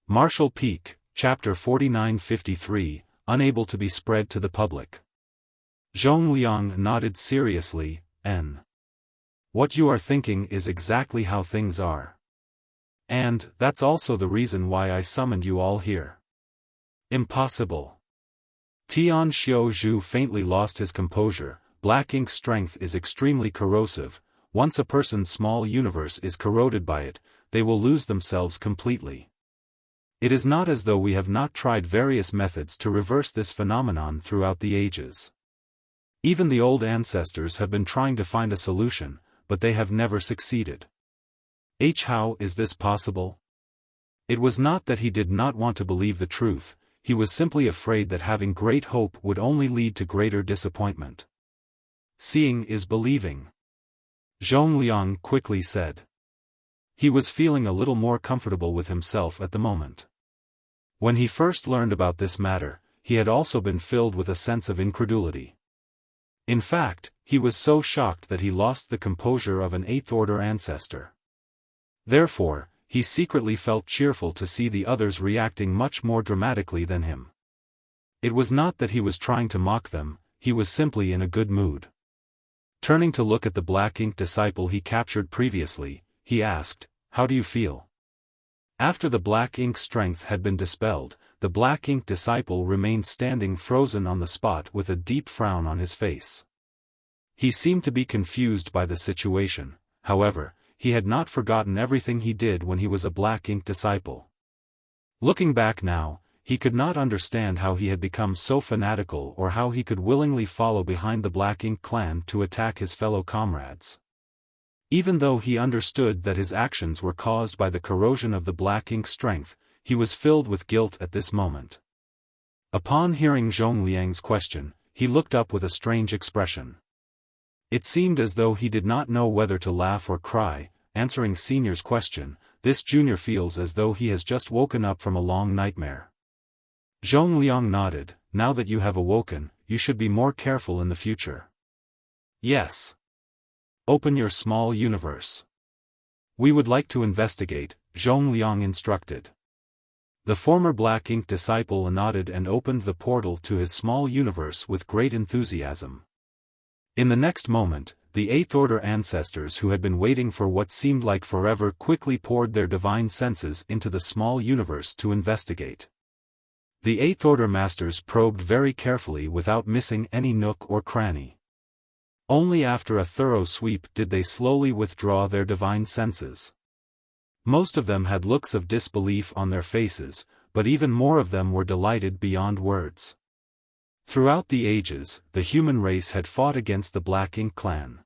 Martial Peak, Chapter 4953, Unable to be spread to the public. Zhongliang nodded seriously, "N. What you are thinking is exactly how things are. And, that's also the reason why I summoned you all here." "Impossible." Tian Xiaozhu faintly lost his composure. Black ink strength is extremely corrosive. Once a person's small universe is corroded by it, they will lose themselves completely. It is not as though we have not tried various methods to reverse this phenomenon throughout the ages. Even the old ancestors have been trying to find a solution, but they have never succeeded. How is this possible? It was not that he did not want to believe the truth, he was simply afraid that having great hope would only lead to greater disappointment. Seeing is believing. Zhongliang quickly said. He was feeling a little more comfortable with himself at the moment. When he first learned about this matter, he had also been filled with a sense of incredulity. In fact, he was so shocked that he lost the composure of an eighth-order ancestor. Therefore, he secretly felt cheerful to see the others reacting much more dramatically than him. It was not that he was trying to mock them, he was simply in a good mood. Turning to look at the black ink disciple he captured previously, he asked, "How do you feel?" After the black ink strength had been dispelled, the black ink disciple remained standing frozen on the spot with a deep frown on his face. He seemed to be confused by the situation, however, he had not forgotten everything he did when he was a black ink disciple. Looking back now, he could not understand how he had become so fanatical or how he could willingly follow behind the black ink clan to attack his fellow comrades. Even though he understood that his actions were caused by the corrosion of the black ink strength, he was filled with guilt at this moment. Upon hearing Zhongliang's question, he looked up with a strange expression. It seemed as though he did not know whether to laugh or cry. Answering Senior's question, this junior feels as though he has just woken up from a long nightmare. Zhongliang nodded. "Now that you have awoken, you should be more careful in the future." "Yes. Open your small universe. We would like to investigate," Zhongliang instructed. The former black ink disciple nodded and opened the portal to his small universe with great enthusiasm. In the next moment, the eighth-order ancestors who had been waiting for what seemed like forever quickly poured their divine senses into the small universe to investigate. The eighth-order masters probed very carefully without missing any nook or cranny. Only after a thorough sweep did they slowly withdraw their divine senses. Most of them had looks of disbelief on their faces, but even more of them were delighted beyond words. Throughout the ages, the human race had fought against the Black Ink clan.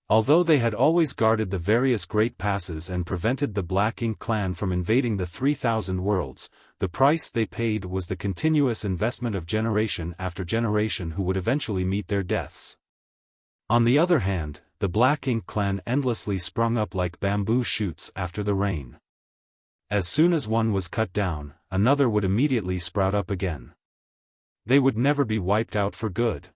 Although they had always guarded the various great passes and prevented the Black Ink clan from invading the 3,000 worlds, the price they paid was the continuous investment of generation after generation who would eventually meet their deaths. On the other hand, the Black Ink clan endlessly sprung up like bamboo shoots after the rain. As soon as one was cut down, another would immediately sprout up again. They would never be wiped out for good.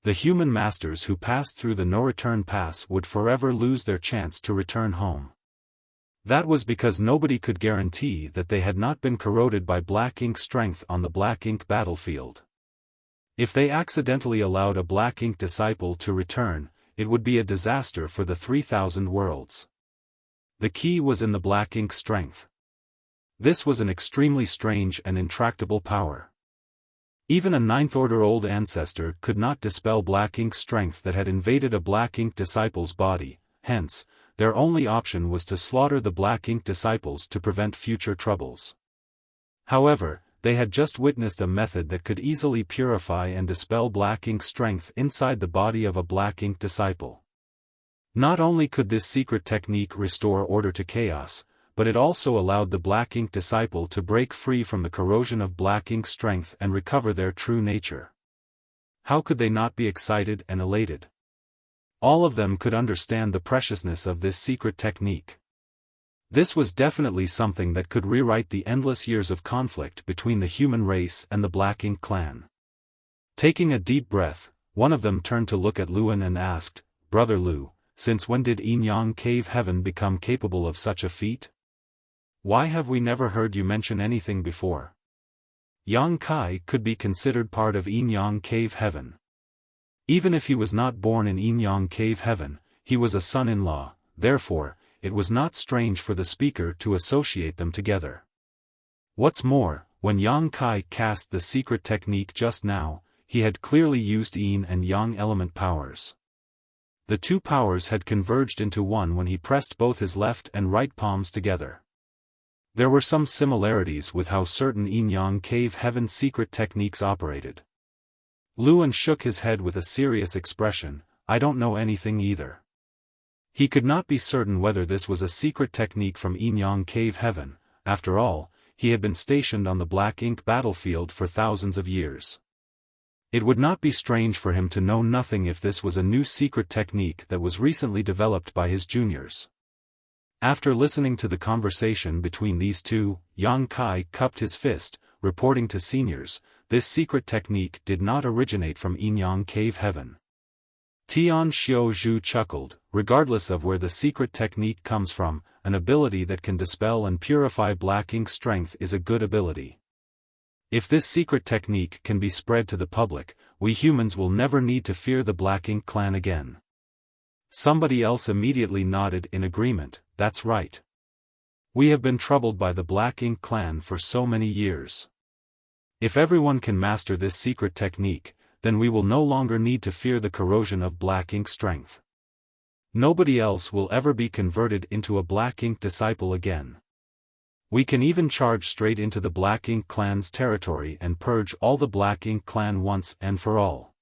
The human masters who passed through the no-return pass would forever lose their chance to return home. That was because nobody could guarantee that they had not been corroded by Black Ink strength on the Black Ink battlefield. If they accidentally allowed a Black Ink disciple to return, it would be a disaster for the 3,000 worlds. The key was in the Black Ink strength. This was an extremely strange and intractable power. Even a ninth-order old ancestor could not dispel Black Ink strength that had invaded a Black Ink disciple's body, hence, their only option was to slaughter the Black Ink disciples to prevent future troubles. However, they had just witnessed a method that could easily purify and dispel Black Ink strength inside the body of a Black Ink disciple. Not only could this secret technique restore order to chaos, but it also allowed the Black Ink disciple to break free from the corrosion of Black Ink strength and recover their true nature. How could they not be excited and elated? All of them could understand the preciousness of this secret technique. This was definitely something that could rewrite the endless years of conflict between the human race and the Black Ink clan. Taking a deep breath, one of them turned to look at Luan and asked, "Brother Lu, since when did Yin Yang Cave Heaven become capable of such a feat?" Why have we never heard you mention anything before? Yang Kai could be considered part of Yin-Yang Cave Heaven. Even if he was not born in Yin-Yang Cave Heaven, he was a son-in-law, therefore, it was not strange for the speaker to associate them together. What's more, when Yang Kai cast the secret technique just now, he had clearly used Yin and Yang element powers. The two powers had converged into one when he pressed both his left and right palms together. There were some similarities with how certain Yin-Yang Cave Heaven secret techniques operated. Luan shook his head with a serious expression. I don't know anything either. He could not be certain whether this was a secret technique from Yin-Yang Cave Heaven. After all, he had been stationed on the Black Ink battlefield for thousands of years. It would not be strange for him to know nothing if this was a new secret technique that was recently developed by his juniors. After listening to the conversation between these two, Yang Kai cupped his fist, reporting to seniors, this secret technique did not originate from Yin-Yang Cave Heaven. Tian Xiao Zhu chuckled, regardless of where the secret technique comes from, an ability that can dispel and purify black ink strength is a good ability. If this secret technique can be spread to the public, we humans will never need to fear the Black Ink clan again. Somebody else immediately nodded in agreement. That's right. We have been troubled by the Black Ink clan for so many years. If everyone can master this secret technique, then we will no longer need to fear the corrosion of Black Ink strength. Nobody else will ever be converted into a Black Ink disciple again. We can even charge straight into the Black Ink clan's territory and purge all the Black Ink clan once and for all.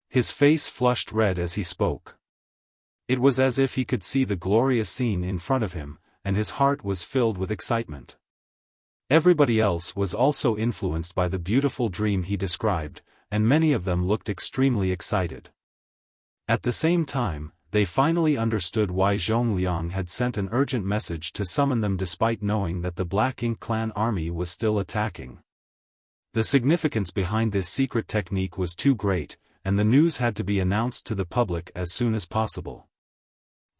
His face flushed red as he spoke. It was as if he could see the glorious scene in front of him, and his heart was filled with excitement. Everybody else was also influenced by the beautiful dream he described, and many of them looked extremely excited. At the same time, they finally understood why Zhongliang had sent an urgent message to summon them despite knowing that the Black Ink clan army was still attacking. The significance behind this secret technique was too great, and the news had to be announced to the public as soon as possible.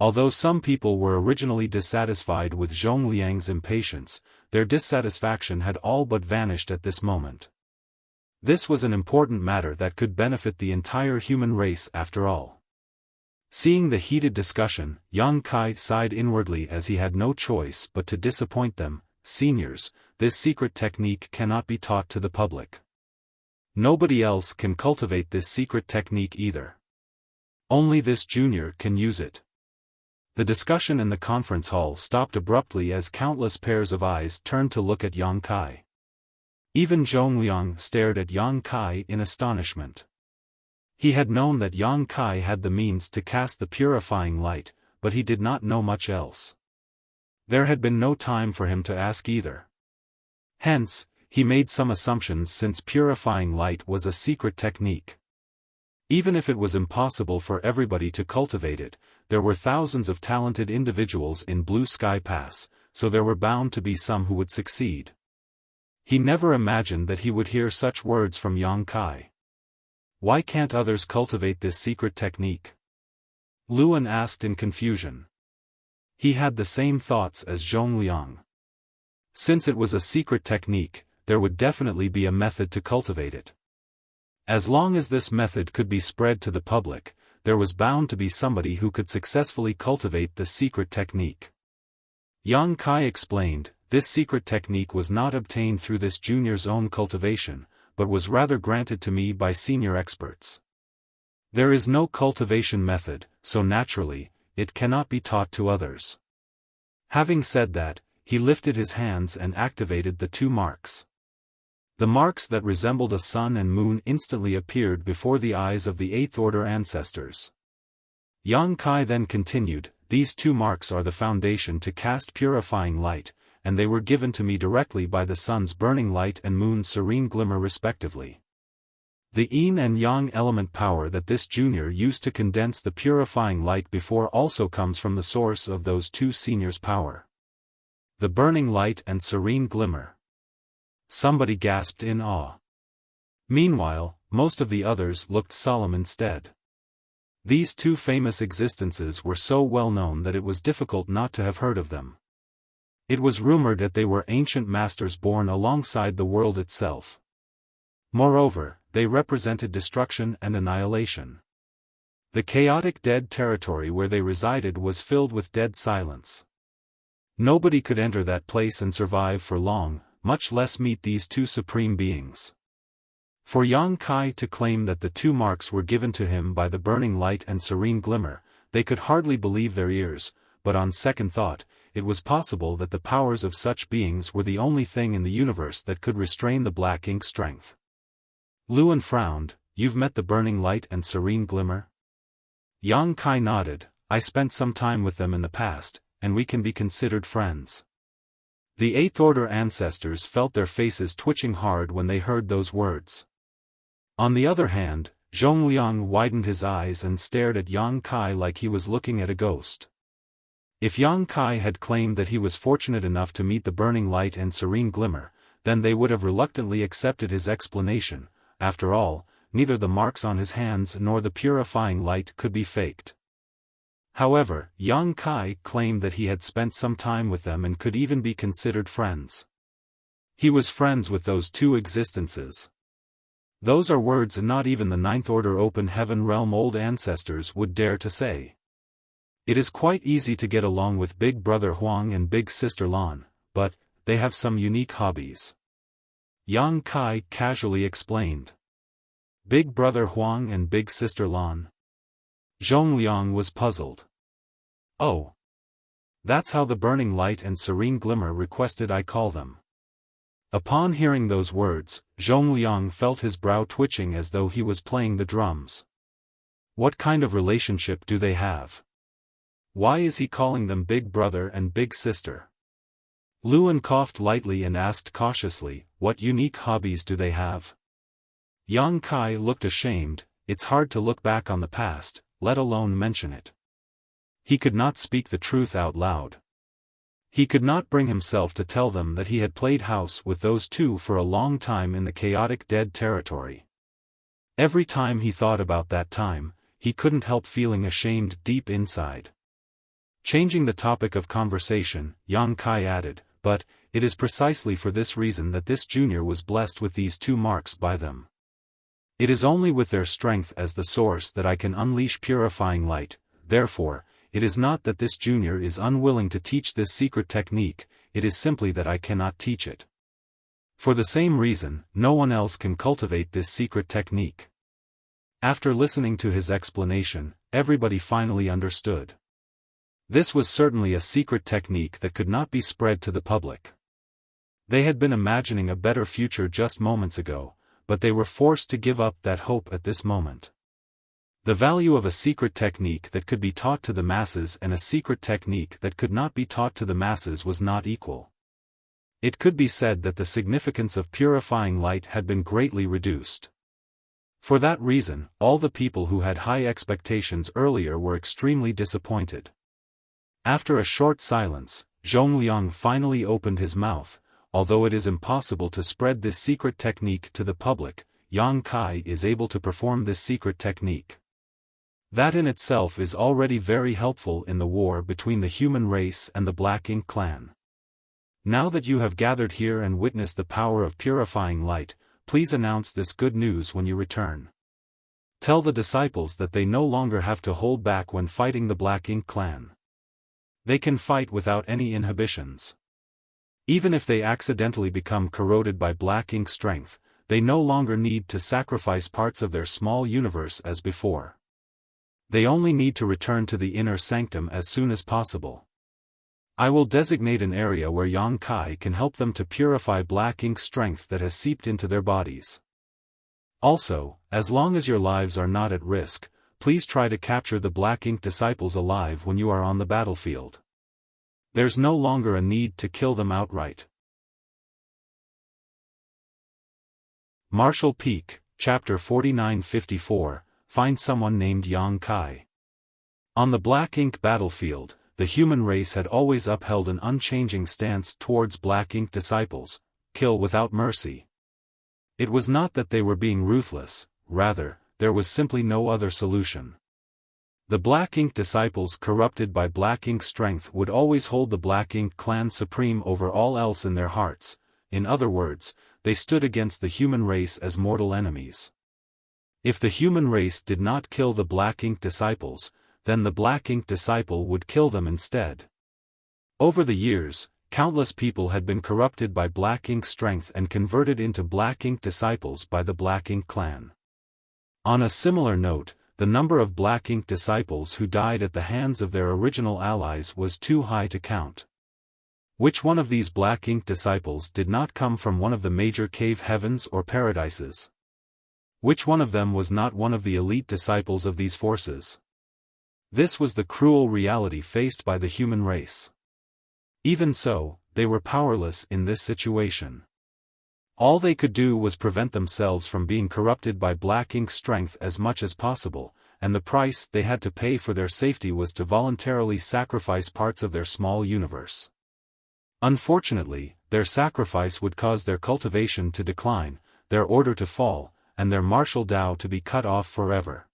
Although some people were originally dissatisfied with Zhongliang's impatience, their dissatisfaction had all but vanished at this moment. This was an important matter that could benefit the entire human race after all. Seeing the heated discussion, Yang Kai sighed inwardly as he had no choice but to disappoint them. Seniors, this secret technique cannot be taught to the public. Nobody else can cultivate this secret technique either. Only this junior can use it. The discussion in the conference hall stopped abruptly as countless pairs of eyes turned to look at Yang Kai. Even Zhongliang stared at Yang Kai in astonishment. He had known that Yang Kai had the means to cast the purifying light, but he did not know much else. There had been no time for him to ask either. Hence, he made some assumptions since purifying light was a secret technique. Even if it was impossible for everybody to cultivate it, there were thousands of talented individuals in Blue Sky Pass, so there were bound to be some who would succeed. He never imagined that he would hear such words from Yang Kai. Why can't others cultivate this secret technique? Luan asked in confusion. He had the same thoughts as Zhongliang. Since it was a secret technique, there would definitely be a method to cultivate it. As long as this method could be spread to the public, there was bound to be somebody who could successfully cultivate the secret technique. Yang Kai explained, this secret technique was not obtained through this junior's own cultivation, but was rather granted to me by senior experts. There is no cultivation method, so naturally, it cannot be taught to others. Having said that, he lifted his hands and activated the two marks. The marks that resembled a sun and moon instantly appeared before the eyes of the Eighth Order ancestors. Yang Kai then continued, these two marks are the foundation to cast purifying light, and they were given to me directly by the sun's burning light and moon's serene glimmer respectively. The Yin and Yang element power that this junior used to condense the purifying light before also comes from the source of those two seniors' power. The burning light and serene glimmer. Somebody gasped in awe. Meanwhile, most of the others looked solemn instead. These two famous existences were so well known that it was difficult not to have heard of them. It was rumored that they were ancient masters born alongside the world itself. Moreover, they represented destruction and annihilation. The chaotic dead territory where they resided was filled with dead silence. Nobody could enter that place and survive for long, much less meet these two supreme beings. For Yang Kai to claim that the two marks were given to him by the burning light and serene glimmer, they could hardly believe their ears, but on second thought, it was possible that the powers of such beings were the only thing in the universe that could restrain the black ink strength. Luan frowned. You've met the burning light and serene glimmer? Yang Kai nodded. I spent some time with them in the past, and we can be considered friends. The Eighth Order ancestors felt their faces twitching hard when they heard those words. On the other hand, Zhongliang widened his eyes and stared at Yang Kai like he was looking at a ghost. If Yang Kai had claimed that he was fortunate enough to meet the burning light and serene glimmer, then they would have reluctantly accepted his explanation. After all, neither the marks on his hands nor the purifying light could be faked. However, Yang Kai claimed that he had spent some time with them and could even be considered friends. He was friends with those two existences. Those are words not even the Ninth Order Open Heaven Realm old ancestors would dare to say. It is quite easy to get along with Big Brother Huang and Big Sister Lan, but they have some unique hobbies. Yang Kai casually explained. Big Brother Huang and Big Sister Lan? Zhongliang was puzzled. Oh. That's how the burning light and serene glimmer requested I call them. Upon hearing those words, Zhongliang felt his brow twitching as though he was playing the drums. What kind of relationship do they have? Why is he calling them Big Brother and Big Sister? Luan coughed lightly and asked cautiously, what unique hobbies do they have? Yang Kai looked ashamed. It's hard to look back on the past, let alone mention it. He could not speak the truth out loud. He could not bring himself to tell them that he had played house with those two for a long time in the chaotic dead territory. Every time he thought about that time, he couldn't help feeling ashamed deep inside. Changing the topic of conversation, Yang Kai added, but it is precisely for this reason that this junior was blessed with these two marks by them. It is only with their strength as the source that I can unleash purifying light. Therefore, it is not that this junior is unwilling to teach this secret technique, it is simply that I cannot teach it. For the same reason, no one else can cultivate this secret technique. After listening to his explanation, everybody finally understood. This was certainly a secret technique that could not be spread to the public. They had been imagining a better future just moments ago, but they were forced to give up that hope at this moment. The value of a secret technique that could be taught to the masses and a secret technique that could not be taught to the masses was not equal. It could be said that the significance of purifying light had been greatly reduced. For that reason, all the people who had high expectations earlier were extremely disappointed. After a short silence, Zhongliang finally opened his mouth. Although it is impossible to spread this secret technique to the public, Yang Kai is able to perform this secret technique. That in itself is already very helpful in the war between the human race and the Black Ink clan. Now that you have gathered here and witnessed the power of purifying light, please announce this good news when you return. Tell the disciples that they no longer have to hold back when fighting the Black Ink clan. They can fight without any inhibitions. Even if they accidentally become corroded by black ink strength, they no longer need to sacrifice parts of their small universe as before. They only need to return to the inner sanctum as soon as possible. I will designate an area where Yang Kai can help them to purify black ink strength that has seeped into their bodies. Also, as long as your lives are not at risk, please try to capture the black ink disciples alive when you are on the battlefield. There's no longer a need to kill them outright. Marshall Peak, Chapter 4954, Find Someone Named Yang Kai. On the black ink battlefield, the human race had always upheld an unchanging stance towards black ink disciples, kill without mercy. It was not that they were being ruthless, rather, there was simply no other solution. The Black Ink disciples corrupted by Black Ink strength would always hold the Black Ink clan supreme over all else in their hearts. In other words, they stood against the human race as mortal enemies. If the human race did not kill the Black Ink disciples, then the Black Ink disciple would kill them instead. Over the years, countless people had been corrupted by Black Ink strength and converted into Black Ink disciples by the Black Ink clan. On a similar note, the number of Black Ink disciples who died at the hands of their original allies was too high to count. Which one of these Black Ink disciples did not come from one of the major cave heavens or paradises? Which one of them was not one of the elite disciples of these forces? This was the cruel reality faced by the human race. Even so, they were powerless in this situation. All they could do was prevent themselves from being corrupted by Black Ink strength as much as possible, and the price they had to pay for their safety was to voluntarily sacrifice parts of their small universe. Unfortunately, their sacrifice would cause their cultivation to decline, their order to fall, and their martial Tao to be cut off forever.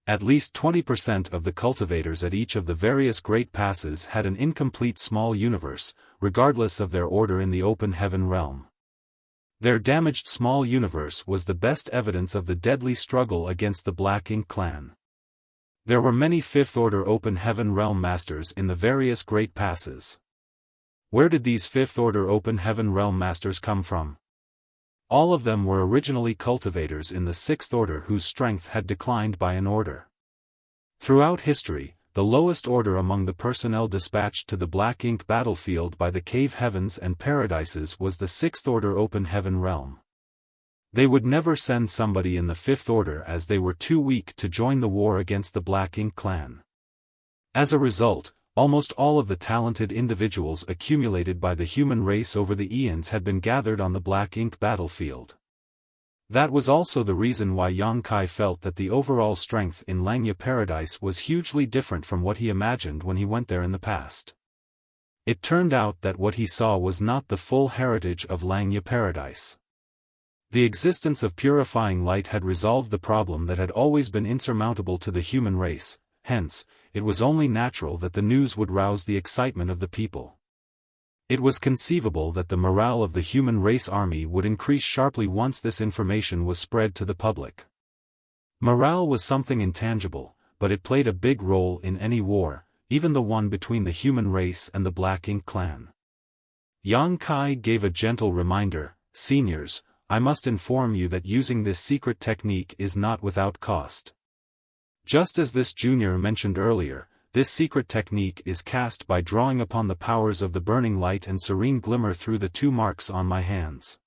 At least 20% of the cultivators at each of the various great passes had an incomplete small universe, regardless of their order in the open heaven realm. Their damaged small universe was the best evidence of the deadly struggle against the Black Ink clan. There were many fifth-order open heaven realm masters in the various great passes. Where did these fifth-order open heaven realm masters come from? All of them were originally cultivators in the sixth order whose strength had declined by an order. Throughout history, the lowest order among the personnel dispatched to the Black Ink battlefield by the cave heavens and paradises was the sixth order open heaven realm. They would never send somebody in the fifth order as they were too weak to join the war against the Black Ink clan. As a result, almost all of the talented individuals accumulated by the human race over the eons had been gathered on the Black Ink battlefield. That was also the reason why Yang Kai felt that the overall strength in Langya Paradise was hugely different from what he imagined when he went there in the past. It turned out that what he saw was not the full heritage of Langya Paradise. The existence of purifying light had resolved the problem that had always been insurmountable to the human race, hence, it was only natural that the news would rouse the excitement of the people. It was conceivable that the morale of the human race army would increase sharply once this information was spread to the public. Morale was something intangible, but it played a big role in any war, even the one between the human race and the Black Ink clan. Yang Kai gave a gentle reminder, "Seniors, I must inform you that using this secret technique is not without cost. Just as this junior mentioned earlier, this secret technique is cast by drawing upon the powers of the burning light and serene glimmer through the two marks on my hands.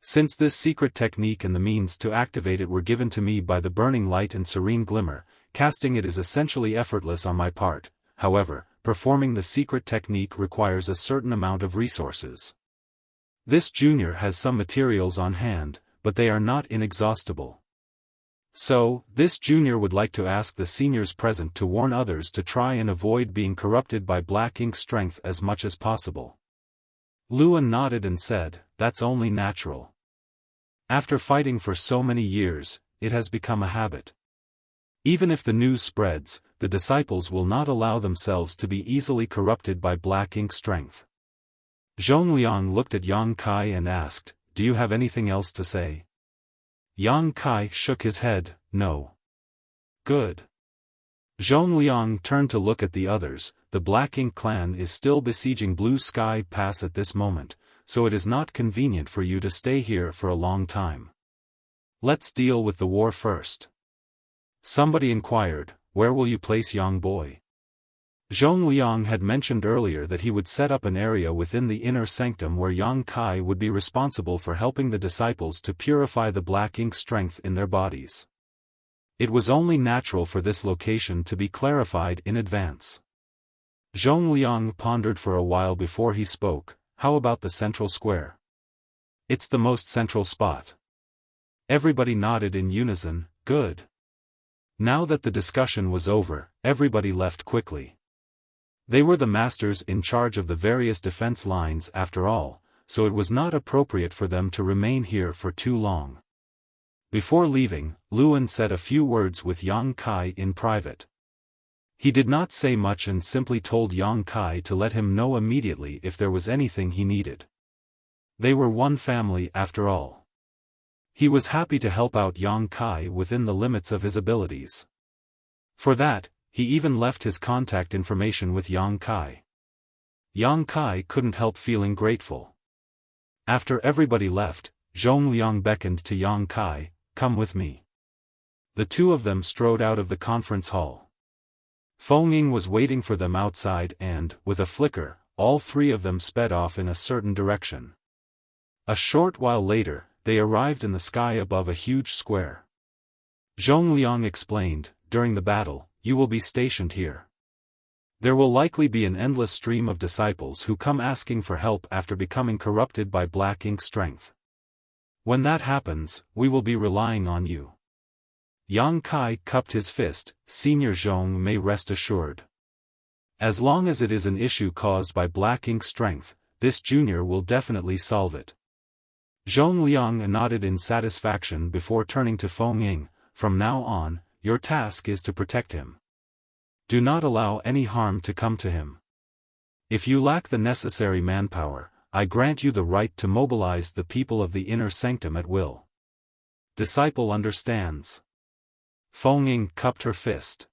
Since this secret technique and the means to activate it were given to me by the burning light and serene glimmer, casting it is essentially effortless on my part. However, performing the secret technique requires a certain amount of resources. This junior has some materials on hand, but they are not inexhaustible. So, this junior would like to ask the seniors present to warn others to try and avoid being corrupted by Black Ink strength as much as possible." Luan nodded and said, "That's only natural. After fighting for so many years, it has become a habit. Even if the news spreads, the disciples will not allow themselves to be easily corrupted by Black Ink strength." Zhongliang looked at Yang Kai and asked, "Do you have anything else to say?" Yang Kai shook his head, "No." "Good." Zhongliang turned to look at the others. "The Black Ink clan is still besieging Blue Sky Pass at this moment, so it is not convenient for you to stay here for a long time. Let's deal with the war first." Somebody inquired, "Where will you place Yang Boy?" Zhongliang had mentioned earlier that he would set up an area within the inner sanctum where Yang Kai would be responsible for helping the disciples to purify the Black Ink strength in their bodies. It was only natural for this location to be clarified in advance. Zhongliang pondered for a while before he spoke, "How about the central square?" "It's the most central spot." Everybody nodded in unison, "Good." Now that the discussion was over, everybody left quickly. They were the masters in charge of the various defense lines after all, so it was not appropriate for them to remain here for too long. Before leaving, Luan said a few words with Yang Kai in private. He did not say much and simply told Yang Kai to let him know immediately if there was anything he needed. They were one family after all. He was happy to help out Yang Kai within the limits of his abilities. For that, he even left his contact information with Yang Kai. Yang Kai couldn't help feeling grateful. After everybody left, Zhong Liang beckoned to Yang Kai, "Come with me." The two of them strode out of the conference hall. Feng Ying was waiting for them outside and, with a flicker, all three of them sped off in a certain direction. A short while later, they arrived in the sky above a huge square. Zhong Liang explained, "During the battle, you will be stationed here. There will likely be an endless stream of disciples who come asking for help after becoming corrupted by black ink strength. When that happens, we will be relying on you." Yang Kai cupped his fist. "Senior Zhong may rest assured. As long as it is an issue caused by black ink strength, this junior will definitely solve it." Zhong Liang nodded in satisfaction before turning to Feng Ying. "From now on, your task is to protect him. Do not allow any harm to come to him. If you lack the necessary manpower, I grant you the right to mobilize the people of the inner sanctum at will." Disciple understands. Feng Ying cupped her fist.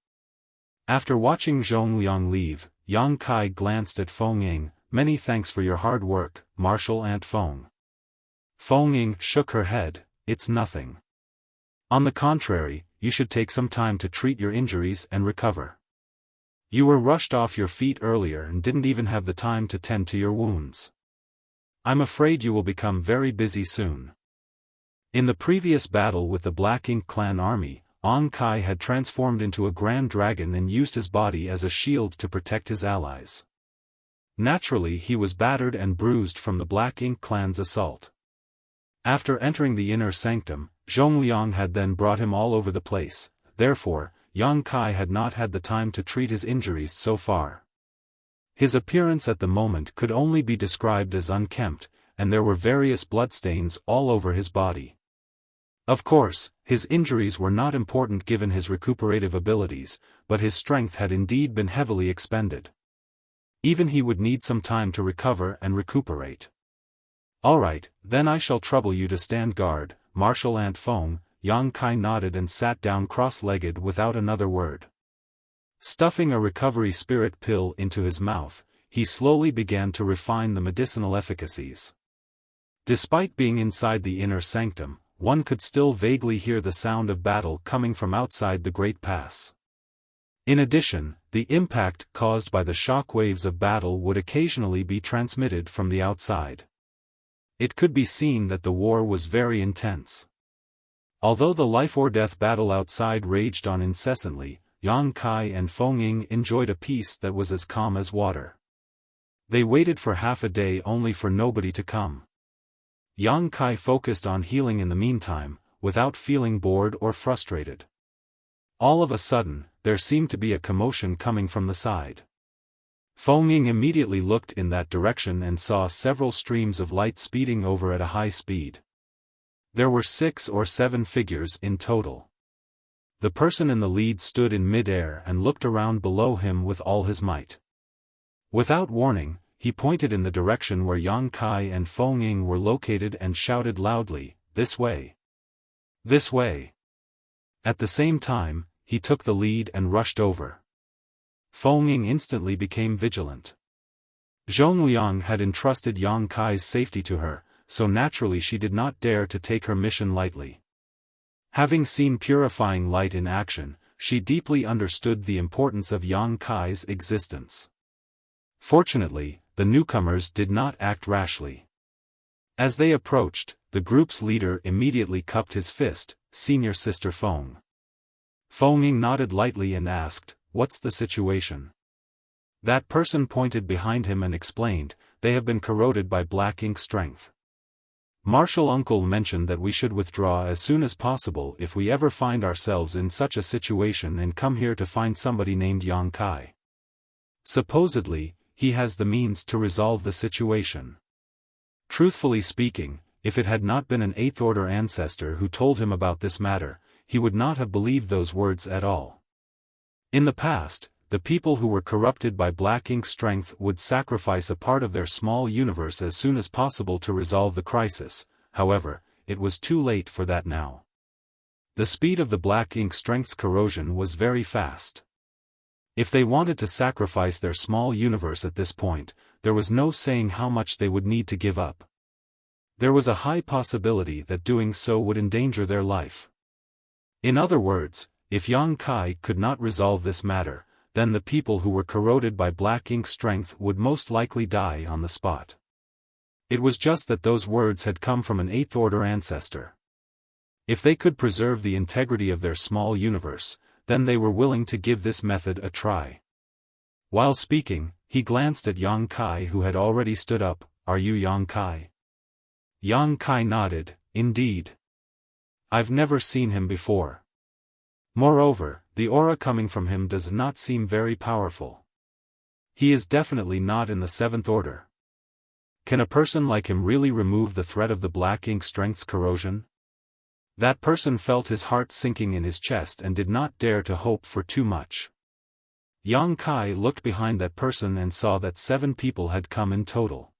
After watching Zhong Liang leave, Yang Kai glanced at Feng Ying. "Many thanks for your hard work, Martial Aunt Feng." Feng Ying shook her head. "It's nothing. On the contrary, you should take some time to treat your injuries and recover. You were rushed off your feet earlier and didn't even have the time to tend to your wounds. I'm afraid you will become very busy soon." In the previous battle with the Black Ink Clan army, Yang Kai had transformed into a grand dragon and used his body as a shield to protect his allies. Naturally, he was battered and bruised from the Black Ink Clan's assault. After entering the inner sanctum, Zhong Liang had then brought him all over the place. Therefore, Yang Kai had not had the time to treat his injuries so far. His appearance at the moment could only be described as unkempt, and there were various bloodstains all over his body. Of course, his injuries were not important given his recuperative abilities, but his strength had indeed been heavily expended. Even he would need some time to recover and recuperate. "Alright, then I shall trouble you to stand guard, Martial Aunt Feng." Yang Kai nodded and sat down cross-legged without another word. Stuffing a recovery spirit pill into his mouth, he slowly began to refine the medicinal efficacies. Despite being inside the inner sanctum, one could still vaguely hear the sound of battle coming from outside the Great Pass. In addition, the impact caused by the shock waves of battle would occasionally be transmitted from the outside. It could be seen that the war was very intense. Although the life-or-death battle outside raged on incessantly, Yang Kai and Feng Ying enjoyed a peace that was as calm as water. They waited for half a day only for nobody to come. Yang Kai focused on healing in the meantime, without feeling bored or frustrated. All of a sudden, there seemed to be a commotion coming from the side. Feng Ying immediately looked in that direction and saw several streams of light speeding over at a high speed. There were 6 or 7 figures in total. The person in the lead stood in mid-air and looked around below him with all his might. Without warning, he pointed in the direction where Yang Kai and Feng Ying were located and shouted loudly, "This way! This way!" At the same time, he took the lead and rushed over. Feng Ying instantly became vigilant. Zhong Liang had entrusted Yang Kai's safety to her, so naturally she did not dare to take her mission lightly. Having seen purifying light in action, she deeply understood the importance of Yang Kai's existence. Fortunately, the newcomers did not act rashly. As they approached, the group's leader immediately cupped his fist, "Senior Sister Feng." Feng Ying nodded lightly and asked, "What's the situation?" That person pointed behind him and explained, "They have been corroded by black ink strength. Martial Uncle mentioned that we should withdraw as soon as possible if we ever find ourselves in such a situation and come here to find somebody named Yang Kai. Supposedly, he has the means to resolve the situation." Truthfully speaking, if it had not been an 8th Order ancestor who told him about this matter, he would not have believed those words at all. In the past, the people who were corrupted by black ink strength would sacrifice a part of their small universe as soon as possible to resolve the crisis. However, it was too late for that now. The speed of the black ink strength's corrosion was very fast. If they wanted to sacrifice their small universe at this point, there was no saying how much they would need to give up. There was a high possibility that doing so would endanger their life. In other words, if Yang Kai could not resolve this matter, then the people who were corroded by black ink strength would most likely die on the spot. It was just that those words had come from an eighth-order ancestor. If they could preserve the integrity of their small universe, then they were willing to give this method a try. While speaking, he glanced at Yang Kai, who had already stood up. "Are you Yang Kai?" Yang Kai nodded. "Indeed. I've never seen him before. Moreover, the aura coming from him does not seem very powerful. He is definitely not in the seventh order. Can a person like him really remove the threat of the black ink strength's corrosion?" That person felt his heart sinking in his chest and did not dare to hope for too much. Yang Kai looked behind that person and saw that 7 people had come in total.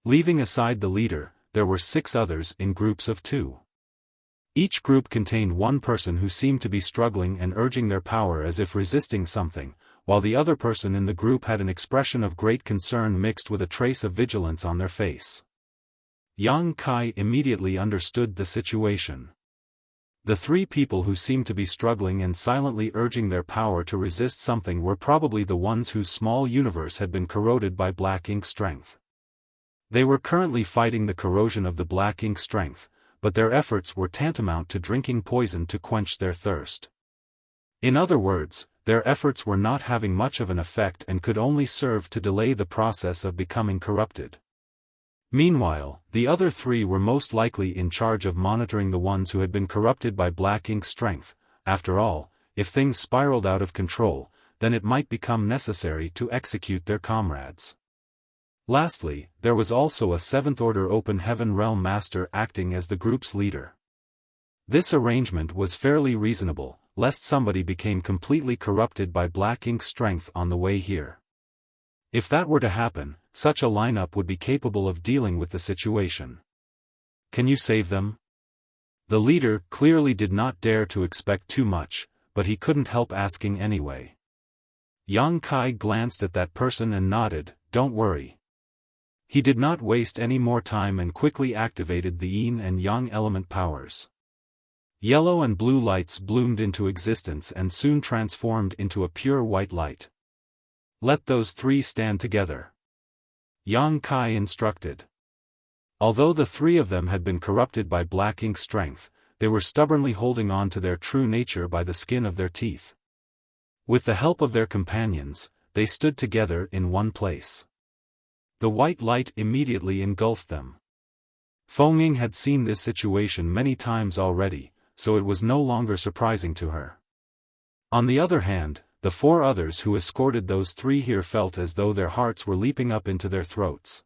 Leaving aside the leader, there were 6 others in groups of 2. Each group contained one person who seemed to be struggling and urging their power as if resisting something, while the other person in the group had an expression of great concern mixed with a trace of vigilance on their face. Yang Kai immediately understood the situation. The 3 people who seemed to be struggling and silently urging their power to resist something were probably the ones whose small universe had been corroded by black ink strength. They were currently fighting the corrosion of the black ink strength, but their efforts were tantamount to drinking poison to quench their thirst. In other words, their efforts were not having much of an effect and could only serve to delay the process of becoming corrupted. Meanwhile, the other 3 were most likely in charge of monitoring the ones who had been corrupted by black ink strength. After all, if things spiraled out of control, then it might become necessary to execute their comrades. Lastly, there was also a 7th-order Open Heaven Realm Master acting as the group's leader. This arrangement was fairly reasonable, lest somebody became completely corrupted by black ink strength on the way here. If that were to happen, such a lineup would be capable of dealing with the situation. "Can you save them?" The leader clearly did not dare to expect too much, but he couldn't help asking anyway. Yang Kai glanced at that person and nodded. "Don't worry." He did not waste any more time and quickly activated the yin and yang element powers. Yellow and blue lights bloomed into existence and soon transformed into a pure white light. "Let those 3 stand together," Yang Kai instructed. Although the 3 of them had been corrupted by black ink strength, they were stubbornly holding on to their true nature by the skin of their teeth. With the help of their companions, they stood together in one place. The white light immediately engulfed them. Feng had seen this situation many times already, so it was no longer surprising to her. On the other hand, the 4 others who escorted those 3 here felt as though their hearts were leaping up into their throats.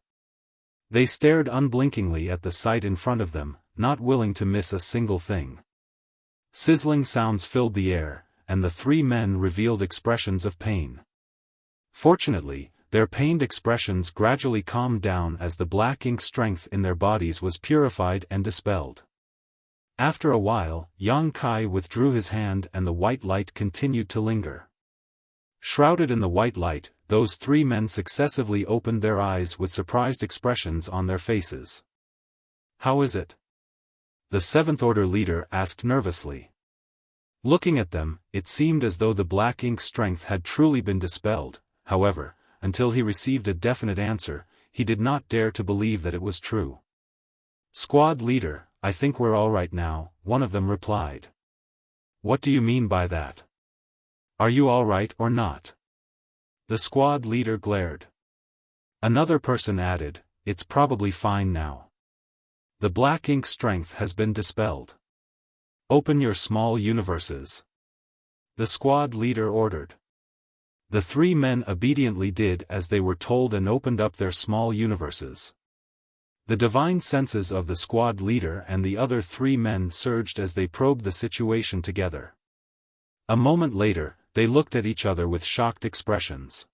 They stared unblinkingly at the sight in front of them, not willing to miss a single thing. Sizzling sounds filled the air, and the 3 men revealed expressions of pain. Fortunately, their pained expressions gradually calmed down as the black ink strength in their bodies was purified and dispelled. After a while, Yang Kai withdrew his hand and the white light continued to linger. Shrouded in the white light, those 3 men successively opened their eyes with surprised expressions on their faces. "How is it?" the 7th-order leader asked nervously. Looking at them, it seemed as though the black ink strength had truly been dispelled. However, until he received a definite answer, he did not dare to believe that it was true. "Squad leader, I think we're all right now," one of them replied. "What do you mean by that? Are you all right or not?" The squad leader glared. Another person added, "It's probably fine now. The black ink strength has been dispelled. Open your small universes," the squad leader ordered. The 3 men obediently did as they were told and opened up their small universes. The divine senses of the squad leader and the other 3 men surged as they probed the situation together. A moment later, they looked at each other with shocked expressions.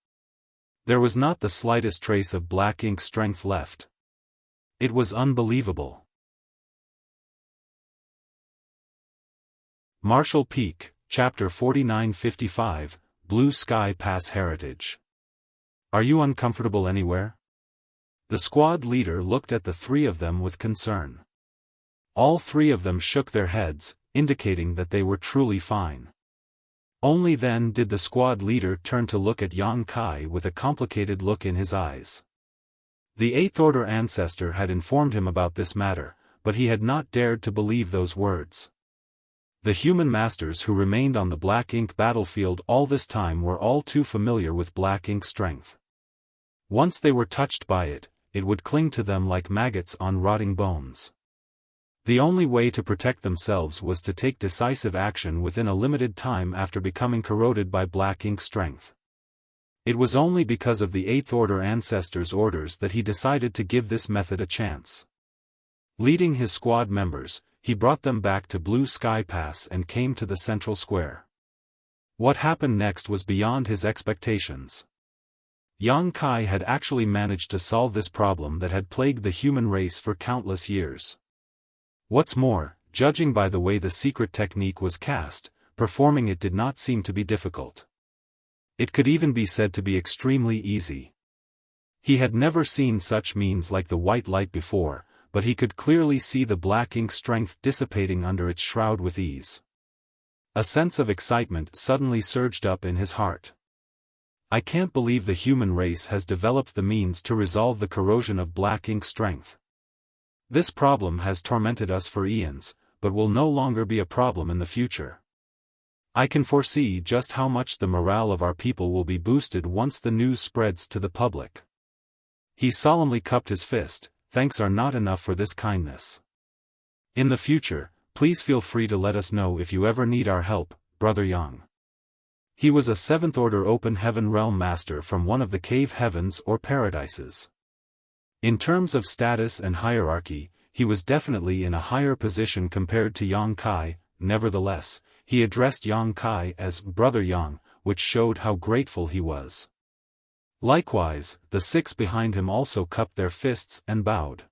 There was not the slightest trace of black ink strength left. It was unbelievable. Marshall Peak, Chapter 4955, Blue Sky Pass Heritage. Are you uncomfortable anywhere? The squad leader looked at the three of them with concern. All three of them shook their heads, indicating that they were truly fine. Only then did the squad leader turn to look at Yang Kai with a complicated look in his eyes. The Eighth Order ancestor had informed him about this matter, but he had not dared to believe those words. The human masters who remained on the black ink battlefield all this time were all too familiar with black ink strength. Once they were touched by it, it would cling to them like maggots on rotting bones. The only way to protect themselves was to take decisive action within a limited time after becoming corroded by black ink strength. It was only because of the Eighth Order ancestors' orders that he decided to give this method a chance. Leading his squad members, he brought them back to Blue Sky Pass and came to the central square. What happened next was beyond his expectations. Yang Kai had actually managed to solve this problem that had plagued the human race for countless years. What's more, judging by the way the secret technique was cast, performing it did not seem to be difficult. It could even be said to be extremely easy. He had never seen such means like the white light before, but he could clearly see the black ink strength dissipating under its shroud with ease. A sense of excitement suddenly surged up in his heart. I can't believe the human race has developed the means to resolve the corrosion of black ink strength. This problem has tormented us for eons, but will no longer be a problem in the future. I can foresee just how much the morale of our people will be boosted once the news spreads to the public. He solemnly cupped his fist. Thanks are not enough for this kindness. In the future, please feel free to let us know if you ever need our help, Brother Yang. He was a Seventh Order Open Heaven Realm Master from one of the cave heavens or paradises. In terms of status and hierarchy, he was definitely in a higher position compared to Yang Kai. Nevertheless, he addressed Yang Kai as Brother Yang, which showed how grateful he was. Likewise, the six behind him also cupped their fists and bowed.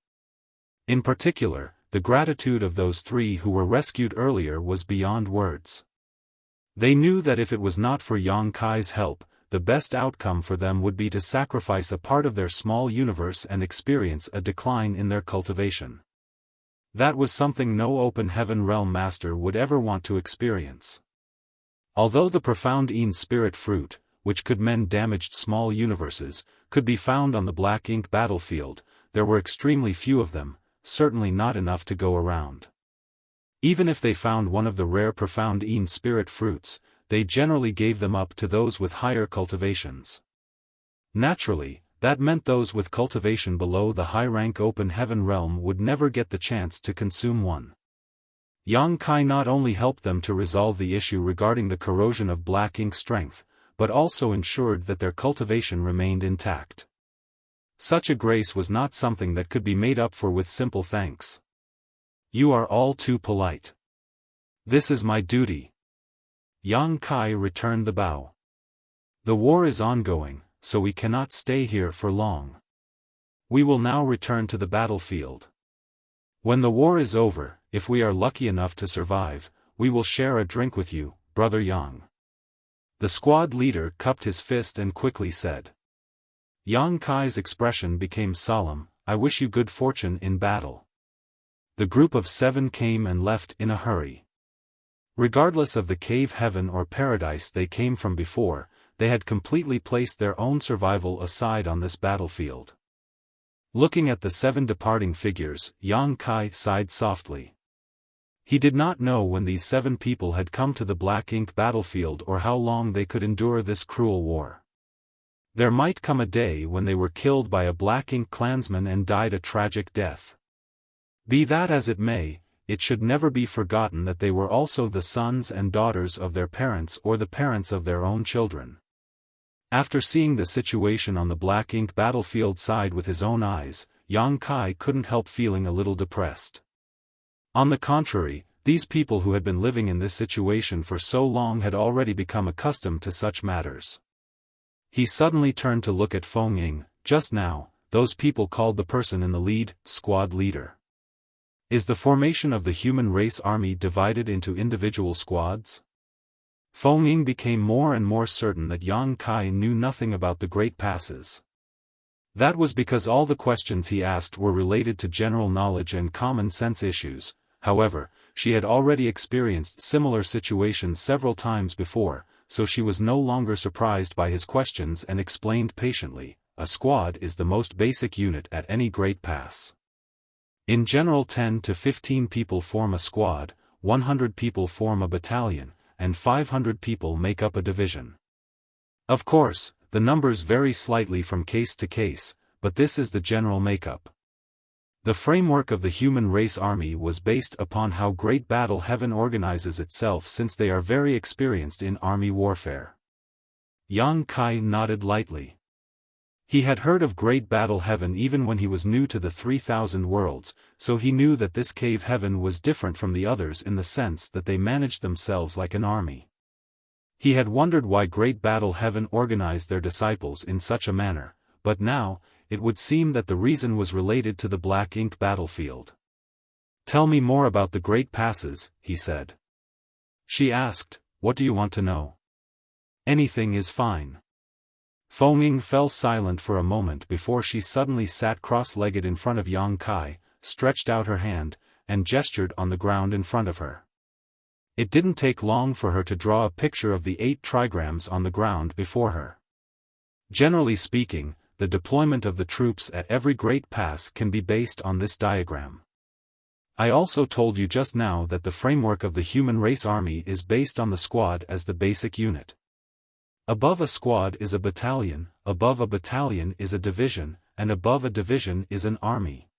In particular, the gratitude of those three who were rescued earlier was beyond words. They knew that if it was not for Yang Kai's help, the best outcome for them would be to sacrifice a part of their small universe and experience a decline in their cultivation. That was something no Open Heaven Realm Master would ever want to experience. Although the profound Een Spirit Fruit, which could mend damaged small universes, could be found on the black ink battlefield, there were extremely few of them, certainly not enough to go around. Even if they found one of the rare profound Een Spirit Fruits, they generally gave them up to those with higher cultivations. Naturally, that meant those with cultivation below the high-rank Open Heaven Realm would never get the chance to consume one. Yang Kai not only helped them to resolve the issue regarding the corrosion of black ink strength, but also ensured that their cultivation remained intact. Such a grace was not something that could be made up for with simple thanks. You are all too polite. This is my duty. Yang Kai returned the bow. The war is ongoing, so we cannot stay here for long. We will now return to the battlefield. When the war is over, if we are lucky enough to survive, we will share a drink with you, Brother Yang. The squad leader cupped his fist and quickly said. Yang Kai's expression became solemn. I wish you good fortune in battle. The group of 7 came and left in a hurry. Regardless of the cave heaven or paradise they came from before, they had completely placed their own survival aside on this battlefield. Looking at the 7 departing figures, Yang Kai sighed softly. He did not know when these 7 people had come to the black ink battlefield or how long they could endure this cruel war. There might come a day when they were killed by a black ink clansman and died a tragic death. Be that as it may, it should never be forgotten that they were also the sons and daughters of their parents or the parents of their own children. After seeing the situation on the black ink battlefield side with his own eyes, Yang Kai couldn't help feeling a little depressed. On the contrary, these people who had been living in this situation for so long had already become accustomed to such matters. He suddenly turned to look at Feng Ying. Just now, those people called the person in the lead, squad leader. Is the formation of the human race army divided into individual squads? Feng Ying became more and more certain that Yang Kai knew nothing about the Great Passes. That was because all the questions he asked were related to general knowledge and common sense issues. However, she had already experienced similar situations several times before, so she was no longer surprised by his questions and explained patiently, a squad is the most basic unit at any Great Pass. In general 10 to 15 people form a squad, 100 people form a battalion, and 500 people make up a division. Of course, the numbers vary slightly from case to case, but this is the general makeup. The framework of the human race army was based upon how Great Battle Heaven organizes itself, since they are very experienced in army warfare. Yang Kai nodded lightly. He had heard of Great Battle Heaven even when he was new to the 3,000 worlds, so he knew that this cave heaven was different from the others in the sense that they managed themselves like an army. He had wondered why Great Battle Heaven organized their disciples in such a manner, but now, it would seem that the reason was related to the Black Ink battlefield. Tell me more about the Great Passes, he said. She asked, what do you want to know? Anything is fine. Feng Ying fell silent for a moment before she suddenly sat cross-legged in front of Yang Kai, stretched out her hand, and gestured on the ground in front of her. It didn't take long for her to draw a picture of the 8 trigrams on the ground before her. Generally speaking, the deployment of the troops at every Great Pass can be based on this diagram. I also told you just now that the framework of the human race army is based on the squad as the basic unit. Above a squad is a battalion, above a battalion is a division, and above a division is an army.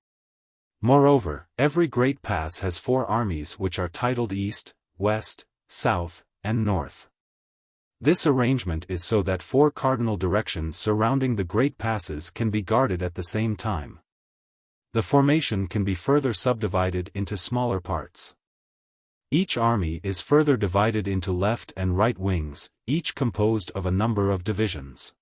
Moreover, every Great Pass has 4 armies which are titled East, West, South, and North. This arrangement is so that 4 cardinal directions surrounding the Great Passes can be guarded at the same time. The formation can be further subdivided into smaller parts. Each army is further divided into left and right wings, each composed of a number of divisions.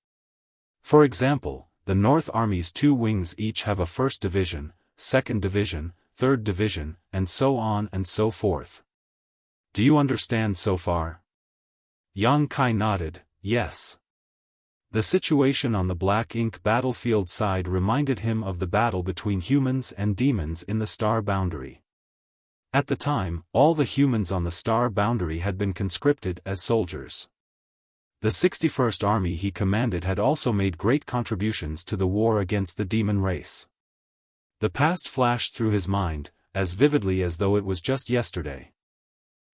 For example, the North Army's 2 wings each have a 1st Division, 2nd Division, 3rd Division, and so on and so forth. Do you understand so far? Yang Kai nodded, yes. The situation on the Black Ink battlefield side reminded him of the battle between humans and demons in the Star Boundary. At the time, all the humans on the Star Boundary had been conscripted as soldiers. The 61st Army he commanded had also made great contributions to the war against the demon race. The past flashed through his mind, as vividly as though it was just yesterday.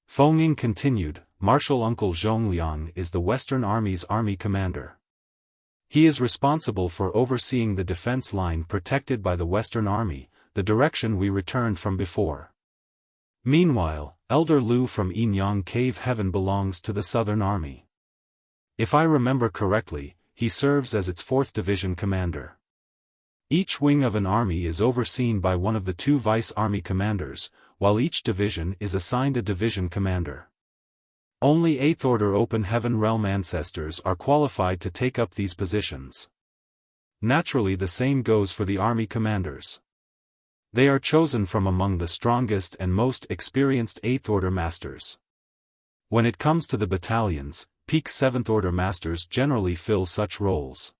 Feng Ying continued, Marshal Uncle Zhongliang is the Western Army's army commander. He is responsible for overseeing the defense line protected by the Western Army, the direction we returned from before. Meanwhile, Elder Lu from Yinyang Cave Heaven belongs to the Southern Army. If I remember correctly, he serves as its 4th Division commander. Each wing of an army is overseen by one of the 2 vice-army commanders, while each division is assigned a division commander. Only 8th Order Open Heaven Realm ancestors are qualified to take up these positions. Naturally, the same goes for the army commanders. They are chosen from among the strongest and most experienced 8th Order masters. When it comes to the battalions, peak 7th Order masters generally fill such roles.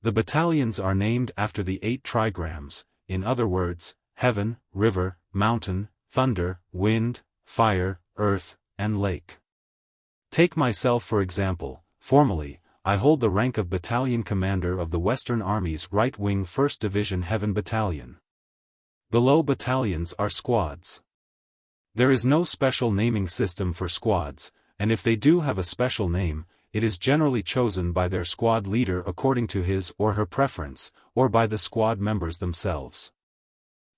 The battalions are named after the 8 trigrams, in other words, heaven, river, mountain, thunder, wind, fire, earth, and lake. Take myself for example. Formally, I hold the rank of battalion commander of the Western Army's right wing 1st Division Heaven Battalion. Below battalions are squads. There is no special naming system for squads, and if they do have a special name, it is generally chosen by their squad leader according to his or her preference, or by the squad members themselves.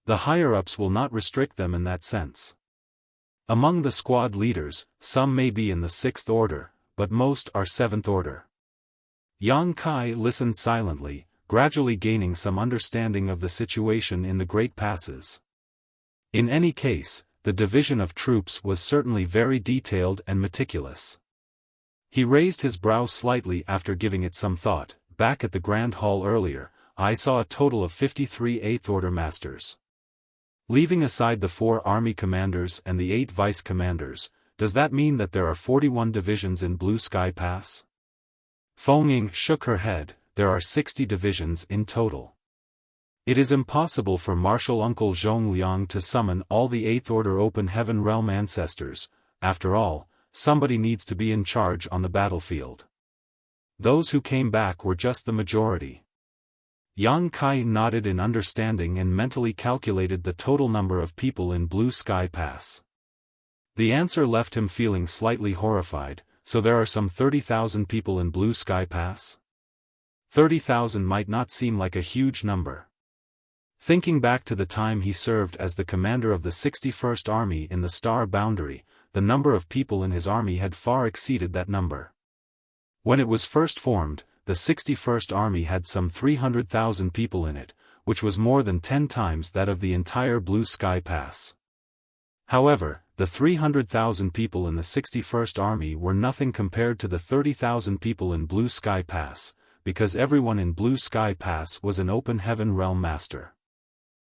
The higher-ups will not restrict them in that sense. Among the squad leaders, some may be in the 6th Order, but most are 7th Order. Yang Kai listened silently, gradually gaining some understanding of the situation in the Great Passes. In any case, the division of troops was certainly very detailed and meticulous. He raised his brow slightly after giving it some thought. Back at the Grand Hall earlier, I saw a total of 53 Eighth Order Masters. Leaving aside the 4 army commanders and the 8 vice commanders, does that mean that there are 41 divisions in Blue Sky Pass? Feng Ying shook her head. There are 60 divisions in total. It is impossible for Marshal Uncle Zhongliang to summon all the 8th Order Open Heaven Realm ancestors. After all, somebody needs to be in charge on the battlefield. Those who came back were just the majority. Yang Kai nodded in understanding and mentally calculated the total number of people in Blue Sky Pass. The answer left him feeling slightly horrified. So there are some 30,000 people in Blue Sky Pass? 30,000 might not seem like a huge number. Thinking back to the time he served as the commander of the 61st Army in the Star Boundary, the number of people in his army had far exceeded that number. When it was first formed, the 61st Army had some 300,000 people in it, which was more than 10 times that of the entire Blue Sky Pass. However, the 300,000 people in the 61st Army were nothing compared to the 30,000 people in Blue Sky Pass, because everyone in Blue Sky Pass was an Open Heaven Realm Master.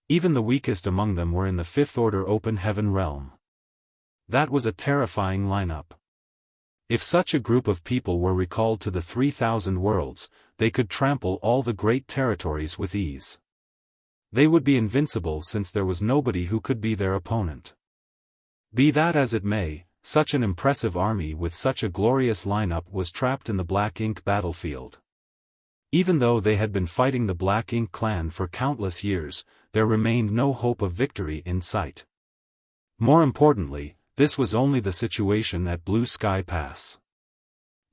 Even the weakest among them were in the 5th Order Open Heaven Realm. That was a terrifying lineup. If such a group of people were recalled to the 3,000 worlds, they could trample all the great territories with ease. They would be invincible since there was nobody who could be their opponent. Be that as it may, such an impressive army with such a glorious lineup was trapped in the Black Ink battlefield. Even though they had been fighting the Black Ink clan for countless years, there remained no hope of victory in sight. More importantly, this was only the situation at Blue Sky Pass.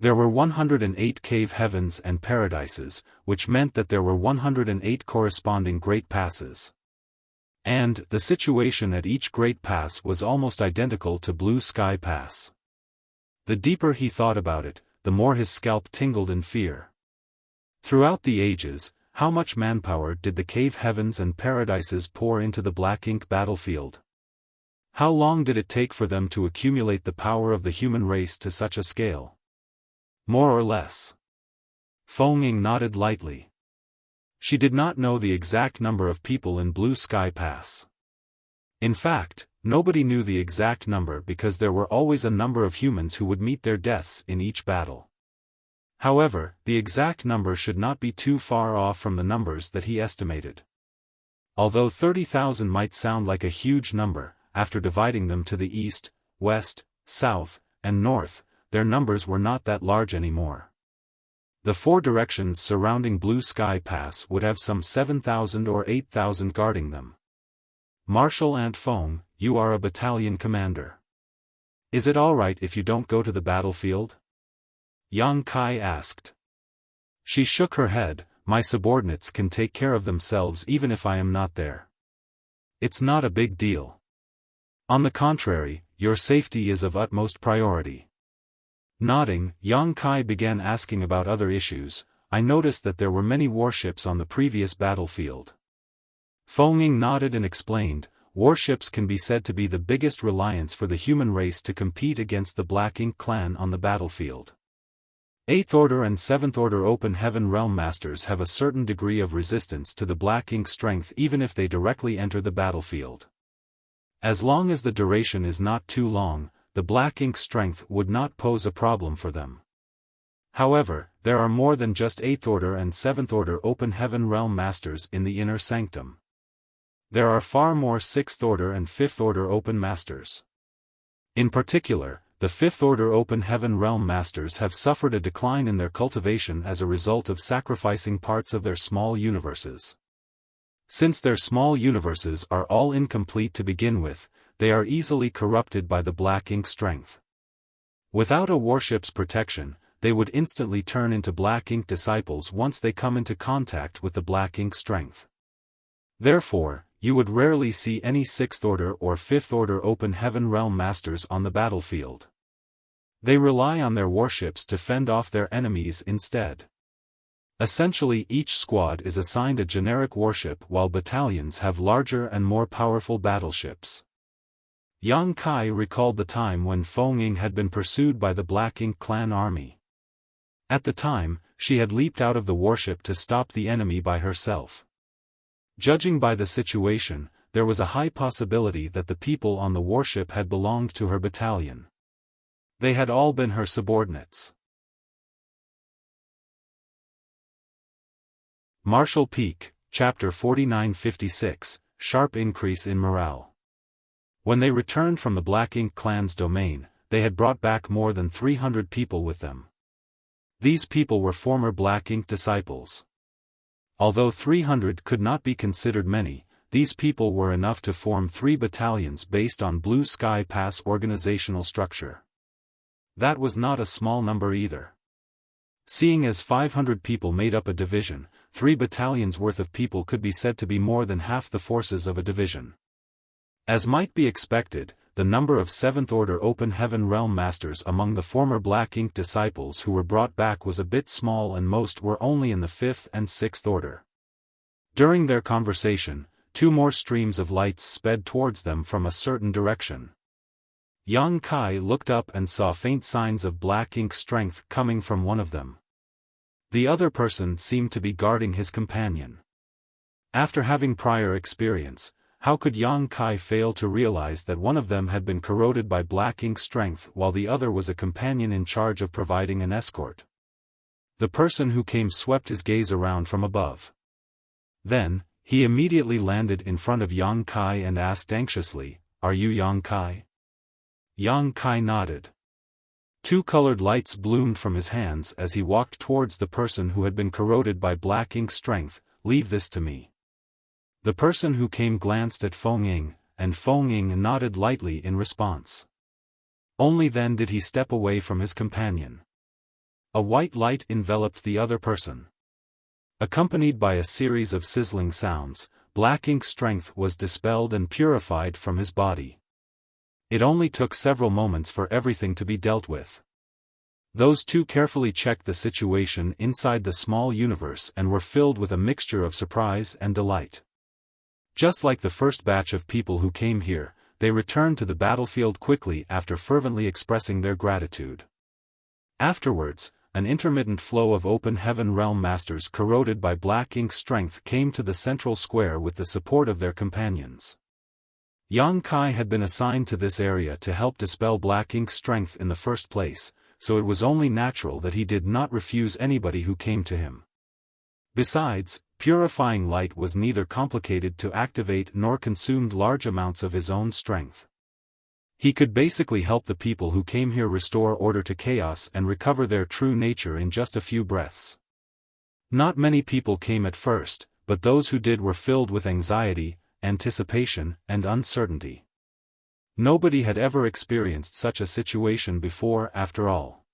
There were 108 cave heavens and paradises, which meant that there were 108 corresponding great passes. And the situation at each great pass was almost identical to Blue Sky Pass. The deeper he thought about it, the more his scalp tingled in fear. Throughout the ages, how much manpower did the cave heavens and paradises pour into the Black Ink battlefield? How long did it take for them to accumulate the power of the human race to such a scale? More or less. Feng Ying nodded lightly. She did not know the exact number of people in Blue Sky Pass. In fact, nobody knew the exact number because there were always a number of humans who would meet their deaths in each battle. However, the exact number should not be too far off from the numbers that he estimated. Although 30,000 might sound like a huge number, after dividing them to the east, west, south, and north, their numbers were not that large anymore. The 4 directions surrounding Blue Sky Pass would have some 7,000 or 8,000 guarding them. Marshal Ant Feng, you are a battalion commander. Is it all right if you don't go to the battlefield? Yang Kai asked. She shook her head. My subordinates can take care of themselves even if I am not there. It's not a big deal. On the contrary, your safety is of utmost priority. Nodding, Yang Kai began asking about other issues. I noticed that there were many warships on the previous battlefield. Feng Ying nodded and explained, warships can be said to be the biggest reliance for the human race to compete against the Black Ink clan on the battlefield. 8th Order and 7th Order Open Heaven Realm Masters have a certain degree of resistance to the Black Ink strength even if they directly enter the battlefield. As long as the duration is not too long, the Black Ink strength would not pose a problem for them. However, there are more than just 8th Order and 7th Order Open Heaven Realm Masters in the Inner Sanctum. There are far more 6th Order and 5th Order Open Masters. In particular, the 5th Order Open Heaven Realm Masters have suffered a decline in their cultivation as a result of sacrificing parts of their small universes. Since their small universes are all incomplete to begin with, they are easily corrupted by the Black Ink strength. Without a warship's protection, they would instantly turn into Black Ink disciples once they come into contact with the Black Ink strength. Therefore, you would rarely see any 6th Order or 5th Order Open Heaven Realm Masters on the battlefield. They rely on their warships to fend off their enemies instead. Essentially, each squad is assigned a generic warship while battalions have larger and more powerful battleships. Yang Kai recalled the time when Feng Ying had been pursued by the Black Ink clan army. At the time, she had leaped out of the warship to stop the enemy by herself. Judging by the situation, there was a high possibility that the people on the warship had belonged to her battalion. They had all been her subordinates. Martial Peak, Chapter 4956, Sharp Increase in Morale. When they returned from the Black Ink clan's domain, they had brought back more than 300 people with them. These people were former Black Ink disciples. Although 300 could not be considered many, these people were enough to form 3 battalions based on Blue Sky Pass organizational structure. That was not a small number either. Seeing as 500 people made up a division, 3 battalions worth of people could be said to be more than half the forces of a division. As might be expected, the number of 7th Order Open Heaven Realm Masters among the former Black Ink disciples who were brought back was a bit small, and most were only in the 5th and 6th Order. During their conversation, 2 more streams of lights sped towards them from a certain direction. Yang Kai looked up and saw faint signs of Black Ink strength coming from one of them. The other person seemed to be guarding his companion. After having prior experience, how could Yang Kai fail to realize that one of them had been corroded by Black Ink strength while the other was a companion in charge of providing an escort? The person who came swept his gaze around from above. Then, he immediately landed in front of Yang Kai and asked anxiously, "Are you Yang Kai?" Yang Kai nodded. 2 colored lights bloomed from his hands as he walked towards the person who had been corroded by Black Ink strength. "Leave this to me." The person who came glanced at Feng Ying, and Feng Ying nodded lightly in response. Only then did he step away from his companion. A white light enveloped the other person. Accompanied by a series of sizzling sounds, Black Ink strength was dispelled and purified from his body. It only took several moments for everything to be dealt with. Those 2 carefully checked the situation inside the small universe and were filled with a mixture of surprise and delight. Just like the first batch of people who came here, they returned to the battlefield quickly after fervently expressing their gratitude. Afterwards, an intermittent flow of Open Heaven Realm Masters corroded by Black Ink strength came to the central square with the support of their companions. Yang Kai had been assigned to this area to help dispel Black Ink strength in the first place, so it was only natural that he did not refuse anybody who came to him. Besides, purifying light was neither complicated to activate nor consumed large amounts of his own strength. He could basically help the people who came here restore order to chaos and recover their true nature in just a few breaths. Not many people came at first, but those who did were filled with anxiety, anticipation, and uncertainty. Nobody had ever experienced such a situation before after all.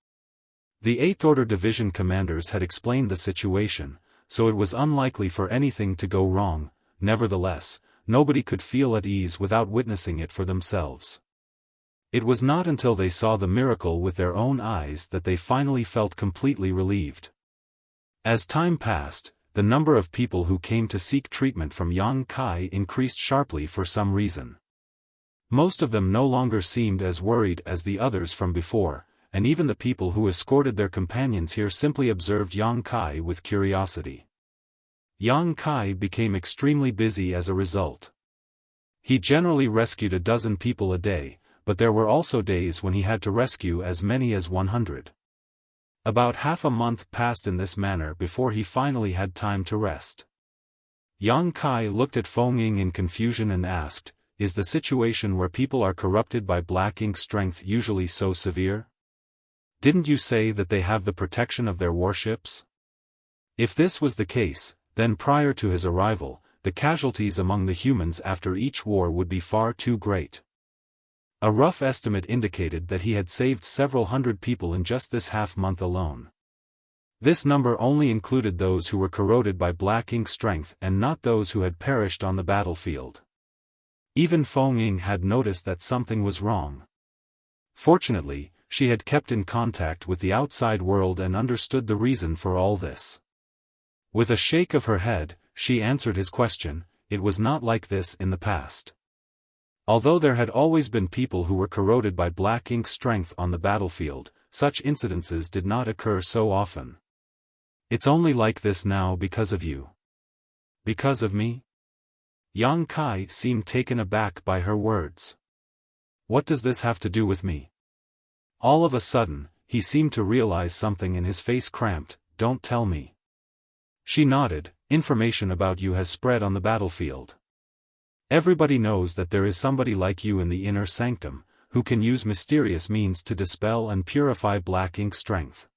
The 8th Order Division commanders had explained the situation, so it was unlikely for anything to go wrong. Nevertheless, nobody could feel at ease without witnessing it for themselves. It was not until they saw the miracle with their own eyes that they finally felt completely relieved. As time passed, the number of people who came to seek treatment from Yang Kai increased sharply for some reason. Most of them no longer seemed as worried as the others from before, and even the people who escorted their companions here simply observed Yang Kai with curiosity. Yang Kai became extremely busy as a result. He generally rescued a dozen people a day, but there were also days when he had to rescue as many as 100. About half a month passed in this manner before he finally had time to rest. Yang Kai looked at Feng Ying in confusion and asked, "Is the situation where people are corrupted by Black Ink strength usually so severe? Didn't you say that they have the protection of their warships?" If this was the case, then prior to his arrival, the casualties among the humans after each war would be far too great. A rough estimate indicated that he had saved several hundred people in just this half-month alone. This number only included those who were corroded by Black Ink strength and not those who had perished on the battlefield. Even Feng Ying had noticed that something was wrong. Fortunately, she had kept in contact with the outside world and understood the reason for all this. With a shake of her head, she answered his question, "It was not like this in the past." Although there had always been people who were corroded by black ink strength on the battlefield, such incidences did not occur so often. It's only like this now because of you. Because of me? Yang Kai seemed taken aback by her words. What does this have to do with me? All of a sudden, he seemed to realize something and his face cramped. Don't tell me. She nodded. Information about you has spread on the battlefield. Everybody knows that there is somebody like you in the inner sanctum, who can use mysterious means to dispel and purify black ink strength.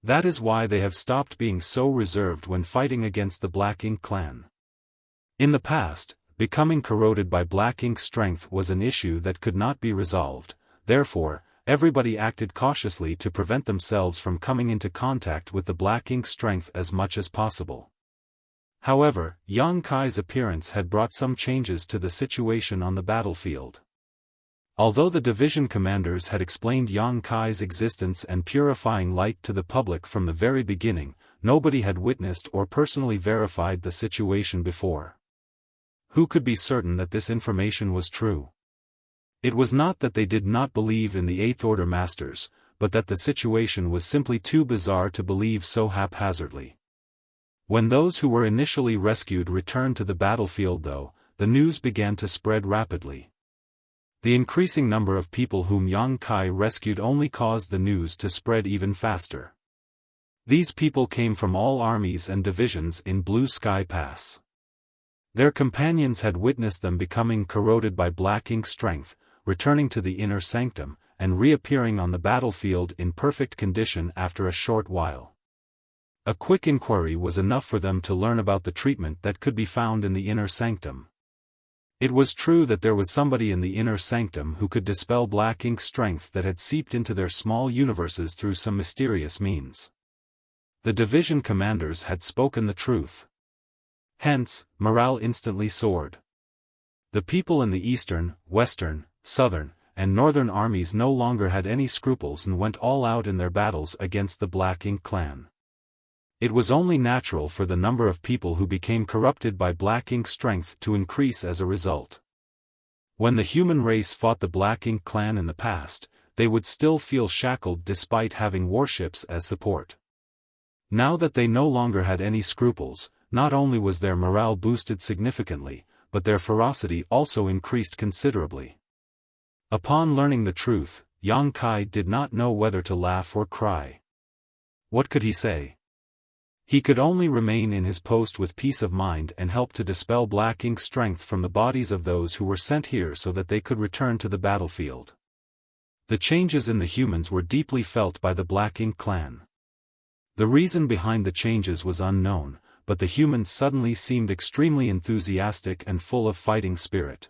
That is why they have stopped being so reserved when fighting against the Black Ink clan. In the past, becoming corroded by black ink strength was an issue that could not be resolved, therefore, everybody acted cautiously to prevent themselves from coming into contact with the black ink strength as much as possible. However, Yang Kai's appearance had brought some changes to the situation on the battlefield. Although the division commanders had explained Yang Kai's existence and purifying light to the public from the very beginning, nobody had witnessed or personally verified the situation before. Who could be certain that this information was true? It was not that they did not believe in the Eighth Order Masters, but that the situation was simply too bizarre to believe so haphazardly. When those who were initially rescued returned to the battlefield though, the news began to spread rapidly. The increasing number of people whom Yang Kai rescued only caused the news to spread even faster. These people came from all armies and divisions in Blue Sky Pass. Their companions had witnessed them becoming corroded by black ink strength, returning to the inner sanctum, and reappearing on the battlefield in perfect condition after a short while. A quick inquiry was enough for them to learn about the treatment that could be found in the inner sanctum. It was true that there was somebody in the inner sanctum who could dispel black ink strength that had seeped into their small universes through some mysterious means. The division commanders had spoken the truth. Hence, morale instantly soared. The people in the eastern, western, southern, and northern armies no longer had any scruples and went all out in their battles against the Black Ink clan. It was only natural for the number of people who became corrupted by black ink strength to increase as a result. When the human race fought the Black Ink clan in the past, they would still feel shackled despite having warships as support. Now that they no longer had any scruples, not only was their morale boosted significantly, but their ferocity also increased considerably. Upon learning the truth, Yang Kai did not know whether to laugh or cry. What could he say? He could only remain in his post with peace of mind and help to dispel black ink strength from the bodies of those who were sent here so that they could return to the battlefield. The changes in the humans were deeply felt by the Black Ink clan. The reason behind the changes was unknown, but the humans suddenly seemed extremely enthusiastic and full of fighting spirit.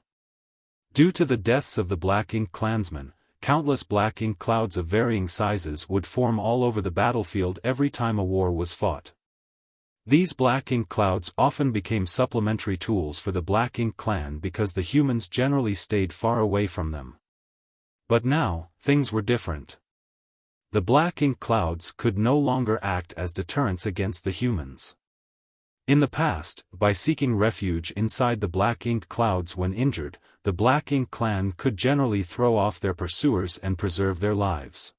Due to the deaths of the Black Ink clansmen, countless black ink clouds of varying sizes would form all over the battlefield every time a war was fought. These black ink clouds often became supplementary tools for the Black Ink clan because the humans generally stayed far away from them. But now, things were different. The black ink clouds could no longer act as deterrents against the humans. In the past, by seeking refuge inside the black ink clouds when injured, the Black Ink clan could generally throw off their pursuers and preserve their lives.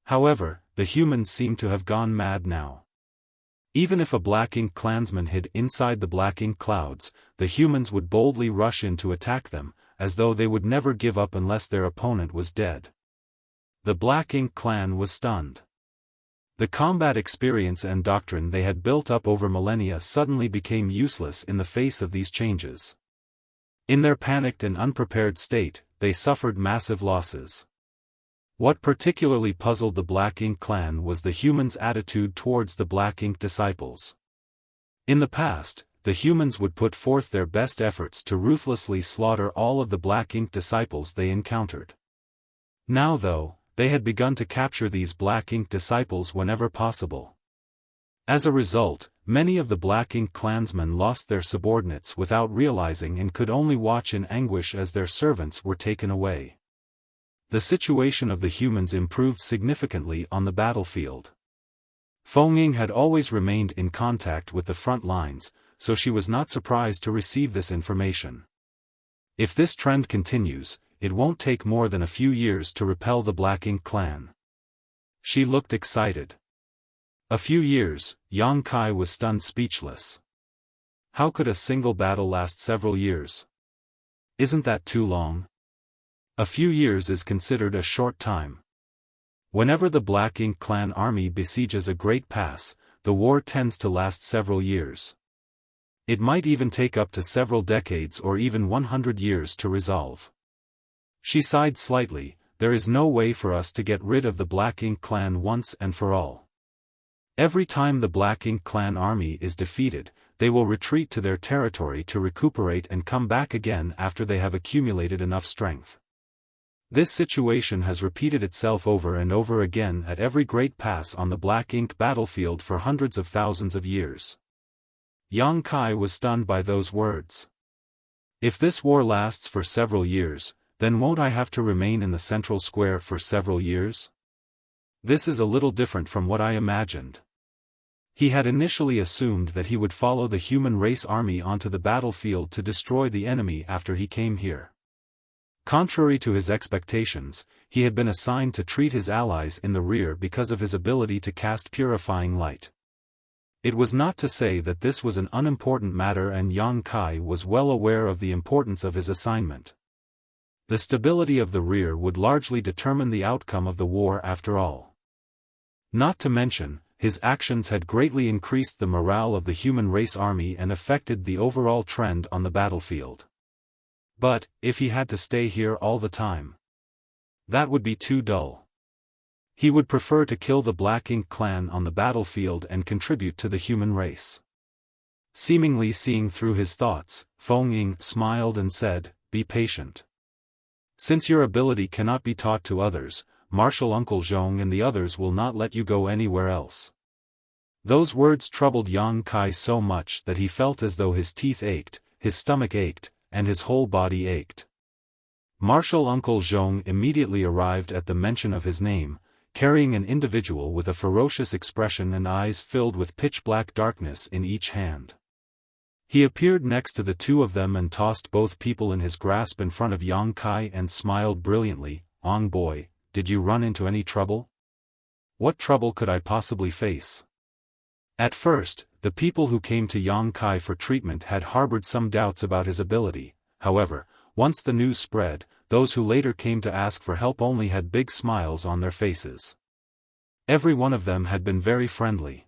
However, the humans seemed to have gone mad now. Even if a Black Ink clansman hid inside the black ink clouds, the humans would boldly rush in to attack them, as though they would never give up unless their opponent was dead. The Black Ink clan was stunned. The combat experience and doctrine they had built up over millennia suddenly became useless in the face of these changes. In their panicked and unprepared state, they suffered massive losses. What particularly puzzled the Black Ink clan was the humans' attitude towards the Black Ink disciples. In the past, the humans would put forth their best efforts to ruthlessly slaughter all of the Black Ink disciples they encountered. Now though, they had begun to capture these Black Ink disciples whenever possible. As a result, many of the Black Ink clansmen lost their subordinates without realizing and could only watch in anguish as their servants were taken away. The situation of the humans improved significantly on the battlefield. Feng had always remained in contact with the front lines, so she was not surprised to receive this information. If this trend continues, it won't take more than a few years to repel the Black Ink clan. She looked excited. A few years, Yang Kai was stunned speechless. How could a single battle last several years? Isn't that too long? A few years is considered a short time. Whenever the Black Ink clan army besieges a great pass, the war tends to last several years. It might even take up to several decades or even 100 years to resolve. She sighed slightly. There is no way for us to get rid of the Black Ink clan once and for all. Every time the Black Ink clan army is defeated, they will retreat to their territory to recuperate and come back again after they have accumulated enough strength. This situation has repeated itself over and over again at every great pass on the Black Ink battlefield for hundreds of thousands of years. Yang Kai was stunned by those words. If this war lasts for several years, then won't I have to remain in the central square for several years? This is a little different from what I imagined. He had initially assumed that he would follow the human race army onto the battlefield to destroy the enemy after he came here. Contrary to his expectations, he had been assigned to treat his allies in the rear because of his ability to cast purifying light. It was not to say that this was an unimportant matter, and Yang Kai was well aware of the importance of his assignment. The stability of the rear would largely determine the outcome of the war after all. Not to mention, his actions had greatly increased the morale of the human race army and affected the overall trend on the battlefield. But, if he had to stay here all the time, that would be too dull. He would prefer to kill the Black Ink clan on the battlefield and contribute to the human race. Seemingly seeing through his thoughts, Feng Ying smiled and said, "Be patient. Since your ability cannot be taught to others, Martial Uncle Zhong and the others will not let you go anywhere else." Those words troubled Yang Kai so much that he felt as though his teeth ached, his stomach ached, and his whole body ached. Martial Uncle Zhong immediately arrived at the mention of his name, carrying an individual with a ferocious expression and eyes filled with pitch-black darkness in each hand. He appeared next to the two of them and tossed both people in his grasp in front of Yang Kai and smiled brilliantly. "Ong boy, did you run into any trouble?" "What trouble could I possibly face?" At first, the people who came to Yang Kai for treatment had harbored some doubts about his ability. However, once the news spread, those who later came to ask for help only had big smiles on their faces. Every one of them had been very friendly.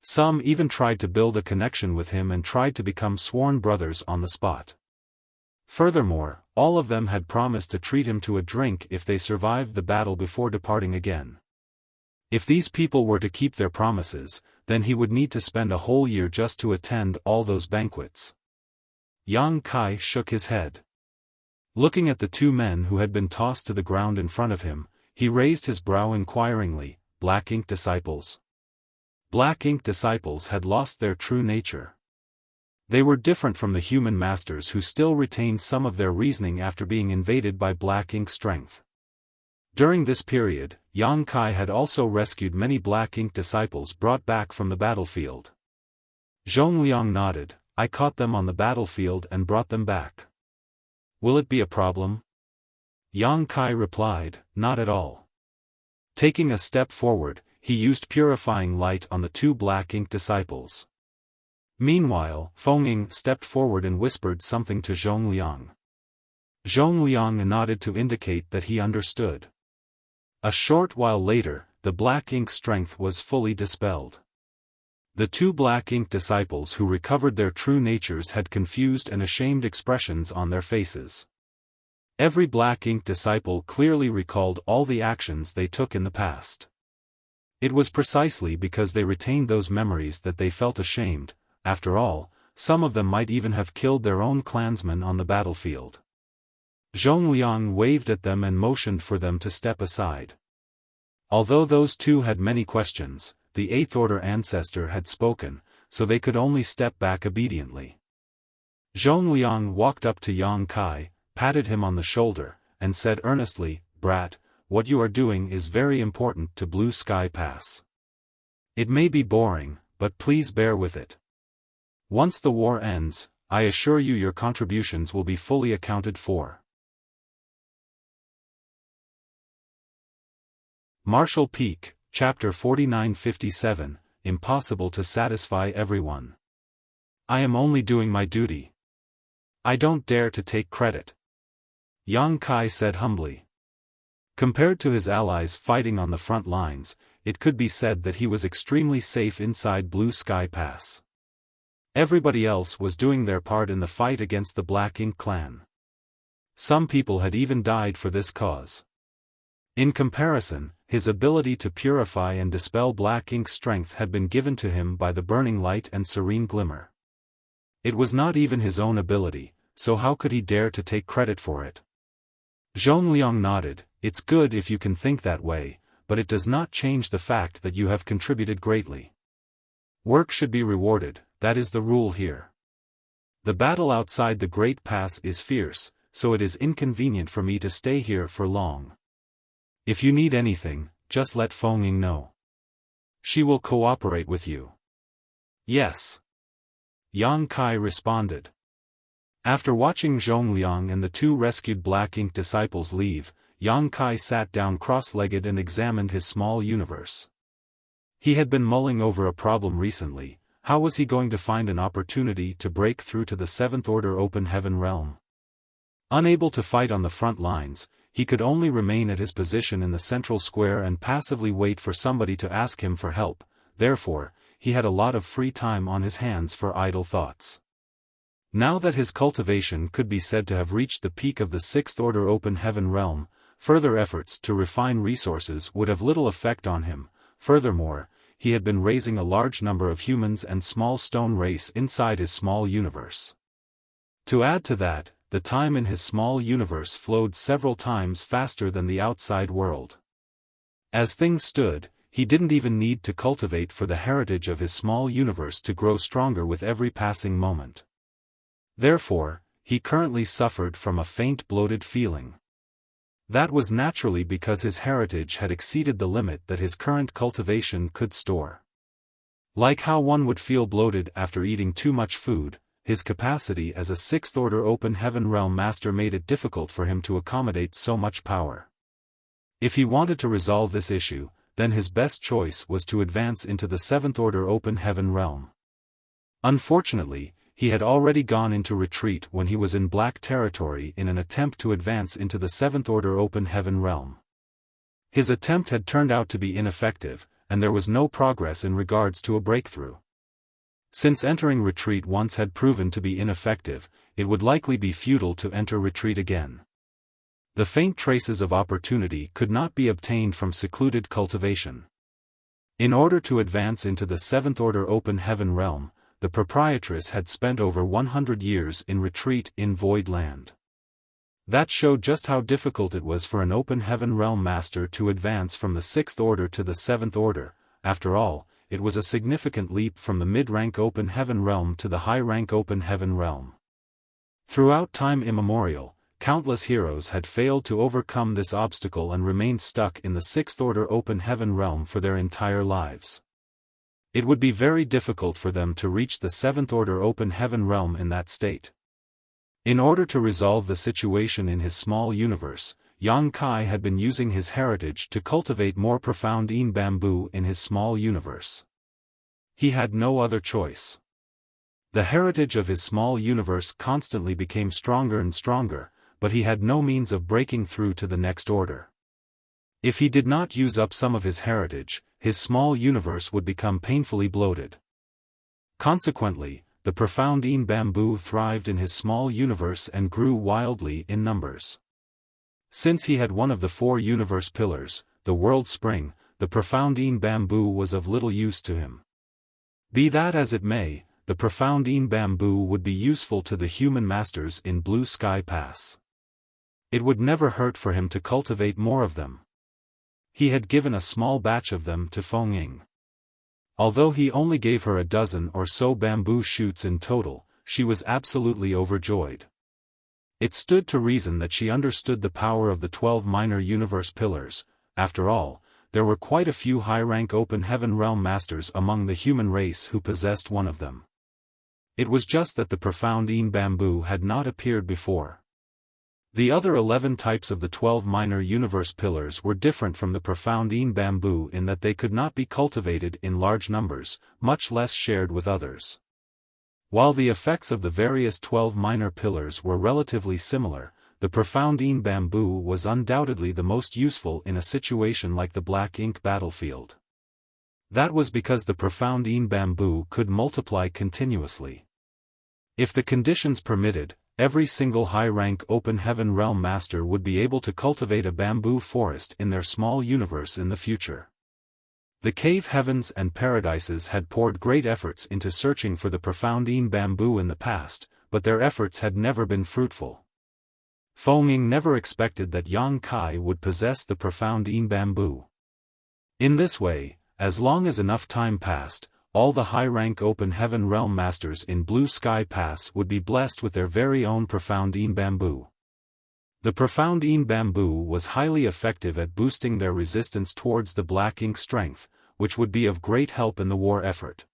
Some even tried to build a connection with him and tried to become sworn brothers on the spot. Furthermore, all of them had promised to treat him to a drink if they survived the battle before departing again. If these people were to keep their promises, then he would need to spend a whole year just to attend all those banquets. Yang Kai shook his head. Looking at the two men who had been tossed to the ground in front of him, he raised his brow inquiringly. "Black Ink disciples?" Black Ink disciples had lost their true nature. They were different from the human masters who still retained some of their reasoning after being invaded by Black Ink strength. During this period, Yang Kai had also rescued many Black Ink disciples brought back from the battlefield. Zhongliang nodded. "I caught them on the battlefield and brought them back." "Will it be a problem?" Yang Kai replied, "Not at all." Taking a step forward, he used purifying light on the two Black Ink disciples. Meanwhile, Feng Ying stepped forward and whispered something to Zhongliang. Zhongliang nodded to indicate that he understood. A short while later, the Black Ink strength was fully dispelled. The two Black Ink disciples who recovered their true natures had confused and ashamed expressions on their faces. Every Black Ink disciple clearly recalled all the actions they took in the past. It was precisely because they retained those memories that they felt ashamed. After all, some of them might even have killed their own clansmen on the battlefield. Zhongliang waved at them and motioned for them to step aside. Although those two had many questions, the Eighth Order ancestor had spoken, so they could only step back obediently. Zhongliang walked up to Yang Kai, patted him on the shoulder, and said earnestly, "Brat, what you are doing is very important to Blue Sky Pass. It may be boring, but please bear with it. Once the war ends, I assure you your contributions will be fully accounted for. Marshall Peak, Chapter 4957, Impossible to satisfy everyone. I am only doing my duty. I don't dare to take credit. Yang Kai said humbly. Compared to his allies fighting on the front lines, it could be said that he was extremely safe inside Blue Sky Pass. Everybody else was doing their part in the fight against the Black Ink clan. Some people had even died for this cause. In comparison, his ability to purify and dispel Black Ink's strength had been given to him by the burning light and serene glimmer. It was not even his own ability, so how could he dare to take credit for it? Zhongliang nodded. It's good if you can think that way, but it does not change the fact that you have contributed greatly. Work should be rewarded, that is the rule here. The battle outside the Great Pass is fierce, so it is inconvenient for me to stay here for long. If you need anything, just let Fengying know. She will cooperate with you. Yes. Yang Kai responded. After watching Zhongliang and the two rescued Black Ink disciples leave, Yang Kai sat down cross-legged and examined his small universe. He had been mulling over a problem recently. How was he going to find an opportunity to break through to the Seventh Order Open Heaven realm? Unable to fight on the front lines, he could only remain at his position in the central square and passively wait for somebody to ask him for help. Therefore, he had a lot of free time on his hands for idle thoughts. Now that his cultivation could be said to have reached the peak of the Sixth Order Open Heaven realm, further efforts to refine resources would have little effect on him. Furthermore, he had been raising a large number of humans and small stone race inside his small universe. To add to that, the time in his small universe flowed several times faster than the outside world. As things stood, he didn't even need to cultivate for the heritage of his small universe to grow stronger with every passing moment. Therefore, he currently suffered from a faint bloated feeling. That was naturally because his heritage had exceeded the limit that his current cultivation could store. Like how one would feel bloated after eating too much food, his capacity as a Sixth Order Open Heaven realm master made it difficult for him to accommodate so much power. If he wanted to resolve this issue, then his best choice was to advance into the Seventh Order Open Heaven realm. Unfortunately, he had already gone into retreat when he was in Black territory in an attempt to advance into the Seventh Order Open Heaven realm. His attempt had turned out to be ineffective, and there was no progress in regards to a breakthrough. Since entering retreat once had proven to be ineffective, it would likely be futile to enter retreat again. The faint traces of opportunity could not be obtained from secluded cultivation. In order to advance into the Seventh Order Open Heaven realm, the proprietress had spent over 100 years in retreat in Void Land. That showed just how difficult it was for an Open Heaven realm master to advance from the Sixth Order to the Seventh Order. After all, it was a significant leap from the mid-rank Open Heaven realm to the high-rank Open Heaven realm. Throughout time immemorial, countless heroes had failed to overcome this obstacle and remained stuck in the Sixth Order Open Heaven realm for their entire lives. It would be very difficult for them to reach the Seventh Order Open Heaven realm in that state. In order to resolve the situation in his small universe, Yang Kai had been using his heritage to cultivate more profound Yin bamboo in his small universe. He had no other choice. The heritage of his small universe constantly became stronger and stronger, but he had no means of breaking through to the next order. If he did not use up some of his heritage, his small universe would become painfully bloated. Consequently, the profound Yin bamboo thrived in his small universe and grew wildly in numbers. Since he had one of the four universe pillars, the world spring, the profound Yin bamboo was of little use to him. Be that as it may, the profound Yin bamboo would be useful to the human masters in Blue Sky Pass. It would never hurt for him to cultivate more of them. He had given a small batch of them to Fengying. Although he only gave her a dozen or so bamboo shoots in total, she was absolutely overjoyed. It stood to reason that she understood the power of the 12 minor universe pillars. After all, there were quite a few high-rank Open Heaven realm masters among the human race who possessed one of them. It was just that the profound Yin bamboo had not appeared before. The other 11 types of the 12 minor universe pillars were different from the profound Yin bamboo in that they could not be cultivated in large numbers, much less shared with others. While the effects of the various 12 minor pillars were relatively similar, the profound Yin bamboo was undoubtedly the most useful in a situation like the black ink battlefield. That was because the profound Yin bamboo could multiply continuously. If the conditions permitted, every single high-rank open heaven realm master would be able to cultivate a bamboo forest in their small universe in the future. The cave heavens and paradises had poured great efforts into searching for the profound Yin bamboo in the past, but their efforts had never been fruitful. Fengming never expected that Yang Kai would possess the profound Yin bamboo. In this way, as long as enough time passed, all the high-rank open heaven realm masters in Blue Sky Pass would be blessed with their very own profound Yin bamboo. The profound Yin bamboo was highly effective at boosting their resistance towards the black ink strength, which would be of great help in the war effort.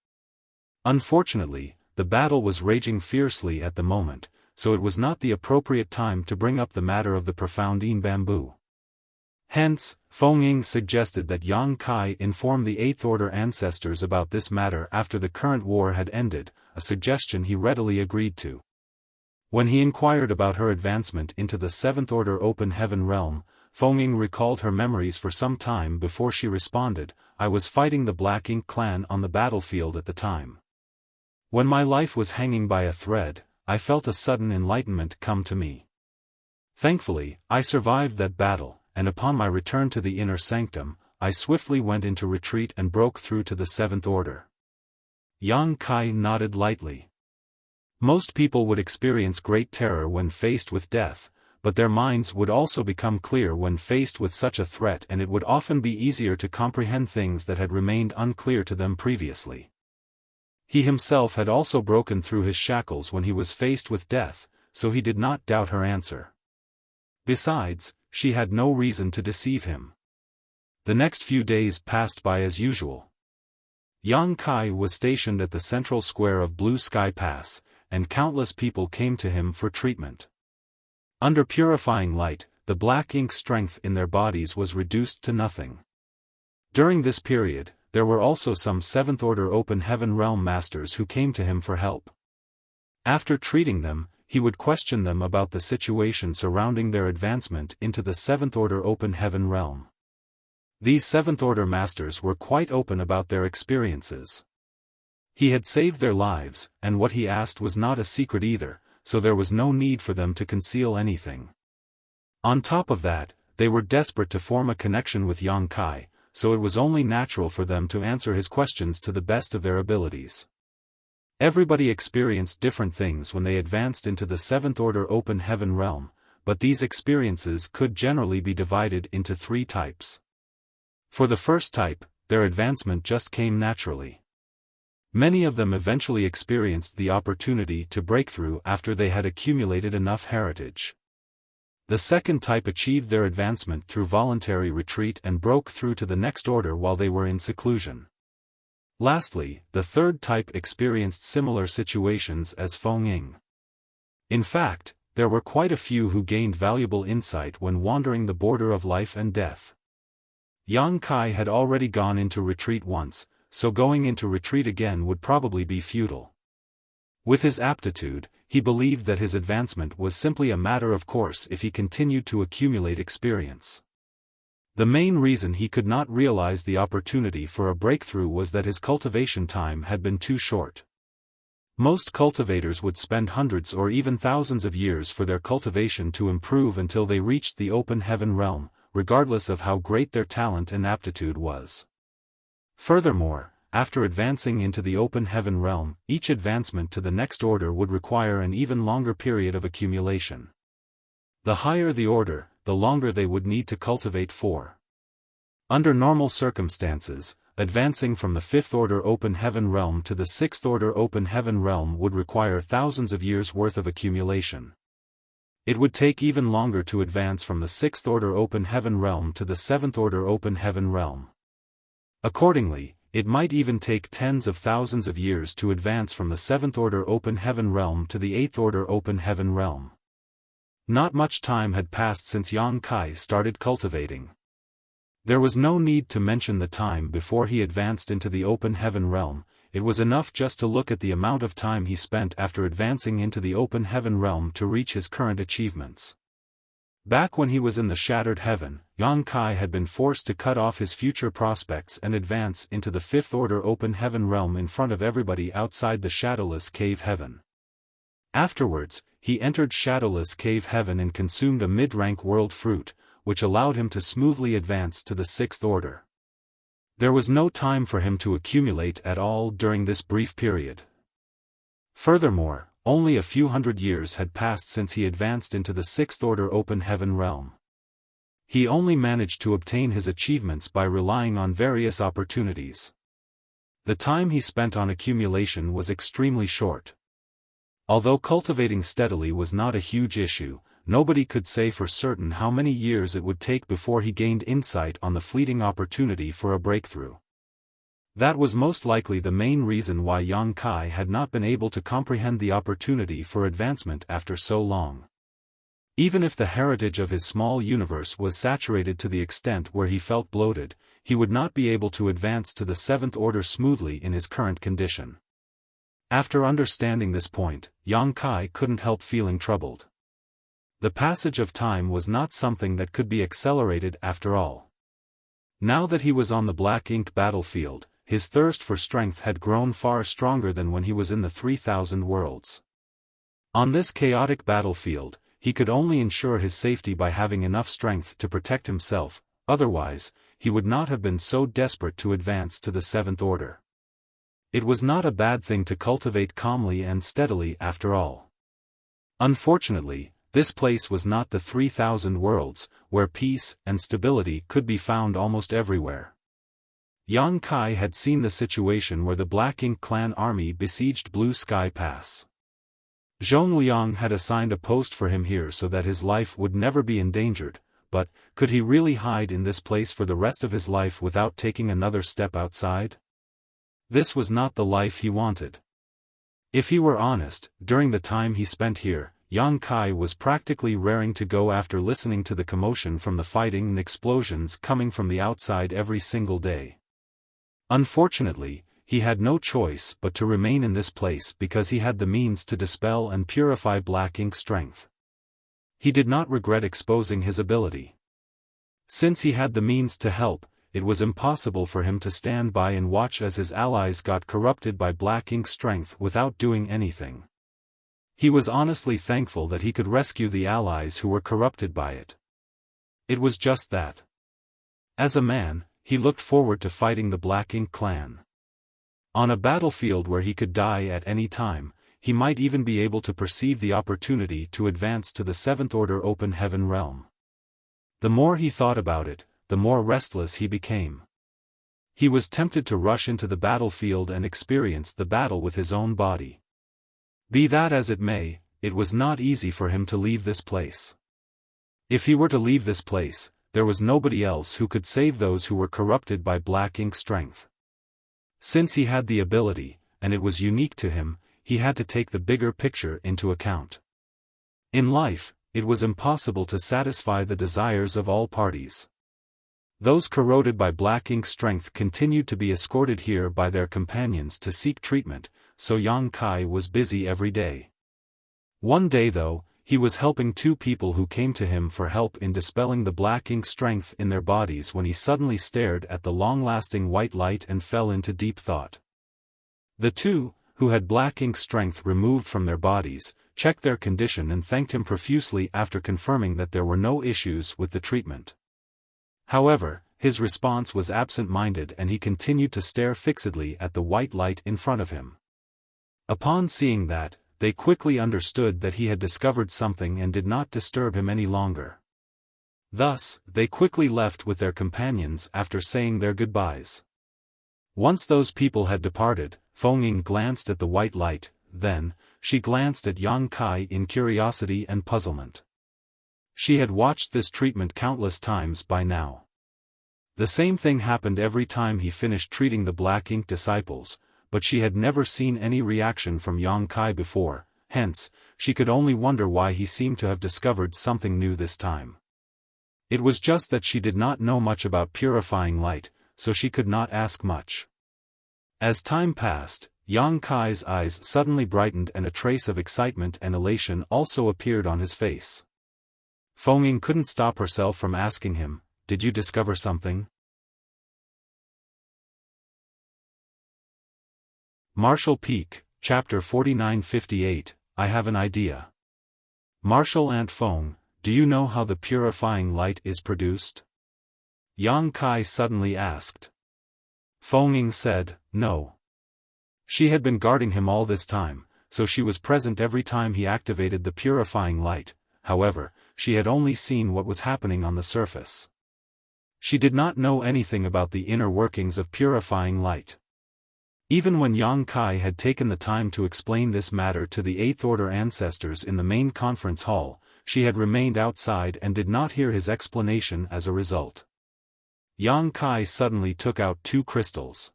Unfortunately, the battle was raging fiercely at the moment, so it was not the appropriate time to bring up the matter of the profound Yin bamboo. Hence, Fengming suggested that Yang Kai inform the 8th Order ancestors about this matter after the current war had ended, a suggestion he readily agreed to. When he inquired about her advancement into the 7th Order Open Heaven realm, Fengming recalled her memories for some time before she responded, "I was fighting the Black Ink clan on the battlefield at the time. When my life was hanging by a thread, I felt a sudden enlightenment come to me. Thankfully, I survived that battle, and upon my return to the inner sanctum, I swiftly went into retreat and broke through to the 7th Order." Yang Kai nodded lightly. Most people would experience great terror when faced with death, but their minds would also become clear when faced with such a threat, and it would often be easier to comprehend things that had remained unclear to them previously. He himself had also broken through his shackles when he was faced with death, so he did not doubt her answer. Besides, she had no reason to deceive him. The next few days passed by as usual. Yang Kai was stationed at the central square of Blue Sky Pass, and countless people came to him for treatment. Under purifying light, the black ink strength in their bodies was reduced to nothing. During this period, there were also some 7th Order Open Heaven realm masters who came to him for help. After treating them, he would question them about the situation surrounding their advancement into the 7th Order Open Heaven realm. These 7th Order masters were quite open about their experiences. He had saved their lives, and what he asked was not a secret either, so there was no need for them to conceal anything. On top of that, they were desperate to form a connection with Yang Kai, so it was only natural for them to answer his questions to the best of their abilities. Everybody experienced different things when they advanced into the 7th Order Open Heaven realm, but these experiences could generally be divided into 3 types. For the first type, their advancement just came naturally. Many of them eventually experienced the opportunity to break through after they had accumulated enough heritage. The second type achieved their advancement through voluntary retreat and broke through to the next order while they were in seclusion. Lastly, the third type experienced similar situations as Fengming. In fact, there were quite a few who gained valuable insight when wandering the border of life and death. Yang Kai had already gone into retreat once, so going into retreat again would probably be futile. With his aptitude, he believed that his advancement was simply a matter of course if he continued to accumulate experience. The main reason he could not realize the opportunity for a breakthrough was that his cultivation time had been too short. Most cultivators would spend hundreds or even thousands of years for their cultivation to improve until they reached the open heaven realm, regardless of how great their talent and aptitude was. Furthermore, after advancing into the open heaven realm, each advancement to the next order would require an even longer period of accumulation. The higher the order, the longer they would need to cultivate for. Under normal circumstances, advancing from the 5th Order Open Heaven realm to the 6th Order Open Heaven realm would require thousands of years' worth of accumulation. It would take even longer to advance from the 6th Order Open Heaven realm to the 7th Order Open Heaven realm. Accordingly, It might even take tens of thousands of years to advance from the 7th Order Open Heaven realm to the 8th Order Open Heaven realm. Not much time had passed since Yang Kai started cultivating. There was no need to mention the time before he advanced into the Open Heaven realm. It was enough just to look at the amount of time he spent after advancing into the Open Heaven realm to reach his current achievements. Back when he was in the Shattered Heaven, Yang Kai had been forced to cut off his future prospects and advance into the 5th Order Open Heaven realm in front of everybody outside the Shadowless Cave Heaven. Afterwards, he entered Shadowless Cave Heaven and consumed a mid-rank world fruit, which allowed him to smoothly advance to the 6th Order. There was no time for him to accumulate at all during this brief period. Furthermore, only a few hundred years had passed since he advanced into the 6th Order Open Heaven realm. He only managed to obtain his achievements by relying on various opportunities. The time he spent on accumulation was extremely short. Although cultivating steadily was not a huge issue, nobody could say for certain how many years it would take before he gained insight on the fleeting opportunity for a breakthrough. That was most likely the main reason why Yang Kai had not been able to comprehend the opportunity for advancement after so long. Even if the heritage of his small universe was saturated to the extent where he felt bloated, he would not be able to advance to the 7th Order smoothly in his current condition. After understanding this point, Yang Kai couldn't help feeling troubled. The passage of time was not something that could be accelerated after all. Now that he was on the black ink battlefield, his thirst for strength had grown far stronger than when he was in the 3000 worlds. On this chaotic battlefield, he could only ensure his safety by having enough strength to protect himself, otherwise, he would not have been so desperate to advance to the 7th Order. It was not a bad thing to cultivate calmly and steadily after all. Unfortunately, this place was not the 3000 worlds, where peace and stability could be found almost everywhere. Yang Kai had seen the situation where the Black Ink clan army besieged Blue Sky Pass. Zhongliang had assigned a post for him here so that his life would never be endangered, but, could he really hide in this place for the rest of his life without taking another step outside? This was not the life he wanted. If he were honest, during the time he spent here, Yang Kai was practically raring to go after listening to the commotion from the fighting and explosions coming from the outside every single day. Unfortunately, he had no choice but to remain in this place because he had the means to dispel and purify Black Ink strength. He did not regret exposing his ability. Since he had the means to help, it was impossible for him to stand by and watch as his allies got corrupted by Black Ink strength without doing anything. He was honestly thankful that he could rescue the allies who were corrupted by it. It was just that. As a man, he looked forward to fighting the Black Ink clan. On a battlefield where he could die at any time, he might even be able to perceive the opportunity to advance to the 7th Order Open Heaven realm. The more he thought about it, the more restless he became. He was tempted to rush into the battlefield and experience the battle with his own body. Be that as it may, it was not easy for him to leave this place. If he were to leave this place, there was nobody else who could save those who were corrupted by Black Ink strength. Since he had the ability, and it was unique to him, he had to take the bigger picture into account. In life, it was impossible to satisfy the desires of all parties. Those corroded by Black Ink strength continued to be escorted here by their companions to seek treatment, so Yang Kai was busy every day. One day though, he was helping two people who came to him for help in dispelling the Black Ink strength in their bodies when he suddenly stared at the long-lasting white light and fell into deep thought. The two, who had Black Ink strength removed from their bodies, checked their condition and thanked him profusely after confirming that there were no issues with the treatment. However, his response was absent-minded and he continued to stare fixedly at the white light in front of him. Upon seeing that, they quickly understood that he had discovered something and did not disturb him any longer. Thus, they quickly left with their companions after saying their goodbyes. Once those people had departed, Feng Ying glanced at the white light, then, she glanced at Yang Kai in curiosity and puzzlement. She had watched this treatment countless times by now. The same thing happened every time he finished treating the black ink disciples, but she had never seen any reaction from Yang Kai before, hence, she could only wonder why he seemed to have discovered something new this time. It was just that she did not know much about purifying light, so she could not ask much. As time passed, Yang Kai's eyes suddenly brightened and a trace of excitement and elation also appeared on his face. Feng Ying couldn't stop herself from asking him, "Did you discover something?" Martial Peak, Chapter 4958, I have an idea. Martial Ant Feng, do you know how the purifying light is produced? Yang Kai suddenly asked. Feng Ying said, no. She had been guarding him all this time, so she was present every time he activated the purifying light, however, she had only seen what was happening on the surface. She did not know anything about the inner workings of purifying light. Even when Yang Kai had taken the time to explain this matter to the Eighth Order ancestors in the main conference hall, she had remained outside and did not hear his explanation as a result. Yang Kai suddenly took out two crystals.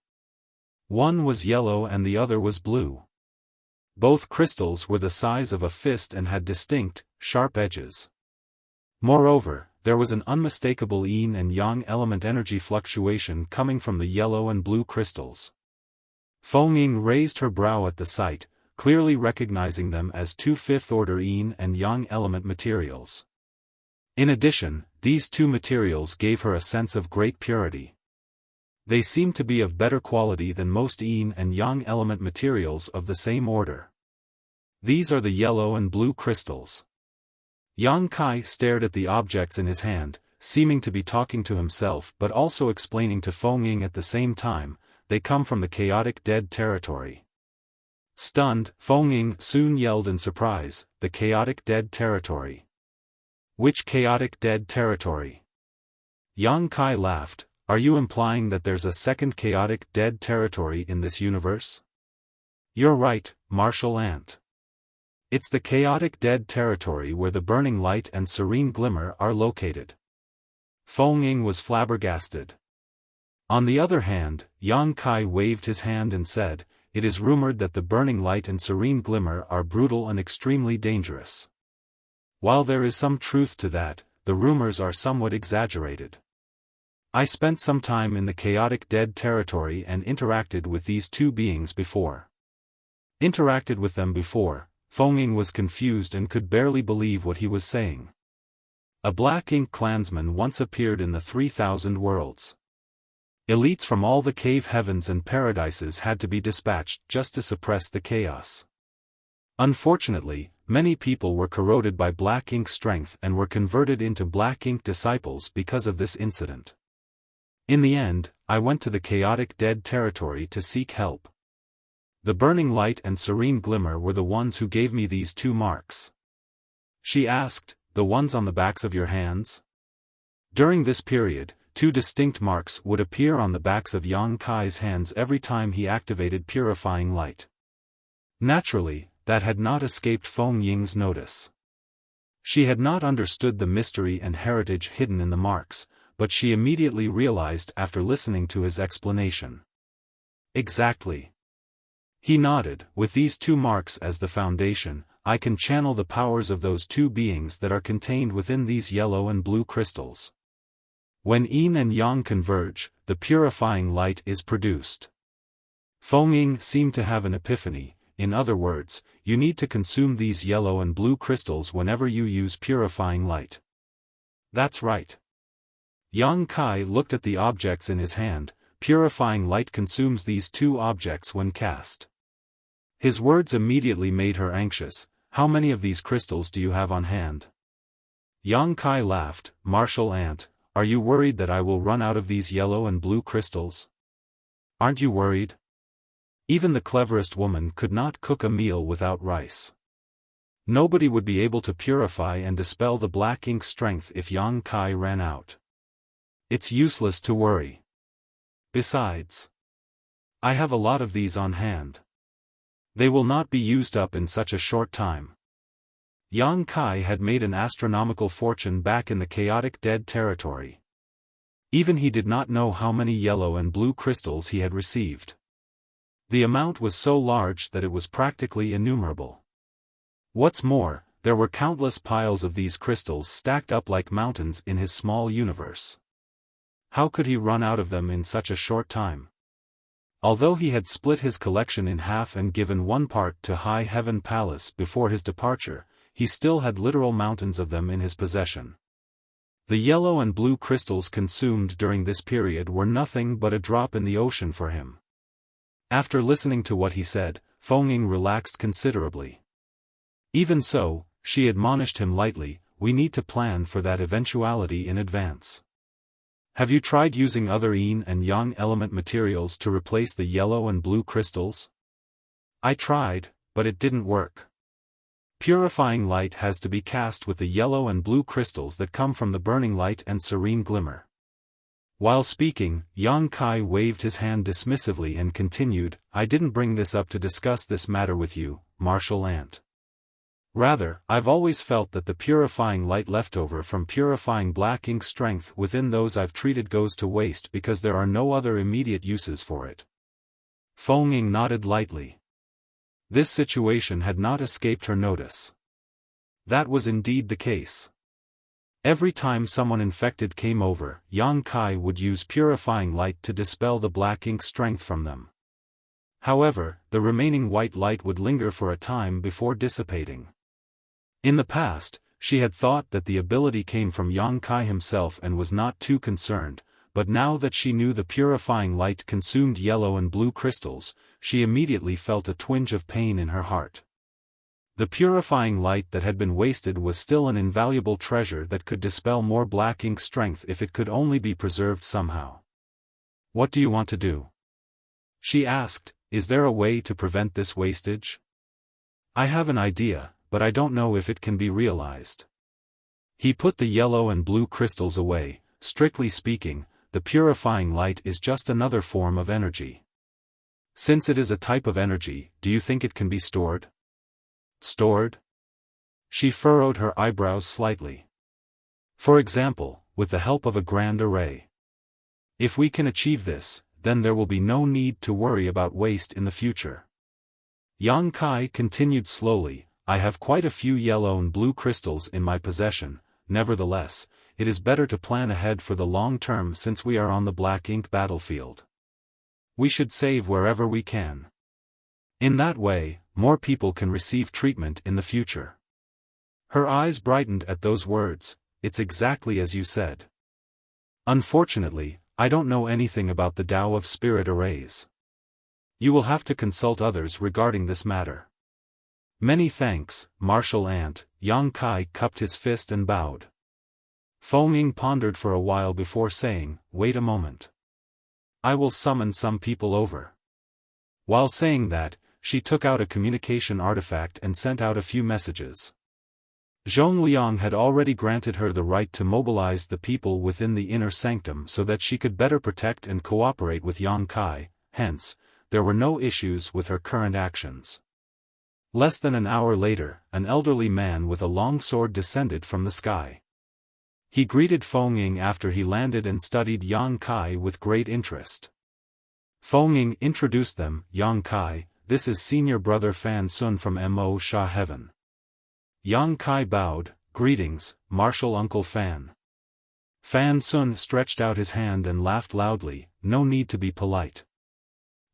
One was yellow and the other was blue. Both crystals were the size of a fist and had distinct, sharp edges. Moreover, there was an unmistakable yin and yang element energy fluctuation coming from the yellow and blue crystals. Feng Ying raised her brow at the sight, clearly recognizing them as two fifth-order yin and yang element materials. In addition, these two materials gave her a sense of great purity. They seemed to be of better quality than most yin and yang element materials of the same order. These are the yellow and blue crystals. Yang Kai stared at the objects in his hand, seeming to be talking to himself but also explaining to Feng Ying at the same time. They come from the chaotic dead territory. Stunned, Feng Ying soon yelled in surprise, the chaotic dead territory. Which chaotic dead territory? Yang Kai laughed, are you implying that there's a second chaotic dead territory in this universe? You're right, Martial Ant. It's the chaotic dead territory where the burning light and serene glimmer are located. Feng Ying was flabbergasted. On the other hand, Yang Kai waved his hand and said, it is rumored that the burning light and serene glimmer are brutal and extremely dangerous. While there is some truth to that, the rumors are somewhat exaggerated. I spent some time in the chaotic dead territory and interacted with these two beings before. Interacted with them before, Feng Ying was confused and could barely believe what he was saying. A black ink clansman once appeared in the 3,000 worlds. Elites from all the cave heavens and paradises had to be dispatched just to suppress the chaos. Unfortunately, many people were corroded by black ink strength and were converted into black ink disciples because of this incident. In the end, I went to the chaotic dead territory to seek help. The burning light and serene glimmer were the ones who gave me these two marks. She asked, the ones on the backs of your hands? During this period, two distinct marks would appear on the backs of Yang Kai's hands every time he activated purifying light. Naturally, that had not escaped Feng Ying's notice. She had not understood the mystery and heritage hidden in the marks, but she immediately realized after listening to his explanation. Exactly. He nodded, with these two marks as the foundation, I can channel the powers of those two beings that are contained within these yellow and blue crystals. When yin and yang converge, the purifying light is produced. Feng Ying seemed to have an epiphany, in other words, you need to consume these yellow and blue crystals whenever you use purifying light. That's right. Yang Kai looked at the objects in his hand, purifying light consumes these two objects when cast. His words immediately made her anxious, how many of these crystals do you have on hand? Yang Kai laughed, Martial Ant. Are you worried that I will run out of these yellow and blue crystals? Aren't you worried? Even the cleverest woman could not cook a meal without rice. Nobody would be able to purify and dispel the black ink strength if Yang Kai ran out. It's useless to worry. Besides, I have a lot of these on hand. They will not be used up in such a short time. Yang Kai had made an astronomical fortune back in the chaotic dead territory. Even he did not know how many yellow and blue crystals he had received. The amount was so large that it was practically innumerable. What's more, there were countless piles of these crystals stacked up like mountains in his small universe. How could he run out of them in such a short time? Although he had split his collection in half and given one part to High Heaven Palace before his departure, he still had literal mountains of them in his possession. The yellow and blue crystals consumed during this period were nothing but a drop in the ocean for him. After listening to what he said, Feng relaxed considerably. Even so, she admonished him lightly, we need to plan for that eventuality in advance. Have you tried using other yin and yang element materials to replace the yellow and blue crystals? I tried, but it didn't work. Purifying light has to be cast with the yellow and blue crystals that come from the burning light and serene glimmer. While speaking, Yang Kai waved his hand dismissively and continued, I didn't bring this up to discuss this matter with you, martial ant. Rather, I've always felt that the purifying light left over from purifying black ink strength within those I've treated goes to waste because there are no other immediate uses for it. Feng Ying nodded lightly. This situation had not escaped her notice. That was indeed the case. Every time someone infected came over, Yang Kai would use purifying light to dispel the black ink strength from them. However, the remaining white light would linger for a time before dissipating. In the past, she had thought that the ability came from Yang Kai himself and was not too concerned, but now that she knew the purifying light consumed yellow and blue crystals, she immediately felt a twinge of pain in her heart. The purifying light that had been wasted was still an invaluable treasure that could dispel more black ink strength if it could only be preserved somehow. What do you want to do? She asked, is there a way to prevent this wastage? I have an idea, but I don't know if it can be realized. He put the yellow and blue crystals away. Strictly speaking, the purifying light is just another form of energy. Since it is a type of energy, do you think it can be stored? Stored? She furrowed her eyebrows slightly. For example, with the help of a grand array. If we can achieve this, then there will be no need to worry about waste in the future. Yang Kai continued slowly, I have quite a few yellow and blue crystals in my possession, nevertheless, it is better to plan ahead for the long term since we are on the black ink battlefield. We should save wherever we can. In that way, more people can receive treatment in the future. Her eyes brightened at those words, it's exactly as you said. Unfortunately, I don't know anything about the Tao of Spirit arrays. You will have to consult others regarding this matter. Many thanks, martial ant. Yang Kai cupped his fist and bowed. Feng Ying pondered for a while before saying, wait a moment. I will summon some people over. While saying that, she took out a communication artifact and sent out a few messages. Zhongliang had already granted her the right to mobilize the people within the inner sanctum so that she could better protect and cooperate with Yang Kai, hence, there were no issues with her current actions. Less than an hour later, an elderly man with a long sword descended from the sky. He greeted Feng Ying after he landed and studied Yang Kai with great interest. Feng Ying introduced them, Yang Kai, this is senior brother Fan Sun from Mo Sha Heaven. Yang Kai bowed, greetings, martial uncle Fan. Fan Sun stretched out his hand and laughed loudly, no need to be polite.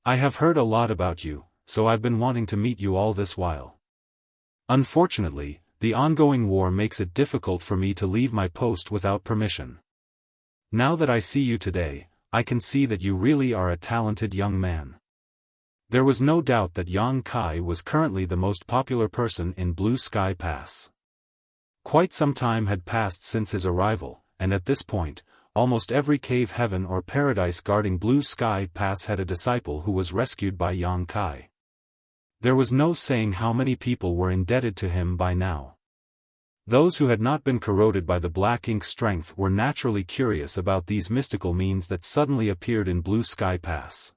I have heard a lot about you, so I've been wanting to meet you all this while. Unfortunately, the ongoing war makes it difficult for me to leave my post without permission. Now that I see you today, I can see that you really are a talented young man. There was no doubt that Yang Kai was currently the most popular person in Blue Sky Pass. Quite some time had passed since his arrival, and at this point, almost every cave heaven or paradise guarding Blue Sky Pass had a disciple who was rescued by Yang Kai. There was no saying how many people were indebted to him by now. Those who had not been corroded by the black ink strength were naturally curious about these mystical means that suddenly appeared in Blue Sky Pass.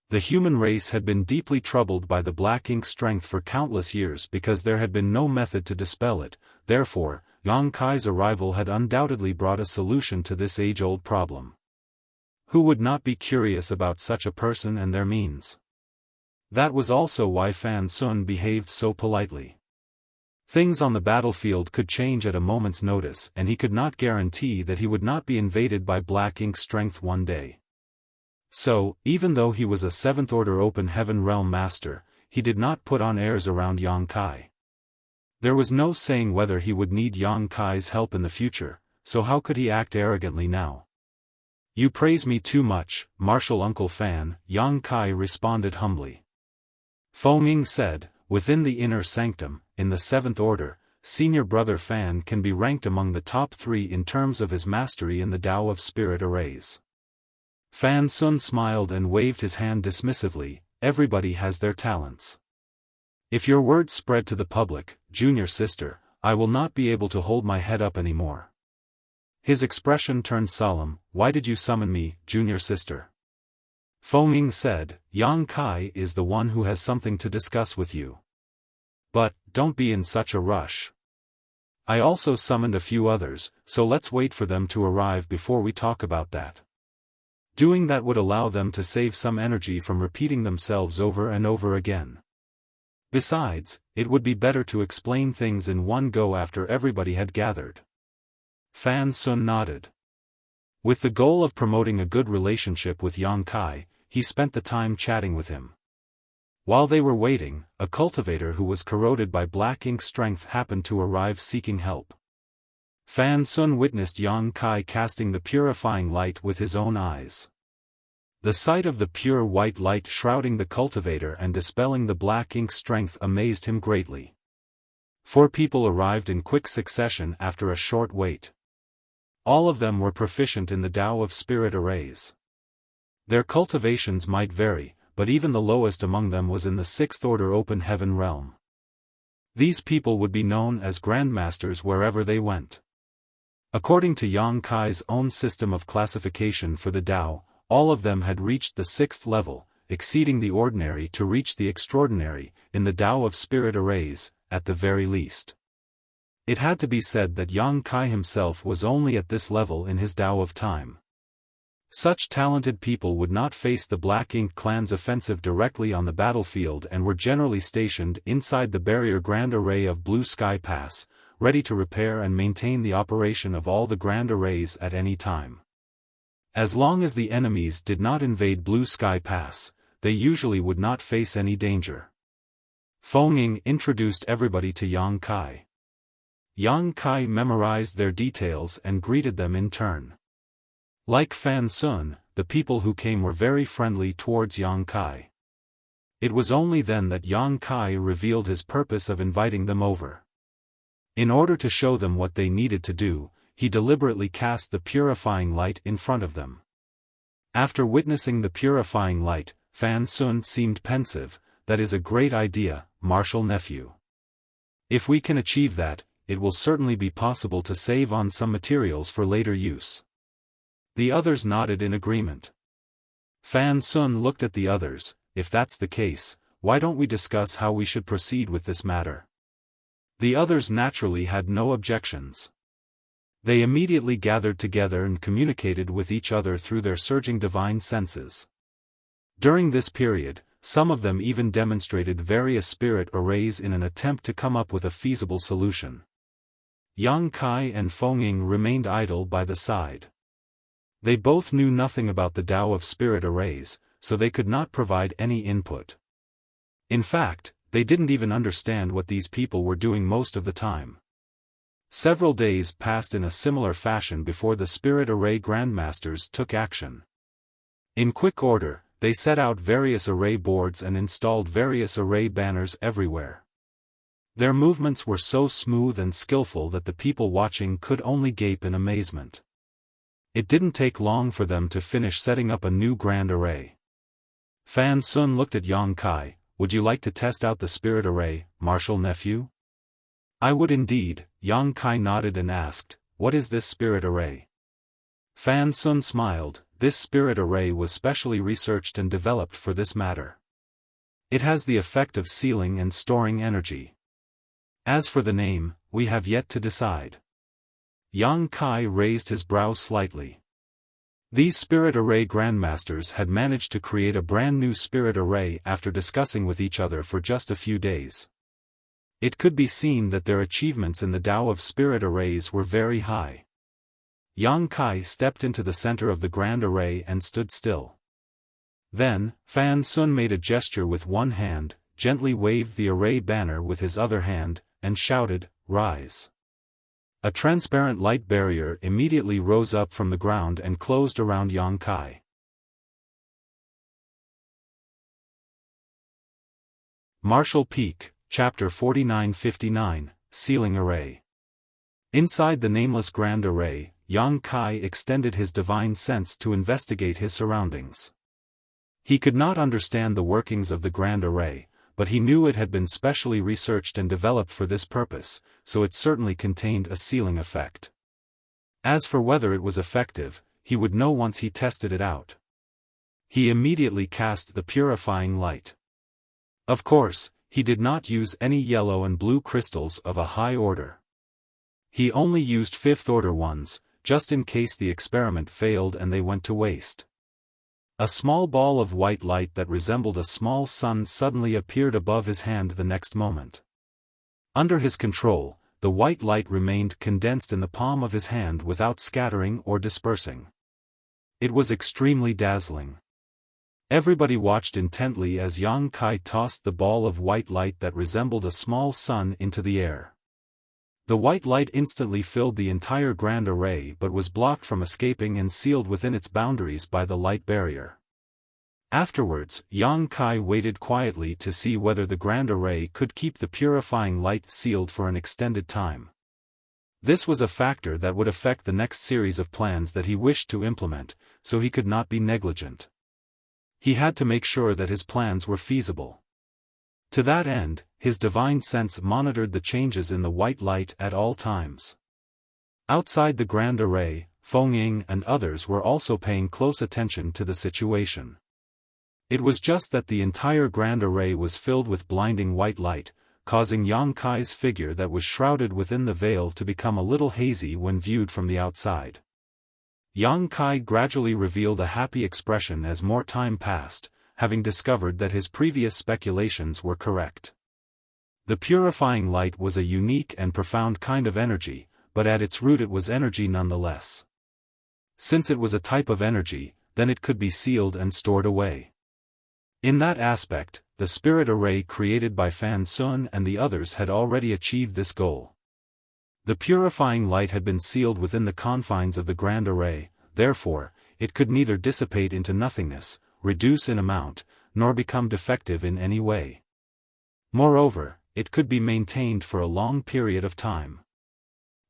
The human race had been deeply troubled by the black ink strength for countless years because there had been no method to dispel it, therefore, Yang Kai's arrival had undoubtedly brought a solution to this age-old problem. Who would not be curious about such a person and their means? That was also why Fan Sun behaved so politely. Things on the battlefield could change at a moment's notice, and he could not guarantee that he would not be invaded by black ink strength one day. So, even though he was a 7th Order Open Heaven Realm Master, he did not put on airs around Yang Kai. There was no saying whether he would need Yang Kai's help in the future, so how could he act arrogantly now? You praise me too much, Martial Uncle Fan, Yang Kai responded humbly. Feng said, within the inner sanctum, in the 7th Order, Senior Brother Fan can be ranked among the top 3 in terms of his mastery in the Tao of Spirit Arrays. Fan Sun smiled and waved his hand dismissively. Everybody has their talents. If your word spread to the public, junior sister, I will not be able to hold my head up anymore. His expression turned solemn. Why did you summon me, junior sister? Feng said, Yang Kai is the one who has something to discuss with you. But, don't be in such a rush. I also summoned a few others, so let's wait for them to arrive before we talk about that. Doing that would allow them to save some energy from repeating themselves over and over again. Besides, it would be better to explain things in one go after everybody had gathered. Fan Sun nodded. With the goal of promoting a good relationship with Yang Kai, he spent the time chatting with him. While they were waiting, a cultivator who was corroded by black ink strength happened to arrive seeking help. Fan Sun witnessed Yang Kai casting the purifying light with his own eyes. The sight of the pure white light shrouding the cultivator and dispelling the black ink strength amazed him greatly. 4 people arrived in quick succession after a short wait. All of them were proficient in the Tao of Spirit Arrays. Their cultivations might vary, but even the lowest among them was in the 6th Order Open Heaven Realm. These people would be known as Grandmasters wherever they went. According to Yang Kai's own system of classification for the Tao, all of them had reached the 6th level, exceeding the ordinary to reach the extraordinary, in the Tao of Spirit Arrays, at the very least. It had to be said that Yang Kai himself was only at this level in his Tao of Time. Such talented people would not face the Black Ink clan's offensive directly on the battlefield and were generally stationed inside the barrier Grand Array of Blue Sky Pass, ready to repair and maintain the operation of all the Grand Arrays at any time. As long as the enemies did not invade Blue Sky Pass, they usually would not face any danger. Feng introduced everybody to Yang Kai. Yang Kai memorized their details and greeted them in turn. Like Fan Sun, the people who came were very friendly towards Yang Kai. It was only then that Yang Kai revealed his purpose of inviting them over. In order to show them what they needed to do, he deliberately cast the purifying light in front of them. After witnessing the purifying light, Fan Sun seemed pensive. That is a great idea, Martial Nephew. If we can achieve that, it will certainly be possible to save on some materials for later use. The others nodded in agreement. Fan Sun looked at the others. If that's the case, why don't we discuss how we should proceed with this matter? The others naturally had no objections. They immediately gathered together and communicated with each other through their surging divine senses. During this period, some of them even demonstrated various spirit arrays in an attempt to come up with a feasible solution. Yang Kai and Feng remained idle by the side. They both knew nothing about the Tao of Spirit Arrays, so they could not provide any input. In fact, they didn't even understand what these people were doing most of the time. Several days passed in a similar fashion before the Spirit Array Grandmasters took action. In quick order, they set out various array boards and installed various array banners everywhere. Their movements were so smooth and skillful that the people watching could only gape in amazement. It didn't take long for them to finish setting up a new grand array. Fan Sun looked at Yang Kai. Would you like to test out the Spirit Array, Martial Nephew? I would indeed, Yang Kai nodded and asked, what is this Spirit Array? Fan Sun smiled. This Spirit Array was specially researched and developed for this matter. It has the effect of sealing and storing energy. As for the name, we have yet to decide. Yang Kai raised his brow slightly. These spirit array grandmasters had managed to create a brand new spirit array after discussing with each other for just a few days. It could be seen that their achievements in the Tao of spirit arrays were very high. Yang Kai stepped into the center of the grand array and stood still. Then, Fan Sun made a gesture with one hand, gently waved the array banner with his other hand, and shouted, "Rise." A transparent light barrier immediately rose up from the ground and closed around Yang Kai. Martial Peak, Chapter 4959, Sealing Array. Inside the nameless grand array, Yang Kai extended his divine sense to investigate his surroundings. He could not understand the workings of the grand array, but he knew it had been specially researched and developed for this purpose, so it certainly contained a sealing effect. As for whether it was effective, he would know once he tested it out. He immediately cast the purifying light. Of course, he did not use any yellow and blue crystals of a high order. He only used fifth-order ones, just in case the experiment failed and they went to waste. A small ball of white light that resembled a small sun suddenly appeared above his hand the next moment. Under his control, the white light remained condensed in the palm of his hand without scattering or dispersing. It was extremely dazzling. Everybody watched intently as Yang Kai tossed the ball of white light that resembled a small sun into the air. The white light instantly filled the entire grand array but was blocked from escaping and sealed within its boundaries by the light barrier. Afterwards, Yang Kai waited quietly to see whether the grand array could keep the purifying light sealed for an extended time. This was a factor that would affect the next series of plans that he wished to implement, so he could not be negligent. He had to make sure that his plans were feasible. To that end, his divine sense monitored the changes in the white light at all times. Outside the grand array, Feng Ying and others were also paying close attention to the situation. It was just that the entire grand array was filled with blinding white light, causing Yang Kai's figure that was shrouded within the veil to become a little hazy when viewed from the outside. Yang Kai gradually revealed a happy expression as more time passed, having discovered that his previous speculations were correct. The purifying light was a unique and profound kind of energy, but at its root it was energy nonetheless. Since it was a type of energy, then it could be sealed and stored away. In that aspect, the spirit array created by Fan Sun and the others had already achieved this goal. The purifying light had been sealed within the confines of the grand array, therefore, it could neither dissipate into nothingness, reduce in amount, nor become defective in any way. Moreover, it could be maintained for a long period of time.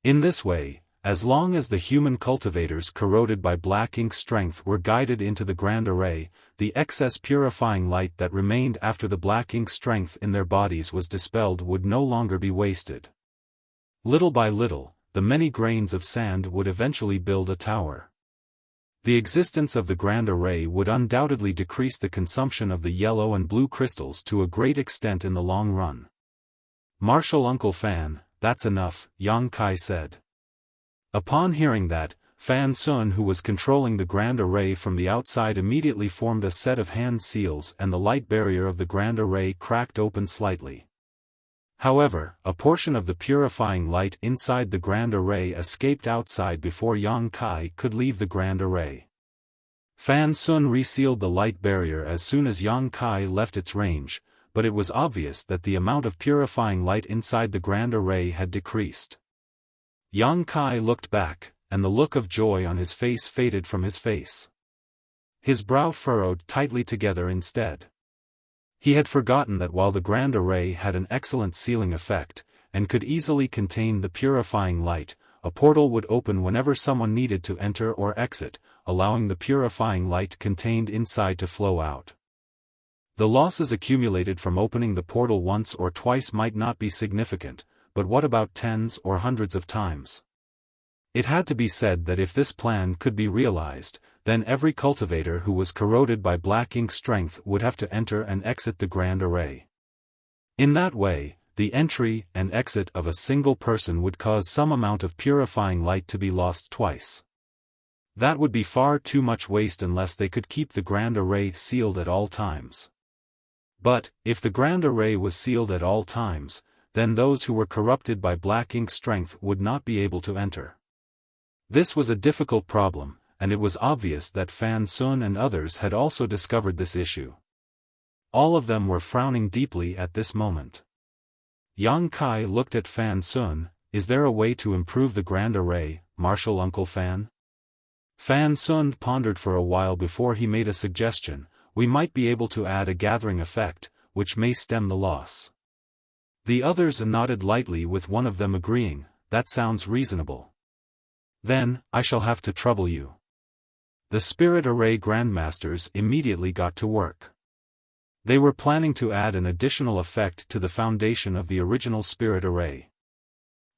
In this way, as long as the human cultivators corroded by black ink strength were guided into the grand array, the excess purifying light that remained after the black ink strength in their bodies was dispelled would no longer be wasted. Little by little, the many grains of sand would eventually build a tower. The existence of the grand array would undoubtedly decrease the consumption of the yellow and blue crystals to a great extent in the long run. "Martial Uncle Fan, that's enough," Yang Kai said. Upon hearing that, Fan Sun, who was controlling the grand array from the outside, immediately formed a set of hand seals and the light barrier of the grand array cracked open slightly. However, a portion of the purifying light inside the grand array escaped outside before Yang Kai could leave the grand array. Fan Sun resealed the light barrier as soon as Yang Kai left its range, but it was obvious that the amount of purifying light inside the grand array had decreased. Yang Kai looked back, and the look of joy on his face faded from his face. His brow furrowed tightly together instead. He had forgotten that while the grand array had an excellent sealing effect, and could easily contain the purifying light, a portal would open whenever someone needed to enter or exit, allowing the purifying light contained inside to flow out. The losses accumulated from opening the portal once or twice might not be significant, but what about tens or hundreds of times? It had to be said that if this plan could be realized, then every cultivator who was corroded by black ink strength would have to enter and exit the grand array. In that way, the entry and exit of a single person would cause some amount of purifying light to be lost twice. That would be far too much waste unless they could keep the grand array sealed at all times. But, if the grand array was sealed at all times, then those who were corrupted by black ink strength would not be able to enter. This was a difficult problem, and it was obvious that Fan Sun and others had also discovered this issue. All of them were frowning deeply at this moment. Yang Kai looked at Fan Sun. Is there a way to improve the grand array, Marshal Uncle Fan? Fan Sun pondered for a while before he made a suggestion. We might be able to add a gathering effect, which may stem the loss. The others nodded lightly, with one of them agreeing, that sounds reasonable. Then, I shall have to trouble you. The Spirit Array Grandmasters immediately got to work. They were planning to add an additional effect to the foundation of the original Spirit Array.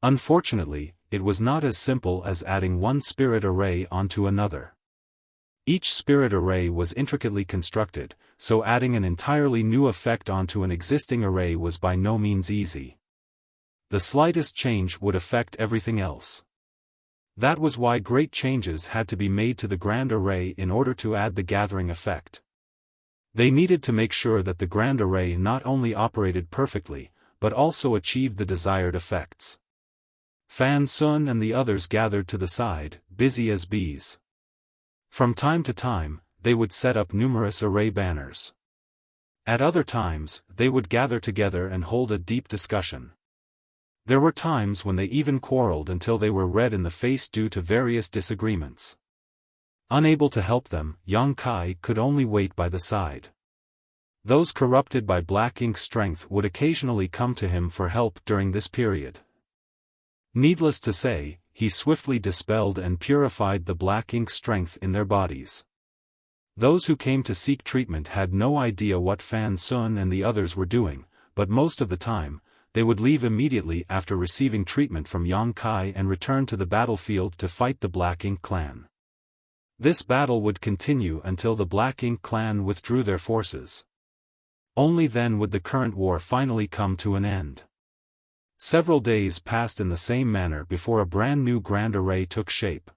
Unfortunately, it was not as simple as adding one Spirit Array onto another. Each Spirit Array was intricately constructed, so adding an entirely new effect onto an existing array was by no means easy. The slightest change would affect everything else. That was why great changes had to be made to the Grand Array in order to add the gathering effect. They needed to make sure that the Grand Array not only operated perfectly, but also achieved the desired effects. Fan Sun and the others gathered to the side, busy as bees. From time to time, they would set up numerous array banners. At other times, they would gather together and hold a deep discussion. There were times when they even quarreled until they were red in the face due to various disagreements. Unable to help them, Yang Kai could only wait by the side. Those corrupted by black ink strength would occasionally come to him for help during this period. Needless to say, he swiftly dispelled and purified the black ink strength in their bodies. Those who came to seek treatment had no idea what Fan Sun and the others were doing, but most of the time, they would leave immediately after receiving treatment from Yang Kai and return to the battlefield to fight the Black Ink Clan. This battle would continue until the Black Ink Clan withdrew their forces. Only then would the current war finally come to an end. Several days passed in the same manner before a brand new Grand Array took shape.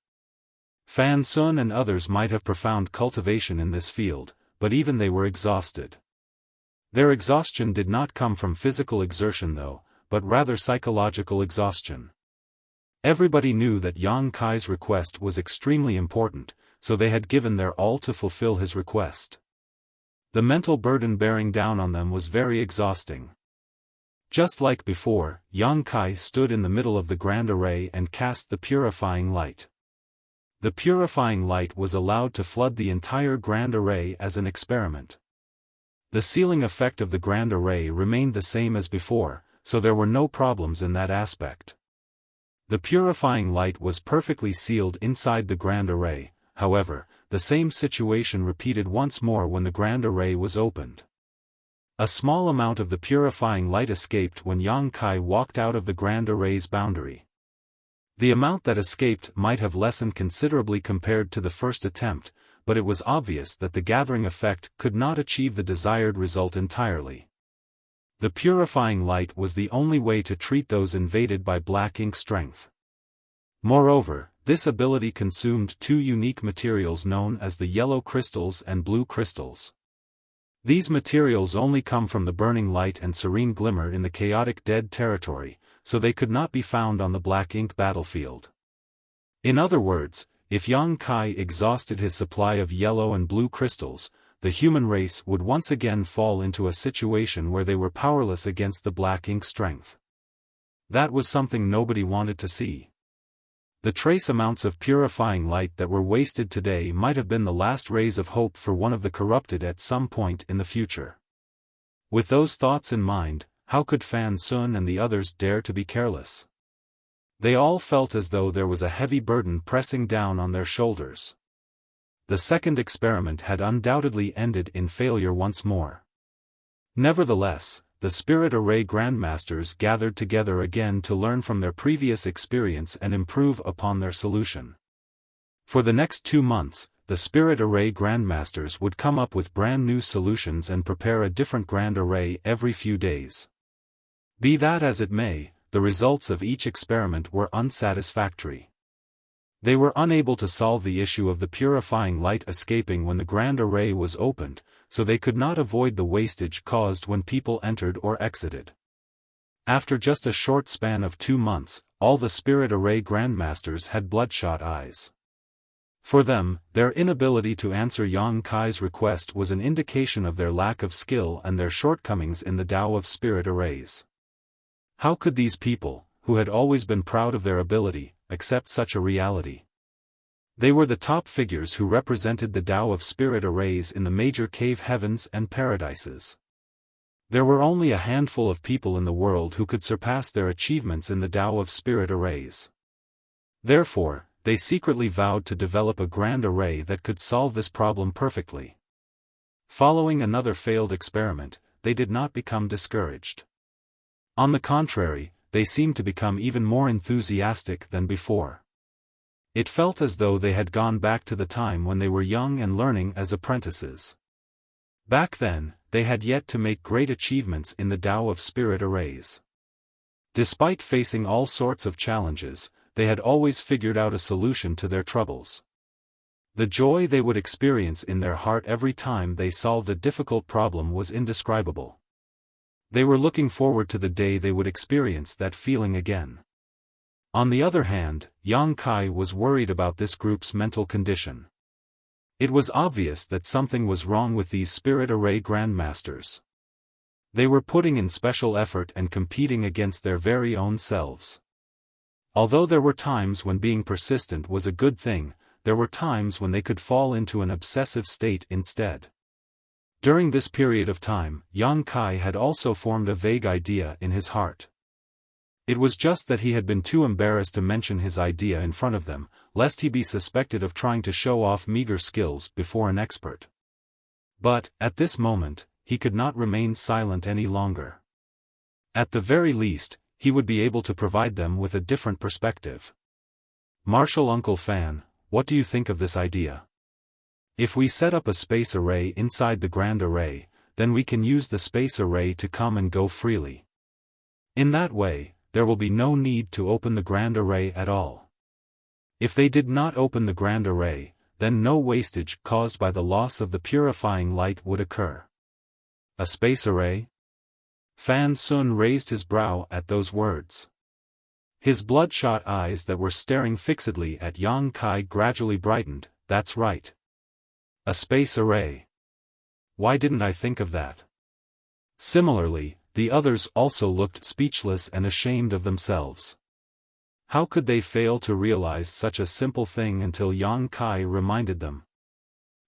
Fan Sun and others might have profound cultivation in this field, but even they were exhausted. Their exhaustion did not come from physical exertion though, but rather psychological exhaustion. Everybody knew that Yang Kai's request was extremely important, so they had given their all to fulfill his request. The mental burden bearing down on them was very exhausting. Just like before, Yang Kai stood in the middle of the Grand Array and cast the purifying light. The purifying light was allowed to flood the entire Grand Array as an experiment. The sealing effect of the Grand Array remained the same as before, so there were no problems in that aspect. The purifying light was perfectly sealed inside the Grand Array. However, the same situation repeated once more when the Grand Array was opened. A small amount of the purifying light escaped when Yang Kai walked out of the Grand Array's boundary. The amount that escaped might have lessened considerably compared to the first attempt, but it was obvious that the gathering effect could not achieve the desired result entirely. The purifying light was the only way to treat those invaded by black ink strength. Moreover, this ability consumed two unique materials known as the yellow crystals and blue crystals. These materials only come from the burning light and serene glimmer in the chaotic dead territory, so they could not be found on the black ink battlefield. In other words, if Yang Kai exhausted his supply of yellow and blue crystals, the human race would once again fall into a situation where they were powerless against the black ink strength. That was something nobody wanted to see. The trace amounts of purifying light that were wasted today might have been the last rays of hope for one of the corrupted at some point in the future. With those thoughts in mind, how could Fan Sun and the others dare to be careless? They all felt as though there was a heavy burden pressing down on their shoulders. The second experiment had undoubtedly ended in failure once more. Nevertheless, the Spirit Array Grandmasters gathered together again to learn from their previous experience and improve upon their solution. For the next 2 months, the Spirit Array Grandmasters would come up with brand new solutions and prepare a different Grand Array every few days. Be that as it may, the results of each experiment were unsatisfactory. They were unable to solve the issue of the purifying light escaping when the grand array was opened, so they could not avoid the wastage caused when people entered or exited. After just a short span of 2 months, all the spirit array grandmasters had bloodshot eyes. For them, their inability to answer Yang Kai's request was an indication of their lack of skill and their shortcomings in the Tao of spirit arrays. How could these people, who had always been proud of their ability, accept such a reality? They were the top figures who represented the Tao of spirit arrays in the major cave heavens and paradises. There were only a handful of people in the world who could surpass their achievements in the Tao of spirit arrays. Therefore, they secretly vowed to develop a grand array that could solve this problem perfectly. Following another failed experiment, they did not become discouraged. On the contrary, they seemed to become even more enthusiastic than before. It felt as though they had gone back to the time when they were young and learning as apprentices. Back then, they had yet to make great achievements in the Tao of spirit arrays. Despite facing all sorts of challenges, they had always figured out a solution to their troubles. The joy they would experience in their heart every time they solved a difficult problem was indescribable. They were looking forward to the day they would experience that feeling again. On the other hand, Yang Kai was worried about this group's mental condition. It was obvious that something was wrong with these spirit array grandmasters. They were putting in special effort and competing against their very own selves. Although there were times when being persistent was a good thing, there were times when they could fall into an obsessive state instead. During this period of time, Yang Kai had also formed a vague idea in his heart. It was just that he had been too embarrassed to mention his idea in front of them, lest he be suspected of trying to show off meager skills before an expert. But, at this moment, he could not remain silent any longer. At the very least, he would be able to provide them with a different perspective. Martial Uncle Fan, what do you think of this idea? If we set up a space array inside the grand array, then we can use the space array to come and go freely. In that way, there will be no need to open the grand array at all. If they did not open the grand array, then no wastage caused by the loss of the purifying light would occur. A space array? Fan Sun raised his brow at those words. His bloodshot eyes that were staring fixedly at Yang Kai gradually brightened. That's right. A space array. Why didn't I think of that? Similarly, the others also looked speechless and ashamed of themselves. How could they fail to realize such a simple thing until Yang Kai reminded them?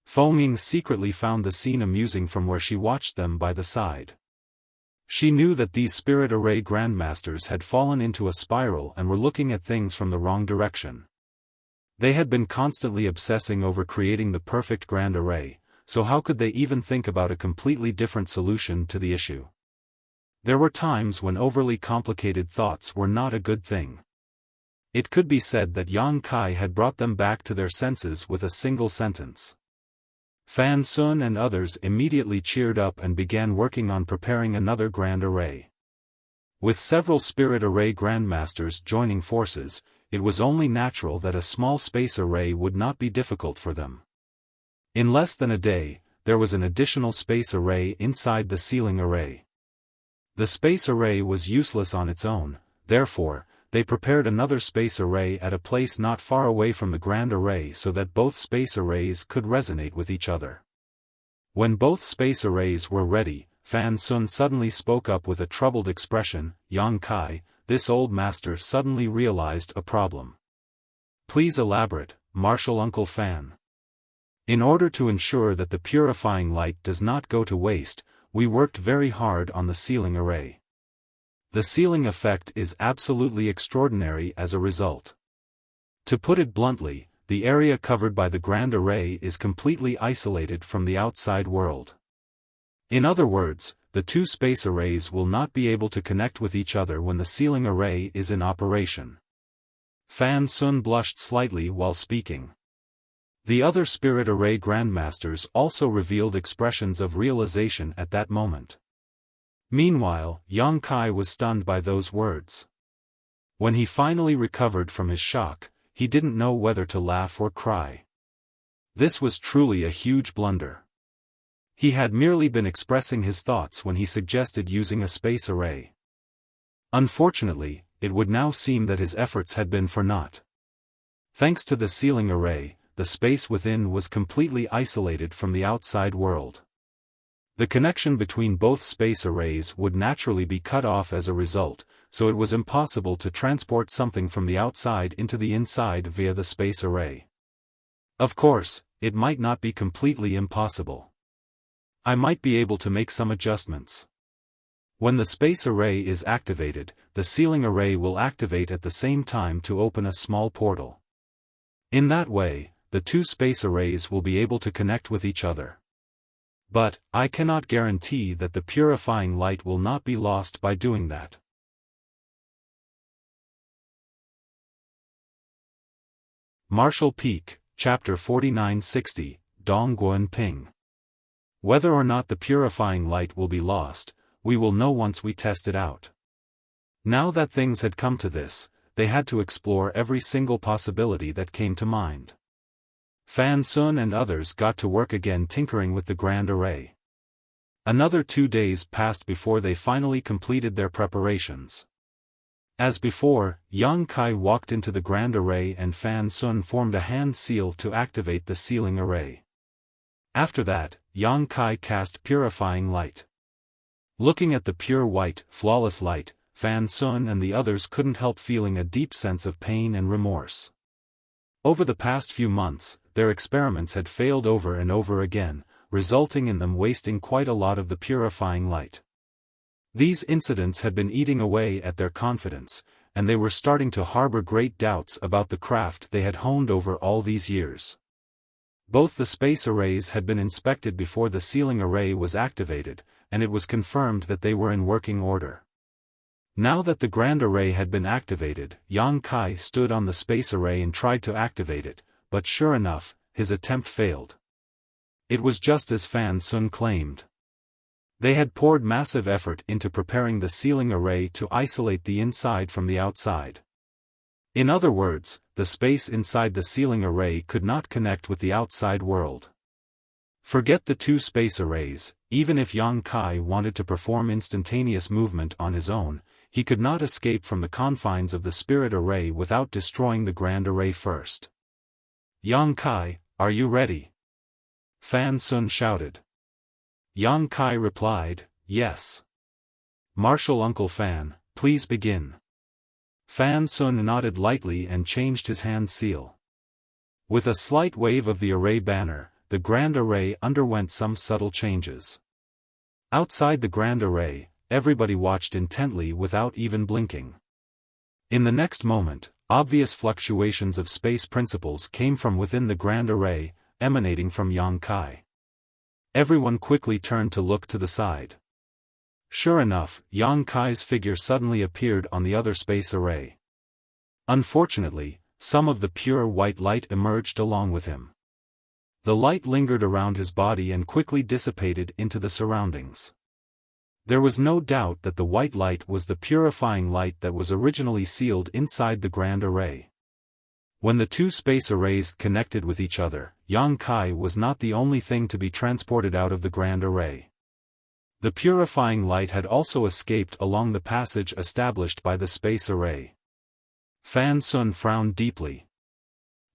Feng Ying secretly found the scene amusing from where she watched them by the side. She knew that these spirit array grandmasters had fallen into a spiral and were looking at things from the wrong direction. They had been constantly obsessing over creating the perfect grand array, so how could they even think about a completely different solution to the issue? There were times when overly complicated thoughts were not a good thing. It could be said that Yang Kai had brought them back to their senses with a single sentence. Fan Sun and others immediately cheered up and began working on preparing another grand array. With several spirit array grandmasters joining forces, it was only natural that a small space array would not be difficult for them. In less than a day, there was an additional space array inside the ceiling array. The space array was useless on its own, therefore, they prepared another space array at a place not far away from the grand array so that both space arrays could resonate with each other. When both space arrays were ready, Fan Sun suddenly spoke up with a troubled expression. Yang Kai, this old master suddenly realized a problem. Please elaborate, Martial Uncle Fan. In order to ensure that the purifying light does not go to waste, we worked very hard on the ceiling array. The ceiling effect is absolutely extraordinary as a result. To put it bluntly, the area covered by the grand array is completely isolated from the outside world. In other words, the two space arrays will not be able to connect with each other when the ceiling array is in operation. Fan Sun blushed slightly while speaking. The other spirit array grandmasters also revealed expressions of realization at that moment. Meanwhile, Yang Kai was stunned by those words. When he finally recovered from his shock, he didn't know whether to laugh or cry. This was truly a huge blunder. He had merely been expressing his thoughts when he suggested using a space array. Unfortunately, it would now seem that his efforts had been for naught. Thanks to the ceiling array, the space within was completely isolated from the outside world. The connection between both space arrays would naturally be cut off as a result, so it was impossible to transport something from the outside into the inside via the space array. Of course, it might not be completely impossible. I might be able to make some adjustments. When the space array is activated, the ceiling array will activate at the same time to open a small portal. In that way, the two space arrays will be able to connect with each other. But, I cannot guarantee that the purifying light will not be lost by doing that. Martial Peak, Chapter 4960, Dongguan Ping. Whether or not the purifying light will be lost, we will know once we test it out. Now that things had come to this, they had to explore every single possibility that came to mind. Fan Sun and others got to work again tinkering with the grand array. Another 2 days passed before they finally completed their preparations. As before, Yang Kai walked into the grand array and Fan Sun formed a hand seal to activate the ceiling array. After that, Yang Kai cast purifying light. Looking at the pure white, flawless light, Fan Sun and the others couldn't help feeling a deep sense of pain and remorse. Over the past few months, their experiments had failed over and over again, resulting in them wasting quite a lot of the purifying light. These incidents had been eating away at their confidence, and they were starting to harbor great doubts about the craft they had honed over all these years. Both the space arrays had been inspected before the ceiling array was activated, and it was confirmed that they were in working order. Now that the grand array had been activated, Yang Kai stood on the space array and tried to activate it, but sure enough, his attempt failed. It was just as Fan Sun claimed. They had poured massive effort into preparing the ceiling array to isolate the inside from the outside. In other words, the space inside the ceiling array could not connect with the outside world. Forget the two space arrays, even if Yang Kai wanted to perform instantaneous movement on his own, he could not escape from the confines of the spirit array without destroying the grand array first. Yang Kai, are you ready? Fan Sun shouted. Yang Kai replied, yes. Martial Uncle Fan, please begin. Fan Sun nodded lightly and changed his hand seal. With a slight wave of the array banner, the grand array underwent some subtle changes. Outside the grand array, everybody watched intently without even blinking. In the next moment, obvious fluctuations of space principles came from within the grand array, emanating from Yang Kai. Everyone quickly turned to look to the side. Sure enough, Yang Kai's figure suddenly appeared on the other space array. Unfortunately, some of the pure white light emerged along with him. The light lingered around his body and quickly dissipated into the surroundings. There was no doubt that the white light was the purifying light that was originally sealed inside the grand array. When the two space arrays connected with each other, Yang Kai was not the only thing to be transported out of the grand array. The purifying light had also escaped along the passage established by the space array. Fan Sun frowned deeply.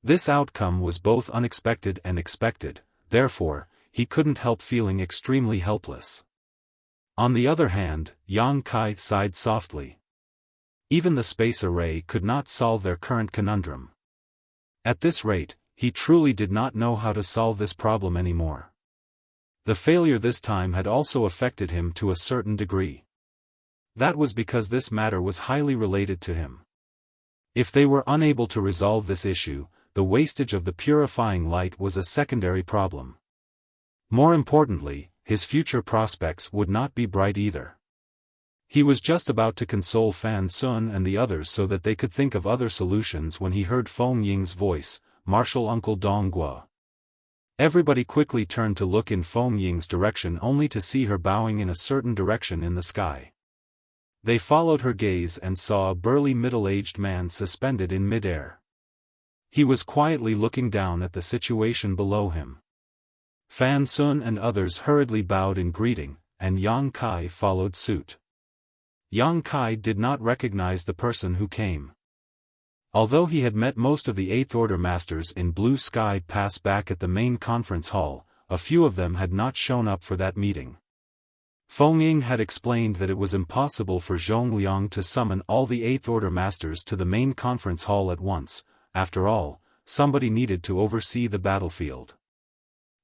This outcome was both unexpected and expected, therefore, he couldn't help feeling extremely helpless. On the other hand, Yang Kai sighed softly. Even the space array could not solve their current conundrum. At this rate, he truly did not know how to solve this problem anymore. The failure this time had also affected him to a certain degree. That was because this matter was highly related to him. If they were unable to resolve this issue, the wastage of the purifying light was a secondary problem. More importantly, his future prospects would not be bright either. He was just about to console Fan Sun and the others so that they could think of other solutions when he heard Feng Ying's voice, "Martial Uncle Donghua." Everybody quickly turned to look in Feng Ying's direction only to see her bowing in a certain direction in the sky. They followed her gaze and saw a burly middle-aged man suspended in mid-air. He was quietly looking down at the situation below him. Fan Sun and others hurriedly bowed in greeting, and Yang Kai followed suit. Yang Kai did not recognize the person who came. Although he had met most of the Eighth Order Masters in Blue Sky Pass back at the main conference hall, a few of them had not shown up for that meeting. Feng Ying had explained that it was impossible for Zhong Liang to summon all the Eighth Order Masters to the main conference hall at once. After all, somebody needed to oversee the battlefield.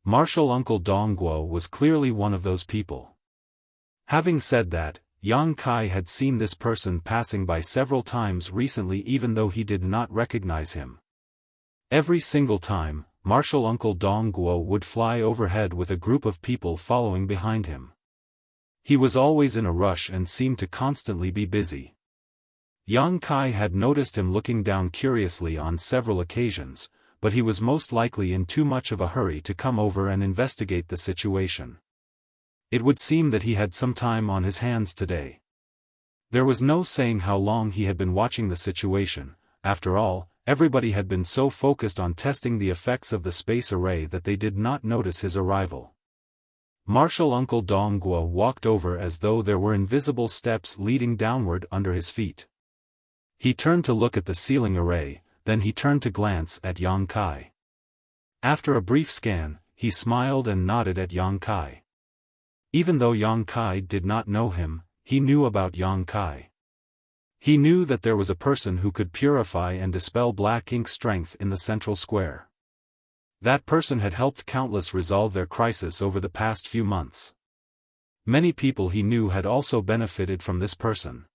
Martial Uncle Dongguo was clearly one of those people. Having said that, Yang Kai had seen this person passing by several times recently even though he did not recognize him. Every single time, Martial Uncle Dongguo would fly overhead with a group of people following behind him. He was always in a rush and seemed to constantly be busy. Yang Kai had noticed him looking down curiously on several occasions, but he was most likely in too much of a hurry to come over and investigate the situation. It would seem that he had some time on his hands today. There was no saying how long he had been watching the situation. After all, everybody had been so focused on testing the effects of the space array that they did not notice his arrival. Martial Uncle Dongguo walked over as though there were invisible steps leading downward under his feet. He turned to look at the ceiling array, then he turned to glance at Yang Kai. After a brief scan, he smiled and nodded at Yang Kai. Even though Yang Kai did not know him, he knew about Yang Kai. He knew that there was a person who could purify and dispel black ink strength in the central square. That person had helped countless resolve their crisis over the past few months. Many people he knew had also benefited from this person.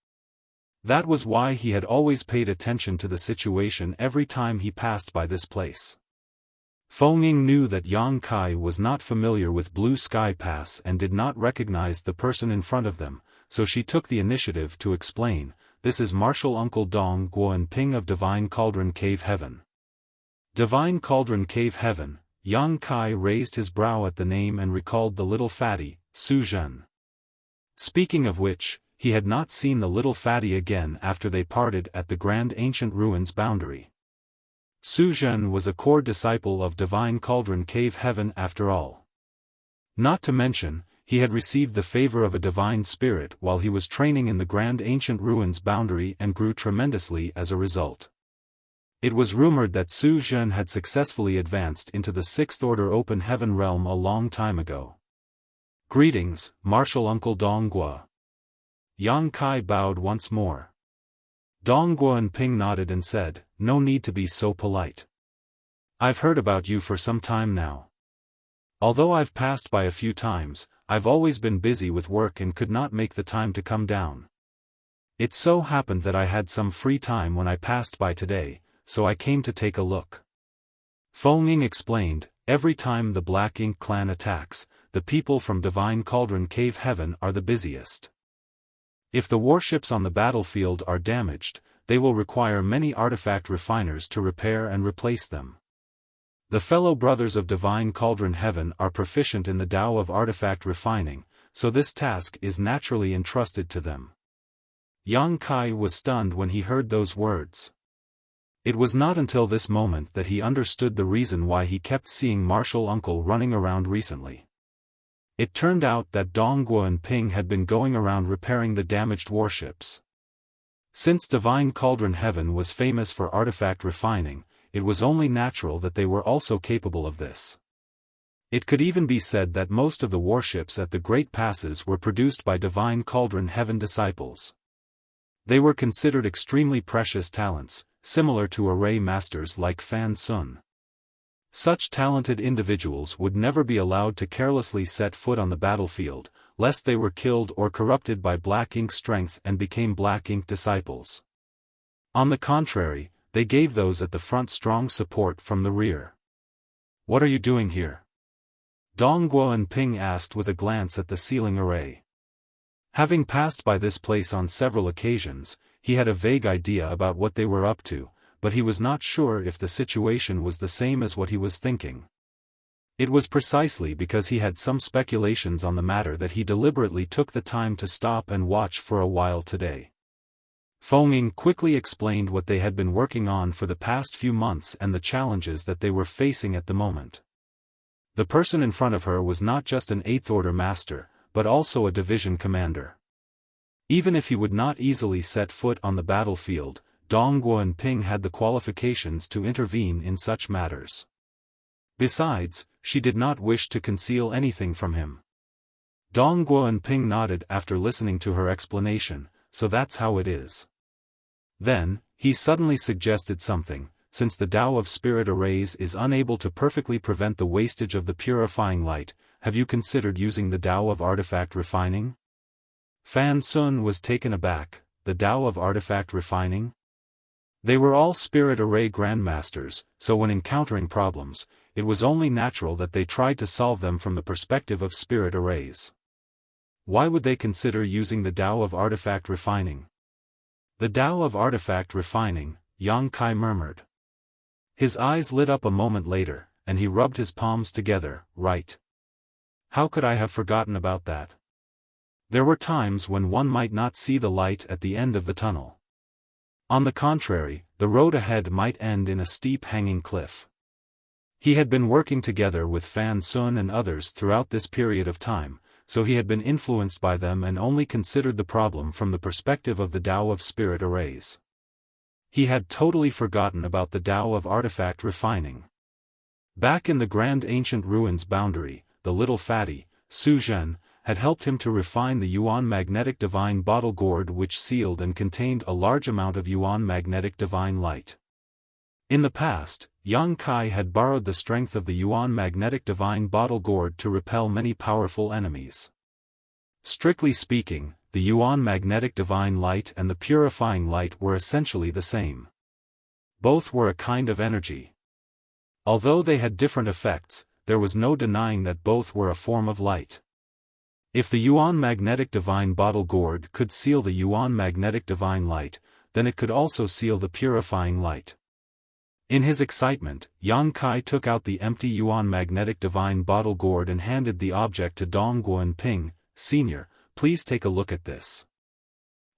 That was why he had always paid attention to the situation every time he passed by this place. Feng Ying knew that Yang Kai was not familiar with Blue Sky Pass and did not recognize the person in front of them, so she took the initiative to explain, "This is Martial Uncle Dong Guo Ping of Divine Cauldron Cave Heaven." Divine Cauldron Cave Heaven. Yang Kai raised his brow at the name and recalled the little fatty, Su Zhen. Speaking of which, he had not seen the little fatty again after they parted at the Grand Ancient Ruins boundary. Su Zhen was a core disciple of Divine Cauldron Cave Heaven after all. Not to mention, he had received the favor of a divine spirit while he was training in the Grand Ancient Ruins boundary and grew tremendously as a result. It was rumored that Su Zhen had successfully advanced into the Sixth Order Open Heaven realm a long time ago. "Greetings, Martial Uncle Dongguo." Yang Kai bowed once more. Dongguo Ping nodded and said, "No need to be so polite. I've heard about you for some time now. Although I've passed by a few times, I've always been busy with work and could not make the time to come down. It so happened that I had some free time when I passed by today, so I came to take a look." Feng Ying explained, "Every time the Black Ink clan attacks, the people from Divine Cauldron Cave Heaven are the busiest. If the warships on the battlefield are damaged, they will require many artifact refiners to repair and replace them. The fellow brothers of Divine Cauldron Heaven are proficient in the Tao of artifact refining, so this task is naturally entrusted to them." Yang Kai was stunned when he heard those words. It was not until this moment that he understood the reason why he kept seeing Martial Uncle running around recently. It turned out that Dongguo Ping had been going around repairing the damaged warships. Since Divine Cauldron Heaven was famous for artifact refining, it was only natural that they were also capable of this. It could even be said that most of the warships at the Great Passes were produced by Divine Cauldron Heaven disciples. They were considered extremely precious talents, similar to array masters like Fan Sun. Such talented individuals would never be allowed to carelessly set foot on the battlefield, lest they were killed or corrupted by Black Ink strength and became Black Ink disciples. On the contrary, they gave those at the front strong support from the rear. "What are you doing here?" Dongguo Ping asked with a glance at the ceiling array. Having passed by this place on several occasions, he had a vague idea about what they were up to, but he was not sure if the situation was the same as what he was thinking. It was precisely because he had some speculations on the matter that he deliberately took the time to stop and watch for a while today. Feng Ying quickly explained what they had been working on for the past few months and the challenges that they were facing at the moment. The person in front of her was not just an 8th Order master, but also a division commander. Even if he would not easily set foot on the battlefield, Dong Guanping had the qualifications to intervene in such matters. Besides, she did not wish to conceal anything from him. Dong Guanping nodded after listening to her explanation, so that's how it is. Then, he suddenly suggested something. Since the Tao of Spirit Arrays is unable to perfectly prevent the wastage of the purifying light, have you considered using the Tao of Artifact Refining? Fan Sun was taken aback. The Tao of Artifact Refining? They were all Spirit Array Grandmasters, so when encountering problems, it was only natural that they tried to solve them from the perspective of Spirit Arrays. Why would they consider using the Tao of Artifact Refining? The Tao of Artifact Refining, Yang Kai murmured. His eyes lit up a moment later, and he rubbed his palms together. Right. How could I have forgotten about that? There were times when one might not see the light at the end of the tunnel. On the contrary, the road ahead might end in a steep hanging cliff. He had been working together with Fan Sun and others throughout this period of time, so he had been influenced by them and only considered the problem from the perspective of the Tao of Spirit Arrays. He had totally forgotten about the Tao of Artifact Refining. Back in the Grand Ancient Ruins boundary, the little fatty, Su Zhen, had helped him to refine the Yuan Magnetic Divine Bottle Gourd, which sealed and contained a large amount of Yuan Magnetic Divine Light. In the past, Yang Kai had borrowed the strength of the Yuan Magnetic Divine Bottle Gourd to repel many powerful enemies. Strictly speaking, the Yuan Magnetic Divine Light and the Purifying Light were essentially the same. Both were a kind of energy. Although they had different effects, there was no denying that both were a form of light. If the Yuan Magnetic Divine Bottle Gourd could seal the Yuan Magnetic Divine Light, then it could also seal the Purifying Light. In his excitement, Yang Kai took out the empty Yuan Magnetic Divine Bottle Gourd and handed the object to Dong Guanping. Senior, please take a look at this.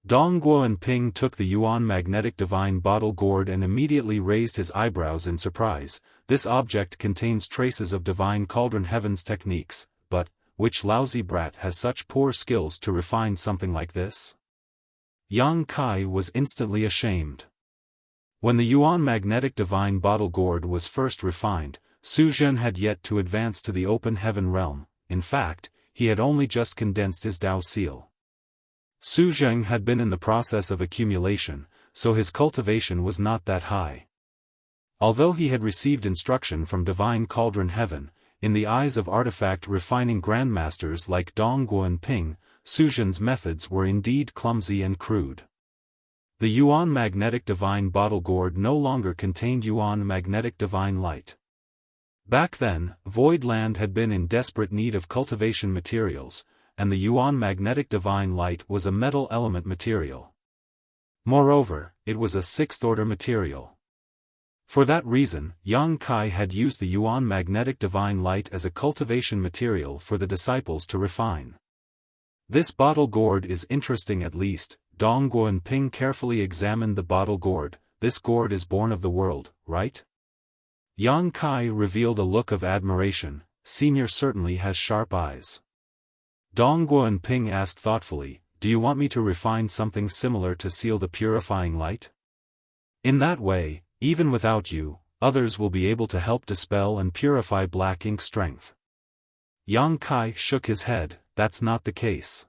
Dong Guanping took the Yuan Magnetic Divine Bottle Gourd and immediately raised his eyebrows in surprise. This object contains traces of Divine Cauldron Heaven's techniques, but which lousy brat has such poor skills to refine something like this? Yang Kai was instantly ashamed. When the Yuan Magnetic Divine Bottle Gourd was first refined, Su Zhen had yet to advance to the open heaven realm. In fact, he had only just condensed his Tao seal. Su Zhen had been in the process of accumulation, so his cultivation was not that high. Although he had received instruction from Divine Cauldron Heaven, in the eyes of artifact refining grandmasters like Dong Guanping, Su Zhen's methods were indeed clumsy and crude. The Yuan Magnetic Divine Bottle Gourd no longer contained Yuan Magnetic Divine Light. Back then, Void Land had been in desperate need of cultivation materials, and the Yuan Magnetic Divine Light was a metal element material. Moreover, it was a 6th order material. For that reason, Yang Kai had used the Yuan Magnetic Divine Light as a cultivation material for the disciples to refine. This bottle gourd is interesting. At least, Dong Guanping carefully examined the bottle gourd. This gourd is born of the world, right? Yang Kai revealed a look of admiration. Senior certainly has sharp eyes. Dong Guanping asked thoughtfully, do you want me to refine something similar to seal the purifying light? In that way, even without you, others will be able to help dispel and purify black ink strength. Yang Kai shook his head. That's not the case.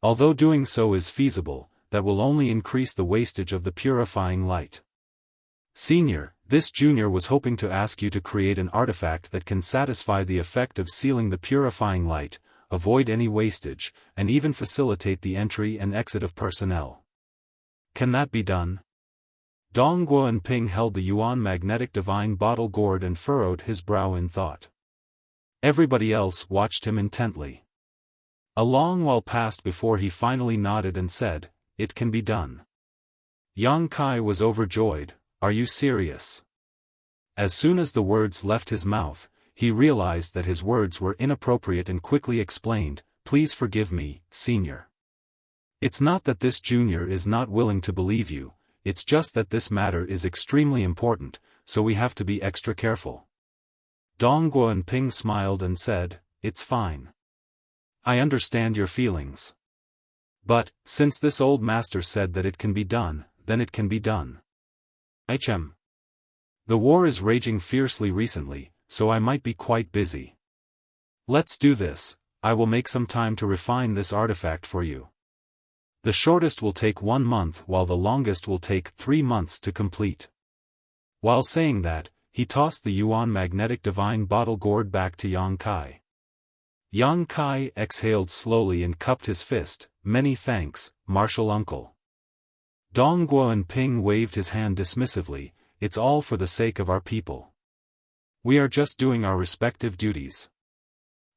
Although doing so is feasible, that will only increase the wastage of the purifying light. Senior, this junior was hoping to ask you to create an artifact that can satisfy the effect of sealing the purifying light, avoid any wastage, and even facilitate the entry and exit of personnel. Can that be done? Dong Guanping held the Yuan Magnetic Divine Bottle Gourd and furrowed his brow in thought. Everybody else watched him intently. A long while passed before he finally nodded and said, it can be done. Yang Kai was overjoyed. Are you serious? As soon as the words left his mouth, he realized that his words were inappropriate and quickly explained, "Please forgive me, senior. It's not that this junior is not willing to believe you, it's just that this matter is extremely important, so we have to be extra careful." Dong Guanping smiled and said, "It's fine. I understand your feelings. But, since this old master said that it can be done, then it can be done. The war is raging fiercely recently, so I might be quite busy. Let's do this, I will make some time to refine this artifact for you. The shortest will take 1 month while the longest will take 3 months to complete." While saying that, he tossed the Yuan magnetic divine bottle gourd back to Yang Kai. Yang Kai exhaled slowly and cupped his fist. "Many thanks, martial uncle." Dong Guanping waved his hand dismissively, "It's all for the sake of our people. We are just doing our respective duties."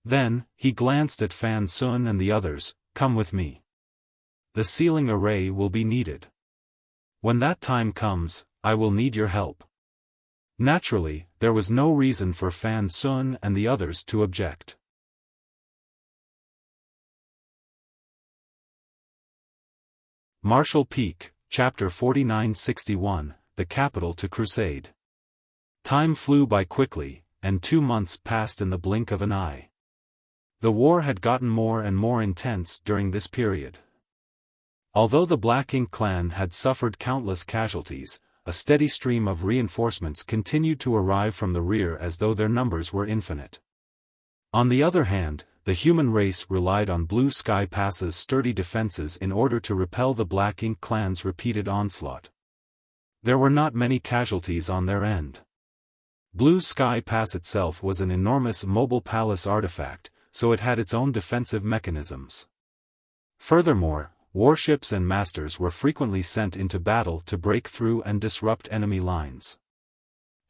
Then, he glanced at Fan Sun and the others, "Come with me. The sealing array will be needed. When that time comes, I will need your help." Naturally, there was no reason for Fan Sun and the others to object. Martial Peak, Chapter 4961, The Capital to Crusade. Time flew by quickly, and 2 months passed in the blink of an eye. The war had gotten more and more intense during this period. Although the Black Ink clan had suffered countless casualties, a steady stream of reinforcements continued to arrive from the rear as though their numbers were infinite. On the other hand, the human race relied on Blue Sky Pass's sturdy defenses in order to repel the Black Ink clan's repeated onslaught. There were not many casualties on their end. Blue Sky Pass itself was an enormous mobile palace artifact, so it had its own defensive mechanisms. Furthermore, warships and masters were frequently sent into battle to break through and disrupt enemy lines.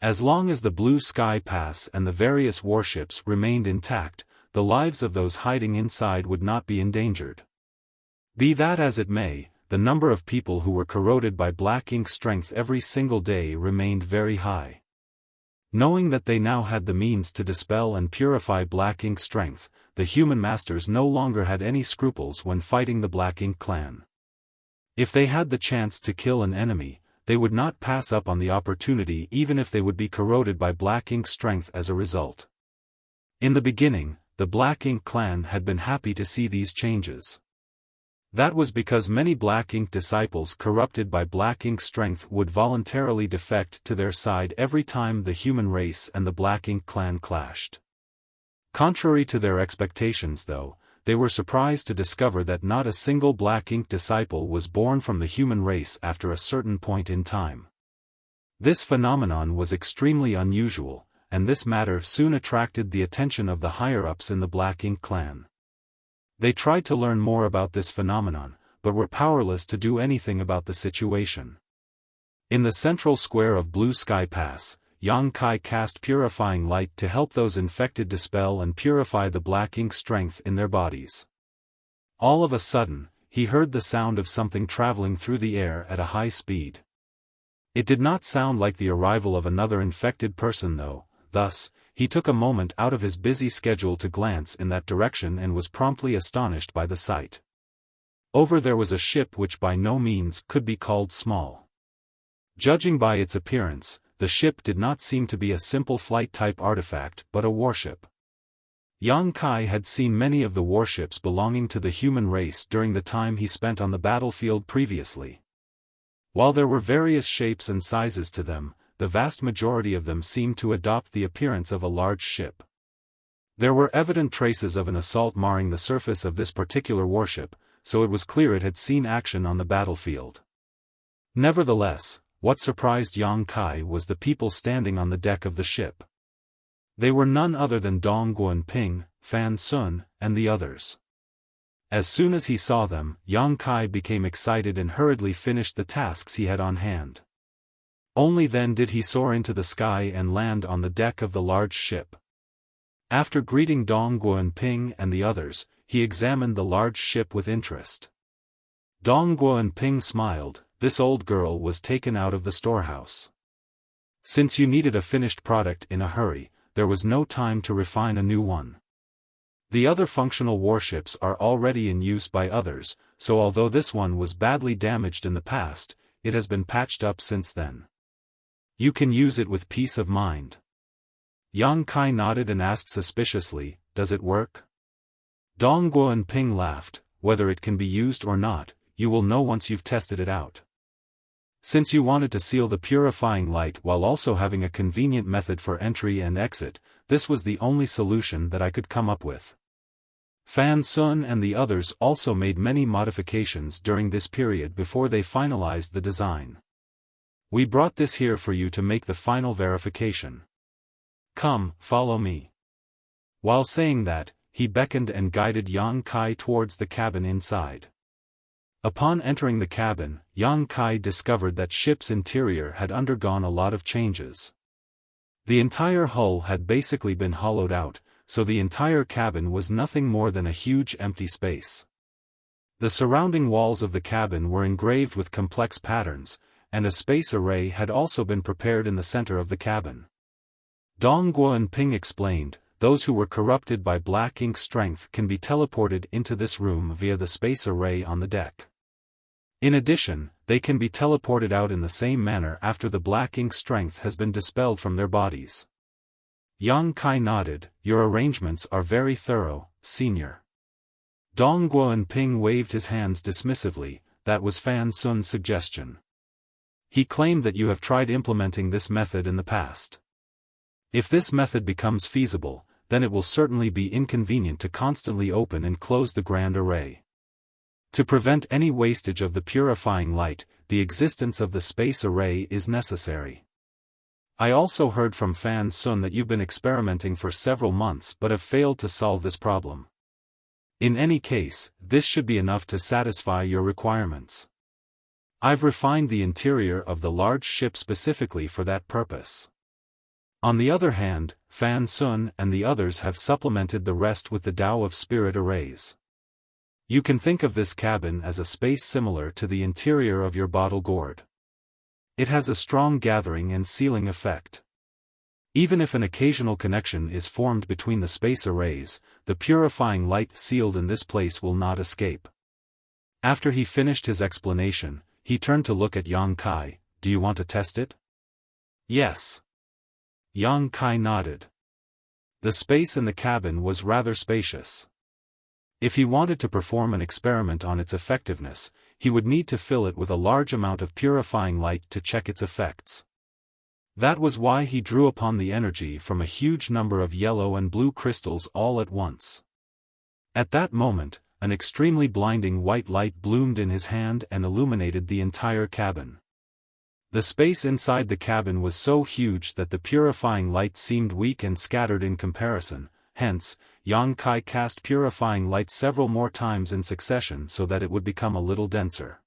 As long as the Blue Sky Pass and the various warships remained intact, the lives of those hiding inside would not be endangered. Be that as it may, the number of people who were corroded by Black Ink strength every single day remained very high. Knowing that they now had the means to dispel and purify Black Ink strength, the human masters no longer had any scruples when fighting the Black Ink clan. If they had the chance to kill an enemy, they would not pass up on the opportunity even if they would be corroded by Black Ink strength as a result. In the beginning, the Black Ink clan had been happy to see these changes. That was because many Black Ink disciples corrupted by Black Ink strength would voluntarily defect to their side every time the human race and the Black Ink clan clashed. Contrary to their expectations though, they were surprised to discover that not a single Black Ink disciple was born from the human race after a certain point in time. This phenomenon was extremely unusual, and this matter soon attracted the attention of the higher-ups in the Black Ink clan. They tried to learn more about this phenomenon, but were powerless to do anything about the situation. In the central square of Blue Sky Pass, Yang Kai cast purifying light to help those infected dispel and purify the Black Ink strength in their bodies. All of a sudden, he heard the sound of something traveling through the air at a high speed. It did not sound like the arrival of another infected person though, thus, he took a moment out of his busy schedule to glance in that direction and was promptly astonished by the sight. Over there was a ship which by no means could be called small. Judging by its appearance, the ship did not seem to be a simple flight-type artifact but a warship. Yang Kai had seen many of the warships belonging to the human race during the time he spent on the battlefield previously. While there were various shapes and sizes to them, the vast majority of them seemed to adopt the appearance of a large ship. There were evident traces of an assault marring the surface of this particular warship, so it was clear it had seen action on the battlefield. Nevertheless, what surprised Yang Kai was the people standing on the deck of the ship. They were none other than Dong Guanping, Fan Sun, and the others. As soon as he saw them, Yang Kai became excited and hurriedly finished the tasks he had on hand. Only then did he soar into the sky and land on the deck of the large ship. After greeting Dong Guanping and the others, he examined the large ship with interest. Dong Guanping smiled. This old girl was taken out of the storehouse. Since you needed a finished product in a hurry, there was no time to refine a new one. The other functional warships are already in use by others, so although this one was badly damaged in the past, it has been patched up since then. You can use it with peace of mind. Yang Kai nodded and asked suspiciously, does it work? Dong Guo and Ping laughed, whether it can be used or not, you will know once you've tested it out. Since you wanted to seal the purifying light while also having a convenient method for entry and exit, this was the only solution that I could come up with. Fan Sun and the others also made many modifications during this period before they finalized the design. We brought this here for you to make the final verification. Come, follow me. While saying that, he beckoned and guided Yang Kai towards the cabin inside. Upon entering the cabin, Yang Kai discovered that ship's interior had undergone a lot of changes. The entire hull had basically been hollowed out, so the entire cabin was nothing more than a huge empty space. The surrounding walls of the cabin were engraved with complex patterns, and a space array had also been prepared in the center of the cabin. Dong Guo and Ping explained, those who were corrupted by black ink strength can be teleported into this room via the space array on the deck. In addition, they can be teleported out in the same manner after the black ink strength has been dispelled from their bodies. Yang Kai nodded, your arrangements are very thorough, senior. Dong Guo and Ping waved his hands dismissively, that was Fan Sun's suggestion. He claimed that you have tried implementing this method in the past. If this method becomes feasible, then it will certainly be inconvenient to constantly open and close the grand array. To prevent any wastage of the purifying light, the existence of the space array is necessary. I also heard from Fan Sun that you've been experimenting for several months but have failed to solve this problem. In any case, this should be enough to satisfy your requirements. I've refined the interior of the large ship specifically for that purpose. On the other hand, Fan Sun and the others have supplemented the rest with the Tao of Spirit arrays. You can think of this cabin as a space similar to the interior of your bottle gourd. It has a strong gathering and sealing effect. Even if an occasional connection is formed between the space arrays, the purifying light sealed in this place will not escape. After he finished his explanation, he turned to look at Yang Kai, do you want to test it? Yes. Yang Kai nodded. The space in the cabin was rather spacious. If he wanted to perform an experiment on its effectiveness, he would need to fill it with a large amount of purifying light to check its effects. That was why he drew upon the energy from a huge number of yellow and blue crystals all at once. At that moment, an extremely blinding white light bloomed in his hand and illuminated the entire cabin. The space inside the cabin was so huge that the purifying light seemed weak and scattered in comparison, hence, Yang Kai cast purifying light several more times in succession so that it would become a little denser.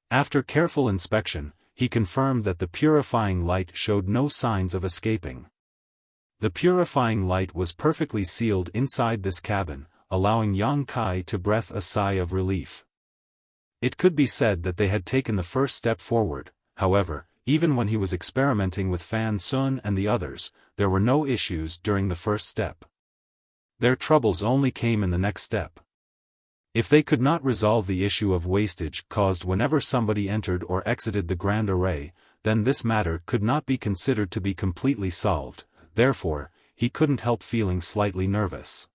After careful inspection, he confirmed that the purifying light showed no signs of escaping. The purifying light was perfectly sealed inside this cabin, allowing Yang Kai to breathe a sigh of relief. It could be said that they had taken the first step forward. However, even when he was experimenting with Fan Sun and the others, there were no issues during the first step. Their troubles only came in the next step. If they could not resolve the issue of wastage caused whenever somebody entered or exited the grand array, then this matter could not be considered to be completely solved, therefore, he couldn't help feeling slightly nervous.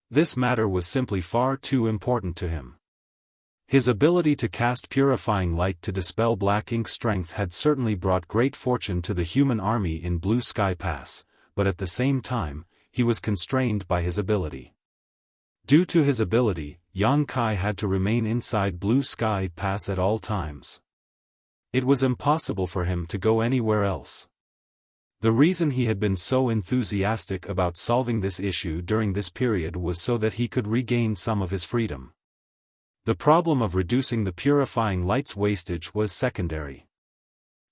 This matter was simply far too important to him. His ability to cast purifying light to dispel black ink strength had certainly brought great fortune to the human army in Blue Sky Pass, but at the same time, he was constrained by his ability. Due to his ability, Yang Kai had to remain inside Blue Sky Pass at all times. It was impossible for him to go anywhere else. The reason he had been so enthusiastic about solving this issue during this period was so that he could regain some of his freedom. The problem of reducing the purifying light's wastage was secondary.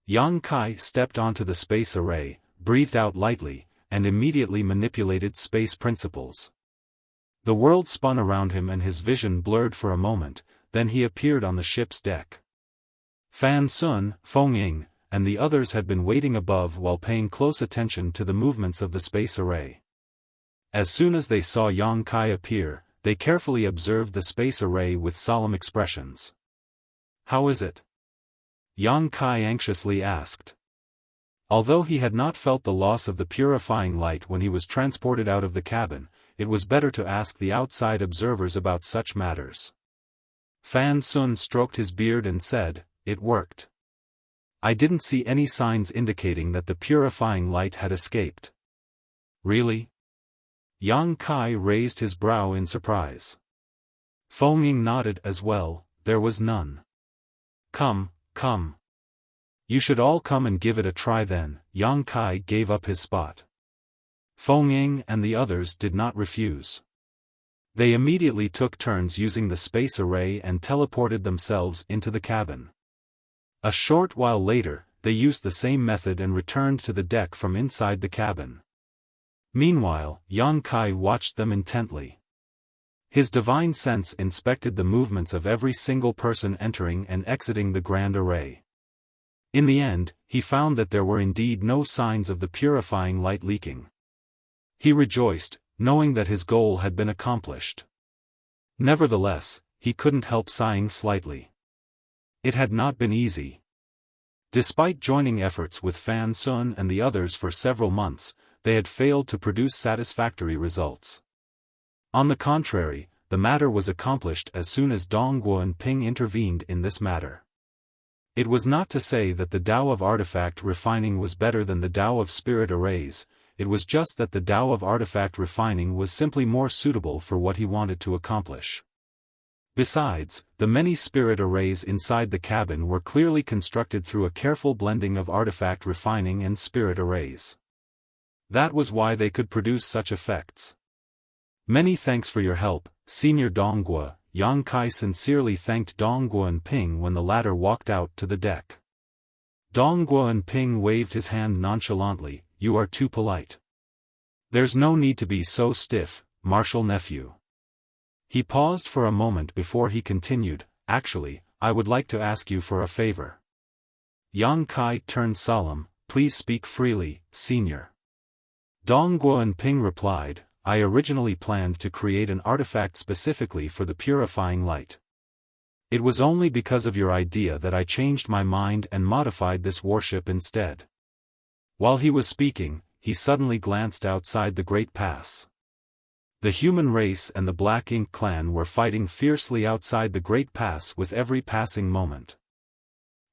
Yang Kai stepped onto the space array, breathed out lightly, and immediately manipulated space principles. The world spun around him and his vision blurred for a moment, then he appeared on the ship's deck. Fan Sun, Feng Ying, and the others had been waiting above while paying close attention to the movements of the space array. As soon as they saw Yang Kai appear, they carefully observed the space array with solemn expressions. "How is it?" Yang Kai anxiously asked. Although he had not felt the loss of the purifying light when he was transported out of the cabin, it was better to ask the outside observers about such matters. Fan Sun stroked his beard and said, "It worked. I didn't see any signs indicating that the purifying light had escaped." "Really?" Yang Kai raised his brow in surprise. Feng Ying nodded as well, there was none. Come. You should all come and give it a try then." Yang Kai gave up his spot. Feng Ying and the others did not refuse. They immediately took turns using the space array and teleported themselves into the cabin. A short while later, they used the same method and returned to the deck from inside the cabin. Meanwhile, Yang Kai watched them intently. His divine sense inspected the movements of every single person entering and exiting the grand array. In the end, he found that there were indeed no signs of the purifying light leaking. He rejoiced, knowing that his goal had been accomplished. Nevertheless, he couldn't help sighing slightly. It had not been easy. Despite joining efforts with Fan Sun and the others for several months, they had failed to produce satisfactory results. On the contrary, the matter was accomplished as soon as Dongguo and Ping intervened in this matter. It was not to say that the Tao of artifact refining was better than the Tao of spirit arrays, it was just that the Tao of artifact refining was simply more suitable for what he wanted to accomplish. Besides, the many spirit arrays inside the cabin were clearly constructed through a careful blending of artifact refining and spirit arrays. That was why they could produce such effects. "Many thanks for your help, Senior Dongguo." Yang Kai sincerely thanked Dongguo and Ping when the latter walked out to the deck. Dongguo and Ping waved his hand nonchalantly. "You are too polite. There's no need to be so stiff, martial nephew." He paused for a moment before he continued, "Actually, I would like to ask you for a favor." Yang Kai turned solemn. "Please speak freely, Senior." Dongguo and Ping replied, "I originally planned to create an artifact specifically for the purifying light. It was only because of your idea that I changed my mind and modified this warship instead." While he was speaking, he suddenly glanced outside the Great Pass. The human race and the Black Ink clan were fighting fiercely outside the Great Pass with every passing moment.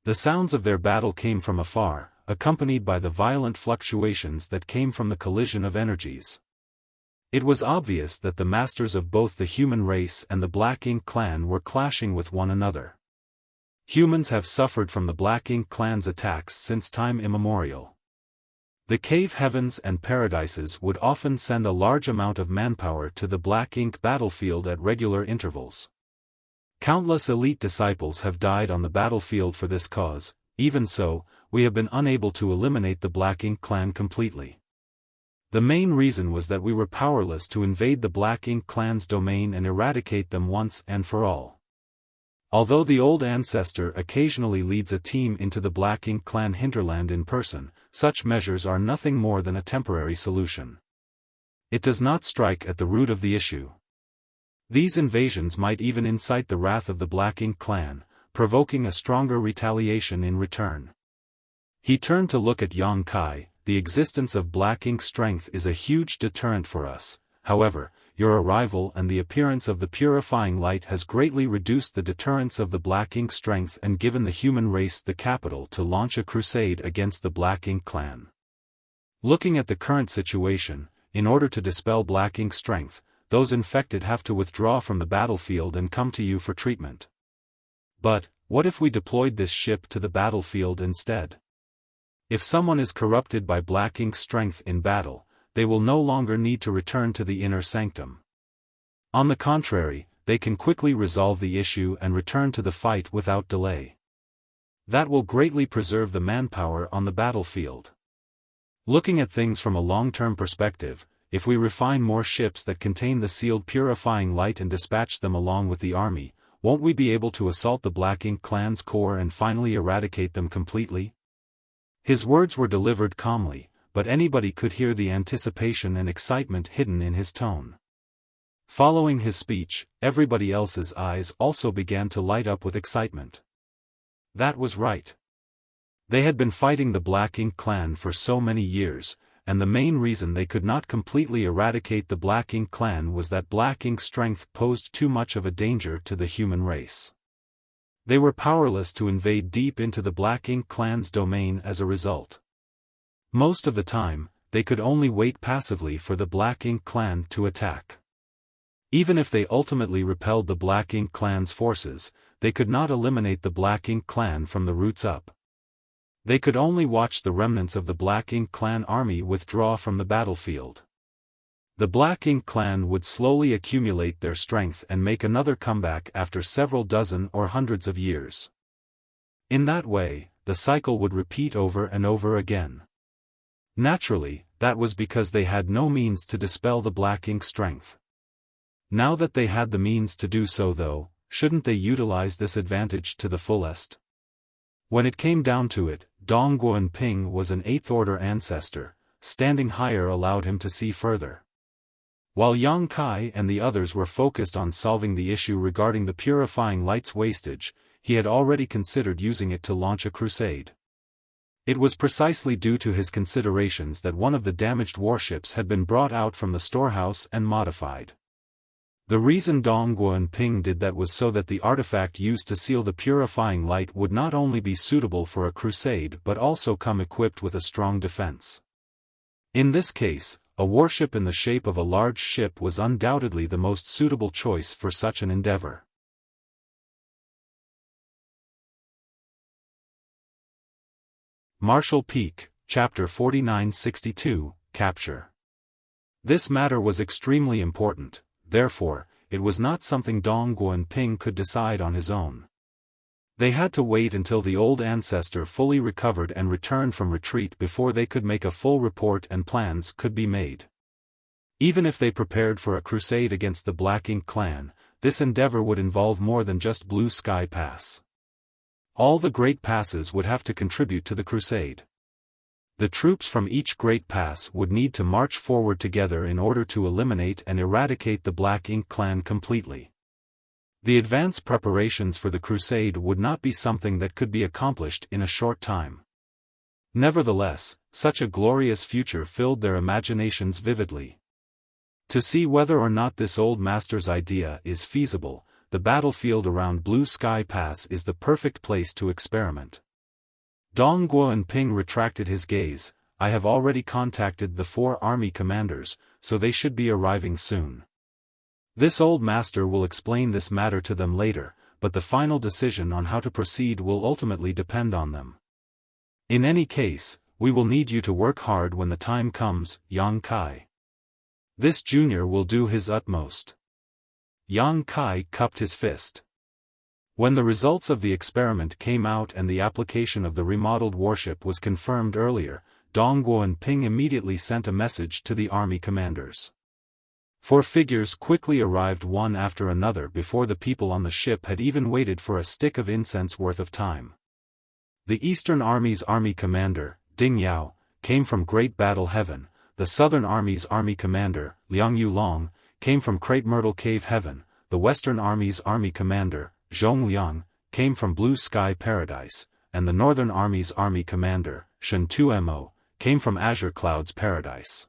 The sounds of their battle came from afar, accompanied by the violent fluctuations that came from the collision of energies. It was obvious that the masters of both the human race and the Black Ink clan were clashing with one another. Humans have suffered from the Black Ink clan's attacks since time immemorial. The cave heavens and paradises would often send a large amount of manpower to the Black Ink battlefield at regular intervals. Countless elite disciples have died on the battlefield for this cause. Even so, we have been unable to eliminate the Black Ink clan completely. The main reason was that we were powerless to invade the Black Ink clan's domain and eradicate them once and for all. Although the old ancestor occasionally leads a team into the Black Ink clan hinterland in person, such measures are nothing more than a temporary solution. It does not strike at the root of the issue. These invasions might even incite the wrath of the Black Ink clan, provoking a stronger retaliation in return. He turned to look at Yang Kai. "The existence of Black Ink strength is a huge deterrent for us. However, your arrival and the appearance of the purifying light has greatly reduced the deterrence of the Black Ink strength and given the human race the capital to launch a crusade against the Black Ink clan. Looking at the current situation, in order to dispel Black Ink strength, those infected have to withdraw from the battlefield and come to you for treatment. But, what if we deployed this ship to the battlefield instead? If someone is corrupted by Black Ink strength in battle, they will no longer need to return to the inner sanctum. On the contrary, they can quickly resolve the issue and return to the fight without delay. That will greatly preserve the manpower on the battlefield. Looking at things from a long-term perspective, if we refine more ships that contain the sealed purifying light and dispatch them along with the army, won't we be able to assault the Black Ink clan's core and finally eradicate them completely?" His words were delivered calmly, but anybody could hear the anticipation and excitement hidden in his tone. Following his speech, everybody else's eyes also began to light up with excitement. That was right. They had been fighting the Black Ink clan for so many years, and the main reason they could not completely eradicate the Black Ink clan was that Black Ink's strength posed too much of a danger to the human race. They were powerless to invade deep into the Black Ink clan's domain as a result. Most of the time, they could only wait passively for the Black Ink clan to attack. Even if they ultimately repelled the Black Ink clan's forces, they could not eliminate the Black Ink clan from the roots up. They could only watch the remnants of the Black Ink clan army withdraw from the battlefield. The Black Ink clan would slowly accumulate their strength and make another comeback after several dozen or hundreds of years. In that way, the cycle would repeat over and over again. Naturally, that was because they had no means to dispel the Black Ink strength. Now that they had the means to do so though, shouldn't they utilize this advantage to the fullest? When it came down to it, Dong Guanping was an 8th-order ancestor. Standing higher allowed him to see further. While Yang Kai and the others were focused on solving the issue regarding the purifying light's wastage, he had already considered using it to launch a crusade. It was precisely due to his considerations that one of the damaged warships had been brought out from the storehouse and modified. The reason Dong Guanping did that was so that the artifact used to seal the purifying light would not only be suitable for a crusade but also come equipped with a strong defense. In this case, a warship in the shape of a large ship was undoubtedly the most suitable choice for such an endeavor. Marshall Peak, Chapter 4962, Capture. This matter was extremely important. Therefore, it was not something Dong Guanping could decide on his own. They had to wait until the old ancestor fully recovered and returned from retreat before they could make a full report and plans could be made. Even if they prepared for a crusade against the Black Ink clan, this endeavor would involve more than just Blue Sky Pass. All the Great Passes would have to contribute to the crusade. The troops from each Great Pass would need to march forward together in order to eliminate and eradicate the Black Ink clan completely. The advance preparations for the crusade would not be something that could be accomplished in a short time. Nevertheless, such a glorious future filled their imaginations vividly. To see whether or not this old master's idea is feasible, the battlefield around Blue Sky Pass is the perfect place to experiment. Dong Guanping retracted his gaze. I have already contacted the 4 army commanders, so they should be arriving soon. This old master will explain this matter to them later, but the final decision on how to proceed will ultimately depend on them. In any case, we will need you to work hard when the time comes, Yang Kai. This junior will do his utmost. Yang Kai cupped his fist. When the results of the experiment came out and the application of the remodeled warship was confirmed earlier, Dong Guanping immediately sent a message to the army commanders. 4 figures quickly arrived one after another before the people on the ship had even waited for a stick of incense worth of time. The Eastern Army's army commander, Ding Yao, came from Great Battle Heaven. The Southern Army's army commander, Liang Yulong, came from Great Myrtle Cave Heaven. The Western Army's army commander, Zhong Liang, came from Blue Sky Paradise, and the Northern Army's army commander, Shen Tuemo, came from Azure Cloud's Paradise.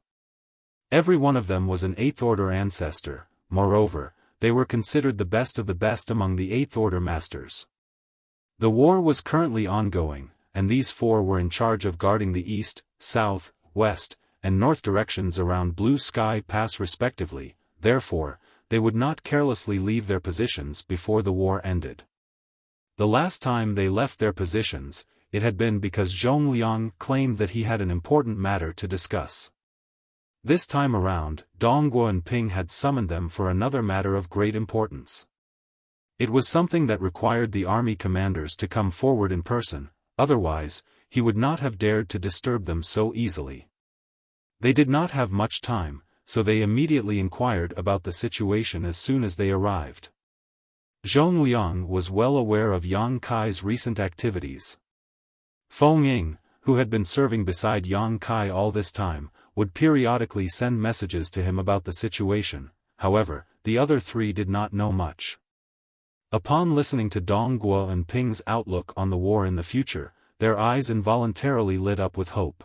Every one of them was an 8th-order ancestor. Moreover, they were considered the best of the best among the 8th-order masters. The war was currently ongoing, and these 4 were in charge of guarding the east, south, west, and north directions around Blue Sky Pass respectively. Therefore, they would not carelessly leave their positions before the war ended. The last time they left their positions, it had been because Zhong Liang claimed that he had an important matter to discuss. This time around, Dong Guanping had summoned them for another matter of great importance. It was something that required the army commanders to come forward in person, otherwise, he would not have dared to disturb them so easily. They did not have much time, so they immediately inquired about the situation as soon as they arrived. Zhong Liang was well aware of Yang Kai's recent activities. Feng Ying, who had been serving beside Yang Kai all this time, would periodically send messages to him about the situation. However, the other three did not know much. Upon listening to Dong Guo and Ping's outlook on the war in the future, their eyes involuntarily lit up with hope.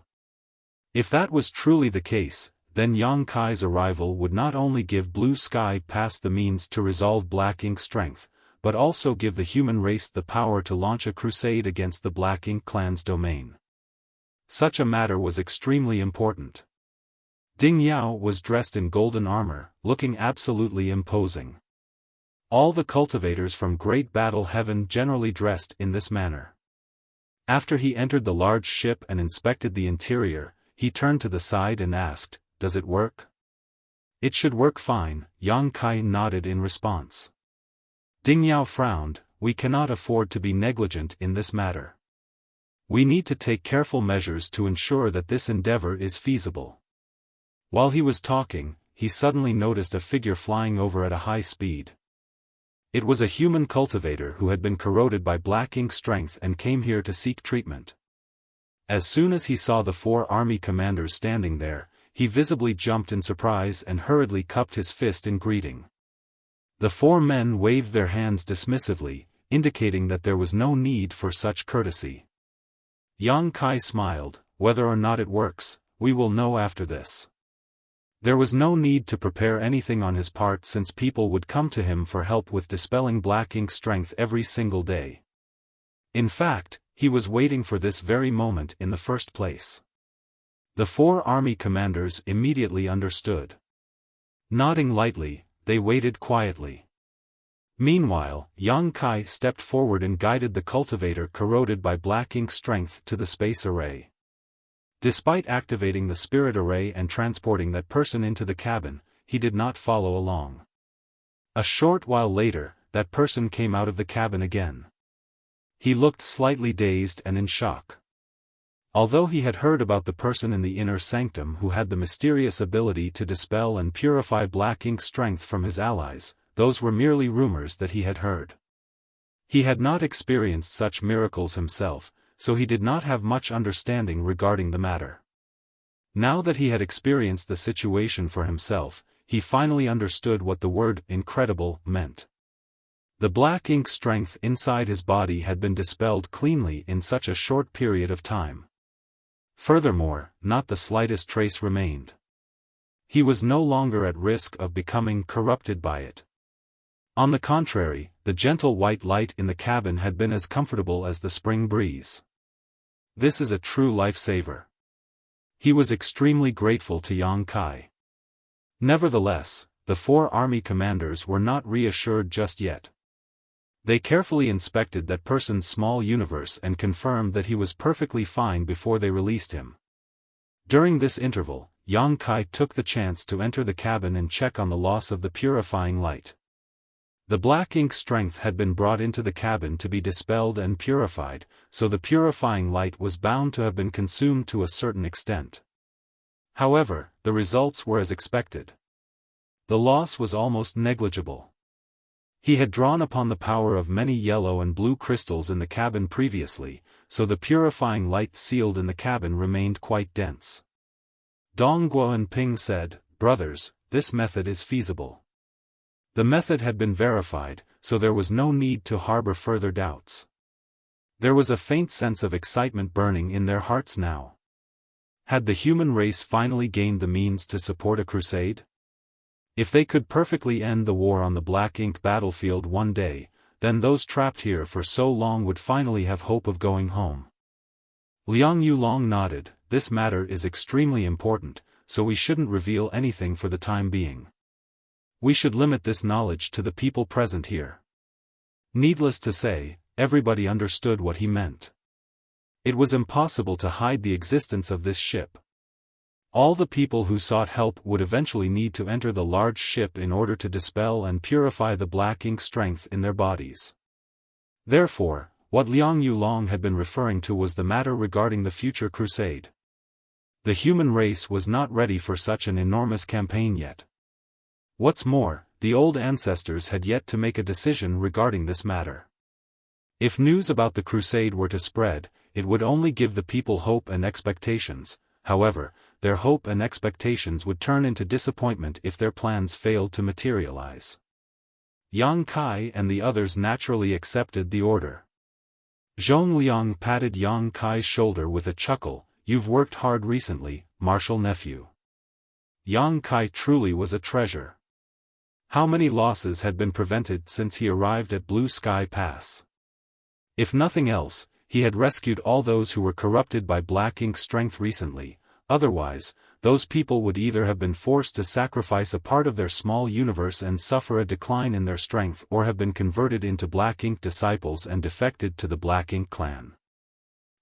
If that was truly the case, then Yang Kai's arrival would not only give Blue Sky past the means to resolve Black Ink strength, but also give the human race the power to launch a crusade against the Black Ink clan's domain. Such a matter was extremely important. Ding Yao was dressed in golden armor, looking absolutely imposing. All the cultivators from Great Battle Heaven generally dressed in this manner. After he entered the large ship and inspected the interior, he turned to the side and asked, "Does it work?" "It should work fine," Yang Kai nodded in response. Ding Yao frowned. "We cannot afford to be negligent in this matter. We need to take careful measures to ensure that this endeavor is feasible." While he was talking, he suddenly noticed a figure flying over at a high speed. It was a human cultivator who had been corroded by Black Ink strength and came here to seek treatment. As soon as he saw the 4 army commanders standing there, he visibly jumped in surprise and hurriedly cupped his fist in greeting. The 4 men waved their hands dismissively, indicating that there was no need for such courtesy. Yang Kai smiled. "Whether or not it works, we will know after this." There was no need to prepare anything on his part since people would come to him for help with dispelling Black Ink strength every single day. In fact, he was waiting for this very moment in the first place. The 4 army commanders immediately understood. Nodding lightly, they waited quietly. Meanwhile, Yang Kai stepped forward and guided the cultivator corroded by Black Ink strength to the space array. Despite activating the spirit array and transporting that person into the cabin, he did not follow along. A short while later, that person came out of the cabin again. He looked slightly dazed and in shock. Although he had heard about the person in the inner sanctum who had the mysterious ability to dispel and purify Black Ink strength from his allies, those were merely rumors that he had heard. He had not experienced such miracles himself, so he did not have much understanding regarding the matter. Now that he had experienced the situation for himself, he finally understood what the word "incredible" meant. The Black Ink strength inside his body had been dispelled cleanly in such a short period of time. Furthermore, not the slightest trace remained. He was no longer at risk of becoming corrupted by it. On the contrary, the gentle white light in the cabin had been as comfortable as the spring breeze. This is a true lifesaver. He was extremely grateful to Yang Kai. Nevertheless, the 4 army commanders were not reassured just yet. They carefully inspected that person's small universe and confirmed that he was perfectly fine before they released him. During this interval, Yang Kai took the chance to enter the cabin and check on the loss of the purifying light. The Black Ink strength had been brought into the cabin to be dispelled and purified, so the purifying light was bound to have been consumed to a certain extent. However, the results were as expected. The loss was almost negligible. He had drawn upon the power of many yellow and blue crystals in the cabin previously, so the purifying light sealed in the cabin remained quite dense. Dong Guo and Ping said, "Brothers, this method is feasible." The method had been verified, so there was no need to harbor further doubts. There was a faint sense of excitement burning in their hearts now. Had the human race finally gained the means to support a crusade? If they could perfectly end the war on the Black Ink battlefield one day, then those trapped here for so long would finally have hope of going home. Liang Yulong nodded. "This matter is extremely important, so we shouldn't reveal anything for the time being. We should limit this knowledge to the people present here." Needless to say, everybody understood what he meant. It was impossible to hide the existence of this ship. All the people who sought help would eventually need to enter the large ship in order to dispel and purify the Black Ink strength in their bodies. Therefore, what Liang Yulong had been referring to was the matter regarding the future crusade. The human race was not ready for such an enormous campaign yet. What's more, the old ancestors had yet to make a decision regarding this matter. If news about the crusade were to spread, it would only give the people hope and expectations. However, their hope and expectations would turn into disappointment if their plans failed to materialize. Yang Kai and the others naturally accepted the order. Zhong Liang patted Yang Kai's shoulder with a chuckle. "You've worked hard recently, martial nephew." Yang Kai truly was a treasure. How many losses had been prevented since he arrived at Blue Sky Pass? If nothing else, he had rescued all those who were corrupted by Black Ink's strength recently. Otherwise, those people would either have been forced to sacrifice a part of their small universe and suffer a decline in their strength, or have been converted into Black Ink disciples and defected to the Black Ink clan.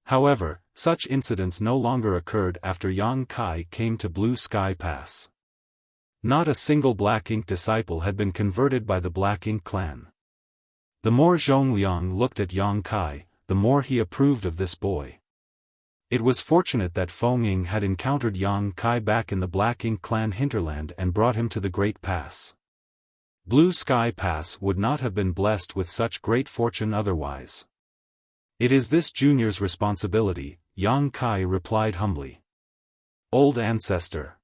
However, such incidents no longer occurred after Yang Kai came to Blue Sky Pass. Not a single Black Ink disciple had been converted by the Black Ink clan. The more Zhong Liang looked at Yang Kai, the more he approved of this boy. It was fortunate that Feng Ying had encountered Yang Kai back in the Black Ink clan hinterland and brought him to the Great Pass. Blue Sky Pass would not have been blessed with such great fortune otherwise. "It is this junior's responsibility," Yang Kai replied humbly. "Old ancestor."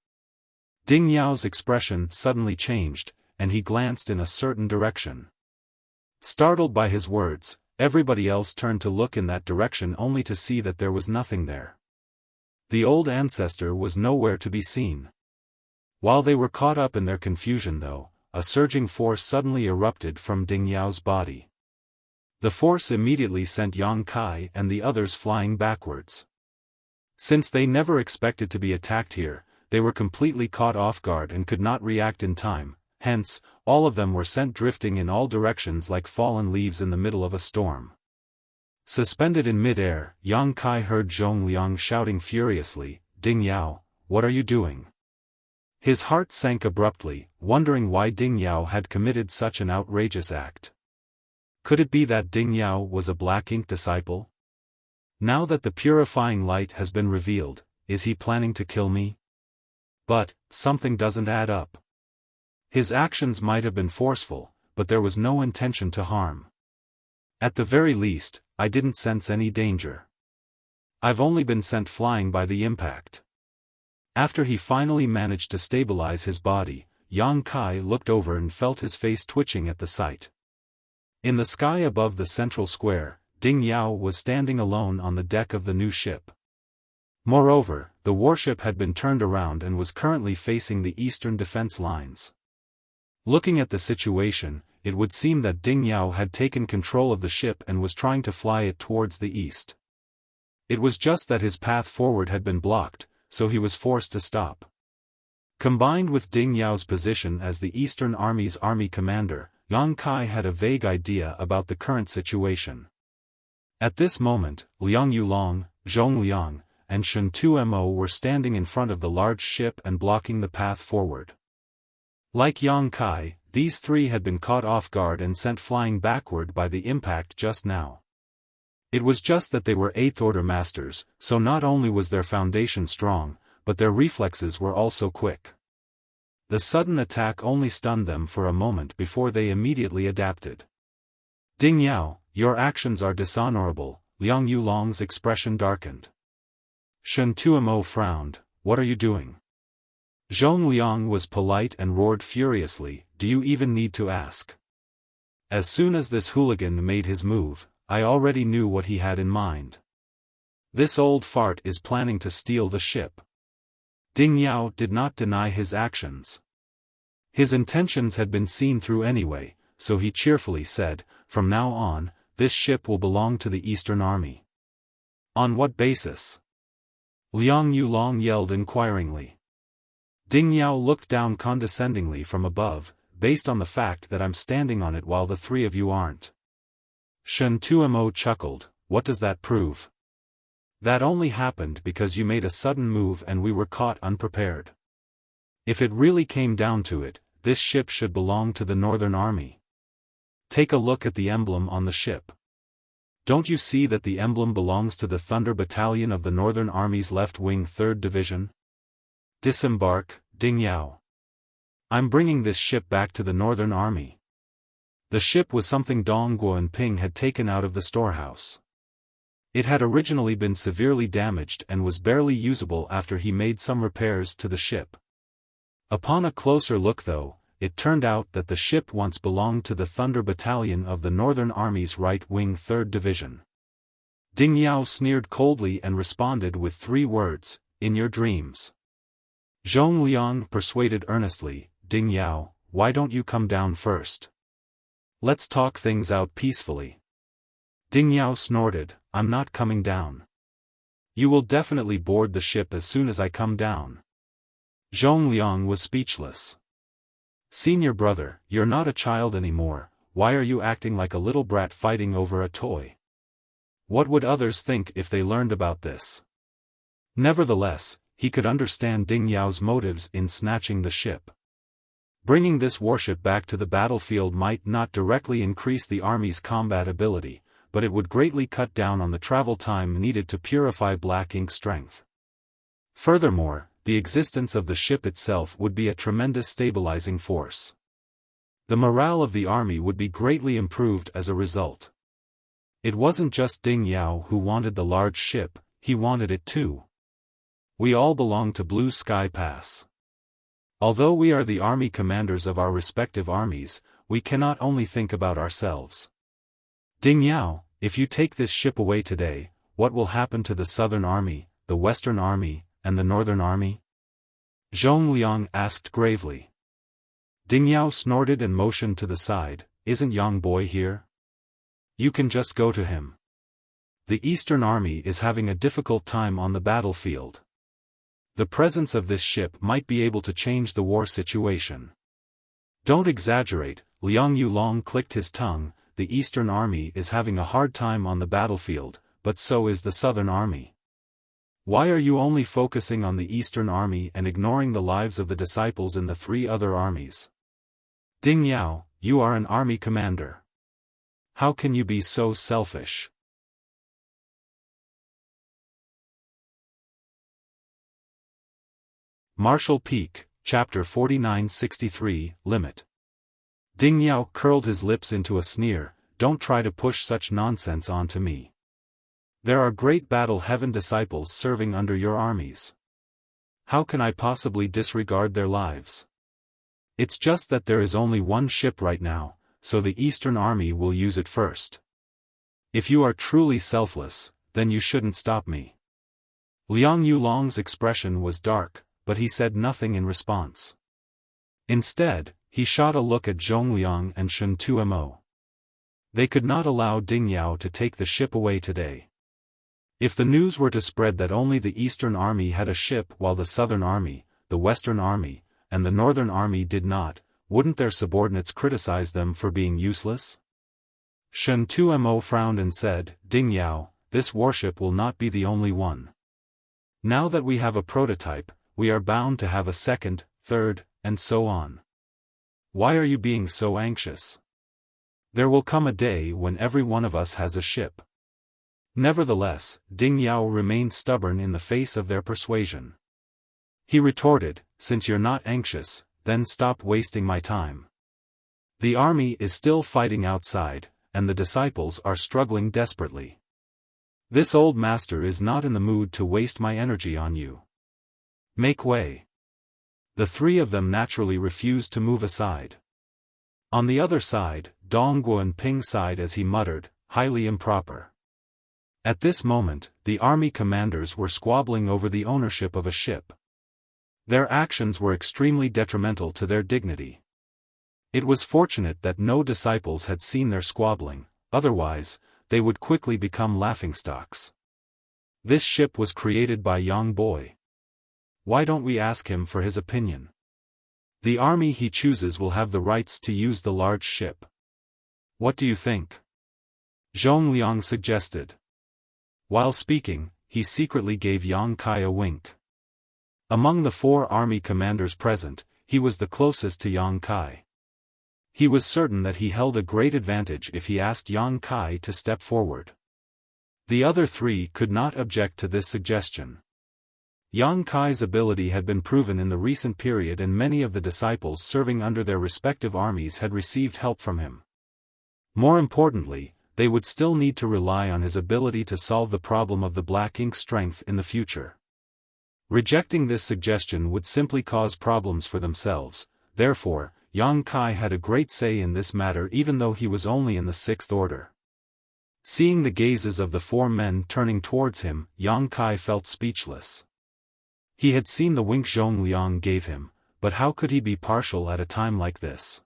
Ding Yao's expression suddenly changed, and he glanced in a certain direction. Startled by his words, everybody else turned to look in that direction only to see that there was nothing there. The old ancestor was nowhere to be seen. While they were caught up in their confusion though, a surging force suddenly erupted from Ding Yao's body. The force immediately sent Yang Kai and the others flying backwards. Since they never expected to be attacked here, they were completely caught off guard and could not react in time. Hence, all of them were sent drifting in all directions like fallen leaves in the middle of a storm. Suspended in mid-air, Yang Kai heard Zhong Liang shouting furiously, "Ding Yao, what are you doing?" His heart sank abruptly, wondering why Ding Yao had committed such an outrageous act. Could it be that Ding Yao was a Black Ink disciple? Now that the purifying light has been revealed, is he planning to kill me? But, something doesn't add up. His actions might have been forceful, but there was no intention to harm. At the very least, I didn't sense any danger. I've only been sent flying by the impact. After he finally managed to stabilize his body, Yang Kai looked over and felt his face twitching at the sight. In the sky above the central square, Ding Yao was standing alone on the deck of the new ship. Moreover, the warship had been turned around and was currently facing the eastern defense lines. Looking at the situation, it would seem that Ding Yao had taken control of the ship and was trying to fly it towards the east. It was just that his path forward had been blocked, so he was forced to stop. Combined with Ding Yao's position as the Eastern Army's army commander, Yang Kai had a vague idea about the current situation. At this moment, Liang Yulong, Zhong Liang, and Shen Tumo were standing in front of the large ship and blocking the path forward. Like Yang Kai, these three had been caught off guard and sent flying backward by the impact just now. It was just that they were 8th Order masters, so not only was their foundation strong, but their reflexes were also quick. The sudden attack only stunned them for a moment before they immediately adapted. "Ding Yao, your actions are dishonorable," Liang Yulong's expression darkened. Shen Tumo frowned, "What are you doing?" Zhong Liang was polite and roared furiously, "Do you even need to ask?" As soon as this hooligan made his move, I already knew what he had in mind. This old fart is planning to steal the ship. Ding Yao did not deny his actions. His intentions had been seen through anyway, so he cheerfully said, "From now on, this ship will belong to the Eastern Army." "On what basis?" Liang Yulong yelled inquiringly. Ding Yao looked down condescendingly from above, "Based on the fact that I'm standing on it while the three of you aren't." Shen Tumo chuckled, "What does that prove?" "That only happened because you made a sudden move and we were caught unprepared. If it really came down to it, this ship should belong to the Northern Army. Take a look at the emblem on the ship. Don't you see that the emblem belongs to the Thunder Battalion of the Northern Army's Left Wing 3rd Division? Disembark, Ding Yao. I'm bringing this ship back to the Northern Army." The ship was something Dong Guo and Ping had taken out of the storehouse. It had originally been severely damaged and was barely usable after he made some repairs to the ship. Upon a closer look though, it turned out that the ship once belonged to the Thunder Battalion of the Northern Army's Right Wing 3rd Division. Ding Yao sneered coldly and responded with 3 words, "In your dreams." Zhong Liang persuaded earnestly, "Ding Yao, why don't you come down first? Let's talk things out peacefully." Ding Yao snorted, "I'm not coming down. You will definitely board the ship as soon as I come down." Zhong Liang was speechless. "Senior brother, you're not a child anymore, why are you acting like a little brat fighting over a toy? What would others think if they learned about this?" Nevertheless, he could understand Ding Yao's motives in snatching the ship. Bringing this warship back to the battlefield might not directly increase the army's combat ability, but it would greatly cut down on the travel time needed to purify black ink strength. Furthermore, the existence of the ship itself would be a tremendous stabilizing force. The morale of the army would be greatly improved as a result. It wasn't just Ding Yao who wanted the large ship, he wanted it too. We all belong to Blue Sky Pass. Although we are the army commanders of our respective armies, we cannot only think about ourselves. Ding Yao, if you take this ship away today, what will happen to the Southern Army, the Western Army, and the Northern Army? Zhong Liang asked gravely. Ding Yao snorted and motioned to the side, "Isn't Yang Boy here? You can just go to him. The Eastern Army is having a difficult time on the battlefield. The presence of this ship might be able to change the war situation." "Don't exaggerate," Liang Yulong clicked his tongue, "the Eastern Army is having a hard time on the battlefield, but so is the Southern Army. Why are you only focusing on the Eastern Army and ignoring the lives of the disciples in the 3 other armies? Ding Yao, you are an army commander. How can you be so selfish?" Marshall Peak, Chapter 4963, Limit. Ding Yao curled his lips into a sneer, "Don't try to push such nonsense onto me. There are great Battle Heaven disciples serving under your armies. How can I possibly disregard their lives? It's just that there is only one ship right now, so the Eastern Army will use it first. If you are truly selfless, then you shouldn't stop me." Liang Yulong's expression was dark, but he said nothing in response. Instead, he shot a look at Zhong Liang and Shen Tumo. They could not allow Ding Yao to take the ship away today. If the news were to spread that only the Eastern Army had a ship while the Southern Army, the Western Army, and the Northern Army did not, wouldn't their subordinates criticize them for being useless? Shen Tumo frowned and said, "Ding Yao, this warship will not be the only one. Now that we have a prototype, we are bound to have a second, third, and so on. Why are you being so anxious? There will come a day when every one of us has a ship." Nevertheless, Ding Yao remained stubborn in the face of their persuasion. He retorted, "Since you're not anxious, then stop wasting my time. The army is still fighting outside, and the disciples are struggling desperately. This old master is not in the mood to waste my energy on you. Make way." The 3 of them naturally refused to move aside. On the other side, Dongguan Ping sighed as he muttered, "Highly improper." At this moment, the army commanders were squabbling over the ownership of a ship. Their actions were extremely detrimental to their dignity. It was fortunate that no disciples had seen their squabbling, otherwise, they would quickly become laughingstocks. This ship was created by Yang Boy. Why don't we ask him for his opinion? The army he chooses will have the rights to use the large ship. What do you think? Zhong Liang suggested. While speaking, he secretly gave Yang Kai a wink. Among the 4 army commanders present, he was the closest to Yang Kai. He was certain that he held a great advantage if he asked Yang Kai to step forward. The other 3 could not object to this suggestion. Yang Kai's ability had been proven in the recent period and many of the disciples serving under their respective armies had received help from him. More importantly, they would still need to rely on his ability to solve the problem of the black ink strength in the future. Rejecting this suggestion would simply cause problems for themselves. Therefore, Yang Kai had a great say in this matter even though he was only in the sixth order. Seeing the gazes of the four men turning towards him, Yang Kai felt speechless. He had seen the wink Zhong Liang gave him, but how could he be partial at a time like this?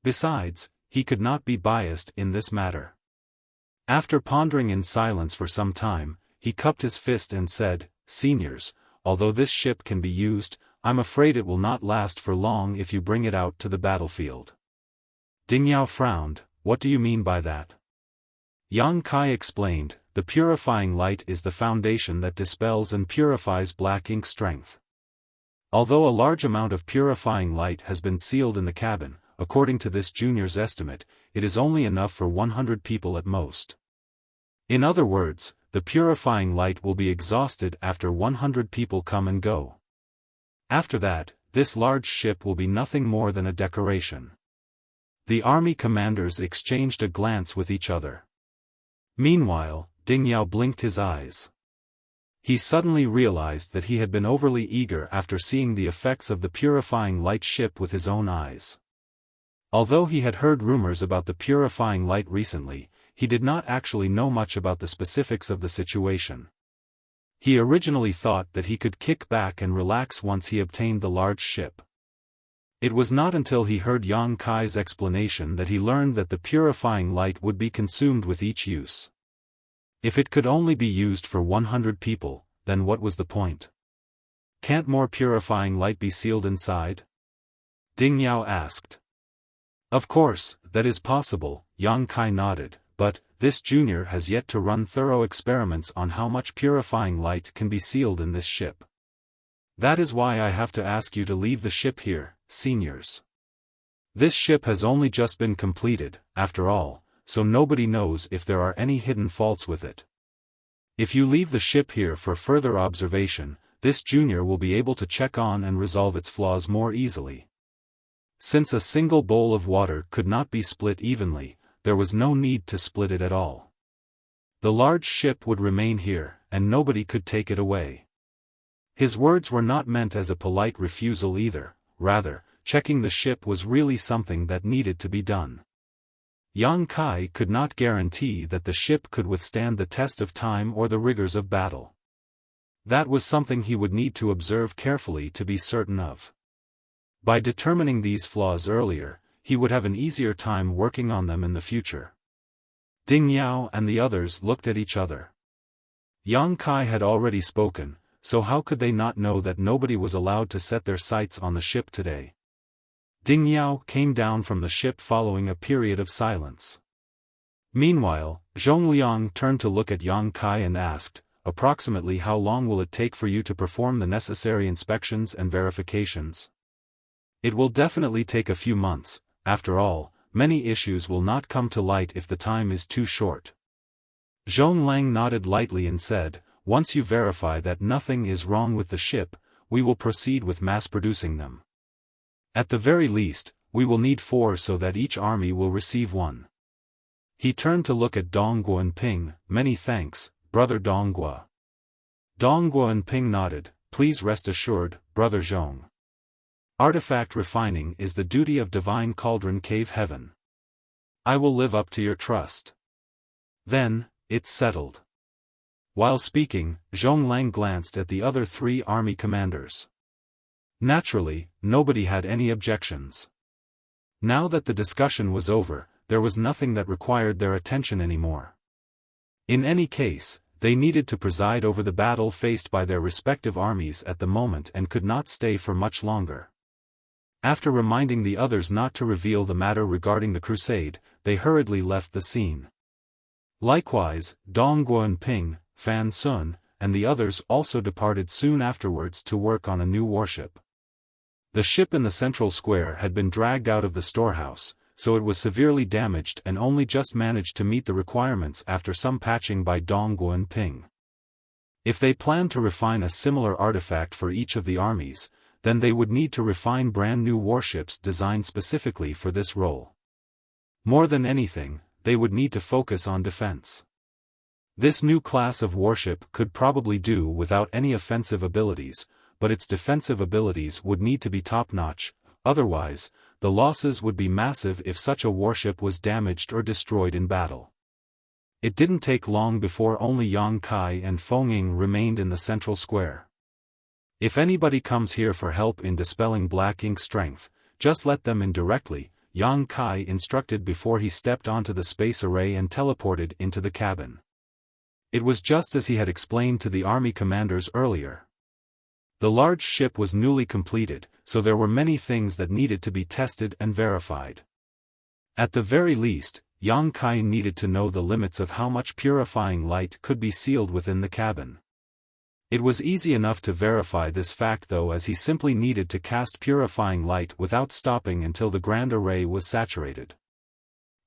Besides, he could not be biased in this matter. After pondering in silence for some time, he cupped his fist and said, "Seniors, although this ship can be used, I'm afraid it will not last for long if you bring it out to the battlefield." Ding Yao frowned. "What do you mean by that?" Yang Kai explained, "The purifying light is the foundation that dispels and purifies black ink strength. Although a large amount of purifying light has been sealed in the cabin, according to this junior's estimate, it is only enough for 100 people at most. In other words, the purifying light will be exhausted after 100 people come and go. After that, this large ship will be nothing more than a decoration." The army commanders exchanged a glance with each other. Meanwhile, Ding Yao blinked his eyes. He suddenly realized that he had been overly eager after seeing the effects of the purifying light ship with his own eyes. Although he had heard rumors about the purifying light recently, he did not actually know much about the specifics of the situation. He originally thought that he could kick back and relax once he obtained the large ship. It was not until he heard Yang Kai's explanation that he learned that the purifying light would be consumed with each use. If it could only be used for 100 people, then what was the point? Can't more purifying light be sealed inside? Ding Yao asked. Of course, that is possible, Yang Kai nodded, but this junior has yet to run thorough experiments on how much purifying light can be sealed in this ship. That is why I have to ask you to leave the ship here, seniors. This ship has only just been completed, after all, so nobody knows if there are any hidden faults with it. If you leave the ship here for further observation, this junior will be able to check on and resolve its flaws more easily. Since a single bowl of water could not be split evenly, there was no need to split it at all. The large ship would remain here, and nobody could take it away. His words were not meant as a polite refusal either, rather, checking the ship was really something that needed to be done. Yang Kai could not guarantee that the ship could withstand the test of time or the rigors of battle. That was something he would need to observe carefully to be certain of. By determining these flaws earlier, he would have an easier time working on them in the future. Ding Yao and the others looked at each other. Yang Kai had already spoken, so how could they not know that nobody was allowed to set their sights on the ship today? Ding Yao came down from the ship following a period of silence. Meanwhile, Zhong Liang turned to look at Yang Kai and asked, "Approximately how long will it take for you to perform the necessary inspections and verifications?" "It will definitely take a few months. After all, many issues will not come to light if the time is too short." Zhong Lang nodded lightly and said, "Once you verify that nothing is wrong with the ship, we will proceed with mass-producing them. At the very least, we will need 4 so that each army will receive 1. He turned to look at Dongguo and Ping. "Many thanks, Brother Dongguo." Dongguo and Ping nodded. "Please rest assured, Brother Zhong. Artifact refining is the duty of Divine Cauldron Cave Heaven. I will live up to your trust." Then, it's settled. While speaking, Zhong Lang glanced at the other 3 army commanders. Naturally, nobody had any objections. Now that the discussion was over, there was nothing that required their attention anymore. In any case, they needed to preside over the battle faced by their respective armies at the moment and could not stay for much longer. After reminding the others not to reveal the matter regarding the crusade, they hurriedly left the scene. Likewise, Dongguo and Ping, Fan Sun, and the others also departed soon afterwards to work on a new warship. The ship in the central square had been dragged out of the storehouse, so it was severely damaged and only just managed to meet the requirements after some patching by Dongguo and Ping. If they planned to refine a similar artifact for each of the armies, then they would need to refine brand new warships designed specifically for this role. More than anything, they would need to focus on defense. This new class of warship could probably do without any offensive abilities, but its defensive abilities would need to be top-notch, otherwise, the losses would be massive if such a warship was damaged or destroyed in battle. It didn't take long before only Yang Kai and Feng Ying remained in the central square. If anybody comes here for help in dispelling black ink strength, just let them in directly, Yang Kai instructed before he stepped onto the space array and teleported into the cabin. It was just as he had explained to the army commanders earlier. The large ship was newly completed, so there were many things that needed to be tested and verified. At the very least, Yang Kai needed to know the limits of how much purifying light could be sealed within the cabin. It was easy enough to verify this fact though, as he simply needed to cast purifying light without stopping until the grand array was saturated.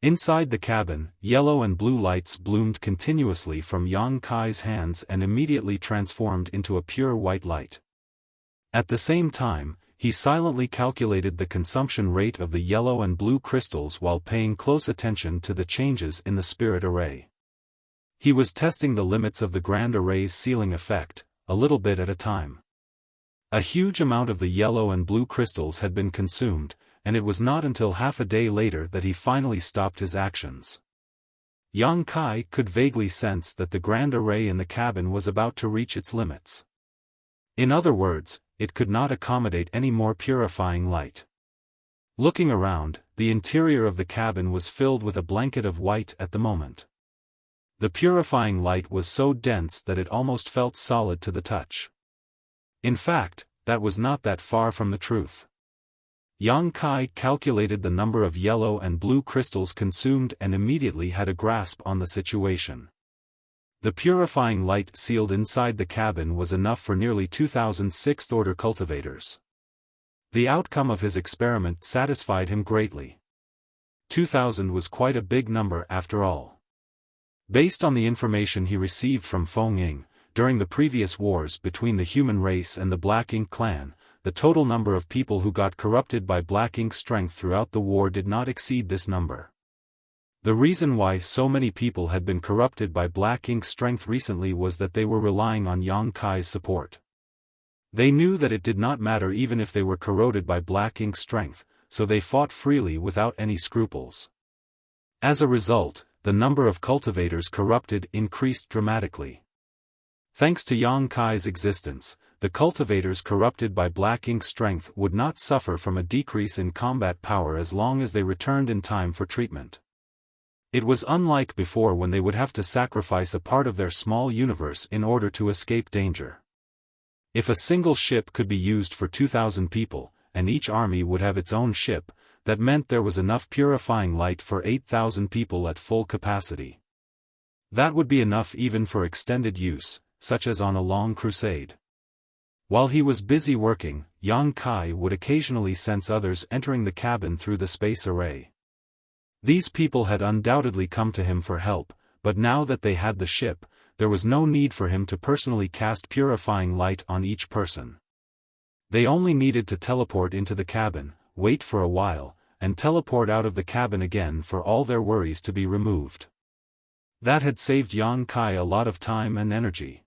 Inside the cabin, yellow and blue lights bloomed continuously from Yang Kai's hands and immediately transformed into a pure white light. At the same time, he silently calculated the consumption rate of the yellow and blue crystals while paying close attention to the changes in the spirit array. He was testing the limits of the grand array's sealing effect, a little bit at a time. A huge amount of the yellow and blue crystals had been consumed, and it was not until half a day later that he finally stopped his actions. Yang Kai could vaguely sense that the grand array in the cabin was about to reach its limits. In other words, it could not accommodate any more purifying light. Looking around, the interior of the cabin was filled with a blanket of white at the moment. The purifying light was so dense that it almost felt solid to the touch. In fact, that was not that far from the truth. Yang Kai calculated the number of yellow and blue crystals consumed and immediately had a grasp on the situation. The purifying light sealed inside the cabin was enough for nearly 2,000 sixth-order cultivators. The outcome of his experiment satisfied him greatly. 2,000 was quite a big number after all. Based on the information he received from Feng Ying, during the previous wars between the human race and the Black Ink clan, the total number of people who got corrupted by Black Ink strength throughout the war did not exceed this number. The reason why so many people had been corrupted by Black Ink strength recently was that they were relying on Yang Kai's support. They knew that it did not matter even if they were corroded by Black Ink strength, so they fought freely without any scruples. As a result, the number of cultivators corrupted increased dramatically. Thanks to Yang Kai's existence, the cultivators corrupted by Black Ink strength would not suffer from a decrease in combat power as long as they returned in time for treatment. It was unlike before when they would have to sacrifice a part of their small universe in order to escape danger. If a single ship could be used for 2,000 people, and each army would have its own ship, that meant there was enough purifying light for 8,000 people at full capacity. That would be enough even for extended use, such as on a long crusade. While he was busy working, Yang Kai would occasionally sense others entering the cabin through the space array. These people had undoubtedly come to him for help, but now that they had the ship, there was no need for him to personally cast purifying light on each person. They only needed to teleport into the cabin, wait for a while, and teleport out of the cabin again for all their worries to be removed. That had saved Yang Kai a lot of time and energy.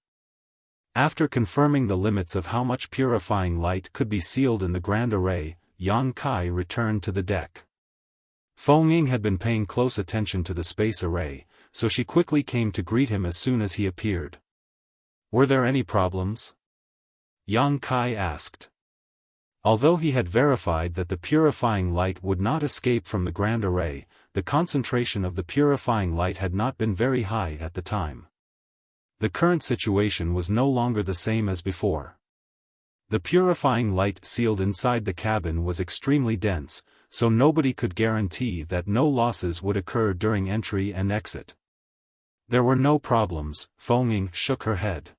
After confirming the limits of how much purifying light could be sealed in the grand array, Yang Kai returned to the deck. Feng Ying had been paying close attention to the space array, so she quickly came to greet him as soon as he appeared. "Were there any problems?" Yang Kai asked. Although he had verified that the purifying light would not escape from the grand array, the concentration of the purifying light had not been very high at the time. The current situation was no longer the same as before. The purifying light sealed inside the cabin was extremely dense, so nobody could guarantee that no losses would occur during entry and exit. There were no problems. Feng Ying shook her head.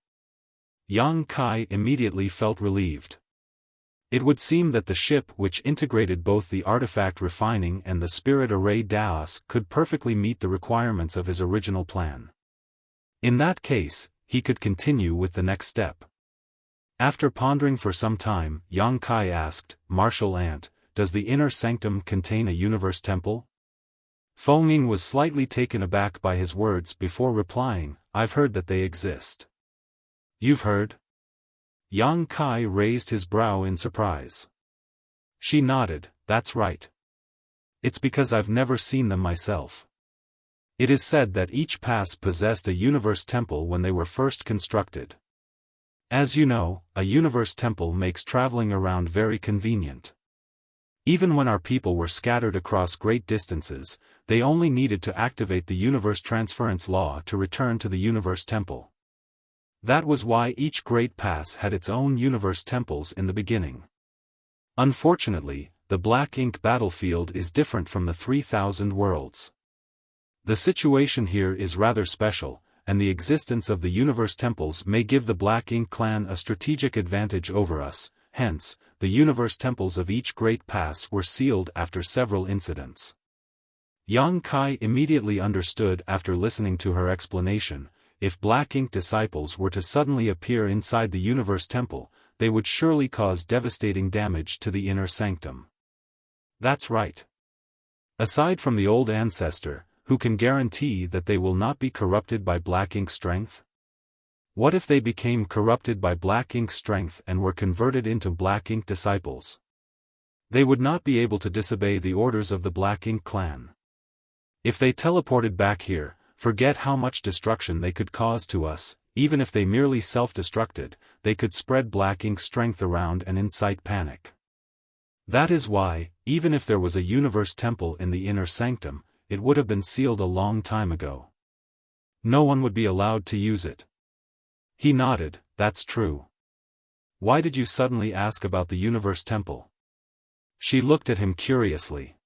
Yang Kai immediately felt relieved. It would seem that the ship which integrated both the artifact refining and the spirit array Daos could perfectly meet the requirements of his original plan. In that case, he could continue with the next step. After pondering for some time, Yang Kai asked, "Martial Ant, does the inner sanctum contain a universe temple?" Feng Ying was slightly taken aback by his words before replying, "I've heard that they exist." "You've heard?" Yang Kai raised his brow in surprise. She nodded, "That's right. It's because I've never seen them myself. It is said that each pass possessed a universe temple when they were first constructed. As you know, a universe temple makes traveling around very convenient. Even when our people were scattered across great distances, they only needed to activate the universe transference law to return to the universe temple. That was why each great pass had its own universe temples in the beginning. Unfortunately, the Black Ink battlefield is different from the 3,000 worlds. The situation here is rather special, and the existence of the universe temples may give the Black Ink clan a strategic advantage over us. Hence, the universe temples of each great pass were sealed after several incidents. Yang Kai immediately understood after listening to her explanation. If Black Ink disciples were to suddenly appear inside the universe temple, they would surely cause devastating damage to the inner sanctum. That's right. Aside from the old ancestor, who can guarantee that they will not be corrupted by Black Ink strength? What if they became corrupted by Black Ink strength and were converted into Black Ink disciples? They would not be able to disobey the orders of the Black Ink clan. If they teleported back here, forget how much destruction they could cause to us. Even if they merely self-destructed, they could spread Black Ink strength around and incite panic. That is why, even if there was a universe temple in the inner sanctum, it would have been sealed a long time ago. No one would be allowed to use it. He nodded, "That's true. Why did you suddenly ask about the universe temple?" She looked at him curiously.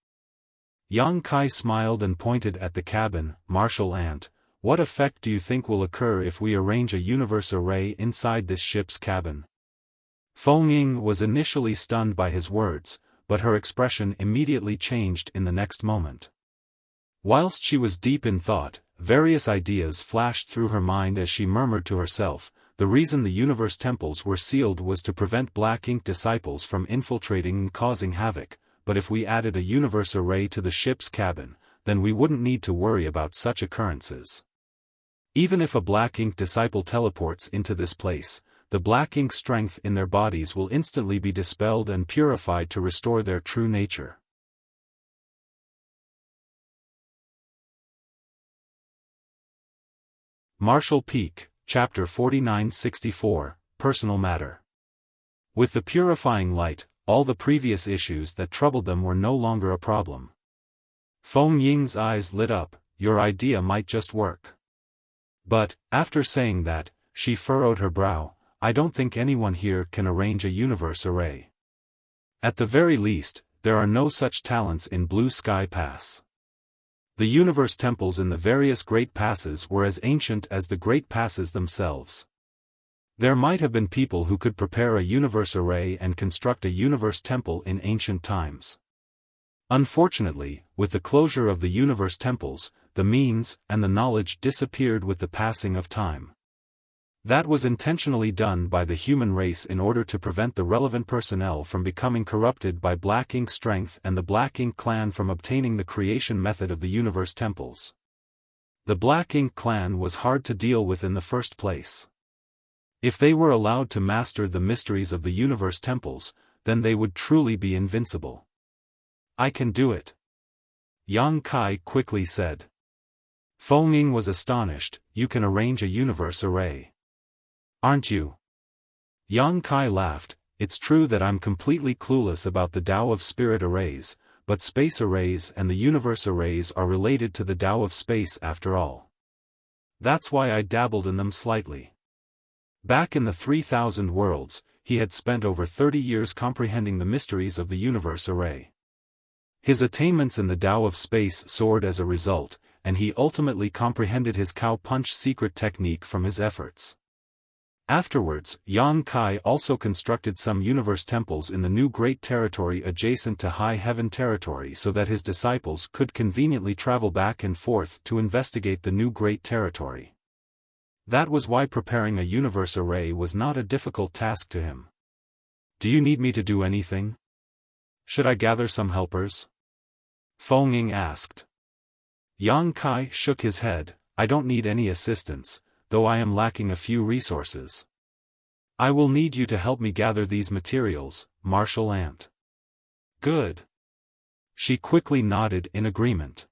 Yang Kai smiled and pointed at the cabin. "Martial Ant, what effect do you think will occur if we arrange a universe array inside this ship's cabin?" Feng Ying was initially stunned by his words, but her expression immediately changed in the next moment. Whilst she was deep in thought, various ideas flashed through her mind as she murmured to herself, the reason the universe temples were sealed was to prevent Black Ink disciples from infiltrating and causing havoc, but if we added a universe array to the ship's cabin, then we wouldn't need to worry about such occurrences. Even if a Black Ink disciple teleports into this place, the Black Ink strength in their bodies will instantly be dispelled and purified to restore their true nature. Martial Peak, Chapter 4964, Personal Matter. With the purifying light, all the previous issues that troubled them were no longer a problem. Feng Ying's eyes lit up, "Your idea might just work." But, after saying that, she furrowed her brow, "I don't think anyone here can arrange a universe array. At the very least, there are no such talents in Blue Sky Pass." The universe temples in the various great passes were as ancient as the great passes themselves. There might have been people who could prepare a universe array and construct a universe temple in ancient times. Unfortunately, with the closure of the universe temples, the means and the knowledge disappeared with the passing of time. That was intentionally done by the human race in order to prevent the relevant personnel from becoming corrupted by Black Ink strength and the Black Ink clan from obtaining the creation method of the universe temples. The Black Ink clan was hard to deal with in the first place. If they were allowed to master the mysteries of the universe temples, then they would truly be invincible. "I can do it," Yang Kai quickly said. Feng Ying was astonished. "You can arrange a universe array. Aren't you?" Yang Kai laughed. "It's true that I'm completely clueless about the Tao of Spirit arrays, but space arrays and the universe arrays are related to the Tao of space after all. That's why I dabbled in them slightly." Back in the 3,000 worlds, he had spent over 30 years comprehending the mysteries of the universe array. His attainments in the Tao of space soared as a result, and he ultimately comprehended his cow punch secret technique from his efforts. Afterwards, Yang Kai also constructed some universe temples in the new great territory adjacent to High Heaven territory so that his disciples could conveniently travel back and forth to investigate the new great territory. That was why preparing a universe array was not a difficult task to him. "Do you need me to do anything? Should I gather some helpers?" Feng Ying asked. Yang Kai shook his head. I don't need any assistance, though I am lacking a few resources. I will need you to help me gather these materials, Martial Ant. Good. She quickly nodded in agreement.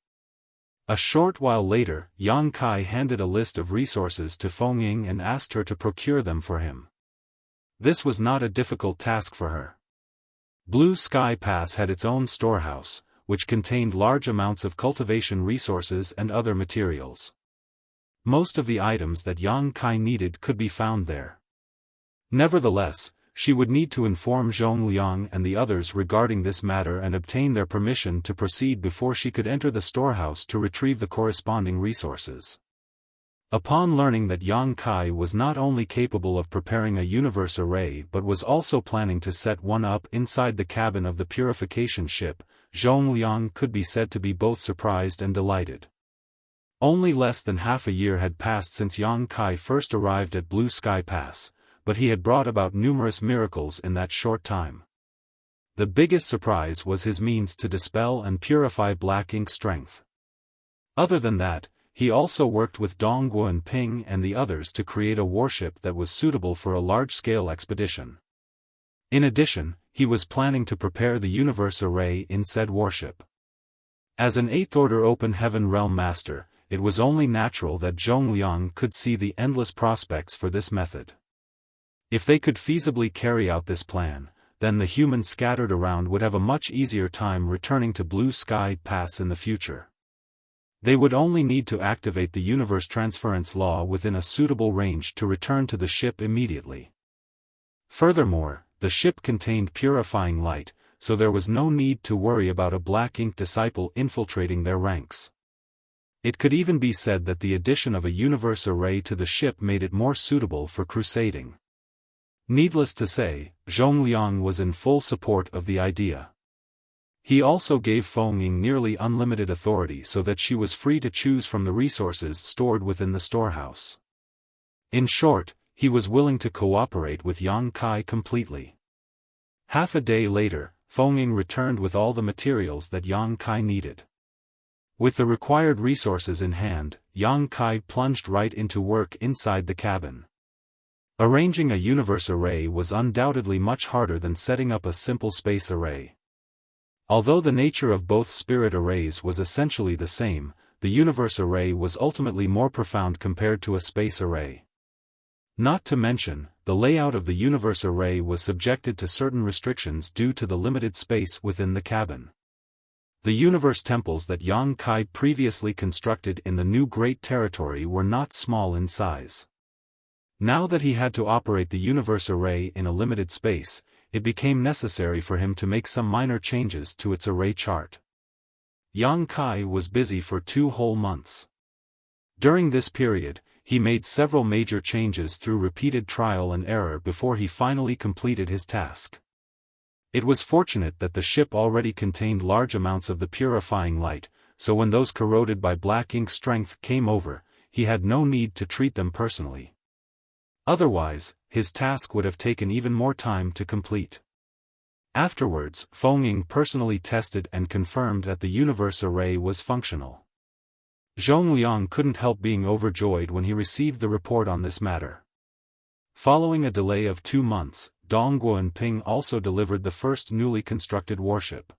A short while later, Yang Kai handed a list of resources to Feng Ying and asked her to procure them for him. This was not a difficult task for her. Blue Sky Pass had its own storehouse, which contained large amounts of cultivation resources and other materials. Most of the items that Yang Kai needed could be found there. Nevertheless, she would need to inform Zhong Liang and the others regarding this matter and obtain their permission to proceed before she could enter the storehouse to retrieve the corresponding resources. Upon learning that Yang Kai was not only capable of preparing a universe array but was also planning to set one up inside the cabin of the purification ship, Zhong Liang could be said to be both surprised and delighted. Only less than half a year had passed since Yang Kai first arrived at Blue Sky Pass, but he had brought about numerous miracles in that short time. The biggest surprise was his means to dispel and purify black ink strength. Other than that, he also worked with Dong Guo Ping and the others to create a warship that was suitable for a large-scale expedition. In addition, he was planning to prepare the universe array in said warship. As an Eighth-Order Open Heaven Realm Master, it was only natural that Zhong Liang could see the endless prospects for this method. If they could feasibly carry out this plan, then the humans scattered around would have a much easier time returning to Blue Sky Pass in the future. They would only need to activate the universe transference law within a suitable range to return to the ship immediately. Furthermore, the ship contained purifying light, so there was no need to worry about a black ink disciple infiltrating their ranks. It could even be said that the addition of a universe array to the ship made it more suitable for crusading. Needless to say, Zhong Liang was in full support of the idea. He also gave Feng Ying nearly unlimited authority so that she was free to choose from the resources stored within the storehouse. In short, he was willing to cooperate with Yang Kai completely. Half a day later, Feng Ying returned with all the materials that Yang Kai needed. With the required resources in hand, Yang Kai plunged right into work inside the cabin. Arranging a universe array was undoubtedly much harder than setting up a simple space array. Although the nature of both spirit arrays was essentially the same, the universe array was ultimately more profound compared to a space array. Not to mention, the layout of the universe array was subjected to certain restrictions due to the limited space within the cabin. The universe temples that Yang Kai previously constructed in the new Great Territory were not small in size. Now that he had to operate the universe array in a limited space, it became necessary for him to make some minor changes to its array chart. Yang Kai was busy for 2 whole months. During this period, he made several major changes through repeated trial and error before he finally completed his task. It was fortunate that the ship already contained large amounts of the purifying light, so when those corroded by black ink strength came over, he had no need to treat them personally. Otherwise, his task would have taken even more time to complete. Afterwards, Feng Ying personally tested and confirmed that the universe array was functional. Zhong Liang couldn't help being overjoyed when he received the report on this matter. Following a delay of 2 months, Dong Guo Ping also delivered the first newly constructed warship.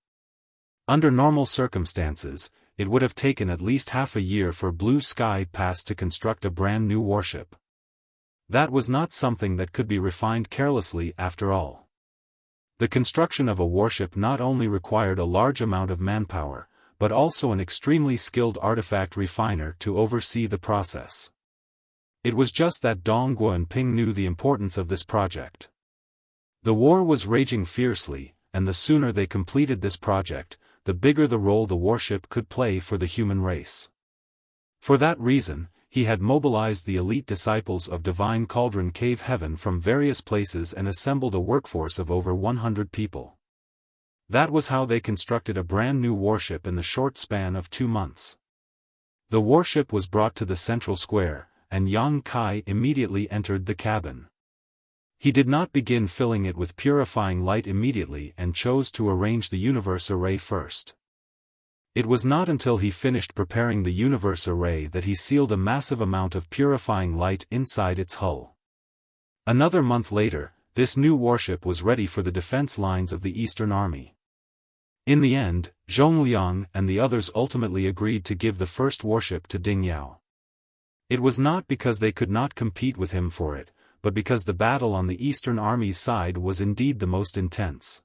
Under normal circumstances, it would have taken at least half a year for Blue Sky Pass to construct a brand new warship. That was not something that could be refined carelessly after all. The construction of a warship not only required a large amount of manpower, but also an extremely skilled artifact refiner to oversee the process. It was just that Dong Guo Ping knew the importance of this project. The war was raging fiercely, and the sooner they completed this project, the bigger the role the warship could play for the human race. For that reason, he had mobilized the elite disciples of Divine Cauldron Cave Heaven from various places and assembled a workforce of over 100 people. That was how they constructed a brand new warship in the short span of 2 months. The warship was brought to the central square, and Yang Kai immediately entered the cabin. He did not begin filling it with purifying light immediately and chose to arrange the universe array first. It was not until he finished preparing the universe array that he sealed a massive amount of purifying light inside its hull. Another month later, this new warship was ready for the defense lines of the Eastern Army. In the end, Zhongliang and the others ultimately agreed to give the first warship to Ding Yao. It was not because they could not compete with him for it, but because the battle on the Eastern Army's side was indeed the most intense.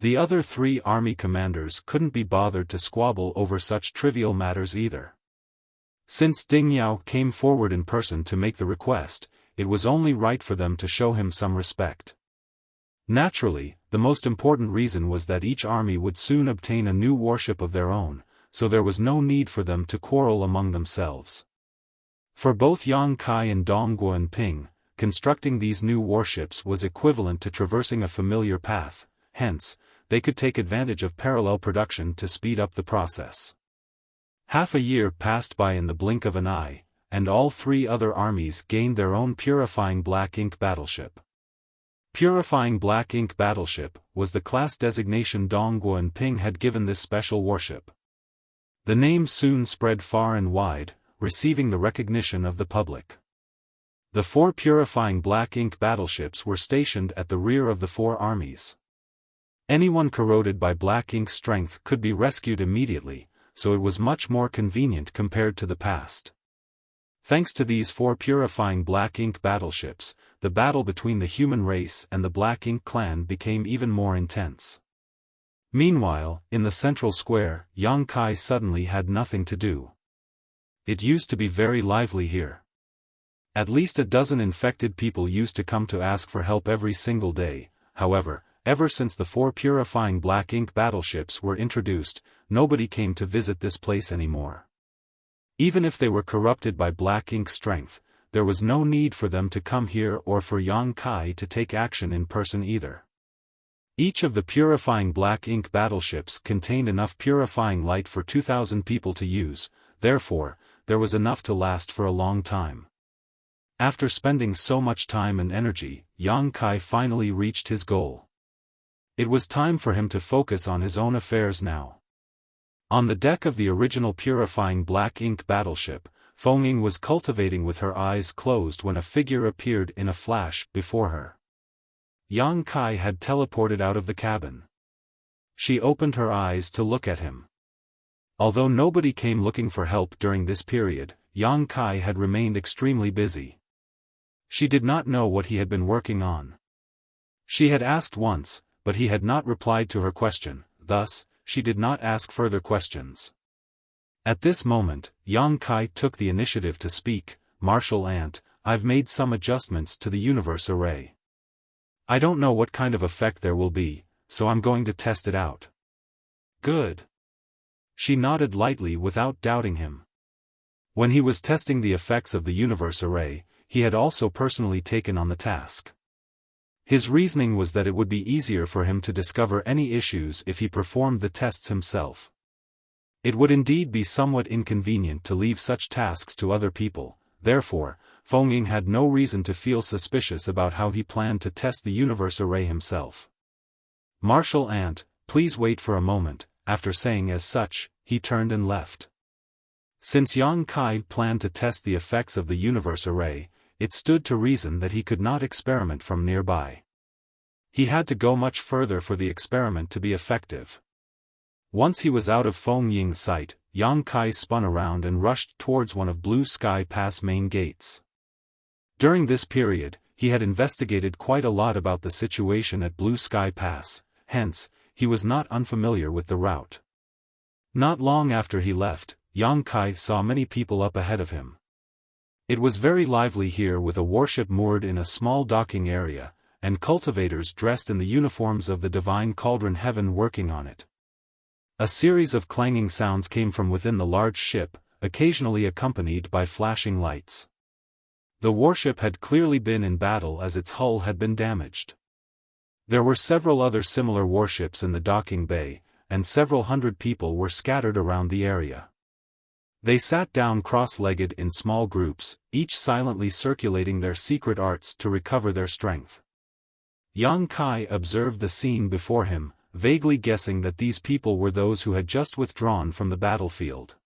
The other three army commanders couldn't be bothered to squabble over such trivial matters either. Since Ding Yao came forward in person to make the request, it was only right for them to show him some respect. Naturally, the most important reason was that each army would soon obtain a new warship of their own, so there was no need for them to quarrel among themselves. For both Yang Kai and Dong Guanping, constructing these new warships was equivalent to traversing a familiar path, hence, they could take advantage of parallel production to speed up the process. Half a year passed by in the blink of an eye, and all three other armies gained their own Purifying Black Ink battleship. Purifying Black Ink battleship was the class designation Dong Guanping had given this special warship. The name soon spread far and wide, receiving the recognition of the public. The 4 Purifying Black Ink battleships were stationed at the rear of the 4 armies. Anyone corroded by black ink strength could be rescued immediately, so it was much more convenient compared to the past. Thanks to these 4 Purifying Black Ink battleships, the battle between the human race and the Black Ink clan became even more intense. Meanwhile, in the central square, Yang Kai suddenly had nothing to do. It used to be very lively here. At least a dozen infected people used to come to ask for help every single day. However, ever since the 4 Purifying Black Ink battleships were introduced, nobody came to visit this place anymore. Even if they were corrupted by black ink strength, there was no need for them to come here or for Yang Kai to take action in person either. Each of the Purifying Black Ink battleships contained enough purifying light for 2,000 people to use, therefore, there was enough to last for a long time. After spending so much time and energy, Yang Kai finally reached his goal. It was time for him to focus on his own affairs now. On the deck of the original Purifying Black Ink battleship, Feng Ying was cultivating with her eyes closed when a figure appeared in a flash before her. Yang Kai had teleported out of the cabin. She opened her eyes to look at him. Although nobody came looking for help during this period, Yang Kai had remained extremely busy. She did not know what he had been working on. She had asked once, but he had not replied to her question, thus, she did not ask further questions. At this moment, Yang Kai took the initiative to speak. "Marshal Ant, I've made some adjustments to the universe array. I don't know what kind of effect there will be, so I'm going to test it out." "Good." She nodded lightly without doubting him. When he was testing the effects of the universe array, he had also personally taken on the task. His reasoning was that it would be easier for him to discover any issues if he performed the tests himself. It would indeed be somewhat inconvenient to leave such tasks to other people, therefore, Feng Ying had no reason to feel suspicious about how he planned to test the universe array himself. "Marshal Ant, please wait for a moment." After saying as such, he turned and left. Since Yang Kai planned to test the effects of the universe array, it stood to reason that he could not experiment from nearby. He had to go much further for the experiment to be effective. Once he was out of Feng Ying's sight, Yang Kai spun around and rushed towards one of Blue Sky Pass main gates. During this period, he had investigated quite a lot about the situation at Blue Sky Pass, hence, he was not unfamiliar with the route. Not long after he left, Yang Kai saw many people up ahead of him. It was very lively here with a warship moored in a small docking area, and cultivators dressed in the uniforms of the Divine Cauldron Heaven working on it. A series of clanging sounds came from within the large ship, occasionally accompanied by flashing lights. The warship had clearly been in battle as its hull had been damaged. There were several other similar warships in the docking bay, and several hundred people were scattered around the area. They sat down cross-legged in small groups, each silently circulating their secret arts to recover their strength. Yang Kai observed the scene before him, vaguely guessing that these people were those who had just withdrawn from the battlefield.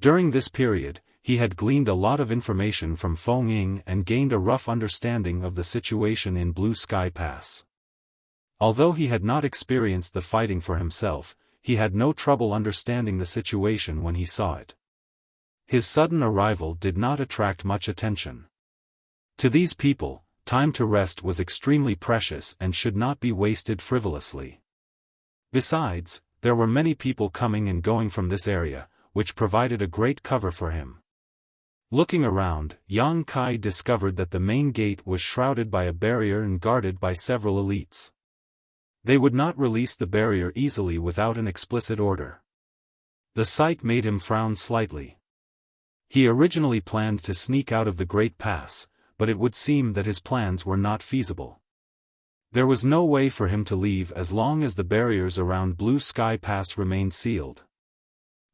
During this period, he had gleaned a lot of information from Feng Ying and gained a rough understanding of the situation in Blue Sky Pass. Although he had not experienced the fighting for himself, he had no trouble understanding the situation when he saw it. His sudden arrival did not attract much attention. To these people, time to rest was extremely precious and should not be wasted frivolously. Besides, there were many people coming and going from this area, which provided a great cover for him. Looking around, Yang Kai discovered that the main gate was shrouded by a barrier and guarded by several elites. They would not release the barrier easily without an explicit order. The sight made him frown slightly. He originally planned to sneak out of the Great Pass, but it would seem that his plans were not feasible. There was no way for him to leave as long as the barriers around Blue Sky Pass remained sealed.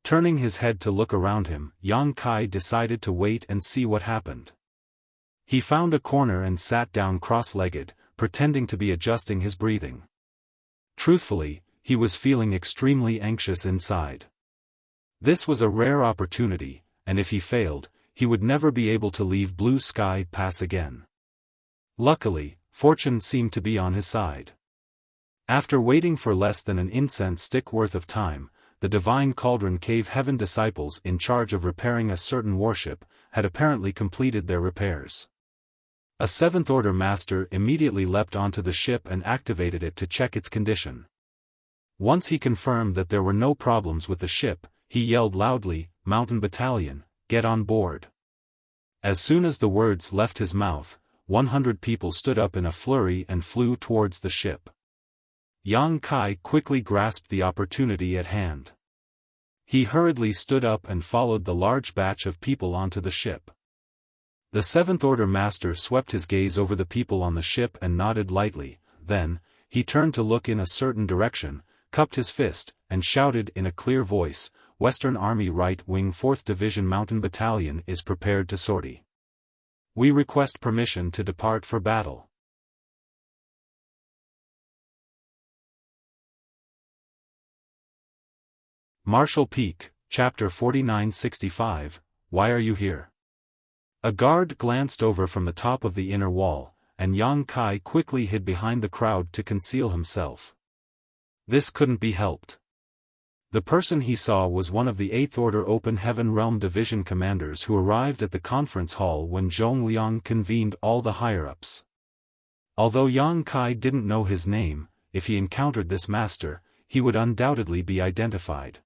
Turning his head to look around him, Yang Kai decided to wait and see what happened. He found a corner and sat down cross-legged, pretending to be adjusting his breathing. Truthfully, he was feeling extremely anxious inside. This was a rare opportunity, and if he failed, he would never be able to leave Blue Sky Pass again. Luckily, fortune seemed to be on his side. After waiting for less than an incense stick worth of time, the Divine Cauldron Cave Heaven disciples in charge of repairing a certain warship had apparently completed their repairs. A seventh-order master immediately leapt onto the ship and activated it to check its condition. Once he confirmed that there were no problems with the ship, he yelled loudly, "Mountain Battalion, get on board." As soon as the words left his mouth, 100 people stood up in a flurry and flew towards the ship. Yang Kai quickly grasped the opportunity at hand. He hurriedly stood up and followed the large batch of people onto the ship. The seventh-order master swept his gaze over the people on the ship and nodded lightly. Then, he turned to look in a certain direction, cupped his fist, and shouted in a clear voice, "Western Army Right Wing 4th Division Mountain Battalion is prepared to sortie. We request permission to depart for battle." Marshall Peak, Chapter 4965, Why Are You Here? A guard glanced over from the top of the inner wall, and Yang Kai quickly hid behind the crowd to conceal himself. This couldn't be helped. The person he saw was one of the 8th Order Open Heaven Realm Division commanders who arrived at the conference hall when Zhong Liang convened all the higher-ups. Although Yang Kai didn't know his name, if he encountered this master, he would undoubtedly be identified.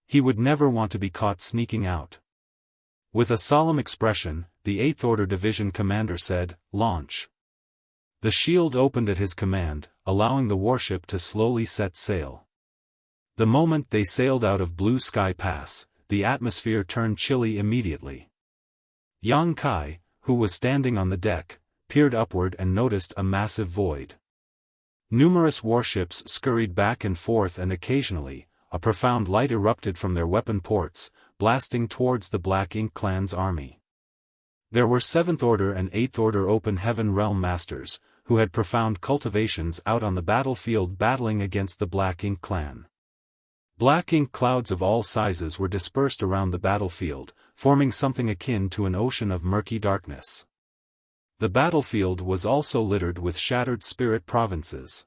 He would never want to be caught sneaking out. With a solemn expression, the 8th Order Division commander said, "Launch." The shield opened at his command, allowing the warship to slowly set sail. The moment they sailed out of Blue Sky Pass, the atmosphere turned chilly immediately. Yang Kai, who was standing on the deck, peered upward and noticed a massive void. Numerous warships scurried back and forth, and occasionally, a profound light erupted from their weapon ports, blasting towards the Black Ink Clan's army. There were 7th Order and 8th Order Open Heaven Realm Masters, who had profound cultivations out on the battlefield battling against the Black Ink Clan. Black ink clouds of all sizes were dispersed around the battlefield, forming something akin to an ocean of murky darkness. The battlefield was also littered with shattered spirit provinces.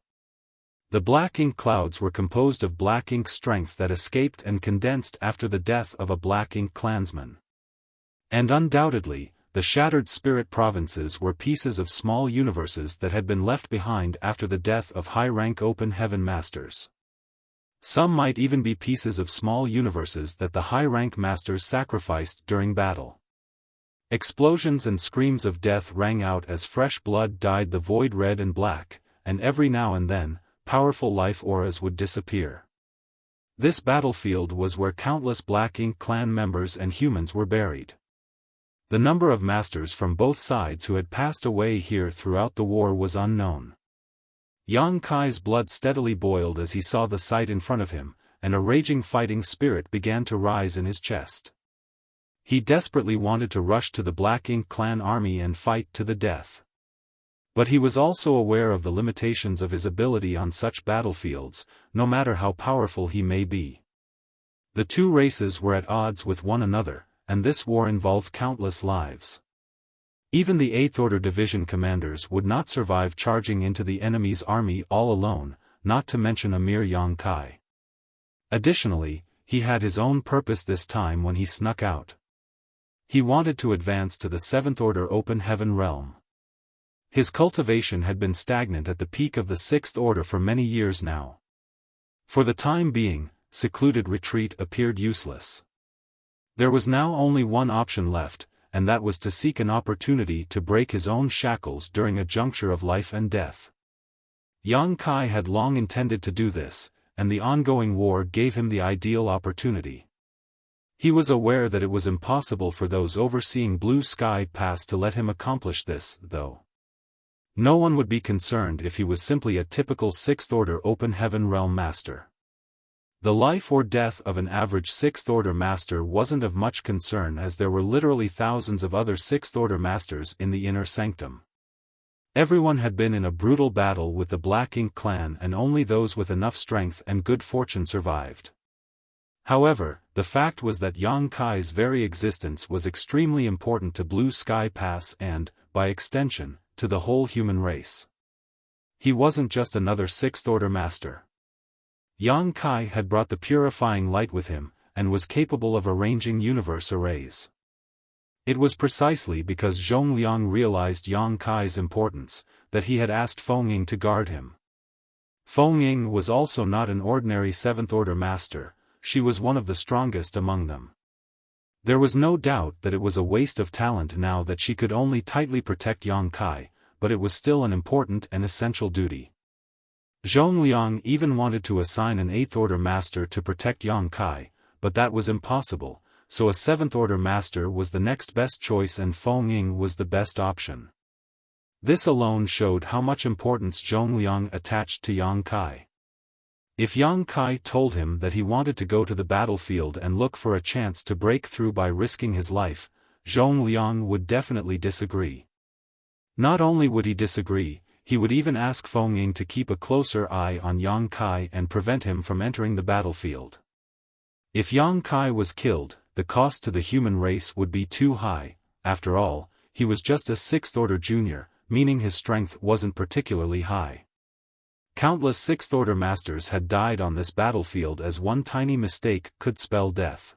The black ink clouds were composed of black ink strength that escaped and condensed after the death of a black ink clansman. And undoubtedly, the shattered spirit provinces were pieces of small universes that had been left behind after the death of high-rank Open Heaven Masters. Some might even be pieces of small universes that the high-rank Masters sacrificed during battle. Explosions and screams of death rang out as fresh blood dyed the void red and black, and every now and then, powerful life auras would disappear. This battlefield was where countless Black Ink Clan members and humans were buried. The number of masters from both sides who had passed away here throughout the war was unknown. Yang Kai's blood steadily boiled as he saw the sight in front of him, and a raging fighting spirit began to rise in his chest. He desperately wanted to rush to the Black Ink Clan army and fight to the death. But he was also aware of the limitations of his ability on such battlefields, no matter how powerful he may be. The two races were at odds with one another, and this war involved countless lives. Even the 8th Order Division commanders would not survive charging into the enemy's army all alone, not to mention a mere Yang Kai. Additionally, he had his own purpose this time when he snuck out. He wanted to advance to the 7th Order Open Heaven realm. His cultivation had been stagnant at the peak of the 6th Order for many years now. For the time being, secluded retreat appeared useless. There was now only one option left, and that was to seek an opportunity to break his own shackles during a juncture of life and death. Yang Kai had long intended to do this, and the ongoing war gave him the ideal opportunity. He was aware that it was impossible for those overseeing Blue Sky Pass to let him accomplish this, though. No one would be concerned if he was simply a typical 6th Order Open Heaven Realm Master. The life or death of an average 6th Order Master wasn't of much concern, as there were literally thousands of other 6th Order Masters in the inner sanctum. Everyone had been in a brutal battle with the Black Ink clan, and only those with enough strength and good fortune survived. However, the fact was that Yang Kai's very existence was extremely important to Blue Sky Pass and, by extension, to the whole human race. He wasn't just another 6th Order Master. Yang Kai had brought the purifying light with him, and was capable of arranging universe arrays. It was precisely because Zhongliang realized Yang Kai's importance, that he had asked Feng Ying to guard him. Feng Ying was also not an ordinary 7th Order Master, she was one of the strongest among them. There was no doubt that it was a waste of talent now that she could only tightly protect Yang Kai, but it was still an important and essential duty. Zhongliang even wanted to assign an 8th Order Master to protect Yang Kai, but that was impossible, so a 7th Order Master was the next best choice, and Feng Ying was the best option. This alone showed how much importance Zhongliang attached to Yang Kai. If Yang Kai told him that he wanted to go to the battlefield and look for a chance to break through by risking his life, Zhongliang would definitely disagree. Not only would he disagree, he would even ask Feng Ying to keep a closer eye on Yang Kai and prevent him from entering the battlefield. If Yang Kai was killed, the cost to the human race would be too high. After all, he was just a 6th Order junior, meaning his strength wasn't particularly high. Countless 6th Order Masters had died on this battlefield, as one tiny mistake could spell death.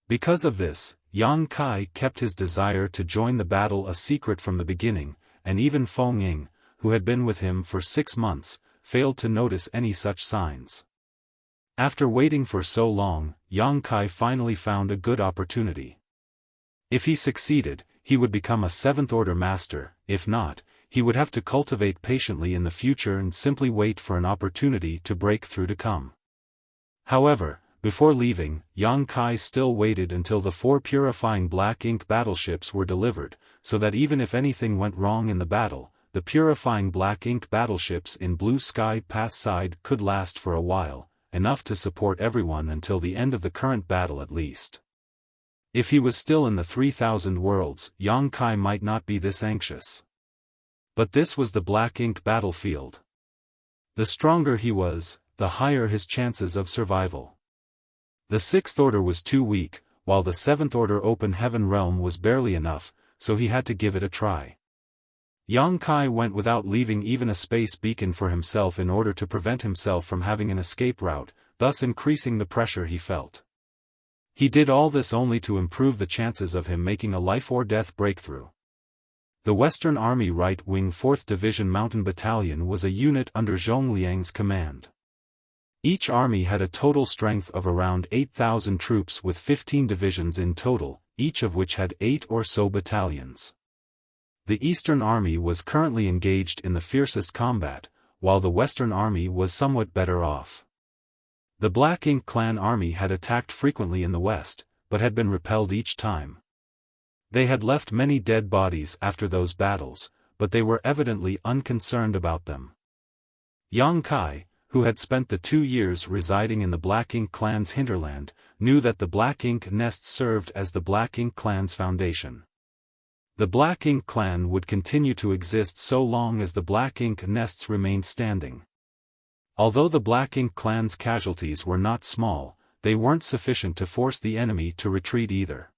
Because of this, Yang Kai kept his desire to join the battle a secret from the beginning, and even Feng Ying, who had been with him for 6 months, failed to notice any such signs. After waiting for so long, Yang Kai finally found a good opportunity. If he succeeded, he would become a 7th Order Master; if not, he would have to cultivate patiently in the future and simply wait for an opportunity to break through to come. However, before leaving, Yang Kai still waited until the 4 purifying Black Ink battleships were delivered, so that even if anything went wrong in the battle, the purifying Black Ink battleships in Blue Sky Pass side could last for a while, enough to support everyone until the end of the current battle at least. If he was still in the 3000 worlds, Yang Kai might not be this anxious. But this was the Black Ink battlefield. The stronger he was, the higher his chances of survival. The 6th Order was too weak, while the 7th Order Open Heaven realm was barely enough, so he had to give it a try. Yang Kai went without leaving even a space beacon for himself in order to prevent himself from having an escape route, thus increasing the pressure he felt. He did all this only to improve the chances of him making a life-or-death breakthrough. The Western Army Right Wing 4th Division Mountain Battalion was a unit under Zhongliang's command. Each army had a total strength of around 8,000 troops, with 15 divisions in total, each of which had 8 or so battalions. The Eastern Army was currently engaged in the fiercest combat, while the Western Army was somewhat better off. The Black Ink Clan army had attacked frequently in the west, but had been repelled each time. They had left many dead bodies after those battles, but they were evidently unconcerned about them. Yang Kai, who had spent the 2 years residing in the Black Ink Clan's hinterland, knew that the Black Ink nest served as the Black Ink Clan's foundation. The Black Ink clan would continue to exist so long as the Black Ink nests remained standing. Although the Black Ink clan's casualties were not small, they weren't sufficient to force the enemy to retreat either.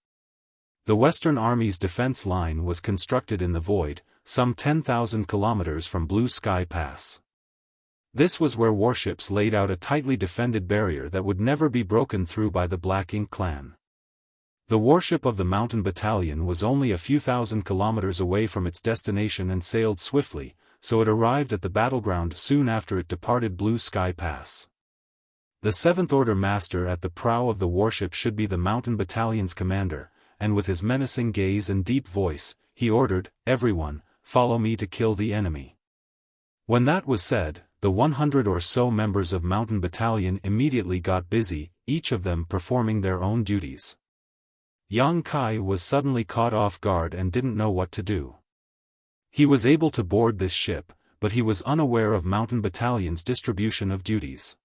The Western Army's defense line was constructed in the void, some 10,000 kilometers from Blue Sky Pass. This was where warships laid out a tightly defended barrier that would never be broken through by the Black Ink clan. The warship of the Mountain Battalion was only a few thousand kilometers away from its destination and sailed swiftly, so it arrived at the battleground soon after it departed Blue Sky Pass. The Seventh Order Master at the prow of the warship should be the Mountain Battalion's commander, and with his menacing gaze and deep voice, he ordered, "Everyone, follow me to kill the enemy." When that was said, the 100 or so members of Mountain Battalion immediately got busy, each of them performing their own duties. Yang Kai was suddenly caught off guard and didn't know what to do. He was able to board this ship, but he was unaware of Mountain Battalion's distribution of duties.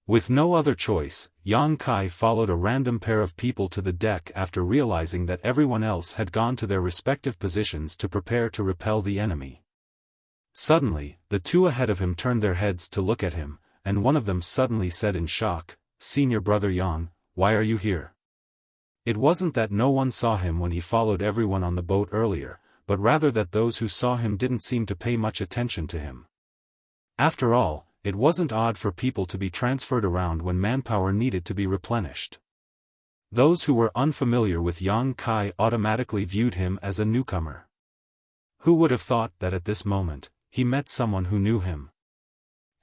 With no other choice, Yang Kai followed a random pair of people to the deck after realizing that everyone else had gone to their respective positions to prepare to repel the enemy. Suddenly, the two ahead of him turned their heads to look at him, and one of them suddenly said in shock, "Senior Brother Yang, why are you here?" It wasn't that no one saw him when he followed everyone on the boat earlier, but rather that those who saw him didn't seem to pay much attention to him. After all, it wasn't odd for people to be transferred around when manpower needed to be replenished. Those who were unfamiliar with Yang Kai automatically viewed him as a newcomer. Who would have thought that at this moment, he met someone who knew him?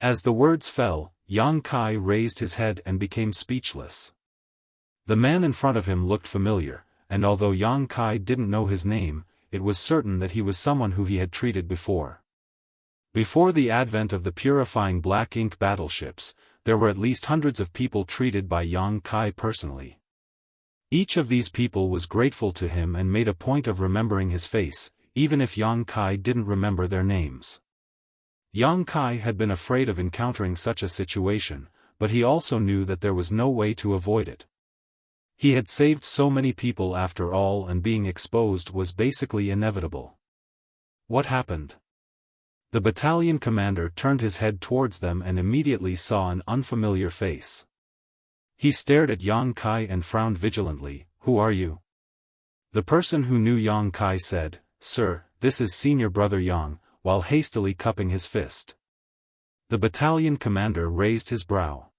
As the words fell, Yang Kai raised his head and became speechless. The man in front of him looked familiar, and although Yang Kai didn't know his name, it was certain that he was someone who he had treated before. Before the advent of the purifying Black Ink battleships, there were at least hundreds of people treated by Yang Kai personally. Each of these people was grateful to him and made a point of remembering his face, even if Yang Kai didn't remember their names. Yang Kai had been afraid of encountering such a situation, but he also knew that there was no way to avoid it. He had saved so many people after all, and being exposed was basically inevitable. What happened? The battalion commander turned his head towards them and immediately saw an unfamiliar face. He stared at Yang Kai and frowned vigilantly. "Who are you?" The person who knew Yang Kai said, "Sir, this is Senior Brother Yang," while hastily cupping his fist. The battalion commander raised his brow.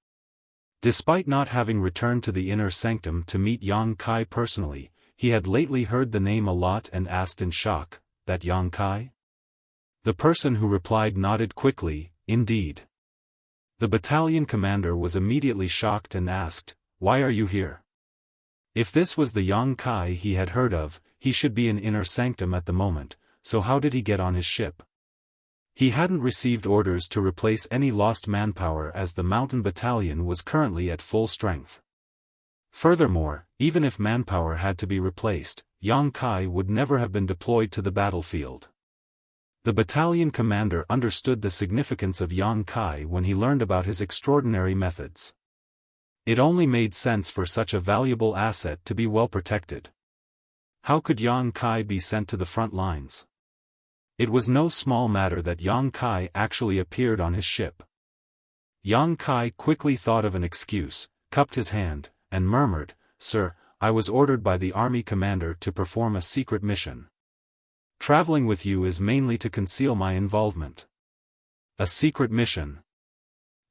Despite not having returned to the inner sanctum to meet Yang Kai personally, he had lately heard the name a lot and asked in shock, "That Yang Kai?" The person who replied nodded quickly, "Indeed." The battalion commander was immediately shocked and asked, "Why are you here?" If this was the Yang Kai he had heard of, he should be in inner sanctum at the moment, so how did he get on his ship? He hadn't received orders to replace any lost manpower as the Mountain Battalion was currently at full strength. Furthermore, even if manpower had to be replaced, Yang Kai would never have been deployed to the battlefield. The battalion commander understood the significance of Yang Kai when he learned about his extraordinary methods. It only made sense for such a valuable asset to be well protected. How could Yang Kai be sent to the front lines? It was no small matter that Yang Kai actually appeared on his ship. Yang Kai quickly thought of an excuse, cupped his hand, and murmured, "Sir, I was ordered by the army commander to perform a secret mission. Traveling with you is mainly to conceal my involvement." A secret mission?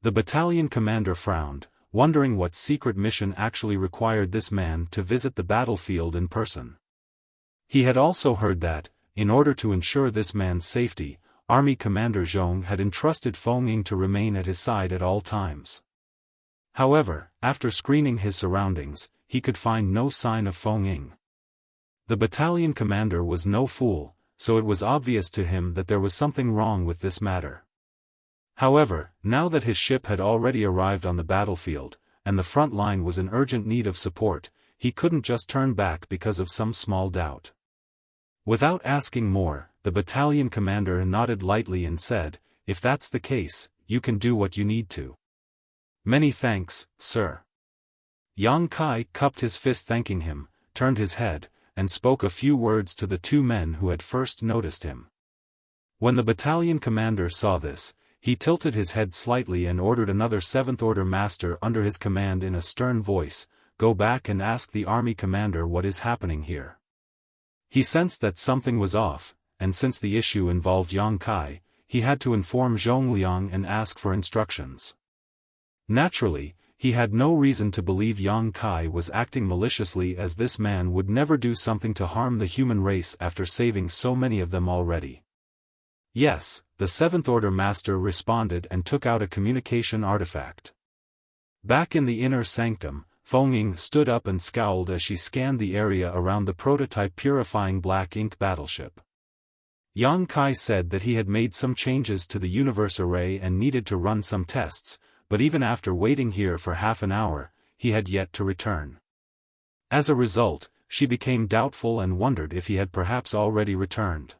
The battalion commander frowned, wondering what secret mission actually required this man to visit the battlefield in person. He had also heard that, in order to ensure this man's safety, Army Commander Zhong had entrusted Feng Ying to remain at his side at all times. However, after screening his surroundings, he could find no sign of Feng Ying. The battalion commander was no fool, so it was obvious to him that there was something wrong with this matter. However, now that his ship had already arrived on the battlefield, and the front line was in urgent need of support, he couldn't just turn back because of some small doubt. Without asking more, the battalion commander nodded lightly and said, "If that's the case, you can do what you need to." "Many thanks, sir." Yang Kai cupped his fist thanking him, turned his head, and spoke a few words to the two men who had first noticed him. When the battalion commander saw this, he tilted his head slightly and ordered another 7th Order master under his command in a stern voice, "Go back and ask the army commander what is happening here." He sensed that something was off, and since the issue involved Yang Kai, he had to inform Zhongliang and ask for instructions. Naturally, he had no reason to believe Yang Kai was acting maliciously, as this man would never do something to harm the human race after saving so many of them already. "Yes," the 7th Order master responded and took out a communication artifact. Back in the inner sanctum, Feng stood up and scowled as she scanned the area around the prototype purifying black ink battleship. Yang Kai said that he had made some changes to the universe array and needed to run some tests, but even after waiting here for half an hour, he had yet to return. As a result, she became doubtful and wondered if he had perhaps already returned.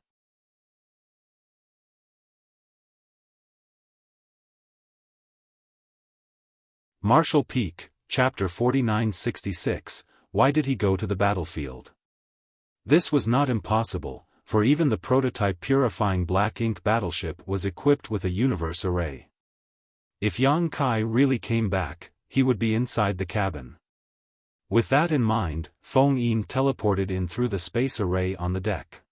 Marshall Peak, Chapter 4966, Why did he go to the battlefield? This was not impossible, for even the prototype purifying black ink battleship was equipped with a universe array. If Yang Kai really came back, he would be inside the cabin. With that in mind, Feng Yin teleported in through the space array on the deck.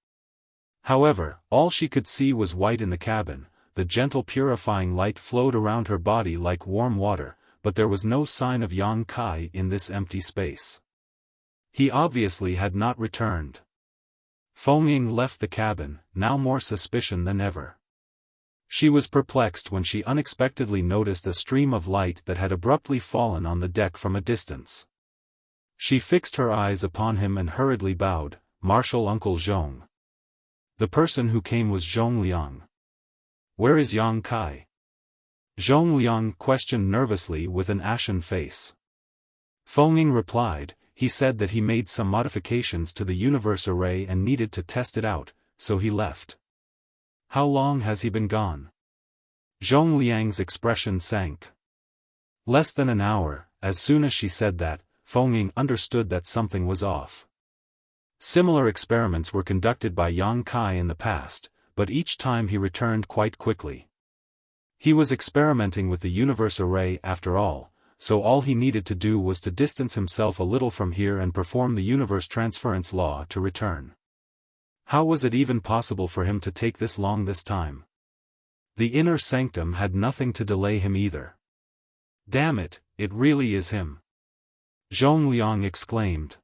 However, all she could see was white in the cabin. The gentle purifying light flowed around her body like warm water, but there was no sign of Yang Kai in this empty space. He obviously had not returned. Feng Yin left the cabin, now more suspicious than ever. She was perplexed when she unexpectedly noticed a stream of light that had abruptly fallen on the deck from a distance. She fixed her eyes upon him and hurriedly bowed, "Marshal Uncle Zhong." The person who came was Zhongliang. "Where is Yang Kai?" Zhongliang questioned nervously with an ashen face. Feng Yin replied, "He said that he made some modifications to the universe array and needed to test it out, so he left." "How long has he been gone?" Zhongliang's expression sank. "Less than an hour." As soon as she said that, Feng Yin understood that something was off. Similar experiments were conducted by Yang Kai in the past, but each time he returned quite quickly. He was experimenting with the universe array after all, so all he needed to do was to distance himself a little from here and perform the universe transference law to return. How was it even possible for him to take this long this time? The inner sanctum had nothing to delay him either. "Damn it, it really is him!" Zhongliang exclaimed.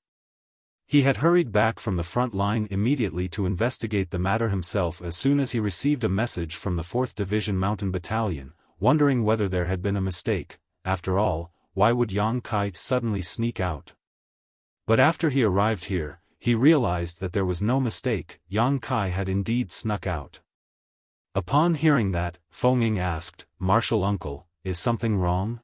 He had hurried back from the front line immediately to investigate the matter himself as soon as he received a message from the 4th Division Mountain Battalion, wondering whether there had been a mistake. After all, why would Yang Kai suddenly sneak out? But after he arrived here, he realized that there was no mistake. Yang Kai had indeed snuck out. Upon hearing that, Feng Yin asked, "Marshal Uncle, is something wrong?"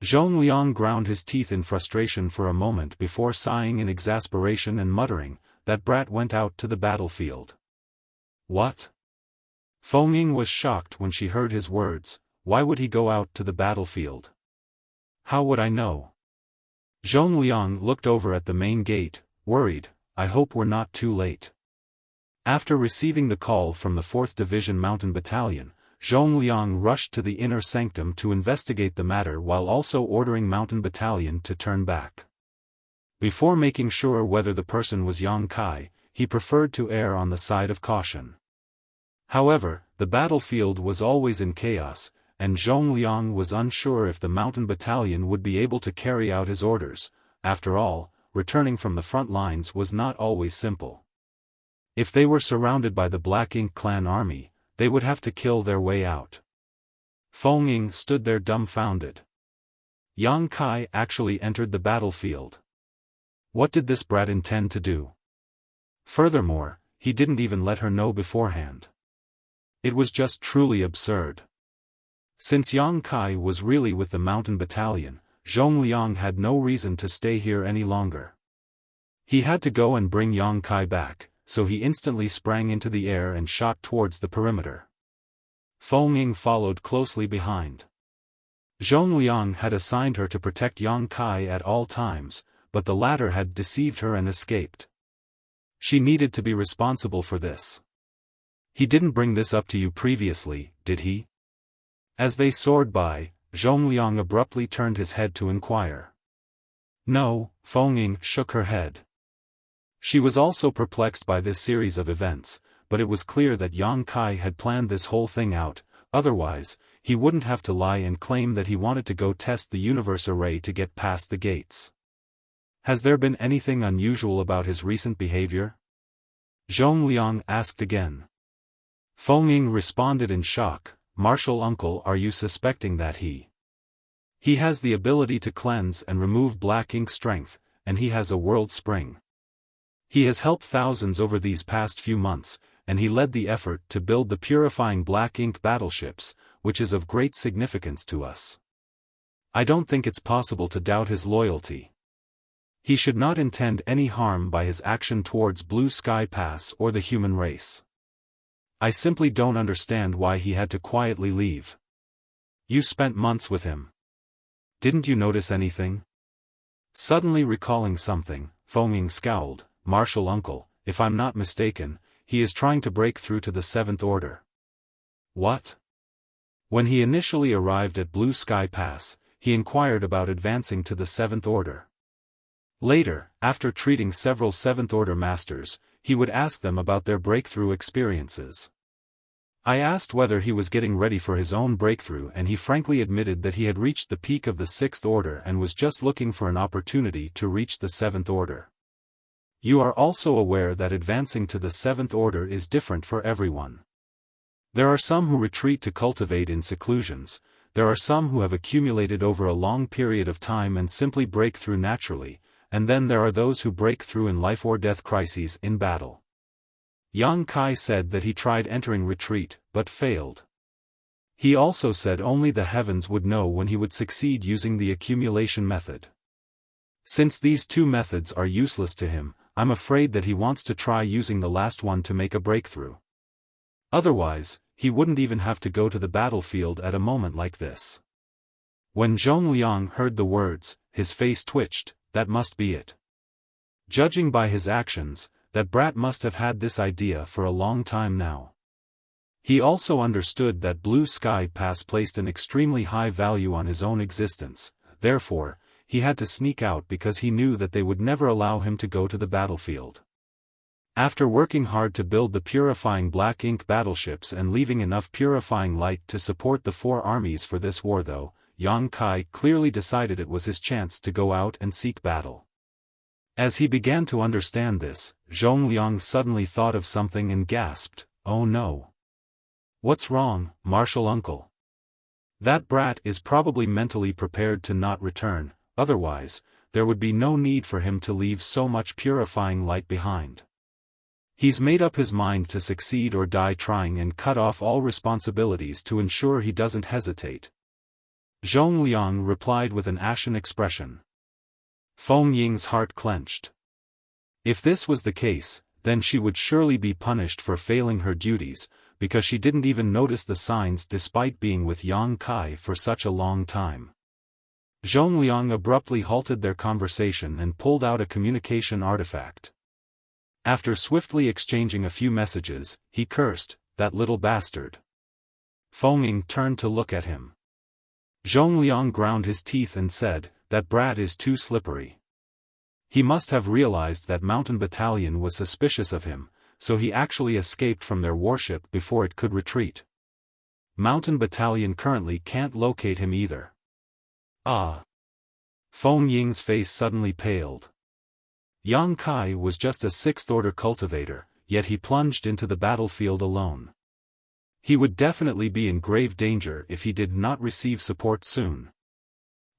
Zhongliang ground his teeth in frustration for a moment before sighing in exasperation and muttering, "That brat went out to the battlefield." "What?" Feng Yin was shocked when she heard his words. Why would he go out to the battlefield? "How would I know?" Zhongliang looked over at the main gate, worried, "I hope we're not too late." After receiving the call from the 4th Division Mountain Battalion, Zhongliang rushed to the inner sanctum to investigate the matter while also ordering Mountain Battalion to turn back. Before making sure whether the person was Yang Kai, he preferred to err on the side of caution. However, the battlefield was always in chaos, and Zhongliang was unsure if the Mountain Battalion would be able to carry out his orders. After all, returning from the front lines was not always simple. If they were surrounded by the Black Ink Clan army, they would have to kill their way out. Feng Yin stood there dumbfounded. Yang Kai actually entered the battlefield. What did this brat intend to do? Furthermore, he didn't even let her know beforehand. It was just truly absurd. Since Yang Kai was really with the Mountain Battalion, Zhongliang had no reason to stay here any longer. He had to go and bring Yang Kai back, so he instantly sprang into the air and shot towards the perimeter. Feng Yin followed closely behind. Zhongliang had assigned her to protect Yang Kai at all times, but the latter had deceived her and escaped. She needed to be responsible for this. He didn't bring this up to you previously, did he? As they soared by, Zhongliang abruptly turned his head to inquire. No, Feng Ying shook her head. She was also perplexed by this series of events, but it was clear that Yang Kai had planned this whole thing out, otherwise, he wouldn't have to lie and claim that he wanted to go test the universe array to get past the gates. Has there been anything unusual about his recent behavior? Zhongliang asked again. Feng Ying responded in shock. Martial uncle, are you suspecting that he has the ability to cleanse and remove black ink strength, and he has a world spring. He has helped thousands over these past few months, and he led the effort to build the purifying black ink battleships, which is of great significance to us. I don't think it's possible to doubt his loyalty. He should not intend any harm by his action towards Blue Sky Pass or the human race. I simply don't understand why he had to quietly leave. You spent months with him. Didn't you notice anything? Suddenly recalling something, Feng Ying scowled. Martial uncle, if I'm not mistaken, he is trying to break through to the Seventh Order. What? When he initially arrived at Blue Sky Pass, he inquired about advancing to the Seventh Order. Later, after treating several Seventh Order masters, he would ask them about their breakthrough experiences. I asked whether he was getting ready for his own breakthrough, and he frankly admitted that he had reached the peak of the Sixth Order and was just looking for an opportunity to reach the Seventh Order. You are also aware that advancing to the Seventh Order is different for everyone. There are some who retreat to cultivate in seclusions, there are some who have accumulated over a long period of time and simply break through naturally, and then there are those who break through in life or death crises in battle. Yang Kai said that he tried entering retreat, but failed. He also said only the heavens would know when he would succeed using the accumulation method. Since these two methods are useless to him, I'm afraid that he wants to try using the last one to make a breakthrough. Otherwise, he wouldn't even have to go to the battlefield at a moment like this. When Zhongliang heard the words, his face twitched. That must be it. Judging by his actions, that brat must have had this idea for a long time now. He also understood that Blue Sky Pass placed an extremely high value on his own existence, therefore, he had to sneak out because he knew that they would never allow him to go to the battlefield. After working hard to build the purifying black ink battleships and leaving enough purifying light to support the four armies for this war though, Yang Kai clearly decided it was his chance to go out and seek battle. As he began to understand this, Zhongliang suddenly thought of something and gasped, "Oh no. What's wrong, Martial Uncle? That brat is probably mentally prepared to not return, otherwise, there would be no need for him to leave so much purifying light behind. He's made up his mind to succeed or die trying and cut off all responsibilities to ensure he doesn't hesitate." Zhongliang replied with an ashen expression. Feng Ying's heart clenched. If this was the case, then she would surely be punished for failing her duties, because she didn't even notice the signs despite being with Yang Kai for such a long time. Zhongliang abruptly halted their conversation and pulled out a communication artifact. After swiftly exchanging a few messages, he cursed, "That little bastard." Feng Ying turned to look at him. Zhongliang ground his teeth and said, "That brat is too slippery." He must have realized that Mountain Battalion was suspicious of him, so he actually escaped from their warship before it could retreat. Mountain Battalion currently can't locate him either. Ah! Feng Ying's face suddenly paled. Yang Kai was just a sixth-order cultivator, yet he plunged into the battlefield alone. He would definitely be in grave danger if he did not receive support soon.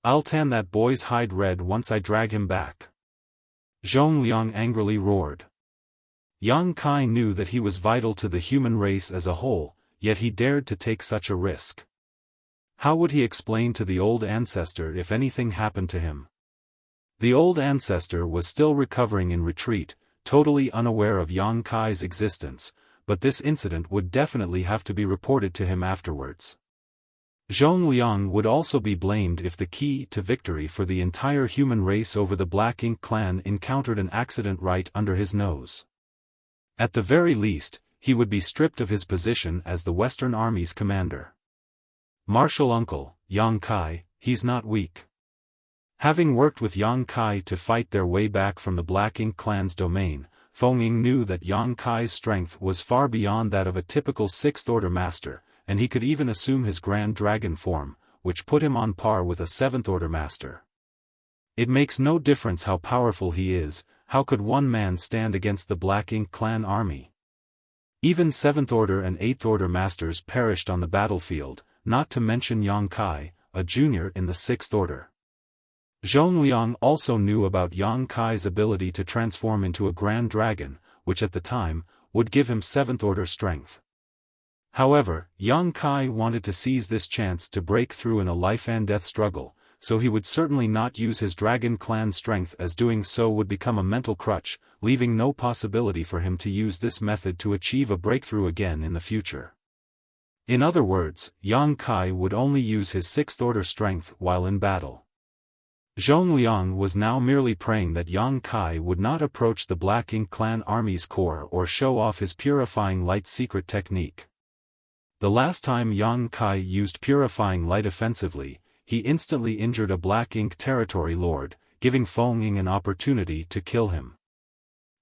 I'll tan that boy's hide red once I drag him back. Zhongliang angrily roared. Yang Kai knew that he was vital to the human race as a whole, yet he dared to take such a risk. How would he explain to the old ancestor if anything happened to him? The old ancestor was still recovering in retreat, totally unaware of Yang Kai's existence, but this incident would definitely have to be reported to him afterwards. Zhongliang would also be blamed if the key to victory for the entire human race over the Black Ink clan encountered an accident right under his nose. At the very least, he would be stripped of his position as the Western Army's commander. Martial uncle, Yang Kai, he's not weak. Having worked with Yang Kai to fight their way back from the Black Ink clan's domain, Feng Ying knew that Yang Kai's strength was far beyond that of a typical Sixth-Order master, and he could even assume his Grand Dragon form, which put him on par with a Seventh-Order master. It makes no difference how powerful he is, how could one man stand against the Black Ink clan army? Even Seventh-Order and Eighth-Order masters perished on the battlefield, not to mention Yang Kai, a junior in the Sixth Order. Zhong Liang also knew about Yang Kai's ability to transform into a Grand Dragon, which at the time, would give him Seventh-Order strength. However, Yang Kai wanted to seize this chance to break through in a life-and-death struggle, so he would certainly not use his Dragon Clan strength, as doing so would become a mental crutch, leaving no possibility for him to use this method to achieve a breakthrough again in the future. In other words, Yang Kai would only use his Sixth-Order strength while in battle. Zhong Liang was now merely praying that Yang Kai would not approach the Black Ink clan army's core or show off his Purifying Light secret technique. The last time Yang Kai used Purifying Light offensively, he instantly injured a Black Ink territory lord, giving Feng Ying an opportunity to kill him.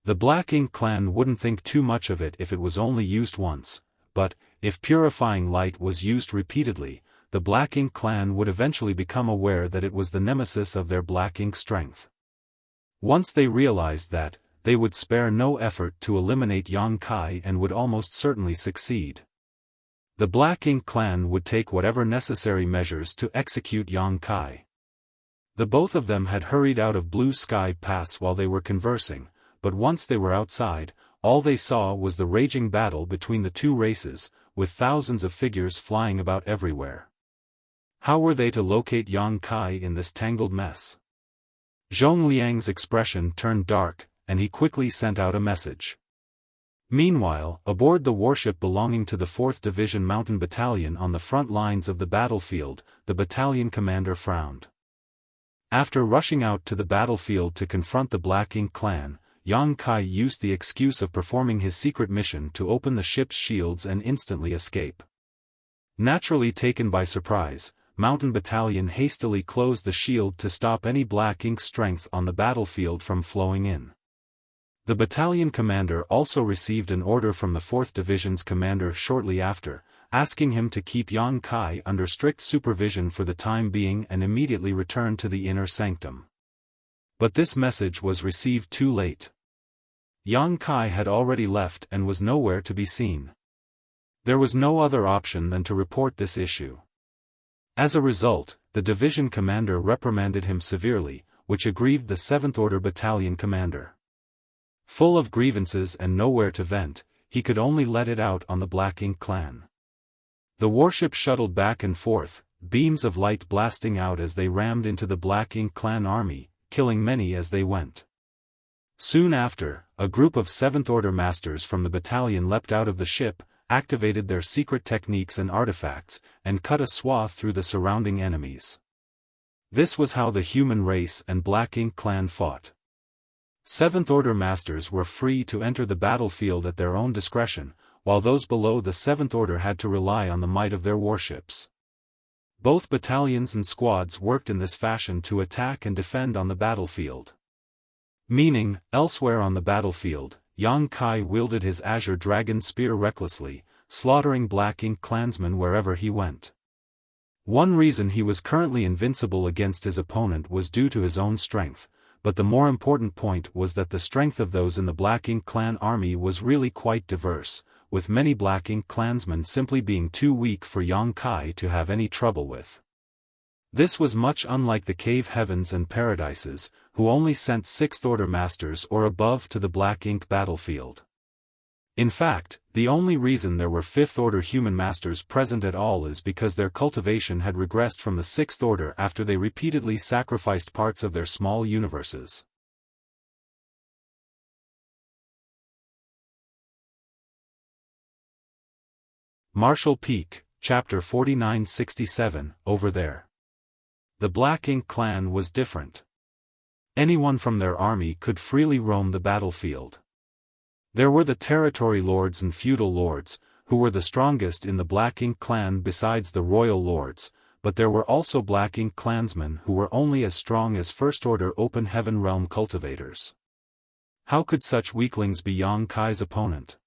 The Black Ink clan wouldn't think too much of it if it was only used once, but, if Purifying Light was used repeatedly, the Black Ink clan would eventually become aware that it was the nemesis of their Black Ink strength. Once they realized that, they would spare no effort to eliminate Yang Kai and would almost certainly succeed. The Black Ink clan would take whatever necessary measures to execute Yang Kai. The both of them had hurried out of Blue Sky Pass while they were conversing, but once they were outside, all they saw was the raging battle between the two races, with thousands of figures flying about everywhere. How were they to locate Yang Kai in this tangled mess? Zhong Liang's expression turned dark, and he quickly sent out a message. Meanwhile, aboard the warship belonging to the 4th Division Mountain Battalion on the front lines of the battlefield, the battalion commander frowned. After rushing out to the battlefield to confront the Black Ink clan, Yang Kai used the excuse of performing his secret mission to open the ship's shields and instantly escape. Naturally taken by surprise, Mountain Battalion hastily closed the shield to stop any Black Ink strength on the battlefield from flowing in. The battalion commander also received an order from the 4th Division's commander shortly after, asking him to keep Yang Kai under strict supervision for the time being and immediately return to the inner sanctum. But this message was received too late. Yang Kai had already left and was nowhere to be seen. There was no other option than to report this issue. As a result, the division commander reprimanded him severely, which aggrieved the 7th Order Battalion commander. Full of grievances and nowhere to vent, he could only let it out on the Black Ink clan. The warship shuttled back and forth, beams of light blasting out as they rammed into the Black Ink clan army, killing many as they went. Soon after, a group of 7th Order masters from the battalion leapt out of the ship, activated their secret techniques and artifacts, and cut a swath through the surrounding enemies. This was how the human race and Black Ink clan fought. 7th Order masters were free to enter the battlefield at their own discretion, while those below the 7th Order had to rely on the might of their warships. Both battalions and squads worked in this fashion to attack and defend on the battlefield. Meaning, elsewhere on the battlefield, Yang Kai wielded his Azure Dragon Spear recklessly, slaughtering Black Ink clansmen wherever he went. One reason he was currently invincible against his opponent was due to his own strength, but the more important point was that the strength of those in the Black Ink clan army was really quite diverse, with many Black Ink clansmen simply being too weak for Yang Kai to have any trouble with. This was much unlike the Cave Heavens and Paradises, who only sent 6th Order masters or above to the Black Ink battlefield. In fact, the only reason there were 5th Order human masters present at all is because their cultivation had regressed from the 6th Order after they repeatedly sacrificed parts of their small universes. Marshall Peak, Chapter 4967, Over There. The Black Ink clan was different. Anyone from their army could freely roam the battlefield. There were the territory lords and feudal lords, who were the strongest in the Black Ink clan besides the royal lords, but there were also Black Ink clansmen who were only as strong as First-Order Open Heaven Realm cultivators. How could such weaklings be Yang Kai's opponent?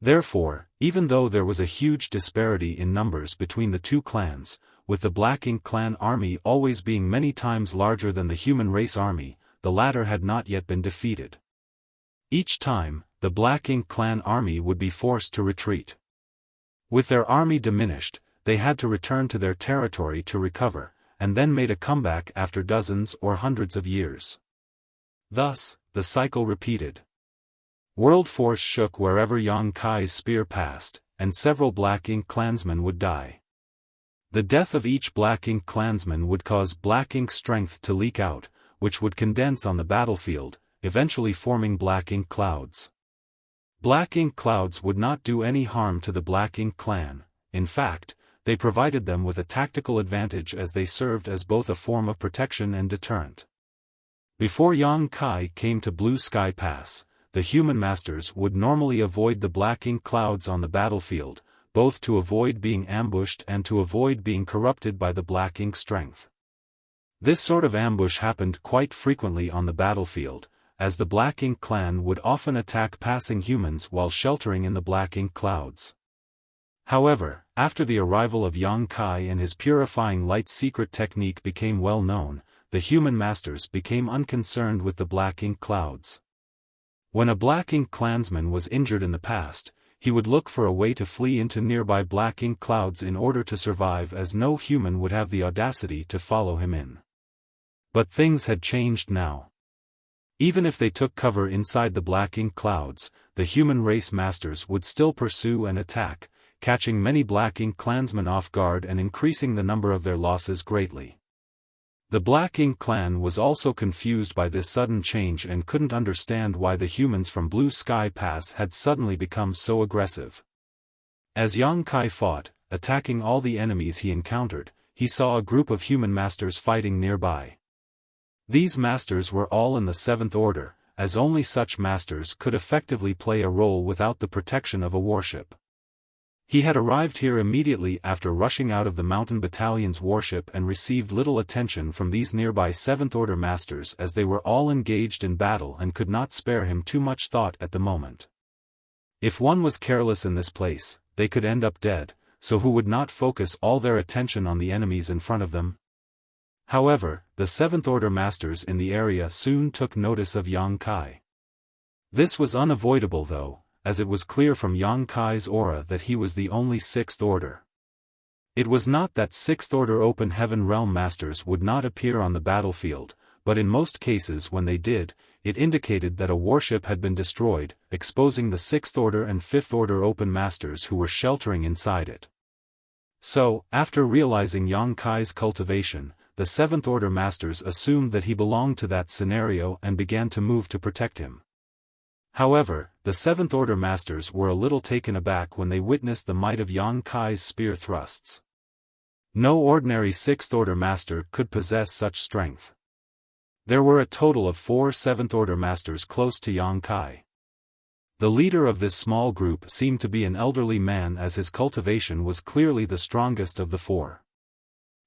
Therefore, even though there was a huge disparity in numbers between the two clans, with the Black Ink clan army always being many times larger than the human race army, the latter had not yet been defeated. Each time, the Black Ink clan army would be forced to retreat. With their army diminished, they had to return to their territory to recover, and then made a comeback after dozens or hundreds of years. Thus, the cycle repeated. World force shook wherever Yang Kai's spear passed, and several Black Ink clansmen would die. The death of each Black Ink clansman would cause Black Ink strength to leak out, which would condense on the battlefield, eventually forming Black Ink clouds. Black Ink clouds would not do any harm to the Black Ink clan. In fact, they provided them with a tactical advantage as they served as both a form of protection and deterrent. Before Yang Kai came to Blue Sky Pass, the human masters would normally avoid the Black Ink clouds on the battlefield, both to avoid being ambushed and to avoid being corrupted by the Black Ink strength. This sort of ambush happened quite frequently on the battlefield, as the Black Ink clan would often attack passing humans while sheltering in the Black Ink clouds. However, after the arrival of Yang Kai and his purifying light secret technique became well known, the human masters became unconcerned with the Black Ink clouds. When a Black Ink clansman was injured in the past, he would look for a way to flee into nearby Black Ink clouds in order to survive, as no human would have the audacity to follow him in. But things had changed now. Even if they took cover inside the Black Ink clouds, the human race masters would still pursue and attack, catching many Black Ink clansmen off guard and increasing the number of their losses greatly. The Black Ink clan was also confused by this sudden change and couldn't understand why the humans from Blue Sky Pass had suddenly become so aggressive. As Yang Kai fought, attacking all the enemies he encountered, he saw a group of human masters fighting nearby. These masters were all in the Seventh Order, as only such masters could effectively play a role without the protection of a warship. He had arrived here immediately after rushing out of the Mountain Battalion's warship and received little attention from these nearby Seventh Order masters, as they were all engaged in battle and could not spare him too much thought at the moment. If one was careless in this place, they could end up dead, so who would not focus all their attention on the enemies in front of them? However, the Seventh Order masters in the area soon took notice of Yang Kai. This was unavoidable though, as it was clear from Yang Kai's aura that he was the only Sixth Order. It was not that Sixth Order Open Heaven Realm masters would not appear on the battlefield, but in most cases when they did, it indicated that a warship had been destroyed, exposing the Sixth Order and Fifth Order Open masters who were sheltering inside it. So, after realizing Yang Kai's cultivation, the Seventh Order masters assumed that he belonged to that scenario and began to move to protect him. However, the Seventh Order masters were a little taken aback when they witnessed the might of Yang Kai's spear thrusts. No ordinary Sixth Order master could possess such strength. There were a total of 4 Seventh Order masters close to Yang Kai. The leader of this small group seemed to be an elderly man, as his cultivation was clearly the strongest of the 4.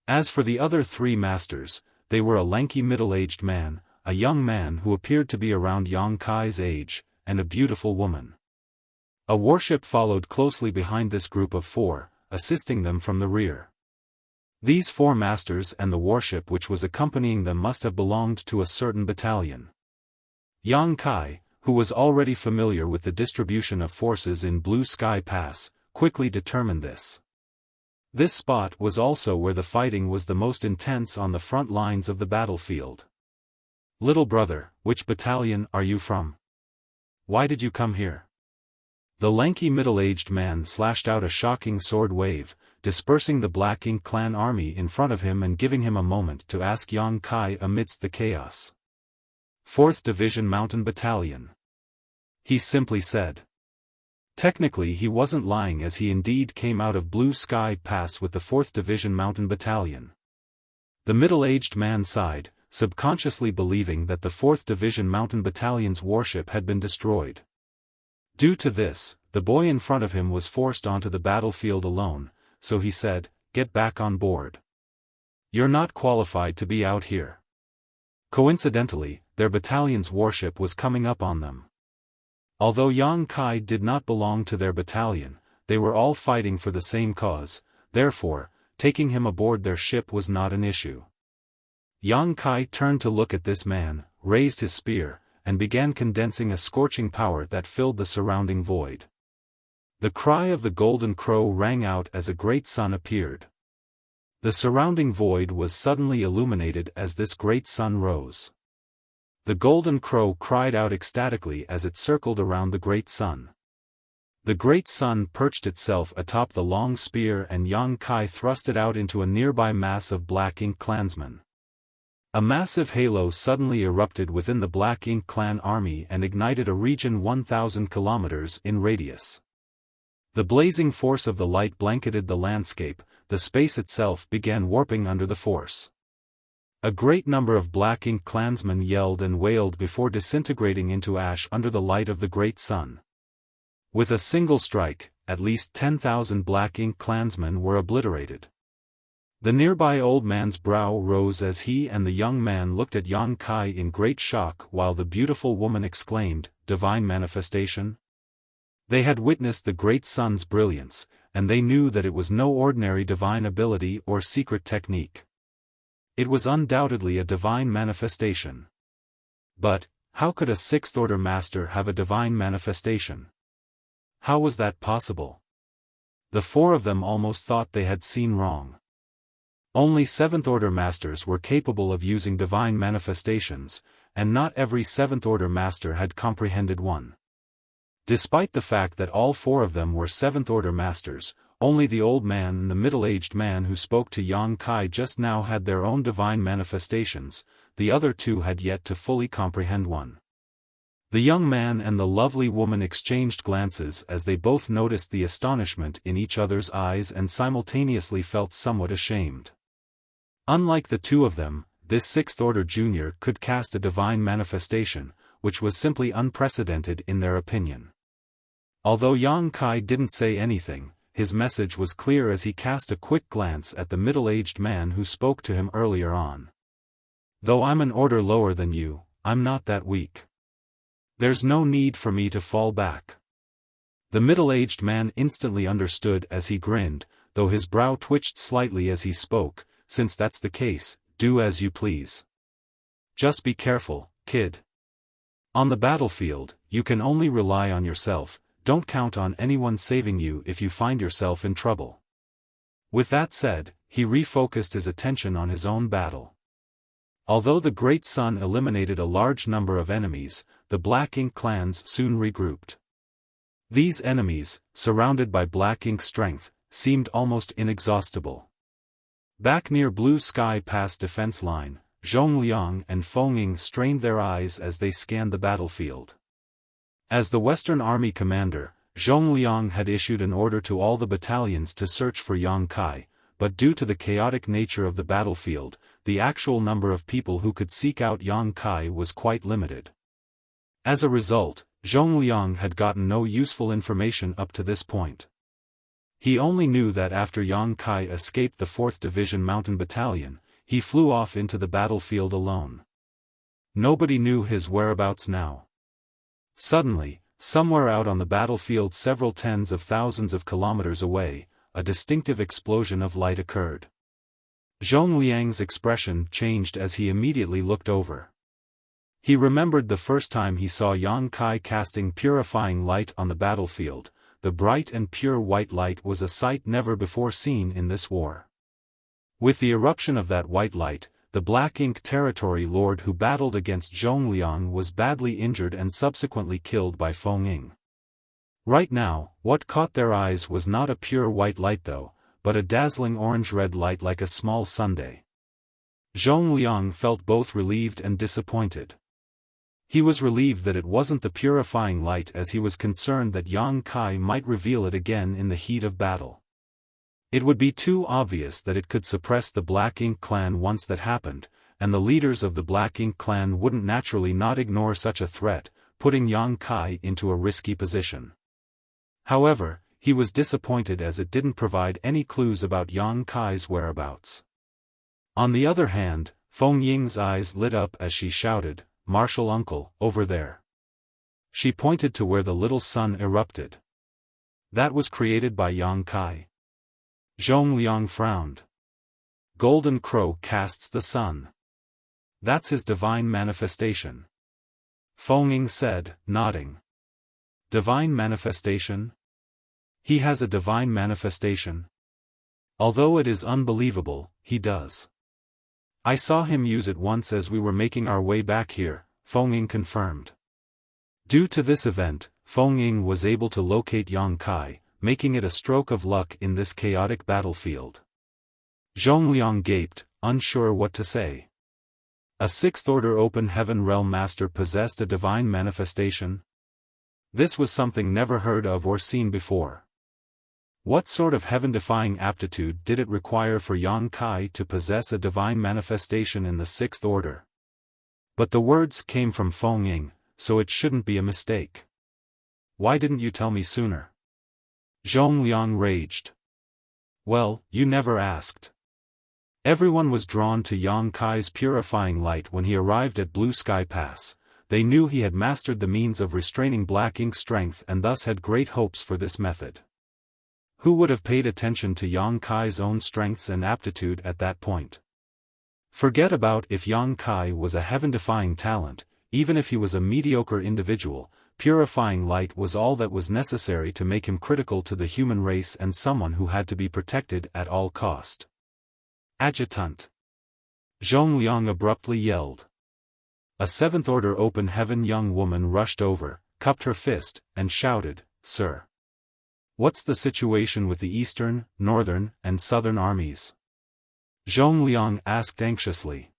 As for the other 3 masters, they were a lanky middle-aged man, a young man who appeared to be around Yang Kai's age, and a beautiful woman. A warship followed closely behind this group of 4, assisting them from the rear. These 4 masters and the warship which was accompanying them must have belonged to a certain battalion. Yang Kai, who was already familiar with the distribution of forces in Blue Sky Pass, quickly determined this. This spot was also where the fighting was the most intense on the front lines of the battlefield. "Little brother, which battalion are you from? Why did you come here?" The lanky middle-aged man slashed out a shocking sword wave, dispersing the Black Ink clan army in front of him and giving him a moment to ask Yang Kai amidst the chaos. "4th Division Mountain Battalion," he simply said. Technically he wasn't lying, as he indeed came out of Blue Sky Pass with the 4th Division Mountain Battalion. The middle-aged man sighed, subconsciously believing that the 4th Division Mountain Battalion's warship had been destroyed. Due to this, the boy in front of him was forced onto the battlefield alone, so he said, "Get back on board. You're not qualified to be out here." Coincidentally, their battalion's warship was coming up on them. Although Yang Kai did not belong to their battalion, they were all fighting for the same cause, therefore, taking him aboard their ship was not an issue. Yang Kai turned to look at this man, raised his spear, and began condensing a scorching power that filled the surrounding void. The cry of the golden crow rang out as a great sun appeared. The surrounding void was suddenly illuminated as this great sun rose. The golden crow cried out ecstatically as it circled around the great sun. The great sun perched itself atop the long spear and Yang Kai thrust it out into a nearby mass of Black Ink clansmen. A massive halo suddenly erupted within the Black Ink clan army and ignited a region 1,000 kilometers in radius. The blazing force of the light blanketed the landscape, the space itself began warping under the force. A great number of Black Ink clansmen yelled and wailed before disintegrating into ash under the light of the great sun. With a single strike, at least 10,000 Black Ink clansmen were obliterated. The nearby old man's brow rose as he and the young man looked at Yang Kai in great shock while the beautiful woman exclaimed, "Divine manifestation?" They had witnessed the great sun's brilliance, and they knew that it was no ordinary divine ability or secret technique. It was undoubtedly a divine manifestation. But, how could a sixth-order master have a divine manifestation? How was that possible? The four of them almost thought they had seen wrong. Only seventh-order masters were capable of using divine manifestations, and not every seventh-order master had comprehended one. Despite the fact that all four of them were seventh-order masters, only the old man and the middle-aged man who spoke to Yang Kai just now had their own divine manifestations, the other two had yet to fully comprehend one. The young man and the lovely woman exchanged glances as they both noticed the astonishment in each other's eyes and simultaneously felt somewhat ashamed. Unlike the two of them, this sixth-order junior could cast a divine manifestation, which was simply unprecedented in their opinion. Although Yang Kai didn't say anything, his message was clear as he cast a quick glance at the middle-aged man who spoke to him earlier on. "Though I'm an order lower than you, I'm not that weak. There's no need for me to fall back." The middle-aged man instantly understood as he grinned, though his brow twitched slightly as he spoke, "Since that's the case, do as you please. Just be careful, kid. On the battlefield, you can only rely on yourself, don't count on anyone saving you if you find yourself in trouble." With that said, he refocused his attention on his own battle. Although the great sun eliminated a large number of enemies, the Black Ink clans soon regrouped. These enemies, surrounded by Black Ink strength, seemed almost inexhaustible. Back near Blue Sky Pass defense line, Zhongliang and Fengying strained their eyes as they scanned the battlefield. As the Western Army commander, Zhongliang had issued an order to all the battalions to search for Yang Kai, but due to the chaotic nature of the battlefield, the actual number of people who could seek out Yang Kai was quite limited. As a result, Zhongliang had gotten no useful information up to this point. He only knew that after Yang Kai escaped the 4th Division Mountain Battalion, he flew off into the battlefield alone. Nobody knew his whereabouts now. Suddenly, somewhere out on the battlefield several tens of thousands of kilometers away, a distinctive explosion of light occurred. Zhongliang's expression changed as he immediately looked over. He remembered the first time he saw Yang Kai casting purifying light on the battlefield. The bright and pure white light was a sight never before seen in this war. With the eruption of that white light, the Black Ink territory lord who battled against Zhongliang was badly injured and subsequently killed by Fengying. Right now, what caught their eyes was not a pure white light though, but a dazzling orange-red light like a small sundae. Zhongliang felt both relieved and disappointed. He was relieved that it wasn't the purifying light as he was concerned that Yang Kai might reveal it again in the heat of battle. It would be too obvious that it could suppress the Black Ink clan once that happened, and the leaders of the Black Ink clan wouldn't naturally not ignore such a threat, putting Yang Kai into a risky position. However, he was disappointed as it didn't provide any clues about Yang Kai's whereabouts. On the other hand, Feng Ying's eyes lit up as she shouted, "Martial uncle, over there." She pointed to where the little sun erupted. That was created by Yang Kai. Zhong Liang frowned. Golden Crow casts the sun. That's his divine manifestation. Feng Ying said, nodding. Divine manifestation? He has a divine manifestation. Although it is unbelievable, he does. I saw him use it once as we were making our way back here, Feng Ying confirmed. Due to this event, Feng Ying was able to locate Yang Kai, making it a stroke of luck in this chaotic battlefield. Zhong Liang gaped, unsure what to say. A sixth-order open heaven realm master possessed a divine manifestation? This was something never heard of or seen before. What sort of heaven-defying aptitude did it require for Yang Kai to possess a divine manifestation in the sixth order? But the words came from Feng Ying, so it shouldn't be a mistake. Why didn't you tell me sooner? Zhong Liang raged. Well, you never asked. Everyone was drawn to Yang Kai's purifying light when he arrived at Blue Sky Pass. They knew he had mastered the means of restraining black ink strength and thus had great hopes for this method. Who would have paid attention to Yang Kai's own strengths and aptitude at that point? Forget about if Yang Kai was a heaven-defying talent, even if he was a mediocre individual, purifying light was all that was necessary to make him critical to the human race and someone who had to be protected at all cost. Adjutant! Zhong Liang abruptly yelled. A seventh-order open heaven young woman rushed over, cupped her fist, and shouted, "Sir! What's the situation with the eastern, northern, and southern armies?" Zhong Liang asked anxiously.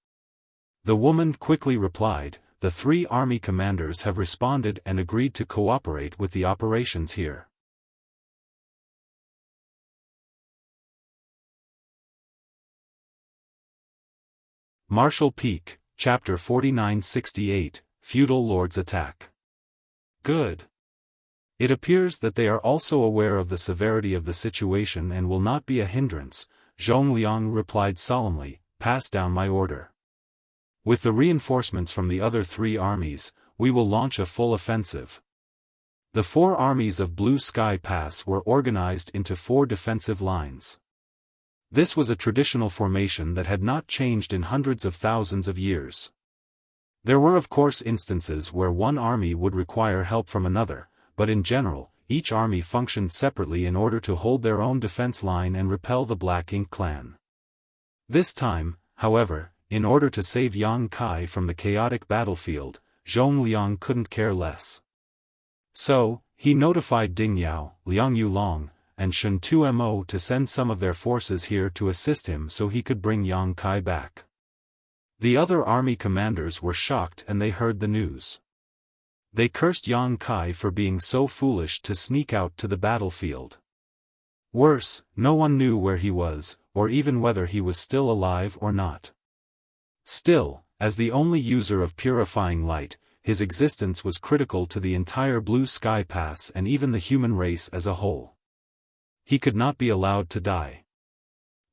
The woman quickly replied, "The 3 army commanders have responded and agreed to cooperate with the operations here." Martial Peak, Chapter 4968, Feudal Lords Attack. Good. It appears that they are also aware of the severity of the situation and will not be a hindrance, Zhong Liang replied solemnly, "Pass down my order. With the reinforcements from the other 3 armies, we will launch a full offensive." The 4 armies of Blue Sky Pass were organized into 4 defensive lines. This was a traditional formation that had not changed in hundreds of thousands of years. There were of course instances where one army would require help from another, but in general, each army functioned separately in order to hold their own defense line and repel the Black Ink clan. This time, however, in order to save Yang Kai from the chaotic battlefield, Zhong Liang couldn't care less. So, he notified Ding Yao, Liang Yulong, and Shun Tumo to send some of their forces here to assist him so he could bring Yang Kai back. The other army commanders were shocked and they heard the news. They cursed Yang Kai for being so foolish to sneak out to the battlefield. Worse, no one knew where he was, or even whether he was still alive or not. Still, as the only user of purifying light, his existence was critical to the entire Blue Sky Pass and even the human race as a whole. He could not be allowed to die.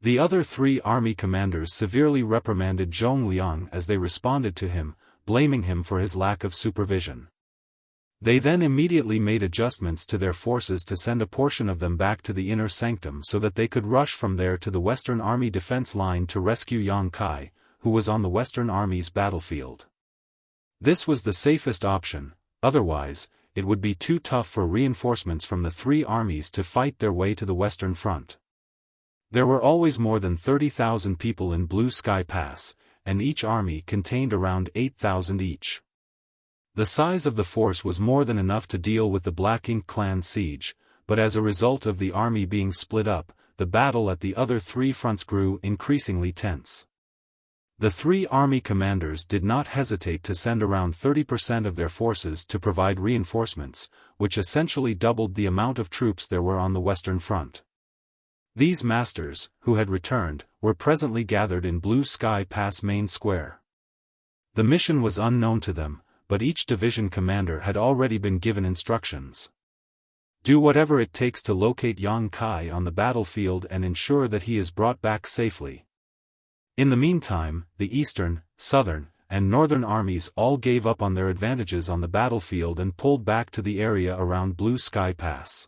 The other 3 army commanders severely reprimanded Zhong Liang as they responded to him, blaming him for his lack of supervision. They then immediately made adjustments to their forces to send a portion of them back to the inner sanctum so that they could rush from there to the Western Army defense line to rescue Yang Kai, who was on the Western Army's battlefield. This was the safest option, otherwise, it would be too tough for reinforcements from the 3 armies to fight their way to the Western Front. There were always more than 30,000 people in Blue Sky Pass, and each army contained around 8,000 each. The size of the force was more than enough to deal with the Black Ink clan siege, but as a result of the army being split up, the battle at the other 3 fronts grew increasingly tense. The 3 army commanders did not hesitate to send around 30% of their forces to provide reinforcements, which essentially doubled the amount of troops there were on the Western Front. These masters, who had returned, were presently gathered in Blue Sky Pass main square. The mission was unknown to them, but each division commander had already been given instructions. Do whatever it takes to locate Yang Kai on the battlefield and ensure that he is brought back safely. In the meantime, the Eastern, Southern, and Northern armies all gave up on their advantages on the battlefield and pulled back to the area around Blue Sky Pass.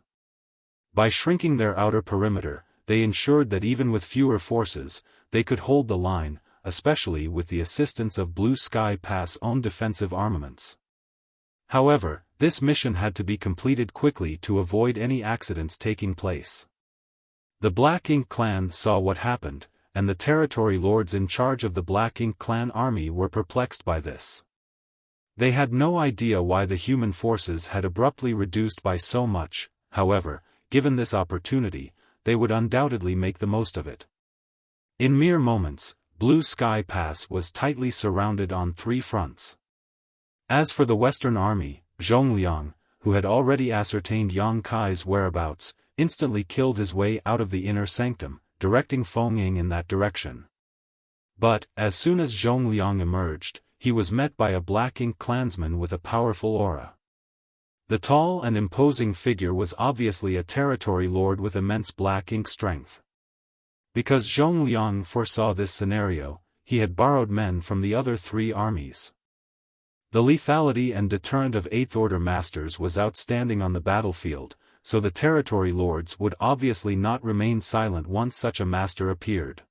By shrinking their outer perimeter, they ensured that even with fewer forces, they could hold the line, especially with the assistance of Blue Sky Pass' own defensive armaments. However, this mission had to be completed quickly to avoid any accidents taking place. The Black Ink clan saw what happened, and the territory lords in charge of the Black Ink clan army were perplexed by this. They had no idea why the human forces had abruptly reduced by so much. However, given this opportunity, they would undoubtedly make the most of it. In mere moments, Blue Sky Pass was tightly surrounded on 3 fronts. As for the Western Army, Zhongliang, who had already ascertained Yang Kai's whereabouts, instantly killed his way out of the inner sanctum, directing Feng Ying in that direction. But, as soon as Zhongliang emerged, he was met by a Black Ink clansman with a powerful aura. The tall and imposing figure was obviously a territory lord with immense Black Ink strength. Because Zhongliang foresaw this scenario, he had borrowed men from the other 3 armies. The lethality and deterrent of 8th Order Masters was outstanding on the battlefield, so the territory lords would obviously not remain silent once such a master appeared.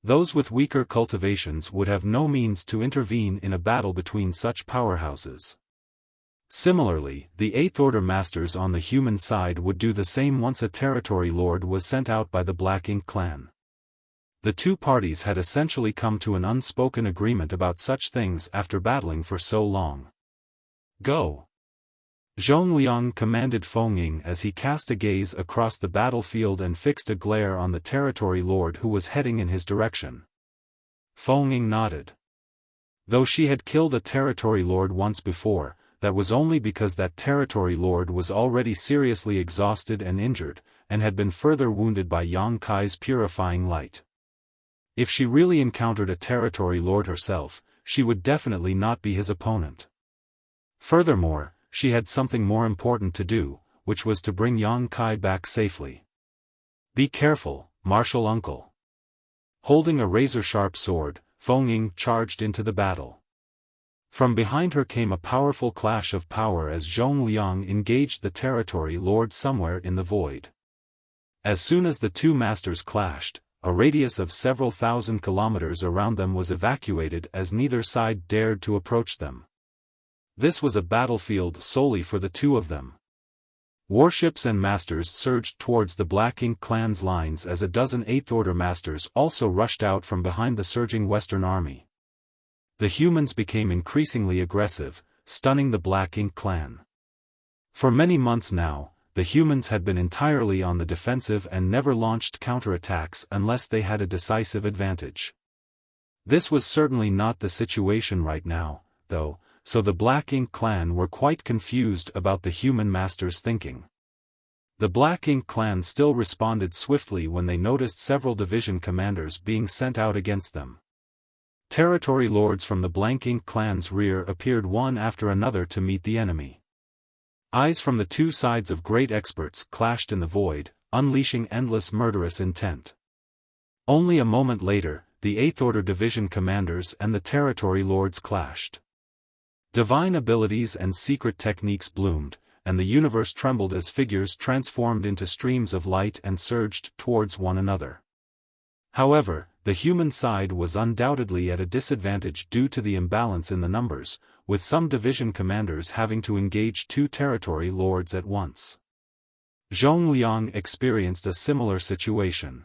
Those with weaker cultivations would have no means to intervene in a battle between such powerhouses. Similarly, the 8th Order Masters on the human side would do the same once a territory lord was sent out by the Black Ink clan. The 2 parties had essentially come to an unspoken agreement about such things after battling for so long. Go! Zhongliang commanded Feng Ying as he cast a gaze across the battlefield and fixed a glare on the territory lord who was heading in his direction. Feng Ying nodded. Though she had killed a territory lord once before, that was only because that territory lord was already seriously exhausted and injured, and had been further wounded by Yang Kai's purifying light. If she really encountered a territory lord herself, she would definitely not be his opponent. Furthermore, she had something more important to do, which was to bring Yang Kai back safely. Be careful, martial uncle. Holding a razor-sharp sword, Feng Ying charged into the battle. From behind her came a powerful clash of power as Zhongliang engaged the territory lord somewhere in the void. As soon as the 2 masters clashed, a radius of several thousand kilometers around them was evacuated as neither side dared to approach them. This was a battlefield solely for the 2 of them. Warships and masters surged towards the Black Ink clan's lines as a dozen 8th Order Masters also rushed out from behind the surging Western Army. The humans became increasingly aggressive, stunning the Black Ink clan. For many months now, the humans had been entirely on the defensive and never launched counterattacks unless they had a decisive advantage. This was certainly not the situation right now, though, so the Black Ink clan were quite confused about the human masters' thinking. The Black Ink clan still responded swiftly when they noticed several division commanders being sent out against them. Territory lords from the Black Ink clan's rear appeared one after another to meet the enemy. Eyes from the 2 sides of great experts clashed in the void, unleashing endless murderous intent. Only a moment later, the 8th Order division commanders and the territory lords clashed. Divine abilities and secret techniques bloomed, and the universe trembled as figures transformed into streams of light and surged towards one another. However, the human side was undoubtedly at a disadvantage due to the imbalance in the numbers, with some division commanders having to engage 2 territory lords at once. Zhongliang experienced a similar situation.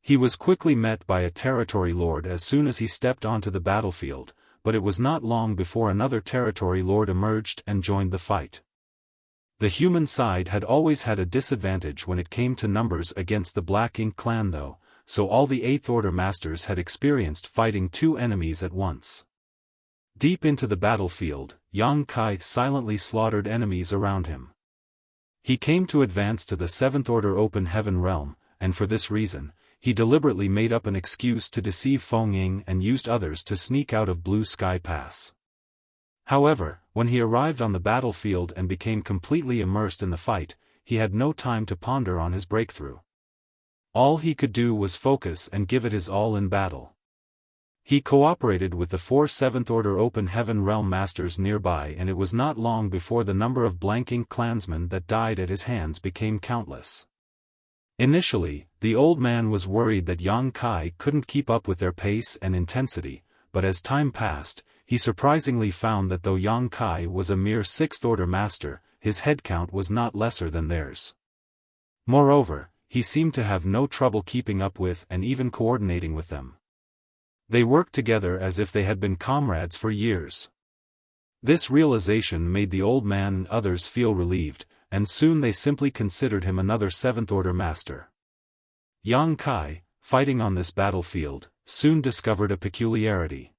He was quickly met by a territory lord as soon as he stepped onto the battlefield, but it was not long before another territory lord emerged and joined the fight. The human side had always had a disadvantage when it came to numbers against the Black Ink clan though, so all the 8th Order Masters had experienced fighting 2 enemies at once. Deep into the battlefield, Yang Kai silently slaughtered enemies around him. He came to advance to the 7th Order Open Heaven realm, and for this reason, he deliberately made up an excuse to deceive Feng Ying and used others to sneak out of Blue Sky Pass. However, when he arrived on the battlefield and became completely immersed in the fight, he had no time to ponder on his breakthrough. All he could do was focus and give it his all in battle. He cooperated with the 4 Seventh Order Open Heaven Realm Masters nearby, and it was not long before the number of Blanking clansmen that died at his hands became countless. Initially, the old man was worried that Yang Kai couldn't keep up with their pace and intensity, but as time passed, he surprisingly found that though Yang Kai was a mere 6th Order Master, his headcount was not lesser than theirs. Moreover, he seemed to have no trouble keeping up with and even coordinating with them. They worked together as if they had been comrades for years. This realization made the old man and others feel relieved, and soon they simply considered him another 7th Order Master. Yang Kai, fighting on this battlefield, soon discovered a peculiarity.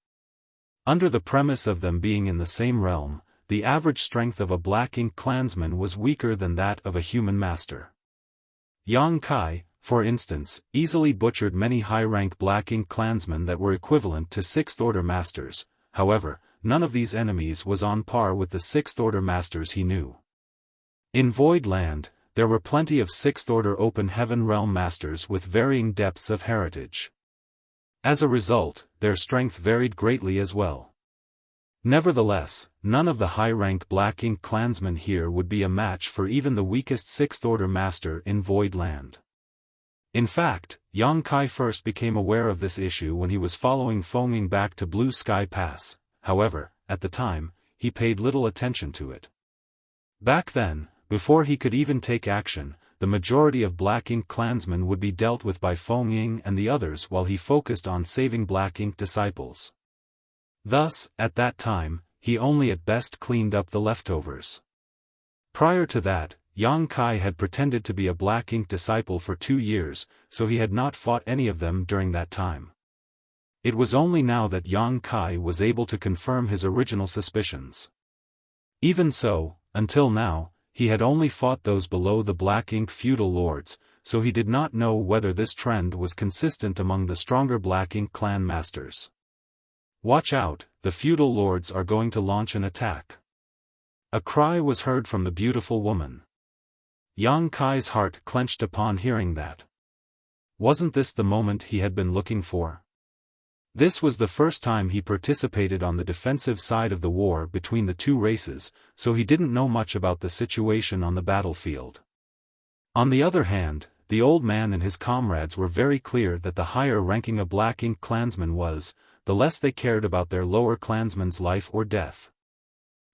Under the premise of them being in the same realm, the average strength of a Black Ink clansman was weaker than that of a human master. Yang Kai, for instance, easily butchered many high-rank Black Ink clansmen that were equivalent to 6th Order Masters. However, none of these enemies was on par with the 6th Order Masters he knew. In Void Land, there were plenty of 6th Order Open Heaven Realm Masters with varying depths of heritage. As a result, their strength varied greatly as well. Nevertheless, none of the high-rank Black Ink clansmen here would be a match for even the weakest 6th Order Master in Void Land. In fact, Yang Kai first became aware of this issue when he was following Feng back to Blue Sky Pass. However, at the time, he paid little attention to it. Back then, before he could even take action, the majority of Black Ink clansmen would be dealt with by Feng and the others while he focused on saving Black Ink disciples. Thus, at that time, he only at best cleaned up the leftovers. Prior to that, Yang Kai had pretended to be a Black Ink disciple for 2 years, so he had not fought any of them during that time. It was only now that Yang Kai was able to confirm his original suspicions. Even so, until now, he had only fought those below the Black Ink feudal lords, so he did not know whether this trend was consistent among the stronger Black Ink clan masters. "Watch out, the feudal lords are going to launch an attack." A cry was heard from the beautiful woman. Yang Kai's heart clenched upon hearing that. Wasn't this the moment he had been looking for? This was the first time he participated on the defensive side of the war between the two races, so he didn't know much about the situation on the battlefield. On the other hand, the old man and his comrades were very clear that the higher ranking a Black Ink clansman was, the less they cared about their lower clansman's life or death.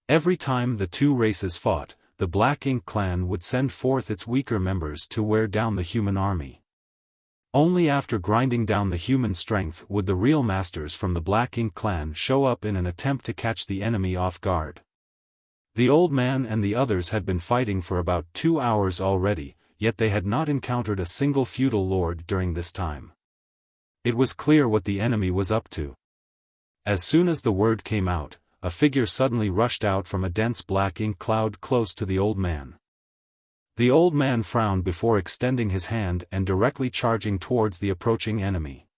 Every time the two races fought, the Black Ink clan would send forth its weaker members to wear down the human army. Only after grinding down the human strength would the real masters from the Black Ink clan show up in an attempt to catch the enemy off guard. The old man and the others had been fighting for about 2 hours already, yet they had not encountered a single feudal lord during this time. It was clear what the enemy was up to. As soon as the word came out, a figure suddenly rushed out from a dense Black Ink cloud close to the old man. The old man frowned before extending his hand and directly charging towards the approaching enemy.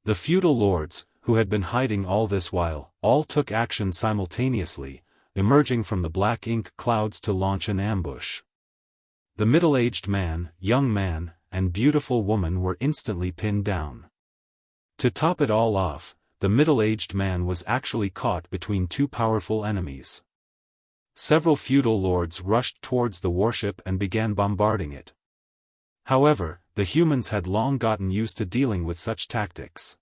The feudal lords, who had been hiding all this while, all took action simultaneously, emerging from the Black Ink clouds to launch an ambush. The middle-aged man, young man, and beautiful woman were instantly pinned down. To top it all off, the middle-aged man was actually caught between two powerful enemies. Several feudal lords rushed towards the warship and began bombarding it. However, the humans had long gotten used to dealing with such tactics.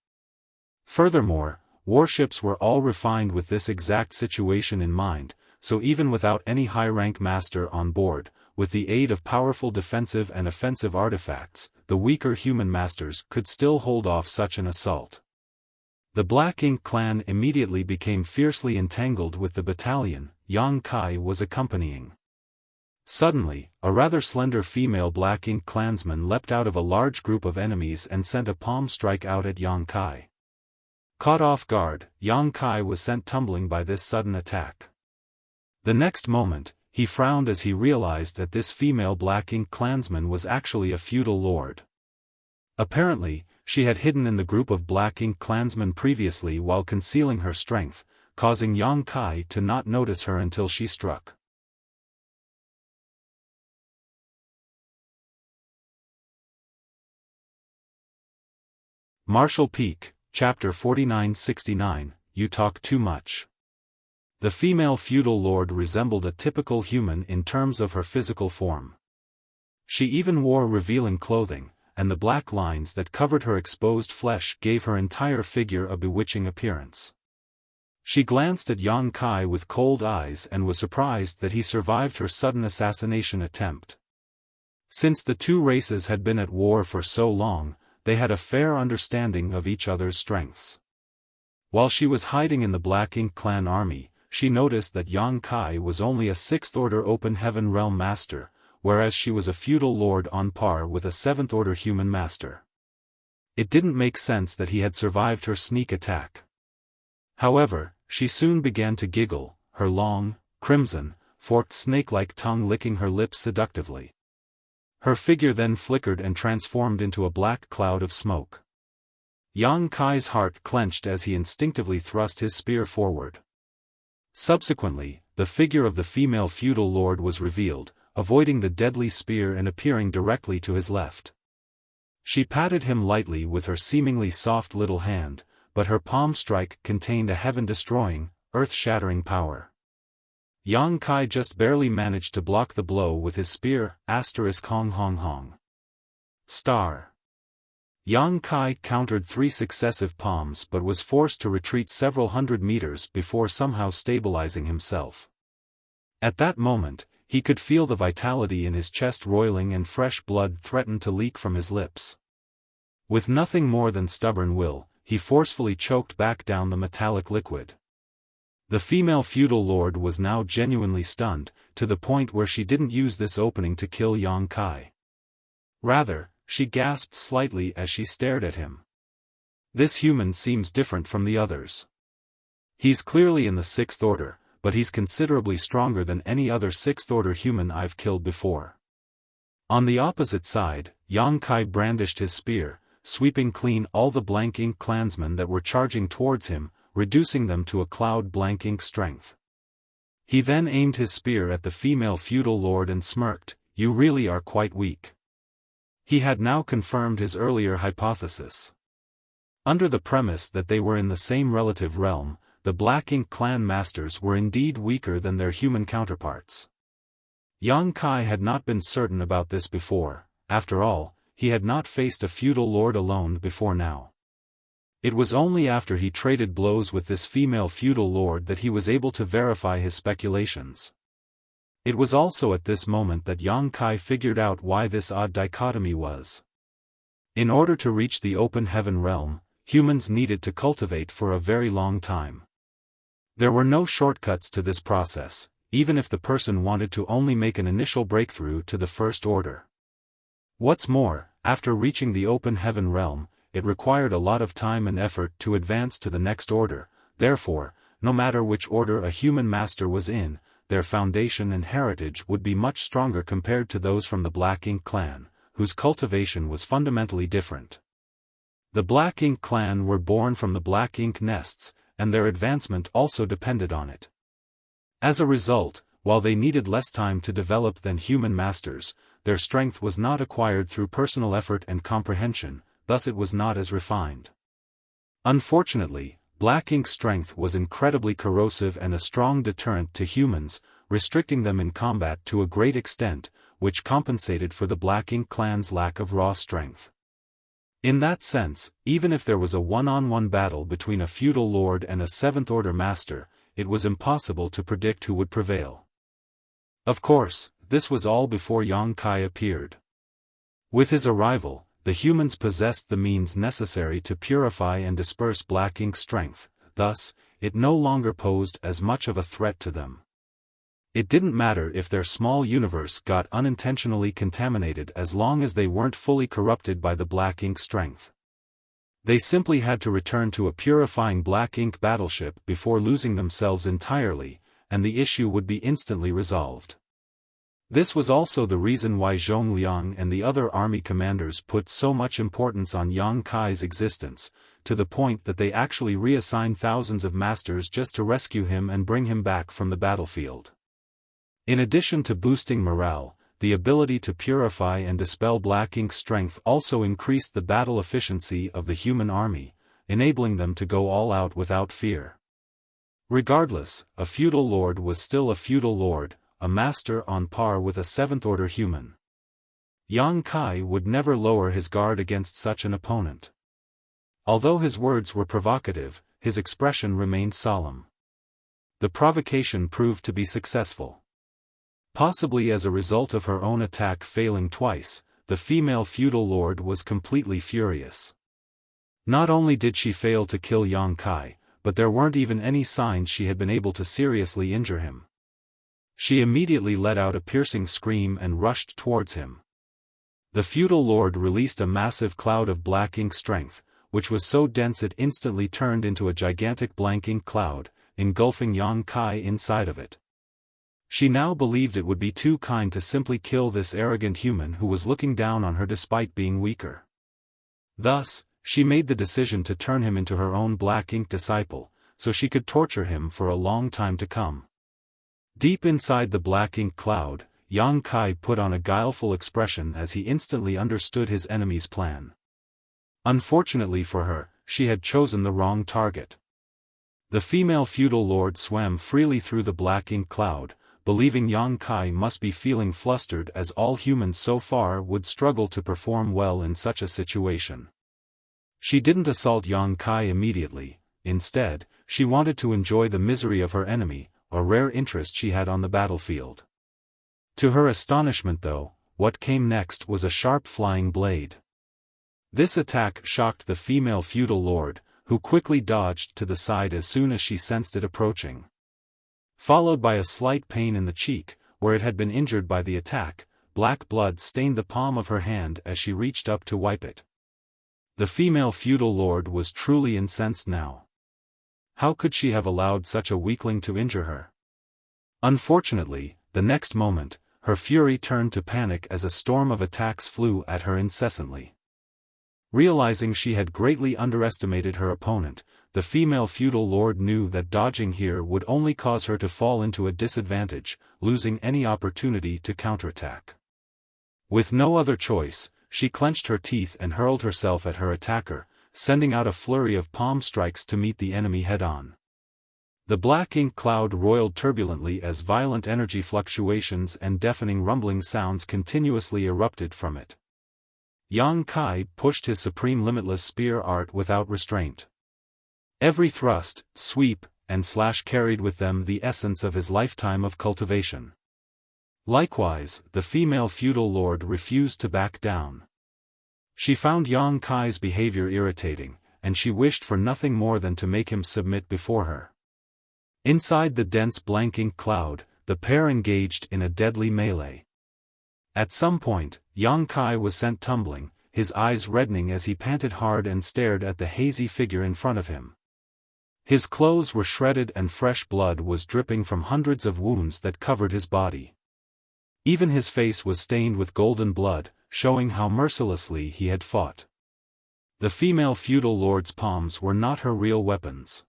Furthermore, warships were all refined with this exact situation in mind, so even without any high-rank master on board, with the aid of powerful defensive and offensive artifacts, the weaker human masters could still hold off such an assault. The Black Ink clan immediately became fiercely entangled with the battalion Yang Kai was accompanying. Suddenly, a rather slender female Black Ink clansman leapt out of a large group of enemies and sent a palm strike out at Yang Kai. Caught off guard, Yang Kai was sent tumbling by this sudden attack. The next moment, he frowned as he realized that this female Black Ink clansman was actually a feudal lord. Apparently, she had hidden in the group of Black Ink clansmen previously while concealing her strength, causing Yang Kai to not notice her until she struck. Marshall Peak, Chapter 4969, You Talk Too Much. The female feudal lord resembled a typical human in terms of her physical form. She even wore revealing clothing, and the black lines that covered her exposed flesh gave her entire figure a bewitching appearance. She glanced at Yang Kai with cold eyes and was surprised that he survived her sudden assassination attempt. Since the two races had been at war for so long, they had a fair understanding of each other's strengths. While she was hiding in the Black Ink clan army, she noticed that Yang Kai was only a 6th Order Open Heaven Realm Master, whereas she was a feudal lord on par with a 7th Order Human Master. It didn't make sense that he had survived her sneak attack. However, she soon began to giggle, her long, crimson, forked snake-like tongue licking her lips seductively. Her figure then flickered and transformed into a black cloud of smoke. Yang Kai's heart clenched as he instinctively thrust his spear forward. Subsequently, the figure of the female feudal lord was revealed, avoiding the deadly spear and appearing directly to his left. She patted him lightly with her seemingly soft little hand, but her palm strike contained a heaven-destroying, earth-shattering power. Yang Kai just barely managed to block the blow with his spear, *hong hong hong. Star. Yang Kai countered 3 successive palms but was forced to retreat several hundred meters before somehow stabilizing himself. At that moment, he could feel the vitality in his chest roiling and fresh blood threatened to leak from his lips. With nothing more than stubborn will, he forcefully choked back down the metallic liquid. The female feudal lord was now genuinely stunned, to the point where she didn't use this opening to kill Yang Kai. Rather, she gasped slightly as she stared at him. This human seems different from the others. He's clearly in the 6th Order, but he's considerably stronger than any other 6th Order human I've killed before. On the opposite side, Yang Kai brandished his spear, sweeping clean all the Blank Ink clansmen that were charging towards him, reducing them to a cloud Blank Ink strength. He then aimed his spear at the female feudal lord and smirked, "You really are quite weak." He had now confirmed his earlier hypothesis. Under the premise that they were in the same relative realm, the Black Ink clan masters were indeed weaker than their human counterparts. Yang Kai had not been certain about this before. After all, he had not faced a feudal lord alone before now. It was only after he traded blows with this female feudal lord that he was able to verify his speculations. It was also at this moment that Yang Kai figured out why this odd dichotomy was. In order to reach the open heaven realm, humans needed to cultivate for a very long time. There were no shortcuts to this process, even if the person wanted to only make an initial breakthrough to the 1st Order. What's more, after reaching the open heaven realm, it required a lot of time and effort to advance to the next order. Therefore, no matter which order a human master was in, their foundation and heritage would be much stronger compared to those from the Black Ink clan, whose cultivation was fundamentally different. The Black Ink clan were born from the Black Ink nests, and their advancement also depended on it. As a result, while they needed less time to develop than human masters, their strength was not acquired through personal effort and comprehension, thus it was not as refined. Unfortunately, Black Ink's strength was incredibly corrosive and a strong deterrent to humans, restricting them in combat to a great extent, which compensated for the Black Ink clan's lack of raw strength. In that sense, even if there was a one-on-one battle between a feudal lord and a 7th Order master, it was impossible to predict who would prevail. Of course, this was all before Yang Kai appeared. With his arrival, the humans possessed the means necessary to purify and disperse Black Ink's strength, thus, it no longer posed as much of a threat to them. It didn't matter if their small universe got unintentionally contaminated as long as they weren't fully corrupted by the Black Ink strength. They simply had to return to a purifying Black Ink battleship before losing themselves entirely, and the issue would be instantly resolved. This was also the reason why Zhong Liang and the other army commanders put so much importance on Yang Kai's existence, to the point that they actually reassigned thousands of masters just to rescue him and bring him back from the battlefield. In addition to boosting morale, the ability to purify and dispel black ink strength also increased the battle efficiency of the human army, enabling them to go all out without fear. Regardless, a feudal lord was still a feudal lord, a master on par with a seventh-order human. Yang Kai would never lower his guard against such an opponent. Although his words were provocative, his expression remained solemn. The provocation proved to be successful. Possibly as a result of her own attack failing twice, the female feudal lord was completely furious. Not only did she fail to kill Yang Kai, but there weren't even any signs she had been able to seriously injure him. She immediately let out a piercing scream and rushed towards him. The feudal lord released a massive cloud of black ink strength, which was so dense it instantly turned into a gigantic blank ink cloud, engulfing Yang Kai inside of it. She now believed it would be too kind to simply kill this arrogant human who was looking down on her despite being weaker. Thus, she made the decision to turn him into her own black ink disciple, so she could torture him for a long time to come. Deep inside the black ink cloud, Yang Kai put on a guileful expression as he instantly understood his enemy's plan. Unfortunately for her, she had chosen the wrong target. The female feudal lord swam freely through the black ink cloud, believing Yang Kai must be feeling flustered as all humans so far would struggle to perform well in such a situation. She didn't assault Yang Kai immediately. Instead, she wanted to enjoy the misery of her enemy, a rare interest she had on the battlefield. To her astonishment though, what came next was a sharp flying blade. This attack shocked the female feudal lord, who quickly dodged to the side as soon as she sensed it approaching. Followed by a slight pain in the cheek, where it had been injured by the attack, black blood stained the palm of her hand as she reached up to wipe it. The female feudal lord was truly incensed now. How could she have allowed such a weakling to injure her? Unfortunately, the next moment, her fury turned to panic as a storm of attacks flew at her incessantly. Realizing she had greatly underestimated her opponent, the female feudal lord knew that dodging here would only cause her to fall into a disadvantage, losing any opportunity to counterattack. With no other choice, she clenched her teeth and hurled herself at her attacker, sending out a flurry of palm strikes to meet the enemy head-on. The black ink cloud roiled turbulently as violent energy fluctuations and deafening rumbling sounds continuously erupted from it. Yang Kai pushed his supreme limitless spear art without restraint. Every thrust, sweep, and slash carried with them the essence of his lifetime of cultivation. Likewise, the female feudal lord refused to back down. She found Yang Kai's behavior irritating, and she wished for nothing more than to make him submit before her. Inside the dense blank ink cloud, the pair engaged in a deadly melee. At some point, Yang Kai was sent tumbling, his eyes reddening as he panted hard and stared at the hazy figure in front of him. His clothes were shredded and fresh blood was dripping from hundreds of wounds that covered his body. Even his face was stained with golden blood, showing how mercilessly he had fought. The female feudal lord's palms were not her real weapons.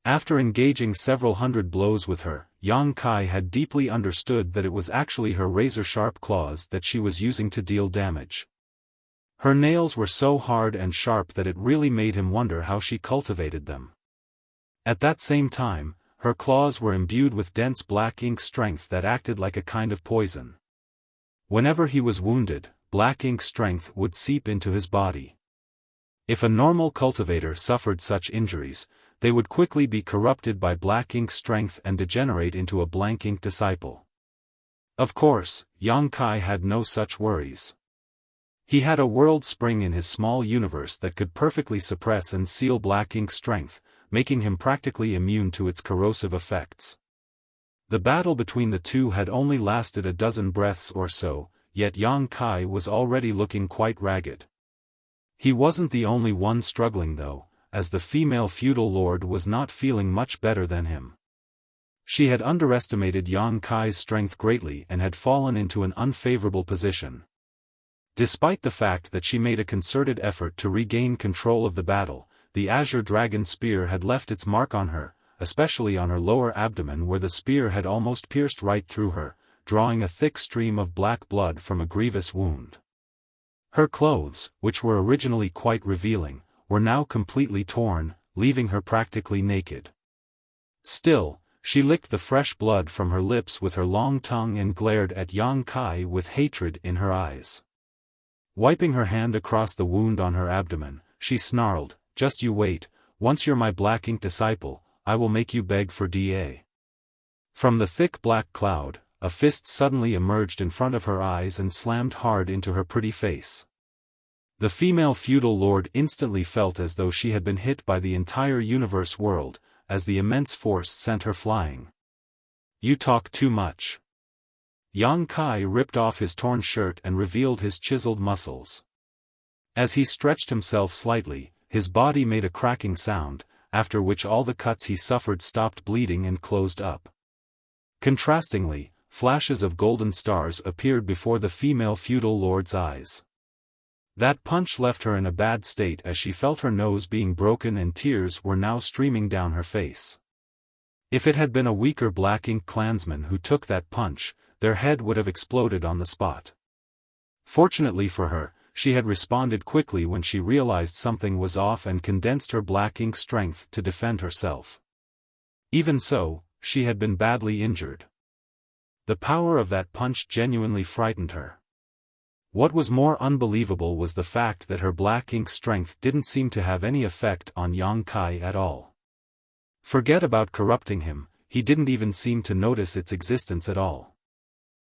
After engaging several hundred blows with her, Yang Kai had deeply understood that it was actually her razor-sharp claws that she was using to deal damage. Her nails were so hard and sharp that it really made him wonder how she cultivated them. At that same time, her claws were imbued with dense black ink strength that acted like a kind of poison. Whenever he was wounded, black ink strength would seep into his body. If a normal cultivator suffered such injuries, they would quickly be corrupted by black ink strength and degenerate into a blank ink disciple. Of course, Yang Kai had no such worries. He had a world spring in his small universe that could perfectly suppress and seal black ink strength, making him practically immune to its corrosive effects. The battle between the two had only lasted a dozen breaths or so, yet Yang Kai was already looking quite ragged. He wasn't the only one struggling though, as the female feudal lord was not feeling much better than him. She had underestimated Yang Kai's strength greatly and had fallen into an unfavorable position. Despite the fact that she made a concerted effort to regain control of the battle, the Azure Dragon Spear had left its mark on her, especially on her lower abdomen where the spear had almost pierced right through her, drawing a thick stream of black blood from a grievous wound. Her clothes, which were originally quite revealing, were now completely torn, leaving her practically naked. Still, she licked the fresh blood from her lips with her long tongue and glared at Yang Kai with hatred in her eyes. Wiping her hand across the wound on her abdomen, she snarled, "Just you wait, once you're my black ink disciple, I will make you beg for Da." From the thick black cloud, a fist suddenly emerged in front of her eyes and slammed hard into her pretty face. The female feudal lord instantly felt as though she had been hit by the entire universe world, as the immense force sent her flying. "You talk too much." Yang Kai ripped off his torn shirt and revealed his chiseled muscles. As he stretched himself slightly, his body made a cracking sound, after which all the cuts he suffered stopped bleeding and closed up. Contrastingly, flashes of golden stars appeared before the female feudal lord's eyes. That punch left her in a bad state as she felt her nose being broken and tears were now streaming down her face. If it had been a weaker Black Ink clansman who took that punch, their head would have exploded on the spot. Fortunately for her, she had responded quickly when she realized something was off and condensed her Black Ink strength to defend herself. Even so, she had been badly injured. The power of that punch genuinely frightened her. What was more unbelievable was the fact that her Black Ink strength didn't seem to have any effect on Yang Kai at all. Forget about corrupting him, he didn't even seem to notice its existence at all.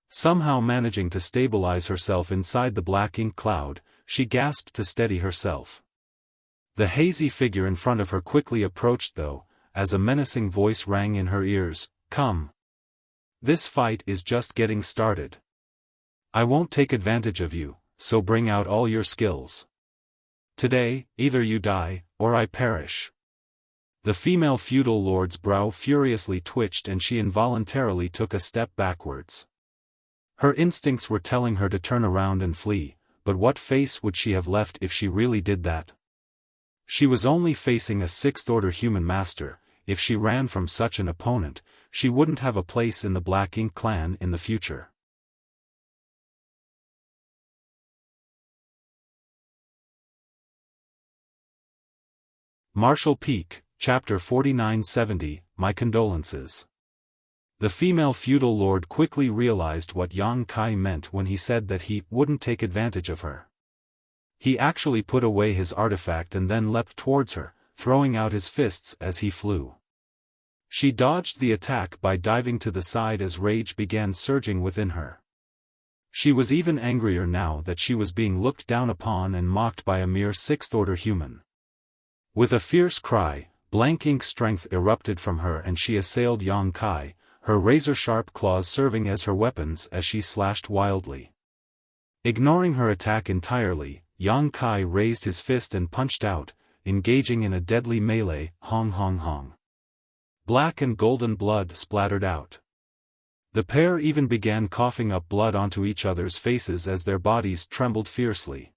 Somehow managing to stabilize herself inside the Black Ink cloud, she gasped to steady herself. The hazy figure in front of her quickly approached though, as a menacing voice rang in her ears, "Come. This fight is just getting started. I won't take advantage of you, so bring out all your skills. Today, either you die, or I perish." The female feudal lord's brow furiously twitched and she involuntarily took a step backwards. Her instincts were telling her to turn around and flee, but what face would she have left if she really did that? She was only facing a sixth-order human master. If she ran from such an opponent, she wouldn't have a place in the Black Ink clan in the future. Martial Peak, Chapter 4970, My Condolences. The female feudal lord quickly realized what Yang Kai meant when he said that he wouldn't take advantage of her. He actually put away his artifact and then leapt towards her, throwing out his fists as he flew. She dodged the attack by diving to the side as rage began surging within her. She was even angrier now that she was being looked down upon and mocked by a mere sixth-order human. With a fierce cry, Black Ink strength erupted from her and she assailed Yang Kai, her razor-sharp claws serving as her weapons as she slashed wildly. Ignoring her attack entirely, Yang Kai raised his fist and punched out, engaging in a deadly melee, hong hong hong. Black and golden blood splattered out. The pair even began coughing up blood onto each other's faces as their bodies trembled fiercely.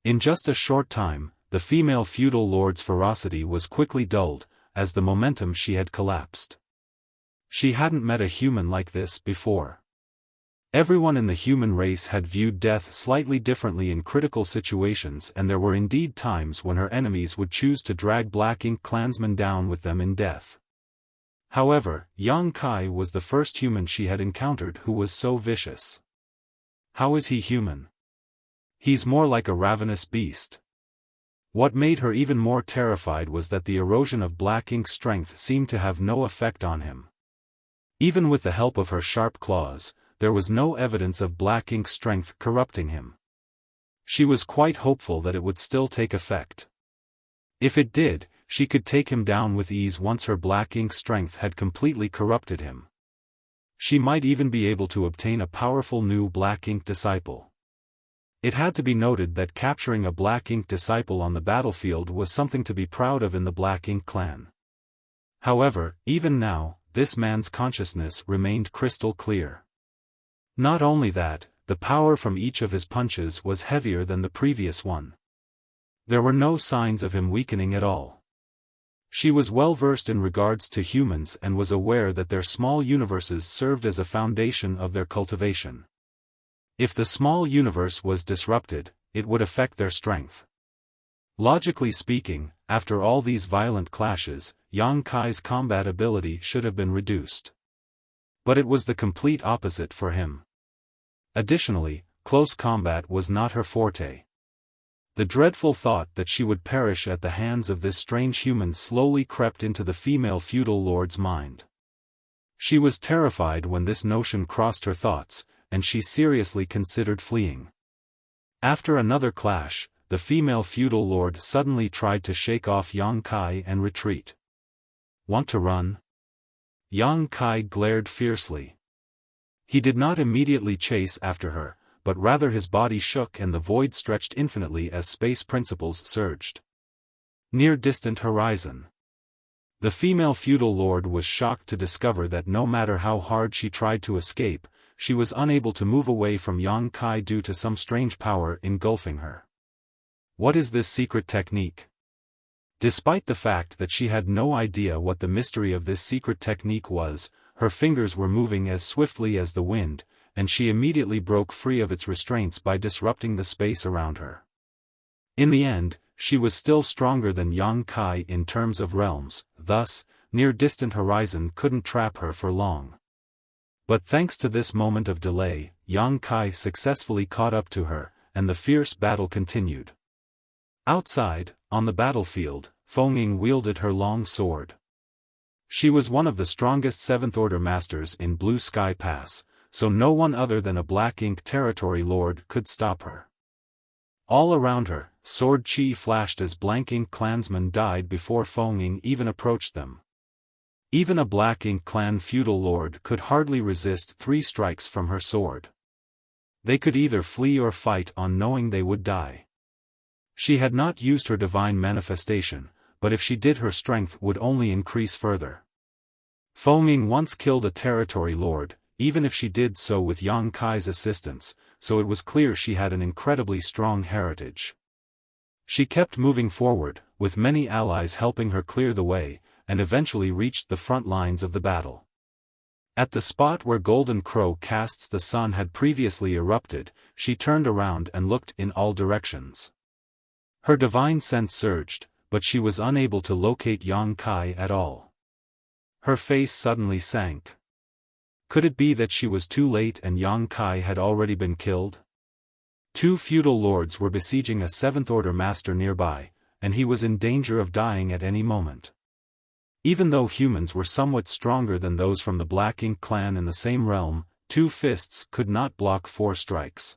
In just a short time, the female feudal lord's ferocity was quickly dulled, as the momentum she had collapsed. She hadn't met a human like this before. Everyone in the human race had viewed death slightly differently in critical situations, and there were indeed times when her enemies would choose to drag Black Ink clansmen down with them in death. However, Yang Kai was the first human she had encountered who was so vicious. How is he human? He's more like a ravenous beast. What made her even more terrified was that the erosion of Black Ink's strength seemed to have no effect on him. Even with the help of her sharp claws, there was no evidence of Black Ink's strength corrupting him. She was quite hopeful that it would still take effect. If it did, she could take him down with ease once her Black Ink strength had completely corrupted him. She might even be able to obtain a powerful new Black Ink disciple. It had to be noted that capturing a Black Ink disciple on the battlefield was something to be proud of in the Black Ink clan. However, even now, this man's consciousness remained crystal clear. Not only that, the power from each of his punches was heavier than the previous one. There were no signs of him weakening at all. She was well versed in regards to humans and was aware that their small universes served as a foundation of their cultivation. If the small universe was disrupted, it would affect their strength. Logically speaking, after all these violent clashes, Yang Kai's combat ability should have been reduced. But it was the complete opposite for him. Additionally, close combat was not her forte. The dreadful thought that she would perish at the hands of this strange human slowly crept into the female feudal lord's mind. She was terrified when this notion crossed her thoughts, and she seriously considered fleeing. After another clash, the female feudal lord suddenly tried to shake off Yang Kai and retreat. Want to run? Yang Kai glared fiercely. He did not immediately chase after her, but rather his body shook and the void stretched infinitely as space principles surged. Near distant horizon. The female feudal lord was shocked to discover that no matter how hard she tried to escape, she was unable to move away from Yang Kai due to some strange power engulfing her. What is this secret technique? Despite the fact that she had no idea what the mystery of this secret technique was, her fingers were moving as swiftly as the wind, and she immediately broke free of its restraints by disrupting the space around her. In the end, she was still stronger than Yang Kai in terms of realms, thus, near-distant horizon couldn't trap her for long. But thanks to this moment of delay, Yang Kai successfully caught up to her, and the fierce battle continued. Outside, on the battlefield, Feng wielded her long sword. She was one of the strongest Seventh-Order Masters in Blue Sky Pass, so no one other than a Black Ink Territory Lord could stop her. All around her, sword chi flashed as Blank Ink clansmen died before Feng even approached them. Even a Black Ink clan feudal lord could hardly resist 3 strikes from her sword. They could either flee or fight on knowing they would die. She had not used her divine manifestation, but if she did her strength would only increase further. Feng once killed a territory lord, even if she did so with Yang Kai's assistance, so it was clear she had an incredibly strong heritage. She kept moving forward, with many allies helping her clear the way, and eventually reached the front lines of the battle. At the spot where Golden Crow casts the sun had previously erupted, she turned around and looked in all directions. Her divine sense surged, but she was unable to locate Yang Kai at all. Her face suddenly sank. Could it be that she was too late and Yang Kai had already been killed? 2 feudal lords were besieging a Seventh-Order Master nearby, and he was in danger of dying at any moment. Even though humans were somewhat stronger than those from the Black Ink clan in the same realm, 2 fists could not block 4 strikes.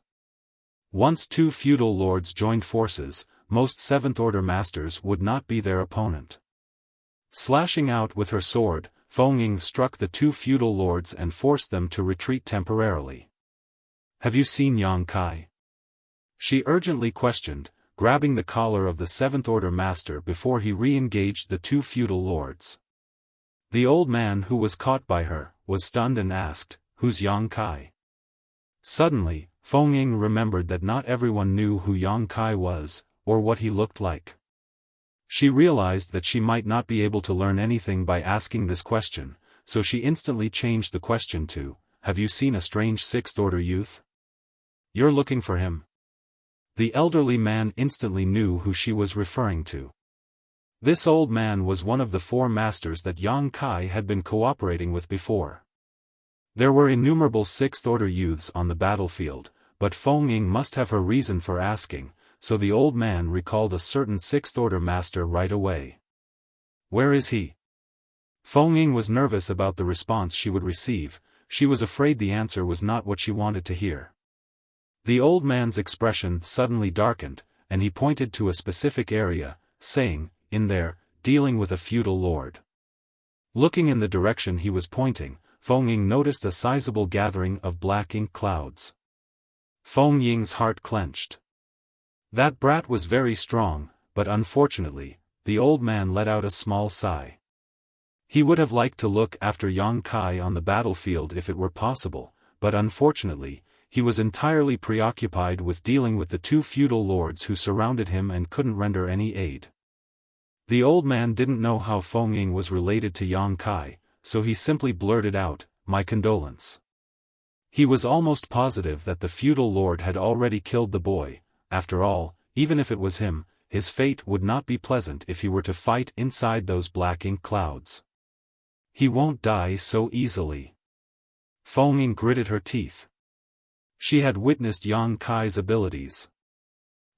Once 2 feudal lords joined forces, most Seventh-Order Masters would not be their opponent. Slashing out with her sword, Feng struck the 2 feudal lords and forced them to retreat temporarily. Have you seen Yang Kai? She urgently questioned, grabbing the collar of the Seventh-Order Master before he re-engaged the 2 feudal lords. The old man who was caught by her, was stunned and asked, "Who's Yang Kai?" Suddenly, Feng remembered that not everyone knew who Yang Kai was, or what he looked like. She realized that she might not be able to learn anything by asking this question, so she instantly changed the question to, "Have you seen a strange Sixth-Order youth? You're looking for him?" The elderly man instantly knew who she was referring to. This old man was one of the 4 masters that Yang Kai had been cooperating with before. There were innumerable Sixth-Order youths on the battlefield, but Feng must have her reason for asking, so the old man recalled a certain Sixth-Order Master right away. Where is he? Feng was nervous about the response she would receive. She was afraid the answer was not what she wanted to hear. The old man's expression suddenly darkened, and he pointed to a specific area, saying, "In there, dealing with a feudal lord." Looking in the direction he was pointing, Feng noticed a sizable gathering of black ink clouds. Feng's heart clenched. That brat was very strong, but unfortunately, the old man let out a small sigh. He would have liked to look after Yang Kai on the battlefield if it were possible, but unfortunately, he was entirely preoccupied with dealing with the two feudal lords who surrounded him and couldn't render any aid. The old man didn't know how Feng Ying was related to Yang Kai, so he simply blurted out, "My condolence." He was almost positive that the feudal lord had already killed the boy. After all, even if it was him, his fate would not be pleasant if he were to fight inside those black ink clouds. He won't die so easily. Feng Ying gritted her teeth. She had witnessed Yang Kai's abilities.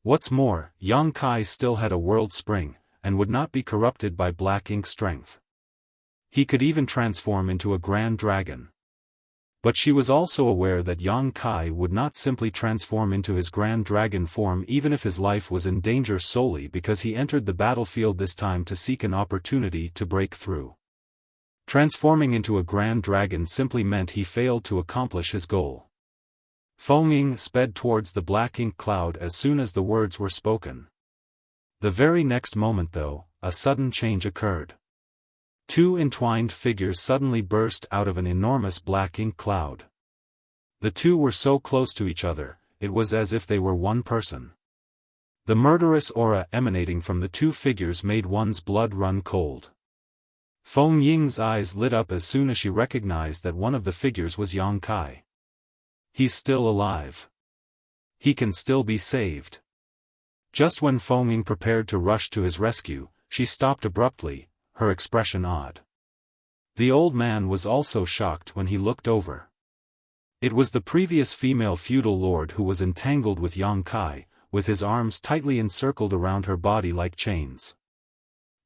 What's more, Yang Kai still had a world spring, and would not be corrupted by black ink strength. He could even transform into a grand dragon. But she was also aware that Yang Kai would not simply transform into his grand dragon form even if his life was in danger solely because he entered the battlefield this time to seek an opportunity to break through. Transforming into a grand dragon simply meant he failed to accomplish his goal. Feng Ying sped towards the black ink cloud as soon as the words were spoken. The very next moment though, a sudden change occurred. Two entwined figures suddenly burst out of an enormous black ink cloud. The two were so close to each other, it was as if they were one person. The murderous aura emanating from the two figures made one's blood run cold. Feng Ying's eyes lit up as soon as she recognized that one of the figures was Yang Kai. He's still alive. He can still be saved. Just when Feng Ying prepared to rush to his rescue, she stopped abruptly, her expression odd. The old man was also shocked when he looked over. It was the previous female feudal lord who was entangled with Yang Kai, with his arms tightly encircled around her body like chains.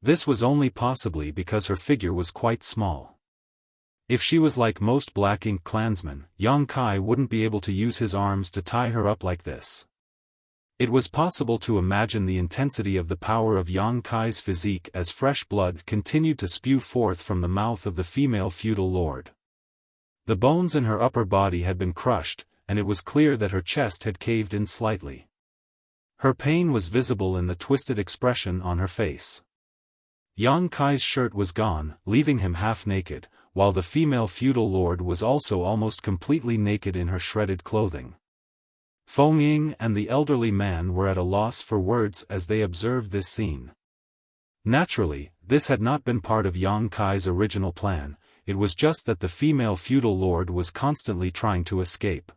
This was only possibly because her figure was quite small. If she was like most black ink clansmen, Yang Kai wouldn't be able to use his arms to tie her up like this. It was possible to imagine the intensity of the power of Yang Kai's physique as fresh blood continued to spew forth from the mouth of the female feudal lord. The bones in her upper body had been crushed, and it was clear that her chest had caved in slightly. Her pain was visible in the twisted expression on her face. Yang Kai's shirt was gone, leaving him half naked, while the female feudal lord was also almost completely naked in her shredded clothing. Feng Ying and the elderly man were at a loss for words as they observed this scene. Naturally, this had not been part of Yang Kai's original plan, it was just that the female feudal lord was constantly trying to escape.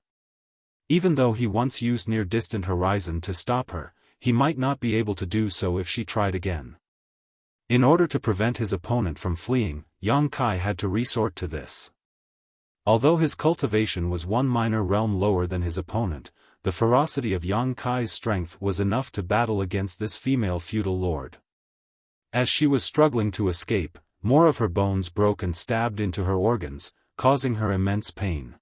Even though he once used near-distant horizon to stop her, he might not be able to do so if she tried again. In order to prevent his opponent from fleeing, Yang Kai had to resort to this. Although his cultivation was one minor realm lower than his opponent, the ferocity of Yang Kai's strength was enough to battle against this female feudal lord. As she was struggling to escape, more of her bones broke and stabbed into her organs, causing her immense pain.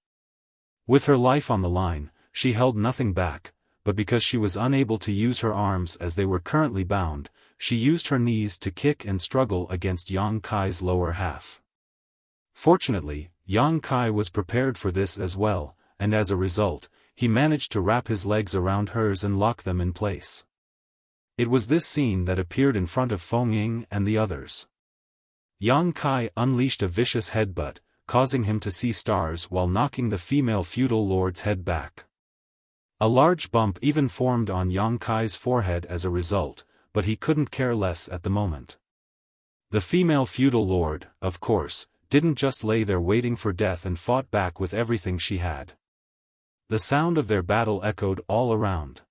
With her life on the line, she held nothing back, but because she was unable to use her arms as they were currently bound, she used her knees to kick and struggle against Yang Kai's lower half. Fortunately, Yang Kai was prepared for this as well, and as a result, he managed to wrap his legs around hers and lock them in place. It was this scene that appeared in front of Feng Ying and the others. Yang Kai unleashed a vicious headbutt, causing him to see stars while knocking the female feudal lord's head back. A large bump even formed on Yang Kai's forehead as a result, but he couldn't care less at the moment. The female feudal lord, of course, didn't just lay there waiting for death and fought back with everything she had. The sound of their battle echoed all around.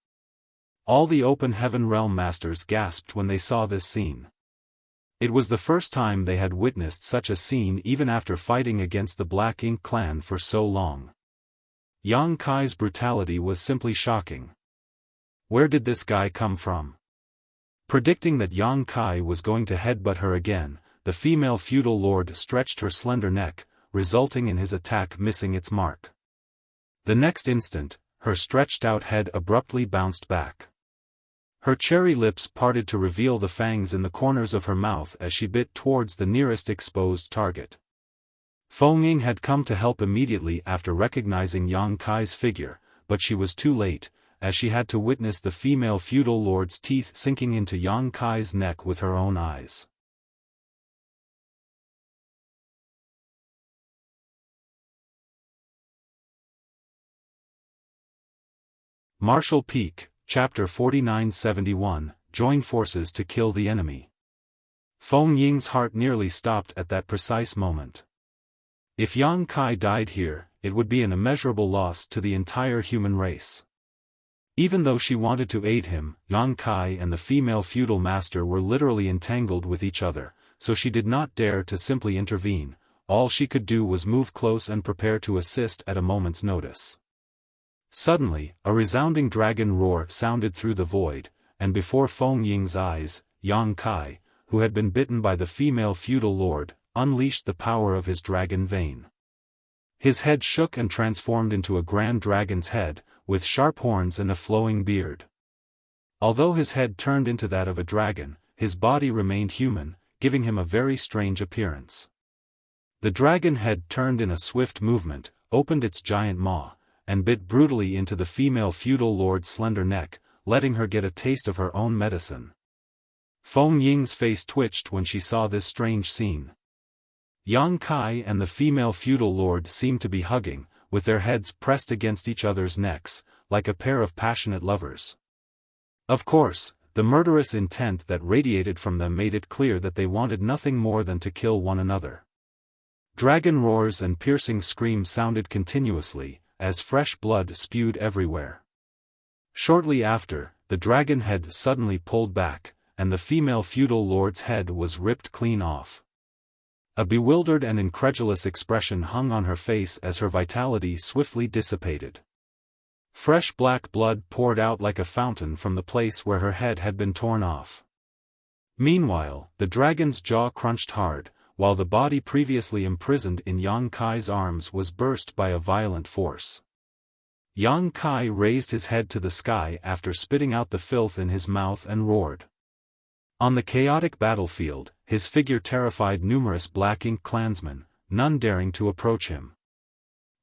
All the open heaven realm masters gasped when they saw this scene. It was the first time they had witnessed such a scene even after fighting against the Black Ink clan for so long. Yang Kai's brutality was simply shocking. Where did this guy come from? Predicting that Yang Kai was going to headbutt her again, the female feudal lord stretched her slender neck, resulting in his attack missing its mark. The next instant, her stretched-out head abruptly bounced back. Her cherry lips parted to reveal the fangs in the corners of her mouth as she bit towards the nearest exposed target. Feng Ying had come to help immediately after recognizing Yang Kai's figure, but she was too late, as she had to witness the female feudal lord's teeth sinking into Yang Kai's neck with her own eyes. Marshall Peak, Chapter 4971, Join Forces to Kill the Enemy. Feng Ying's heart nearly stopped at that precise moment. If Yang Kai died here, it would be an immeasurable loss to the entire human race. Even though she wanted to aid him, Yang Kai and the female feudal master were literally entangled with each other, so she did not dare to simply intervene. All she could do was move close and prepare to assist at a moment's notice. Suddenly, a resounding dragon roar sounded through the void, and before Feng Ying's eyes, Yang Kai, who had been bitten by the female feudal lord, unleashed the power of his dragon vein. His head shook and transformed into a grand dragon's head, with sharp horns and a flowing beard. Although his head turned into that of a dragon, his body remained human, giving him a very strange appearance. The dragon head turned in a swift movement, opened its giant maw, and bit brutally into the female feudal lord's slender neck, letting her get a taste of her own medicine. Feng Ying's face twitched when she saw this strange scene. Yang Kai and the female feudal lord seemed to be hugging, with their heads pressed against each other's necks, like a pair of passionate lovers. Of course, the murderous intent that radiated from them made it clear that they wanted nothing more than to kill one another. Dragon roars and piercing screams sounded continuously, as fresh blood spewed everywhere. Shortly after, the dragon head suddenly pulled back, and the female feudal lord's head was ripped clean off. A bewildered and incredulous expression hung on her face as her vitality swiftly dissipated. Fresh black blood poured out like a fountain from the place where her head had been torn off. Meanwhile, the dragon's jaw crunched hard, while the body previously imprisoned in Yang Kai's arms was burst by a violent force. Yang Kai raised his head to the sky after spitting out the filth in his mouth and roared. On the chaotic battlefield, his figure terrified numerous Black Ink clansmen, none daring to approach him.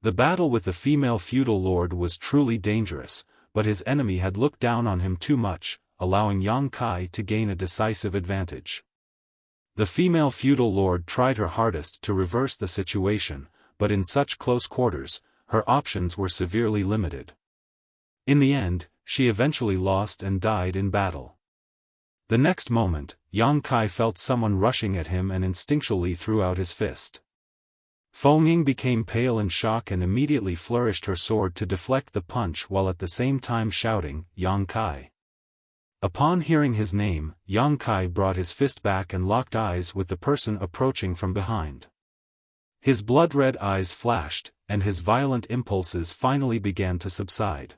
The battle with the female feudal lord was truly dangerous, but his enemy had looked down on him too much, allowing Yang Kai to gain a decisive advantage. The female feudal lord tried her hardest to reverse the situation, but in such close quarters, her options were severely limited. In the end, she eventually lost and died in battle. The next moment, Yang Kai felt someone rushing at him and instinctually threw out his fist. Feng Ying became pale in shock and immediately flourished her sword to deflect the punch while at the same time shouting, "Yang Kai." Upon hearing his name, Yang Kai brought his fist back and locked eyes with the person approaching from behind. His blood-red eyes flashed, and his violent impulses finally began to subside.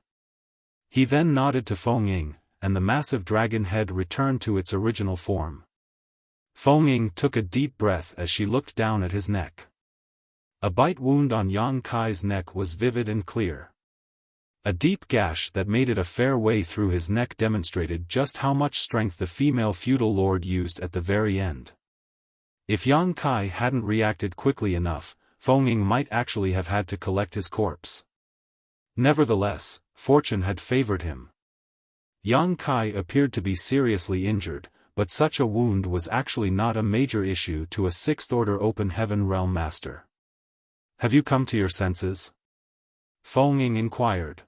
He then nodded to Feng Ying, and the massive dragon head returned to its original form. Feng Ying took a deep breath as she looked down at his neck. A bite wound on Yang Kai's neck was vivid and clear. A deep gash that made it a fair way through his neck demonstrated just how much strength the female feudal lord used at the very end. If Yang Kai hadn't reacted quickly enough, Feng Ying might actually have had to collect his corpse. Nevertheless, fortune had favored him. Yang Kai appeared to be seriously injured, but such a wound was actually not a major issue to a sixth-order open heaven realm master. "Have you come to your senses?" Feng Ying inquired.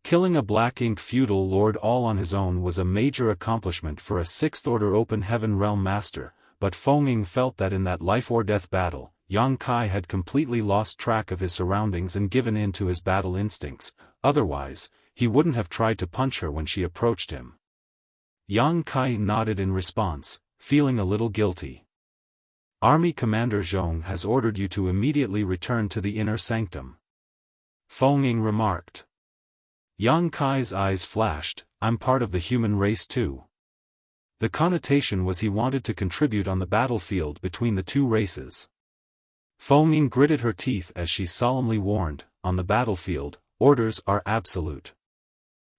Killing a Black Ink feudal lord all on his own was a major accomplishment for a sixth-order open heaven realm master, but Feng Ying felt that in that life-or-death battle, Yang Kai had completely lost track of his surroundings and given in to his battle instincts. Otherwise, he wouldn't have tried to punch her when she approached him. Yang Kai nodded in response, feeling a little guilty. "Army Commander Zhong has ordered you to immediately return to the inner sanctum," Feng Ying remarked. Yang Kai's eyes flashed. "I'm part of the human race too." The connotation was he wanted to contribute on the battlefield between the two races. Feng Ying gritted her teeth as she solemnly warned, "On the battlefield, orders are absolute.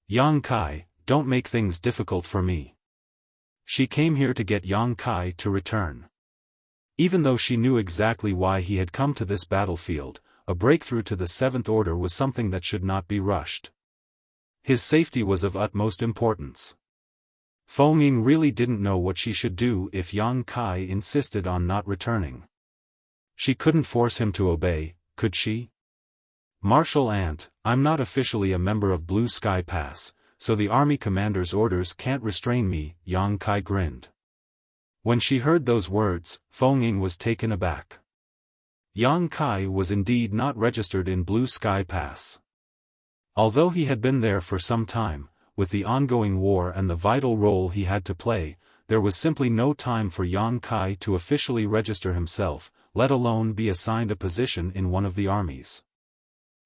Yang Kai, don't make things difficult for me." She came here to get Yang Kai to return. Even though she knew exactly why he had come to this battlefield, a breakthrough to the Seventh Order was something that should not be rushed. His safety was of utmost importance. Feng Ying really didn't know what she should do if Yang Kai insisted on not returning. She couldn't force him to obey, could she? Marshal Ant, I'm not officially a member of Blue Sky Pass, so the army commander's orders can't restrain me, Yang Kai grinned. When she heard those words, Feng Ying was taken aback. Yang Kai was indeed not registered in Blue Sky Pass. Although he had been there for some time, with the ongoing war and the vital role he had to play, there was simply no time for Yang Kai to officially register himself, let alone be assigned a position in one of the armies.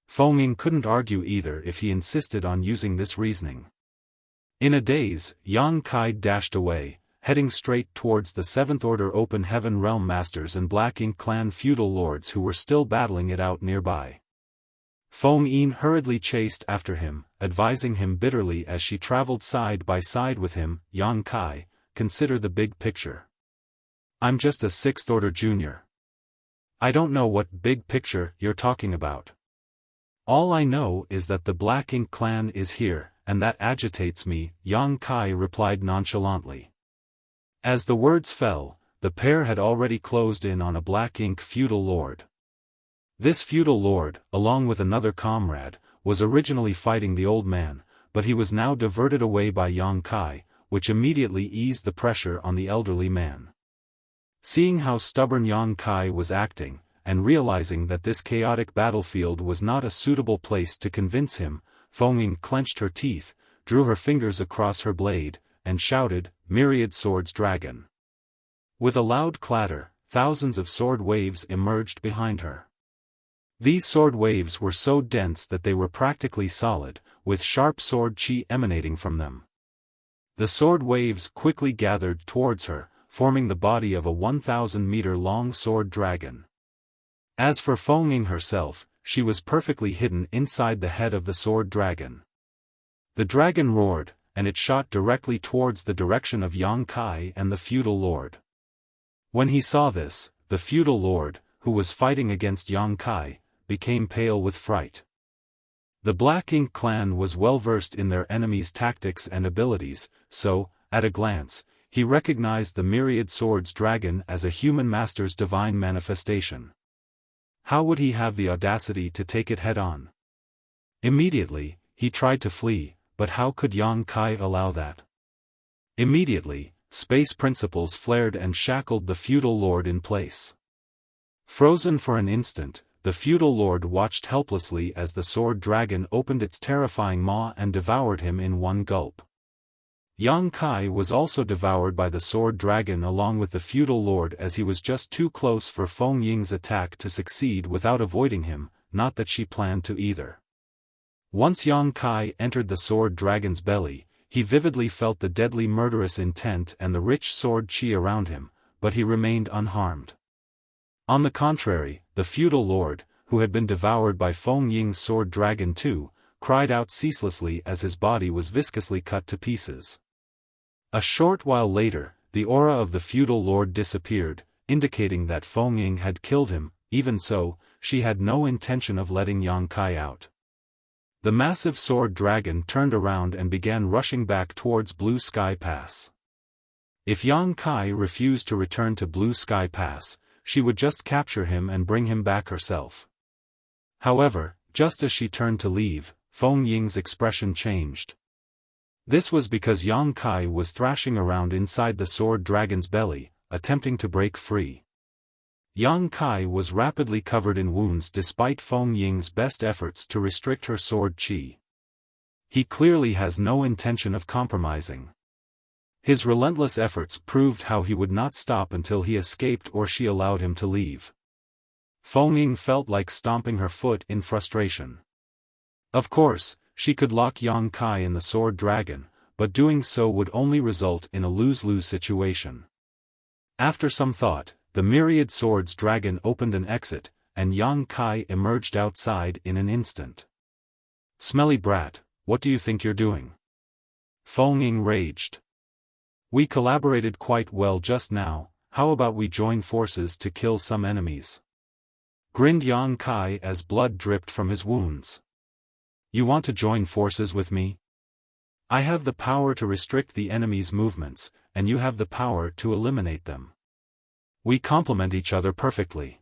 Feng Ying couldn't argue either if he insisted on using this reasoning. In a daze, Yang Kai dashed away, heading straight towards the Seventh Order Open Heaven Realm Masters and Black Ink Clan feudal lords who were still battling it out nearby. Feng Ying hurriedly chased after him, advising him bitterly as she traveled side by side with him, Yang Kai, consider the big picture. I'm just a Sixth Order junior. I don't know what big picture you're talking about. All I know is that the Black Ink Clan is here, and that agitates me, Yang Kai replied nonchalantly. As the words fell, the pair had already closed in on a Black Ink feudal lord. This feudal lord, along with another comrade, was originally fighting the old man, but he was now diverted away by Yang Kai, which immediately eased the pressure on the elderly man. Seeing how stubborn Yang Kai was acting, and realizing that this chaotic battlefield was not a suitable place to convince him, Feng Ying clenched her teeth, drew her fingers across her blade, and shouted, "Myriad Swords Dragon!" With a loud clatter, thousands of sword waves emerged behind her. These sword waves were so dense that they were practically solid, with sharp sword chi emanating from them. The sword waves quickly gathered towards her, forming the body of a 1,000-meter-long sword dragon. As for Feng Ying herself, she was perfectly hidden inside the head of the sword dragon. The dragon roared, and it shot directly towards the direction of Yang Kai and the feudal lord. When he saw this, the feudal lord, who was fighting against Yang Kai, became pale with fright. The Black Ink Clan was well versed in their enemy's tactics and abilities, so, at a glance, he recognized the Myriad Swords Dragon as a human master's divine manifestation. How would he have the audacity to take it head-on? Immediately, he tried to flee, but how could Yang Kai allow that? Immediately, space principles flared and shackled the feudal lord in place. Frozen for an instant, the feudal lord watched helplessly as the sword dragon opened its terrifying maw and devoured him in one gulp. Yang Kai was also devoured by the sword dragon along with the feudal lord as he was just too close for Feng Ying's attack to succeed without avoiding him, not that she planned to either. Once Yang Kai entered the sword dragon's belly, he vividly felt the deadly murderous intent and the rich sword chi around him, but he remained unharmed. On the contrary, the feudal lord, who had been devoured by Feng Ying's sword dragon too, cried out ceaselessly as his body was viscously cut to pieces. A short while later, the aura of the feudal lord disappeared, indicating that Feng Ying had killed him. Even so, she had no intention of letting Yang Kai out. The massive sword dragon turned around and began rushing back towards Blue Sky Pass. If Yang Kai refused to return to Blue Sky Pass, she would just capture him and bring him back herself. However, just as she turned to leave, Feng Ying's expression changed. This was because Yang Kai was thrashing around inside the sword dragon's belly, attempting to break free. Yang Kai was rapidly covered in wounds despite Feng Ying's best efforts to restrict her sword chi. He clearly has no intention of compromising. His relentless efforts proved how he would not stop until he escaped or she allowed him to leave. Feng Ying felt like stomping her foot in frustration. Of course, she could lock Yang Kai in the sword dragon, but doing so would only result in a lose-lose situation. After some thought, the Myriad Swords Dragon opened an exit, and Yang Kai emerged outside in an instant. "Smelly brat, what do you think you're doing?" Feng Ying raged. "We collaborated quite well just now, how about we join forces to kill some enemies?" Grinned Yang Kai as blood dripped from his wounds. "You want to join forces with me? I have the power to restrict the enemy's movements, and you have the power to eliminate them. We complement each other perfectly."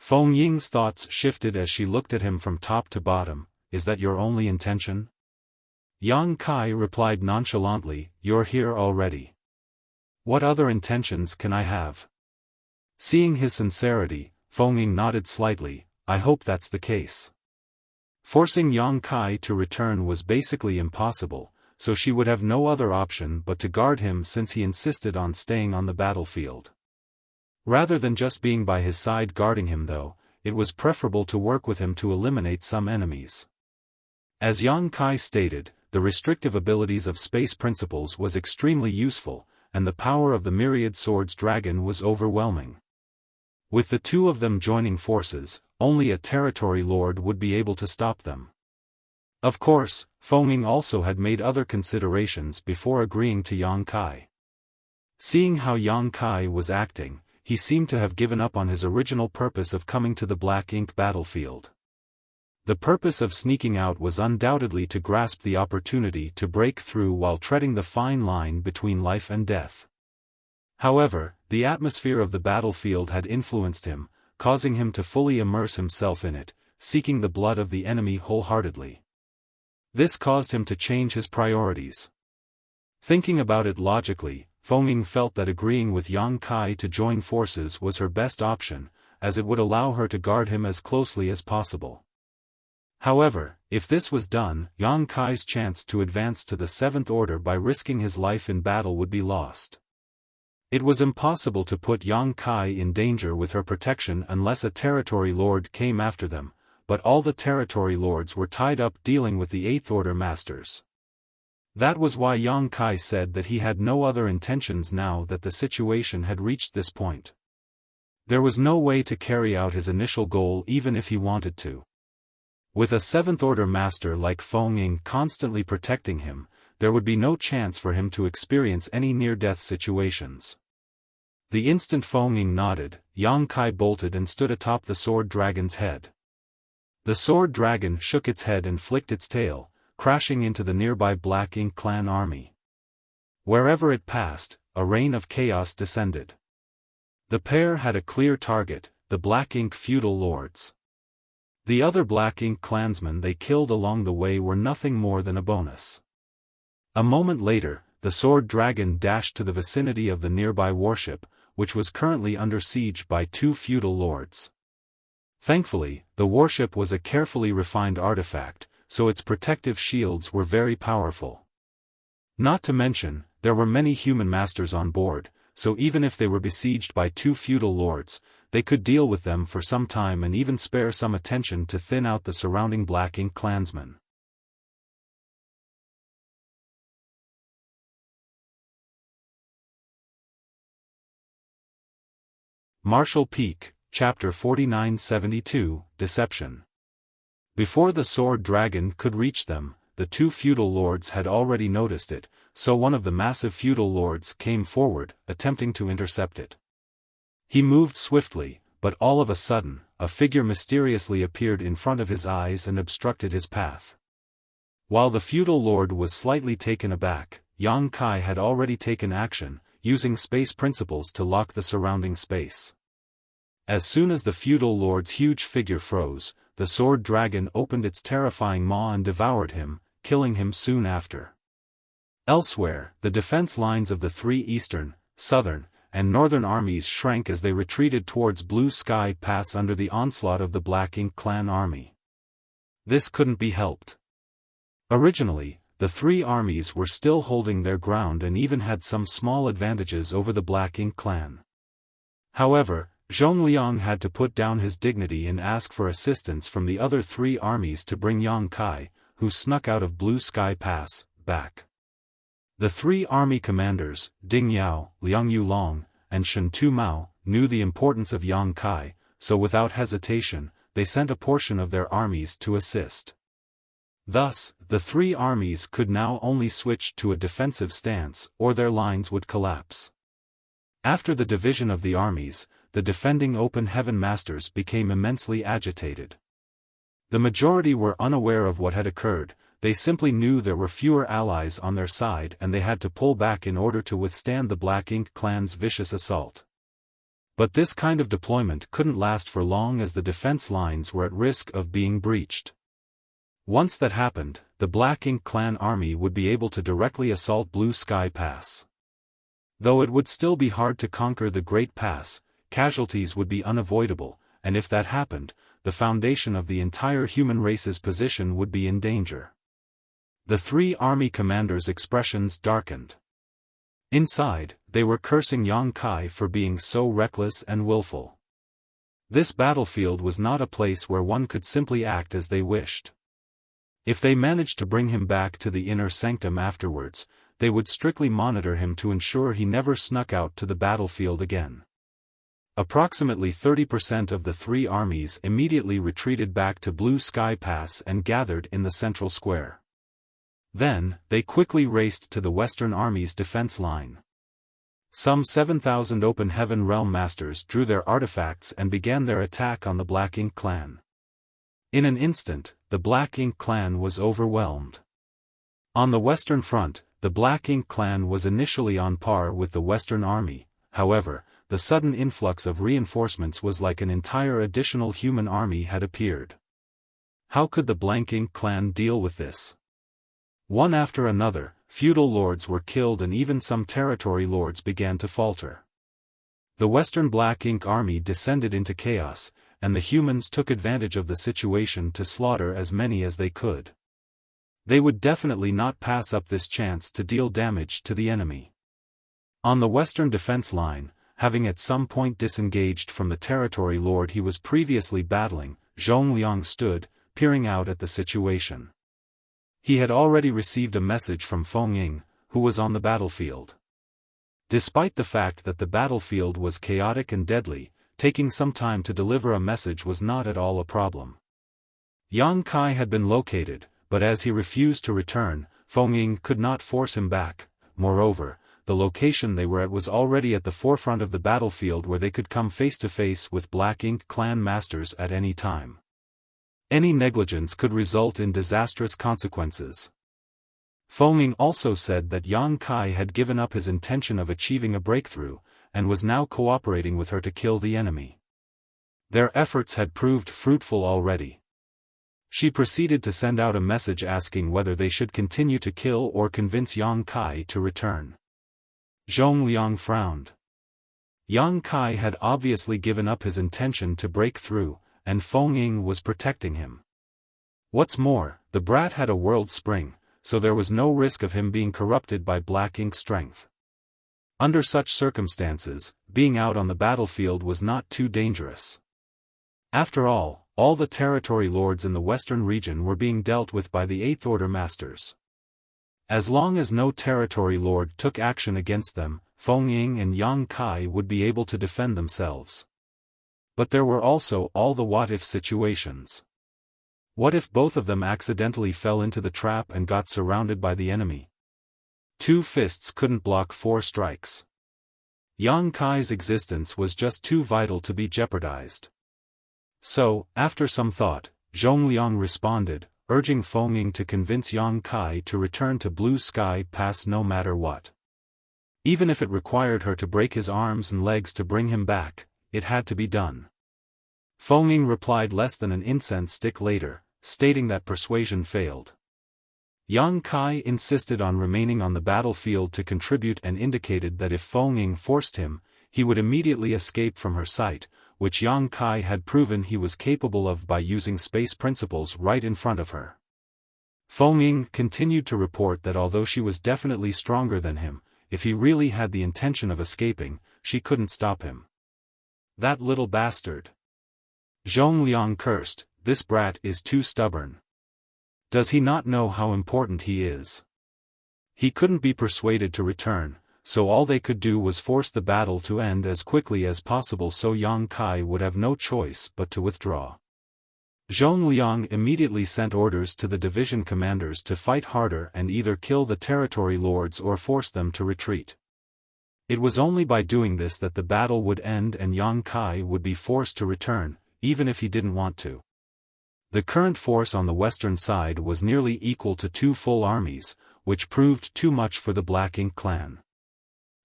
Feng Ying's thoughts shifted as she looked at him from top to bottom. Is that your only intention? Yang Kai replied nonchalantly, you're here already. What other intentions can I have? Seeing his sincerity, Feng Ying nodded slightly. I hope that's the case. Forcing Yang Kai to return was basically impossible, so she would have no other option but to guard him since he insisted on staying on the battlefield. Rather than just being by his side guarding him though, it was preferable to work with him to eliminate some enemies. As Yang Kai stated, the restrictive abilities of space principles was extremely useful, and the power of the myriad swords dragon was overwhelming. With the two of them joining forces, only a territory lord would be able to stop them. Of course, Feng Ying also had made other considerations before agreeing to Yang Kai. Seeing how Yang Kai was acting, he seemed to have given up on his original purpose of coming to the Black Ink battlefield. The purpose of sneaking out was undoubtedly to grasp the opportunity to break through while treading the fine line between life and death. However, the atmosphere of the battlefield had influenced him, causing him to fully immerse himself in it, seeking the blood of the enemy wholeheartedly. This caused him to change his priorities. Thinking about it logically, Feng Ying felt that agreeing with Yang Kai to join forces was her best option, as it would allow her to guard him as closely as possible. However, if this was done, Yang Kai's chance to advance to the Seventh Order by risking his life in battle would be lost. It was impossible to put Yang Kai in danger with her protection unless a territory lord came after them, but all the territory lords were tied up dealing with the Eighth Order masters. That was why Yang Kai said that he had no other intentions now that the situation had reached this point. There was no way to carry out his initial goal even if he wanted to. With a Seventh Order master like Feng Ying constantly protecting him, there would be no chance for him to experience any near-death situations. The instant Feng Ying nodded, Yang Kai bolted and stood atop the sword dragon's head. The sword dragon shook its head and flicked its tail, crashing into the nearby Black Ink clan army. Wherever it passed, a rain of chaos descended. The pair had a clear target, the Black Ink feudal lords. The other Black Ink clansmen they killed along the way were nothing more than a bonus. A moment later, the sword dragon dashed to the vicinity of the nearby warship, which was currently under siege by two feudal lords. Thankfully, the warship was a carefully refined artifact, so its protective shields were very powerful. Not to mention, there were many human masters on board, so even if they were besieged by two feudal lords, they could deal with them for some time and even spare some attention to thin out the surrounding Black Ink clansmen. Martial Peak, Chapter 4972, Deception. Before the sword dragon could reach them, the two feudal lords had already noticed it, so one of the massive feudal lords came forward, attempting to intercept it. He moved swiftly, but all of a sudden, a figure mysteriously appeared in front of his eyes and obstructed his path. While the feudal lord was slightly taken aback, Yang Kai had already taken action, using space principles to lock the surrounding space. As soon as the feudal lord's huge figure froze, the sword dragon opened its terrifying maw and devoured him, killing him soon after. Elsewhere, the defense lines of the three eastern, southern, and northern armies shrank as they retreated towards Blue Sky Pass under the onslaught of the Black Ink clan army. This couldn't be helped. Originally, the three armies were still holding their ground and even had some small advantages over the Black Ink clan. However, Zhongliang had to put down his dignity and ask for assistance from the other three armies to bring Yang Kai, who snuck out of Blue Sky Pass, back. The three army commanders, Ding Yao, Liang Yulong, and Shen Tu Mao, knew the importance of Yang Kai, so without hesitation, they sent a portion of their armies to assist. Thus, the three armies could now only switch to a defensive stance or their lines would collapse. After the division of the armies, the defending Open Heaven Masters became immensely agitated. The majority were unaware of what had occurred, they simply knew there were fewer allies on their side and they had to pull back in order to withstand the Black Ink clan's vicious assault. But this kind of deployment couldn't last for long as the defense lines were at risk of being breached. Once that happened, the Black Ink clan army would be able to directly assault Blue Sky Pass. Though it would still be hard to conquer the Great Pass, casualties would be unavoidable, and if that happened, the foundation of the entire human race's position would be in danger. The three army commanders' expressions darkened. Inside, they were cursing Yang Kai for being so reckless and willful. This battlefield was not a place where one could simply act as they wished. If they managed to bring him back to the inner sanctum afterwards, they would strictly monitor him to ensure he never snuck out to the battlefield again. Approximately 30% of the three armies immediately retreated back to Blue Sky Pass and gathered in the central square. Then, they quickly raced to the Western Army's defense line. Some 7,000 Open Heaven Realm Masters drew their artifacts and began their attack on the Black Ink clan. In an instant, the Black Ink clan was overwhelmed. On the Western Front, the Black Ink clan was initially on par with the Western Army. However, the sudden influx of reinforcements was like an entire additional human army had appeared. How could the Black Ink clan deal with this? One after another, feudal lords were killed and even some territory lords began to falter. The Western Black Ink army descended into chaos, and the humans took advantage of the situation to slaughter as many as they could. They would definitely not pass up this chance to deal damage to the enemy. On the western defense line, having at some point disengaged from the territory lord he was previously battling, Zhong Liang stood, peering out at the situation. He had already received a message from Feng Ying, who was on the battlefield. Despite the fact that the battlefield was chaotic and deadly, taking some time to deliver a message was not at all a problem. Yang Kai had been located, but as he refused to return, Feng Ying could not force him back. Moreover, the location they were at was already at the forefront of the battlefield where they could come face to face with Black Ink clan masters at any time. Any negligence could result in disastrous consequences. Feng Ying also said that Yang Kai had given up his intention of achieving a breakthrough, and was now cooperating with her to kill the enemy. Their efforts had proved fruitful already. She proceeded to send out a message asking whether they should continue to kill or convince Yang Kai to return. Zhong Liang frowned. Yang Kai had obviously given up his intention to break through, and Feng Ying was protecting him. What's more, the brat had a world spring, so there was no risk of him being corrupted by Black Ink strength. Under such circumstances, being out on the battlefield was not too dangerous. After all the territory lords in the western region were being dealt with by the Eighth Order Masters. As long as no territory lord took action against them, Feng Ying and Yang Kai would be able to defend themselves. But there were also all the what-if situations. What if both of them accidentally fell into the trap and got surrounded by the enemy? 2 fists couldn't block 4 strikes. Yang Kai's existence was just too vital to be jeopardized. So, after some thought, Zhong Liang responded, urging Feng Ying to convince Yang Kai to return to Blue Sky Pass no matter what. Even if it required her to break his arms and legs to bring him back, it had to be done. Feng Ying replied less than an incense stick later, stating that persuasion failed. Yang Kai insisted on remaining on the battlefield to contribute and indicated that if Feng Ying forced him, he would immediately escape from her sight, which Yang Kai had proven he was capable of by using space principles right in front of her. Feng Ying continued to report that although she was definitely stronger than him, if he really had the intention of escaping, she couldn't stop him. That little bastard. Zhong Liang cursed, this brat is too stubborn. Does he not know how important he is? He couldn't be persuaded to return, so all they could do was force the battle to end as quickly as possible so Yang Kai would have no choice but to withdraw. Zhong Liang immediately sent orders to the division commanders to fight harder and either kill the territory lords or force them to retreat. It was only by doing this that the battle would end and Yang Kai would be forced to return, even if he didn't want to. The current force on the western side was nearly equal to 2 full armies, which proved too much for the Black Ink clan.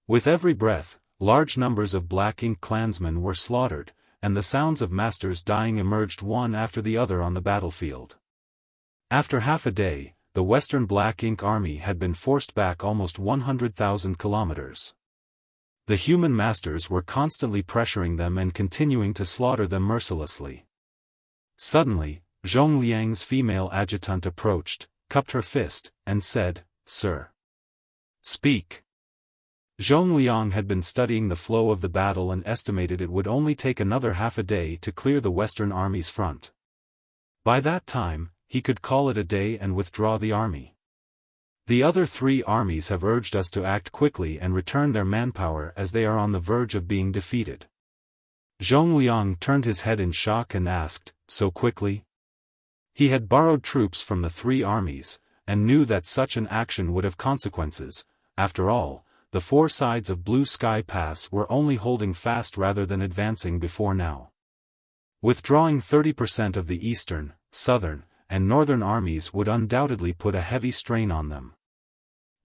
With every breath, large numbers of Black Ink clansmen were slaughtered, and the sounds of masters dying emerged one after the other on the battlefield. After half a day, the Western Black Ink army had been forced back almost 100,000 kilometers. The human masters were constantly pressuring them and continuing to slaughter them mercilessly. Suddenly, Zhong Liang's female adjutant approached, cupped her fist, and said, "Sir, speak." Zhong Liang had been studying the flow of the battle and estimated it would only take another half a day to clear the Western army's front. By that time, he could call it a day and withdraw the army. The other three armies have urged us to act quickly and return their manpower as they are on the verge of being defeated. Zhong Liang turned his head in shock and asked, "So quickly?" He had borrowed troops from the three armies, and knew that such an action would have consequences. After all, the four sides of Blue Sky Pass were only holding fast rather than advancing before now. Withdrawing 30% of the eastern, southern, and northern armies would undoubtedly put a heavy strain on them.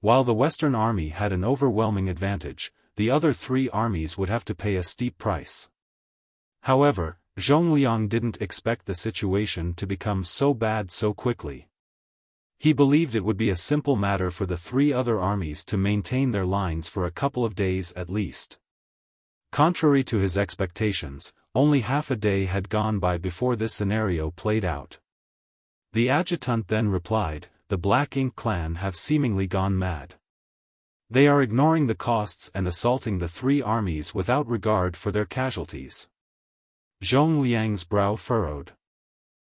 While the Western army had an overwhelming advantage, the other three armies would have to pay a steep price. However, Zhong Liang didn't expect the situation to become so bad so quickly. He believed it would be a simple matter for the three other armies to maintain their lines for a couple of days at least. Contrary to his expectations, only half a day had gone by before this scenario played out. The adjutant then replied, "The Black Ink clan have seemingly gone mad. They are ignoring the costs and assaulting the three armies without regard for their casualties." Zhong Liang's brow furrowed.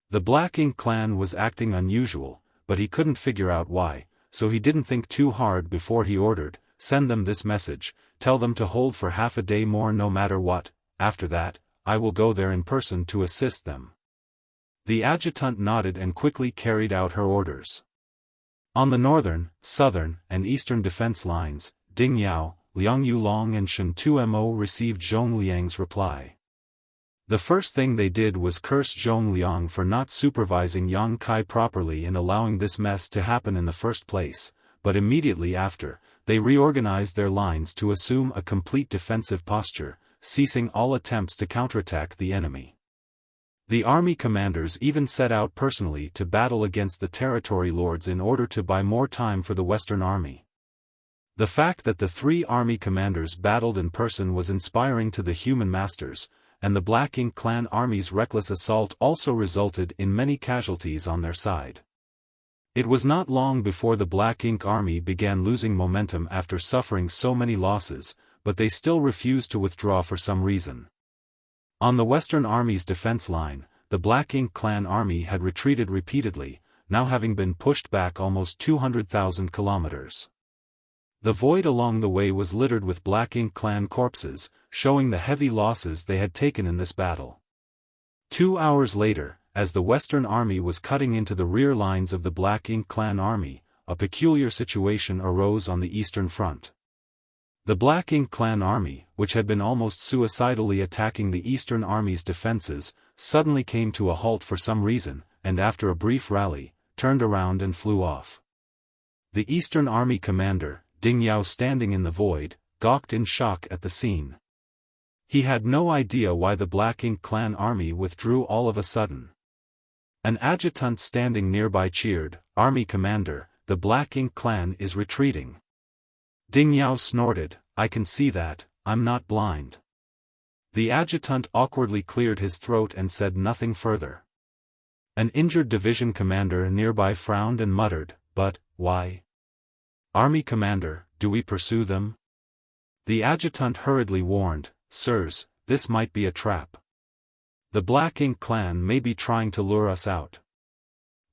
The Black Ink clan was acting unusual, but he couldn't figure out why, so he didn't think too hard before he ordered, "Send them this message, tell them to hold for half a day more no matter what. After that, I will go there in person to assist them." The adjutant nodded and quickly carried out her orders. On the northern, southern, and eastern defense lines, Ding Yao, Liang Yulong and Shen Tumo received Zhong Liang's reply. The first thing they did was curse Zhong Liang for not supervising Yang Kai properly and allowing this mess to happen in the first place, but immediately after, they reorganized their lines to assume a complete defensive posture, ceasing all attempts to counterattack the enemy. The army commanders even set out personally to battle against the territory lords in order to buy more time for the Western army. The fact that the three army commanders battled in person was inspiring to the human masters, and the Black Ink clan army's reckless assault also resulted in many casualties on their side. It was not long before the Black Ink army began losing momentum after suffering so many losses, but they still refused to withdraw for some reason. On the Western army's defense line, the Black Ink clan army had retreated repeatedly, now having been pushed back almost 200,000 kilometers. The void along the way was littered with Black Ink clan corpses, showing the heavy losses they had taken in this battle. 2 hours later, as the Western army was cutting into the rear lines of the Black Ink clan army, a peculiar situation arose on the Eastern Front. The Black Ink clan army, which had been almost suicidally attacking the Eastern army's defenses, suddenly came to a halt for some reason, and after a brief rally, turned around and flew off. The Eastern army commander, Ding Yao, standing in the void, gawked in shock at the scene. He had no idea why the Black Ink clan army withdrew all of a sudden. An adjutant standing nearby cheered, "Army commander, the Black Ink clan is retreating." Ding Yao snorted, "I can see that, I'm not blind." The adjutant awkwardly cleared his throat and said nothing further. An injured division commander nearby frowned and muttered, "But, why? Army commander, do we pursue them?" The adjutant hurriedly warned, "Sirs, this might be a trap. The Black Ink clan may be trying to lure us out."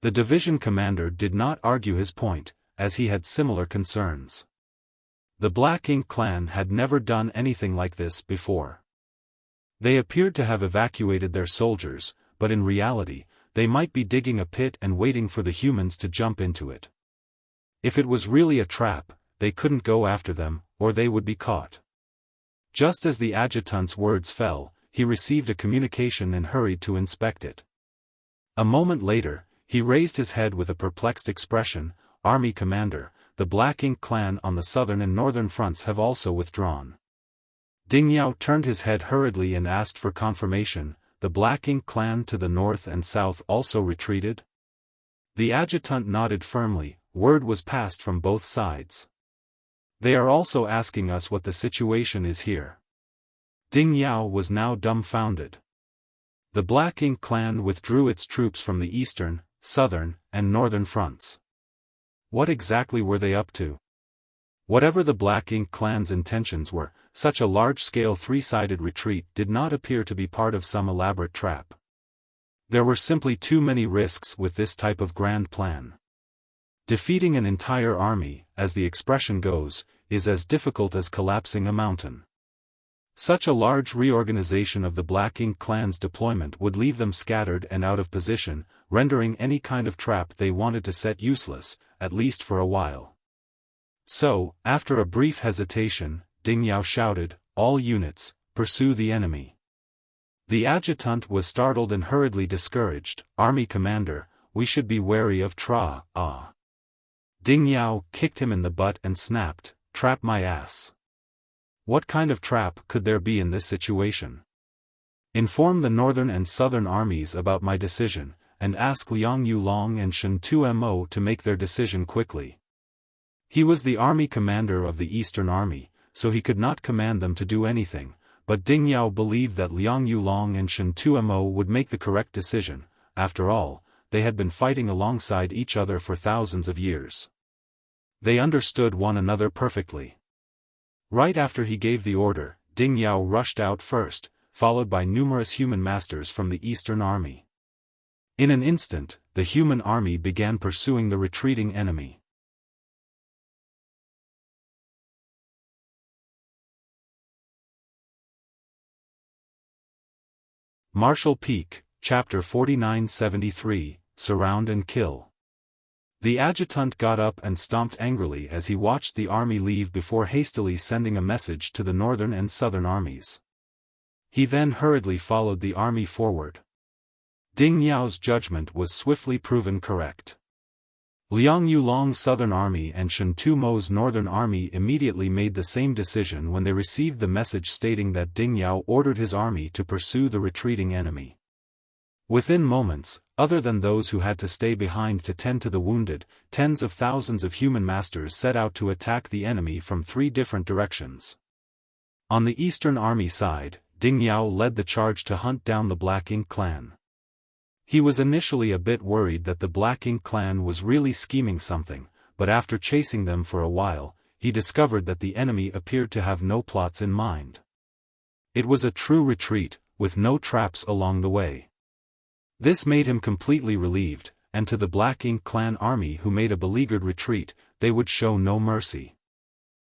The division commander did not argue his point, as he had similar concerns. The Black Ink clan had never done anything like this before. They appeared to have evacuated their soldiers, but in reality, they might be digging a pit and waiting for the humans to jump into it. If it was really a trap, they couldn't go after them, or they would be caught. Just as the adjutant's words fell, he received a communication and hurried to inspect it. A moment later, he raised his head with a perplexed expression, "Army commander, the Black Ink clan on the southern and northern fronts have also withdrawn." Ding Yao turned his head hurriedly and asked for confirmation. The Black Ink clan to the north and south also retreated? The adjutant nodded firmly. Word was passed from both sides. They are also asking us what the situation is here. Ding Yao was now dumbfounded. The Black Ink clan withdrew its troops from the eastern, southern, and northern fronts. What exactly were they up to? Whatever the Black Ink clan's intentions were, such a large-scale three-sided retreat did not appear to be part of some elaborate trap. There were simply too many risks with this type of grand plan. Defeating an entire army, as the expression goes, is as difficult as collapsing a mountain. Such a large reorganization of the Black Ink clan's deployment would leave them scattered and out of position, rendering any kind of trap they wanted to set useless, at least for a while. So, after a brief hesitation, Ding Yao shouted, "All units, pursue the enemy." The adjutant was startled and hurriedly discouraged. "Army commander, we should be wary of Tra. Ding Yao kicked him in the butt and snapped, "Trap my ass. What kind of trap could there be in this situation? Inform the northern and southern armies about my decision, and ask Liang Yulong and Shen Tumo to make their decision quickly." He was the army commander of the Eastern Army, so he could not command them to do anything, but Ding Yao believed that Liang Yulong and Shen Tumo would make the correct decision. After all, they had been fighting alongside each other for thousands of years. They understood one another perfectly. Right after he gave the order, Ding Yao rushed out first, followed by numerous human masters from the Eastern Army. In an instant, the human army began pursuing the retreating enemy. Marshall Peak, Chapter 4973, Surround and Kill. The adjutant got up and stomped angrily as he watched the army leave before hastily sending a message to the northern and southern armies. He then hurriedly followed the army forward. Ding Yao's judgment was swiftly proven correct. Liang Yulong's southern army and Shen Tumo's northern army immediately made the same decision when they received the message stating that Ding Yao ordered his army to pursue the retreating enemy. Within moments, other than those who had to stay behind to tend to the wounded, tens of thousands of human masters set out to attack the enemy from three different directions. On the Eastern Army side, Ding Yao led the charge to hunt down the Black Ink clan. He was initially a bit worried that the Black Ink clan was really scheming something, but after chasing them for a while, he discovered that the enemy appeared to have no plots in mind. It was a true retreat, with no traps along the way. This made him completely relieved, and to the Black Ink clan army who made a beleaguered retreat, they would show no mercy.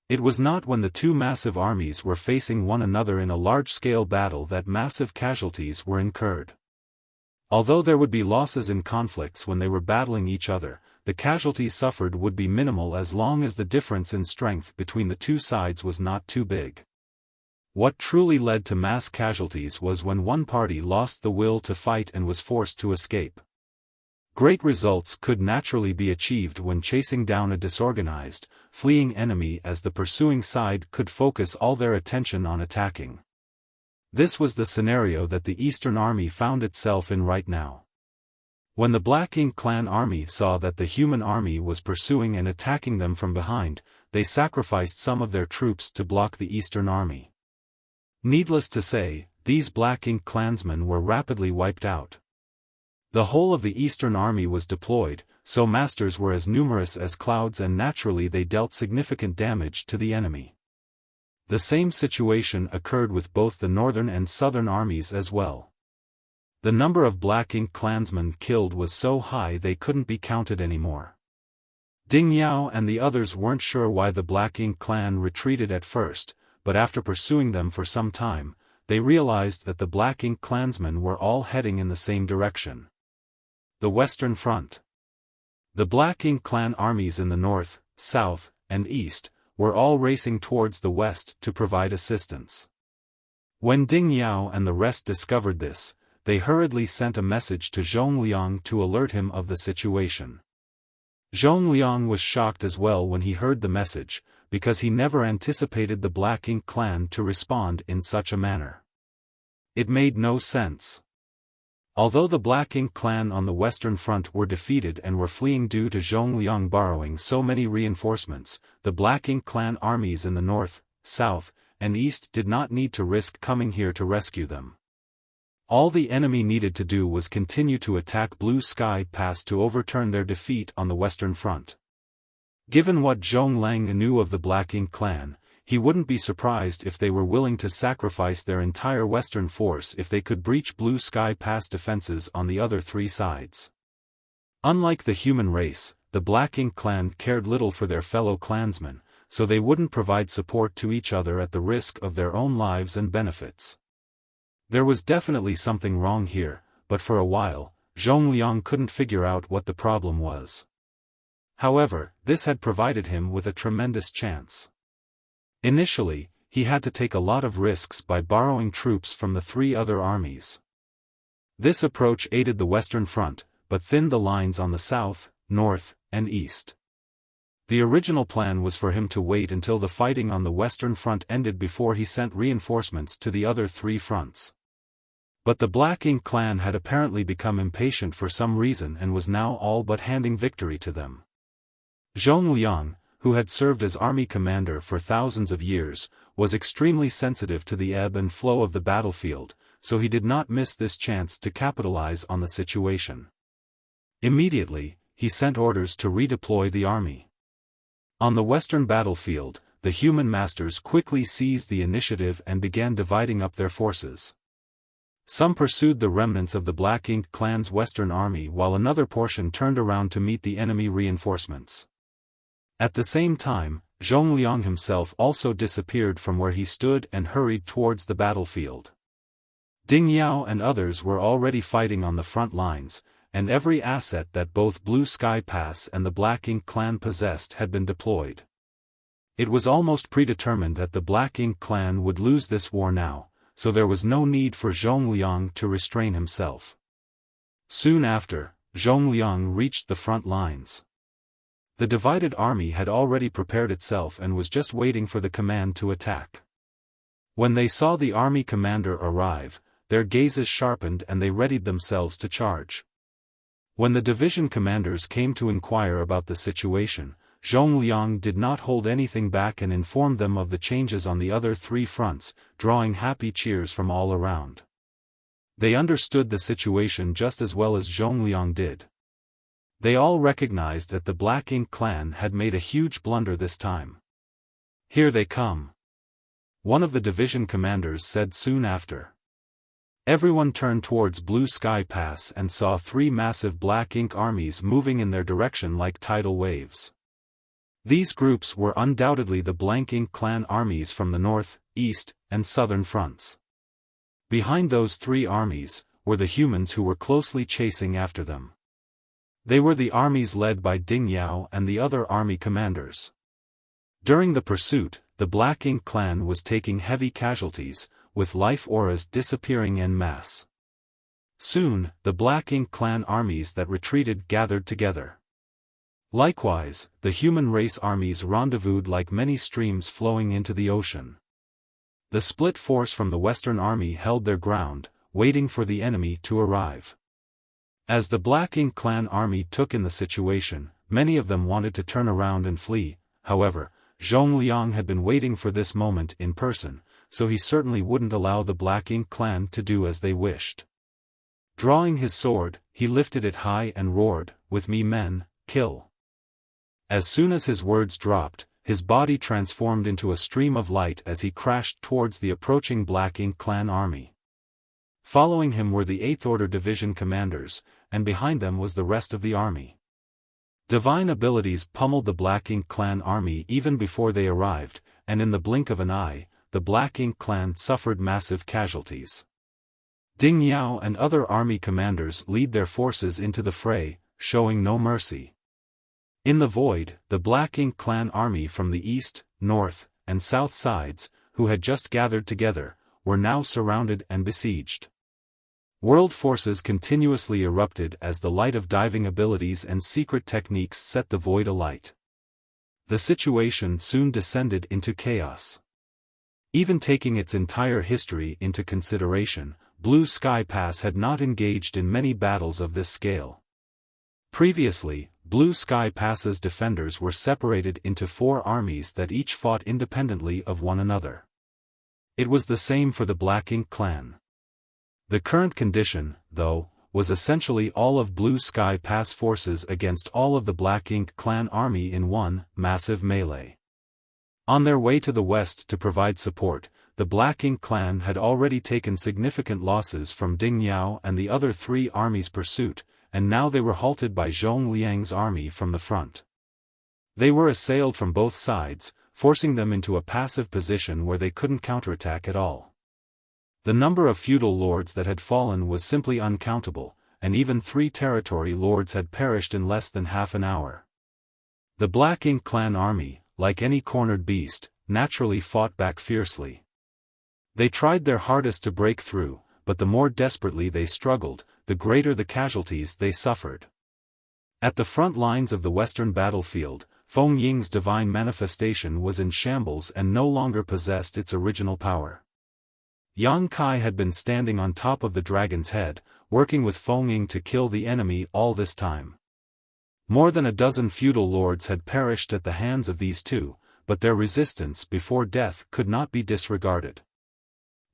It was not when the two massive armies were facing one another in a large-scale battle that massive casualties were incurred. Although there would be losses in conflicts when they were battling each other, the casualties suffered would be minimal as long as the difference in strength between the two sides was not too big. What truly led to mass casualties was when one party lost the will to fight and was forced to escape. Great results could naturally be achieved when chasing down a disorganized, fleeing enemy as the pursuing side could focus all their attention on attacking. This was the scenario that the Eastern Army found itself in right now. When the Black Ink clan army saw that the human army was pursuing and attacking them from behind, they sacrificed some of their troops to block the Eastern Army. Needless to say, these Black Ink clansmen were rapidly wiped out. The whole of the Eastern Army was deployed, so masters were as numerous as clouds and naturally they dealt significant damage to the enemy. The same situation occurred with both the northern and southern armies as well. The number of Black Ink clansmen killed was so high they couldn't be counted anymore. Ding Yao and the others weren't sure why the Black Ink clan retreated at first, but after pursuing them for some time, they realized that the Black Ink clansmen were all heading in the same direction. The Western Front. The Black Ink clan armies in the north, south, and east were all racing towards the west to provide assistance. When Ding Yao and the rest discovered this, they hurriedly sent a message to Zhongliang to alert him of the situation. Zhongliang was shocked as well when he heard the message, because he never anticipated the Black Ink clan to respond in such a manner. It made no sense. Although the Black Ink clan on the Western Front were defeated and were fleeing due to Zhongliang borrowing so many reinforcements, the Black Ink clan armies in the north, south, and east did not need to risk coming here to rescue them. All the enemy needed to do was continue to attack Blue Sky Pass to overturn their defeat on the Western Front. Given what Zhong Lang knew of the Black Ink clan, he wouldn't be surprised if they were willing to sacrifice their entire western force if they could breach Blue Sky Pass defenses on the other three sides. Unlike the human race, the Black Ink clan cared little for their fellow clansmen, so they wouldn't provide support to each other at the risk of their own lives and benefits. There was definitely something wrong here, but for a while, Zhongliang couldn't figure out what the problem was. However, this had provided him with a tremendous chance. Initially, he had to take a lot of risks by borrowing troops from the three other armies. This approach aided the Western Front, but thinned the lines on the south, north, and east. The original plan was for him to wait until the fighting on the Western Front ended before he sent reinforcements to the other three fronts. But the Black Ink clan had apparently become impatient for some reason and was now all but handing victory to them. Zhongliang, who had served as army commander for thousands of years, was extremely sensitive to the ebb and flow of the battlefield, so he did not miss this chance to capitalize on the situation. Immediately, he sent orders to redeploy the army. On the western battlefield, the human masters quickly seized the initiative and began dividing up their forces. Some pursued the remnants of the Black Ink clan's western army while another portion turned around to meet the enemy reinforcements. At the same time, Zhongliang himself also disappeared from where he stood and hurried towards the battlefield. Ding Yao and others were already fighting on the front lines, and every asset that both Blue Sky Pass and the Black Ink clan possessed had been deployed. It was almost predetermined that the Black Ink clan would lose this war now, so there was no need for Zhongliang to restrain himself. Soon after, Zhongliang reached the front lines. The divided army had already prepared itself and was just waiting for the command to attack. When they saw the army commander arrive, their gazes sharpened and they readied themselves to charge. When the division commanders came to inquire about the situation, Zhongliang did not hold anything back and informed them of the changes on the other three fronts, drawing happy cheers from all around. They understood the situation just as well as Zhongliang did. They all recognized that the Black Ink clan had made a huge blunder this time. "Here they come," one of the division commanders said soon after. Everyone turned towards Blue Sky Pass and saw three massive Black Ink armies moving in their direction like tidal waves. These groups were undoubtedly the Black Ink clan armies from the north, east, and southern fronts. Behind those three armies were the humans who were closely chasing after them. They were the armies led by Ding Yao and the other army commanders. During the pursuit, the Black Ink clan was taking heavy casualties, with life auras disappearing en masse. Soon, the Black Ink clan armies that retreated gathered together. Likewise, the human race armies rendezvoused like many streams flowing into the ocean. The split force from the Western Army held their ground, waiting for the enemy to arrive. As the Black Ink clan army took in the situation, many of them wanted to turn around and flee. However, Zhongliang had been waiting for this moment in person, so he certainly wouldn't allow the Black Ink clan to do as they wished. Drawing his sword, he lifted it high and roared, "With me men, kill." As soon as his words dropped, his body transformed into a stream of light as he crashed towards the approaching Black Ink clan army. Following him were the 8th Order Division commanders, and behind them was the rest of the army. Divine abilities pummeled the Black Ink clan army even before they arrived, and in the blink of an eye, the Black Ink clan suffered massive casualties. Ding Yao and other army commanders led their forces into the fray, showing no mercy. In the void, the Black Ink clan army from the east, north, and south sides, who had just gathered together, were now surrounded and besieged. World forces continuously erupted as the light of diving abilities and secret techniques set the void alight. The situation soon descended into chaos. Even taking its entire history into consideration, Blue Sky Pass had not engaged in many battles of this scale. Previously, Blue Sky Pass's defenders were separated into 4 armies that each fought independently of one another. It was the same for the Black Ink clan. The current condition, though, was essentially all of Blue Sky Pass forces against all of the Black Ink clan army in one massive melee. On their way to the west to provide support, the Black Ink clan had already taken significant losses from Ding Yao and the other 3 armies' pursuit, and now they were halted by Zhong Liang's army from the front. They were assailed from both sides, forcing them into a passive position where they couldn't counterattack at all. The number of feudal lords that had fallen was simply uncountable, and even 3 territory lords had perished in less than half an hour. The Black Ink clan army, like any cornered beast, naturally fought back fiercely. They tried their hardest to break through, but the more desperately they struggled, the greater the casualties they suffered. At the front lines of the western battlefield, Feng Ying's divine manifestation was in shambles and no longer possessed its original power. Yang Kai had been standing on top of the dragon's head, working with Feng Ying to kill the enemy all this time. More than a dozen feudal lords had perished at the hands of these two, but their resistance before death could not be disregarded.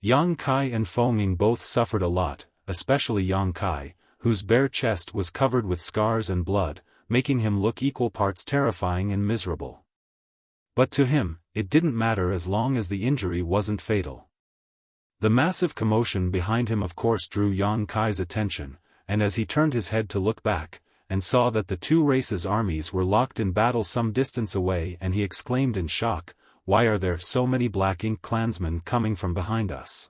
Yang Kai and Feng Ying both suffered a lot, especially Yang Kai, whose bare chest was covered with scars and blood, making him look equal parts terrifying and miserable. But to him, it didn't matter as long as the injury wasn't fatal. The massive commotion behind him of course drew Yang Kai's attention, and as he turned his head to look back, and saw that the 2 races' armies were locked in battle some distance away, and he exclaimed in shock, "Why are there so many Black Ink clansmen coming from behind us?"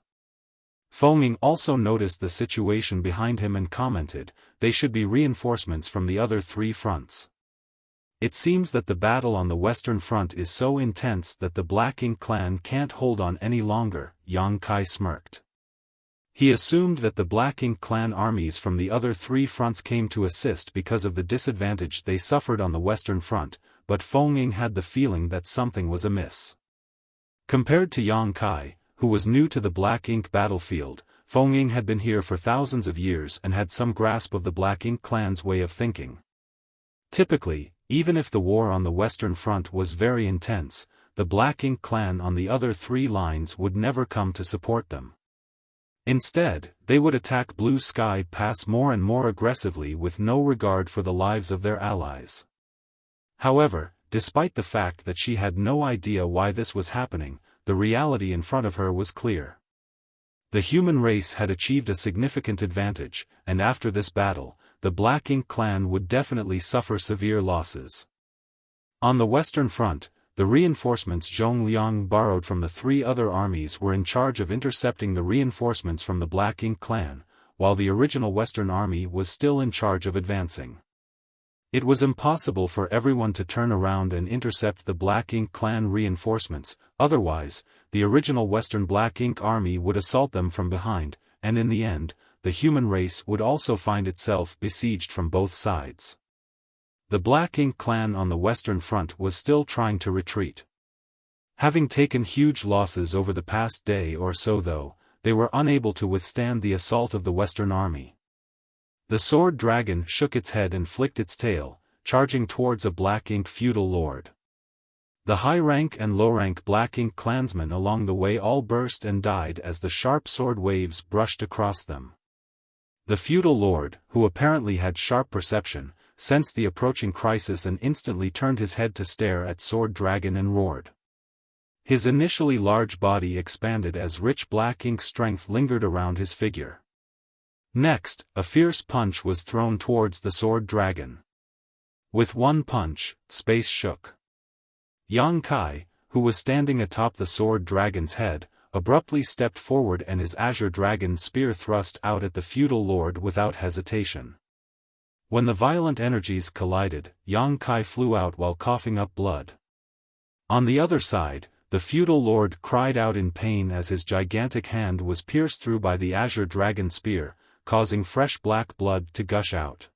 Feng Ying also noticed the situation behind him and commented, "They should be reinforcements from the other 3 fronts. It seems that the battle on the western front is so intense that the Black Ink clan can't hold on any longer." Yang Kai smirked. He assumed that the Black Ink clan armies from the other 3 fronts came to assist because of the disadvantage they suffered on the western front, but Feng Ying had the feeling that something was amiss. Compared to Yang Kai, who was new to the Black Ink battlefield, Feng Ying had been here for thousands of years and had some grasp of the Black Ink clan's way of thinking. Typically, even if the war on the western front was very intense, the Black Ink clan on the other 3 lines would never come to support them. Instead, they would attack Blue Sky Pass more and more aggressively with no regard for the lives of their allies. However, despite the fact that she had no idea why this was happening, the reality in front of her was clear. The human race had achieved a significant advantage, and after this battle, the Black Ink clan would definitely suffer severe losses. On the western front, the reinforcements Zhong Liang borrowed from the 3 other armies were in charge of intercepting the reinforcements from the Black Ink clan, while the original western army was still in charge of advancing. It was impossible for everyone to turn around and intercept the Black Ink clan reinforcements, otherwise, the original western Black Ink army would assault them from behind, and in the end, the human race would also find itself besieged from both sides. The Black Ink clan on the western front was still trying to retreat. Having taken huge losses over the past day or so though, they were unable to withstand the assault of the western army. The sword dragon shook its head and flicked its tail, charging towards a Black Ink feudal lord. The high-rank and low-rank Black Ink clansmen along the way all burst and died as the sharp sword waves brushed across them. The feudal lord, who apparently had sharp perception, sensed the approaching crisis and instantly turned his head to stare at Sword Dragon and roared. His initially large body expanded as rich Black Ink strength lingered around his figure. Next, a fierce punch was thrown towards the Sword Dragon. With one punch, space shook. Yang Kai, who was standing atop the Sword Dragon's head, abruptly stepped forward and his Azure Dragon spear thrust out at the feudal lord without hesitation. When the violent energies collided, Yang Kai flew out while coughing up blood. On the other side, the feudal lord cried out in pain as his gigantic hand was pierced through by the Azure Dragon spear, causing fresh black blood to gush out.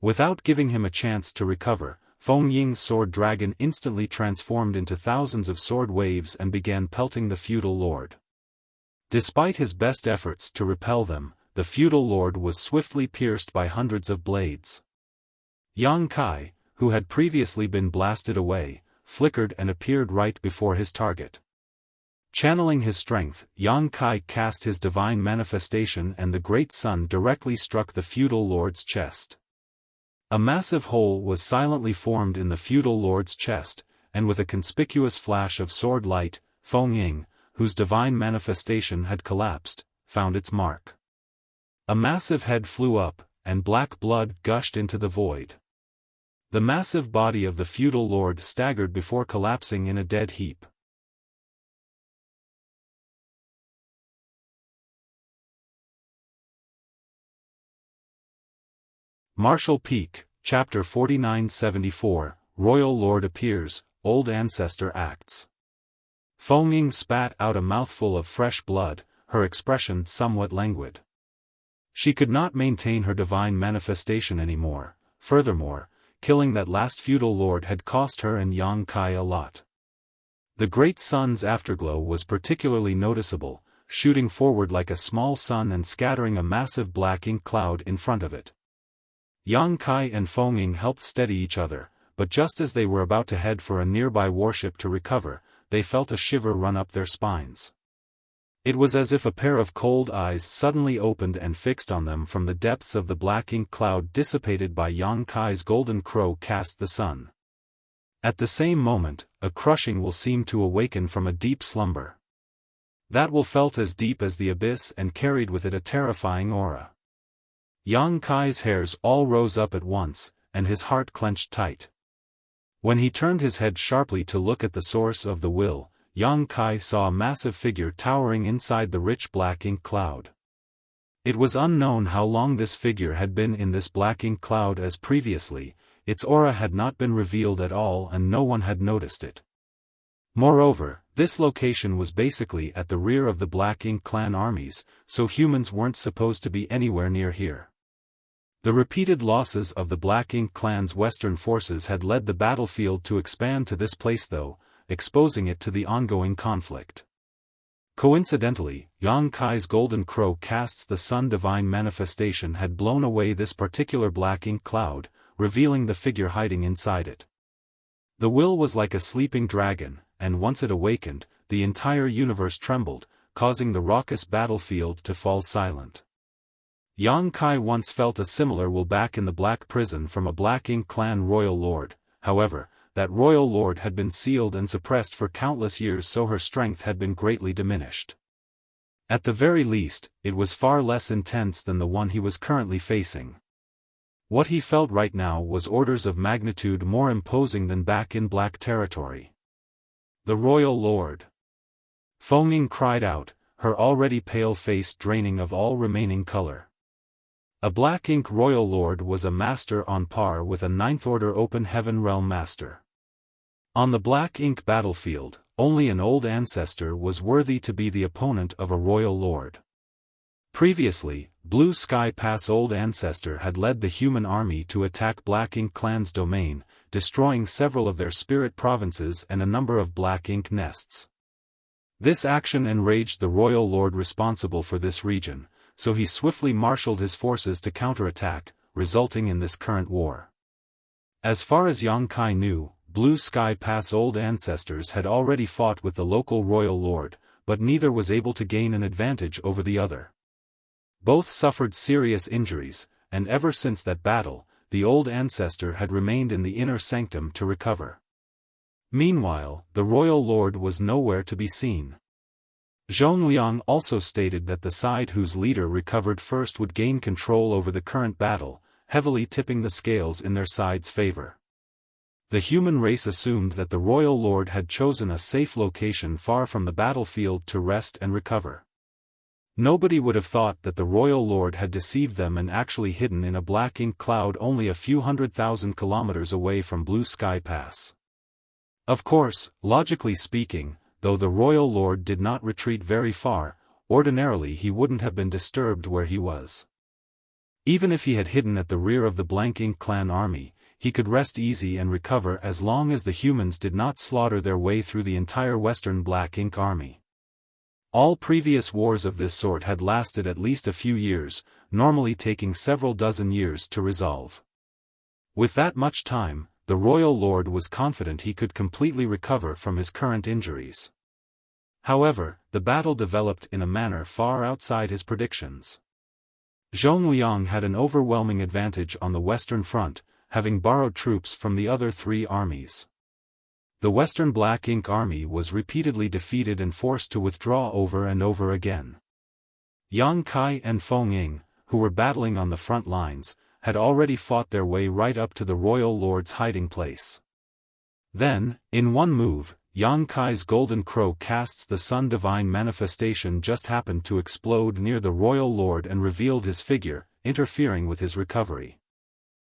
Without giving him a chance to recover, Feng Ying's sword dragon instantly transformed into thousands of sword waves and began pelting the feudal lord. Despite his best efforts to repel them, the feudal lord was swiftly pierced by hundreds of blades. Yang Kai, who had previously been blasted away, flickered and appeared right before his target. Channeling his strength, Yang Kai cast his divine manifestation and the great sun directly struck the feudal lord's chest. A massive hole was silently formed in the feudal lord's chest, and with a conspicuous flash of sword light, Feng Ying, whose divine manifestation had collapsed, found its mark. A massive head flew up, and black blood gushed into the void. The massive body of the feudal lord staggered before collapsing in a dead heap. Martial Peak, Chapter 4974, Royal Lord appears, Old Ancestor acts. Feng Ying spat out a mouthful of fresh blood, her expression somewhat languid. She could not maintain her divine manifestation anymore. Furthermore, killing that last feudal lord had cost her and Yang Kai a lot. The great sun's afterglow was particularly noticeable, shooting forward like a small sun and scattering a massive black ink cloud in front of it. Yang Kai and Feng Ying helped steady each other, but just as they were about to head for a nearby warship to recover, they felt a shiver run up their spines. It was as if a pair of cold eyes suddenly opened and fixed on them from the depths of the black ink cloud dissipated by Yang Kai's golden crow cast the sun. At the same moment, a crushing will seemed to awaken from a deep slumber. That will felt as deep as the abyss and carried with it a terrifying aura. Yang Kai's hairs all rose up at once, and his heart clenched tight. When he turned his head sharply to look at the source of the will, Yang Kai saw a massive figure towering inside the rich black ink cloud. It was unknown how long this figure had been in this black ink cloud, as previously, its aura had not been revealed at all and no one had noticed it. Moreover, this location was basically at the rear of the Black Ink clan armies, so humans weren't supposed to be anywhere near here. The repeated losses of the Black Ink clan's western forces had led the battlefield to expand to this place though, exposing it to the ongoing conflict. Coincidentally, Yang Kai's golden crow casts the sun divine manifestation had blown away this particular Black Ink cloud, revealing the figure hiding inside it. The will was like a sleeping dragon, and once it awakened, the entire universe trembled, causing the raucous battlefield to fall silent. Yang Kai once felt a similar will back in the Black Prison from a Black Ink clan royal lord, however, that royal lord had been sealed and suppressed for countless years, so her strength had been greatly diminished. At the very least, it was far less intense than the one he was currently facing. What he felt right now was orders of magnitude more imposing than back in Black territory. The royal lord. Feng Ying cried out, her already pale face draining of all remaining color. A Black Ink royal lord was a master on par with a Ninth Order Open Heaven Realm master. On the Black Ink battlefield, only an old ancestor was worthy to be the opponent of a royal lord. Previously, Blue Sky Pass Old Ancestor had led the human army to attack Black Ink clan's domain, destroying several of their spirit provinces and a number of Black Ink nests. This action enraged the royal lord responsible for this region, so he swiftly marshaled his forces to counterattack, resulting in this current war. As far as Yang Kai knew, Blue Sky Pass Old Ancestors had already fought with the local royal lord, but neither was able to gain an advantage over the other. Both suffered serious injuries, and ever since that battle, the old ancestor had remained in the inner sanctum to recover. Meanwhile, the royal lord was nowhere to be seen. Zhongliang also stated that the side whose leader recovered first would gain control over the current battle, heavily tipping the scales in their side's favor. The human race assumed that the royal lord had chosen a safe location far from the battlefield to rest and recover. Nobody would have thought that the royal lord had deceived them and actually hidden in a Black Ink cloud only a few 100,000 kilometers away from Blue Sky Pass. Of course, logically speaking, though the royal lord did not retreat very far, ordinarily he wouldn't have been disturbed where he was. Even if he had hidden at the rear of the Blank Ink clan army, he could rest easy and recover as long as the humans did not slaughter their way through the entire Western Black Ink army. All previous wars of this sort had lasted at least a few years, normally taking several dozen years to resolve. With that much time, the royal lord was confident he could completely recover from his current injuries. However, the battle developed in a manner far outside his predictions. Zhongliang had an overwhelming advantage on the Western Front, having borrowed troops from the other three armies. The Western Black Ink army was repeatedly defeated and forced to withdraw over and over again. Yang Kai and Feng Ying, who were battling on the front lines, had already fought their way right up to the royal lord's hiding place. Then, in one move, Yang Kai's golden crow casts the sun divine manifestation just happened to explode near the royal lord and revealed his figure, interfering with his recovery.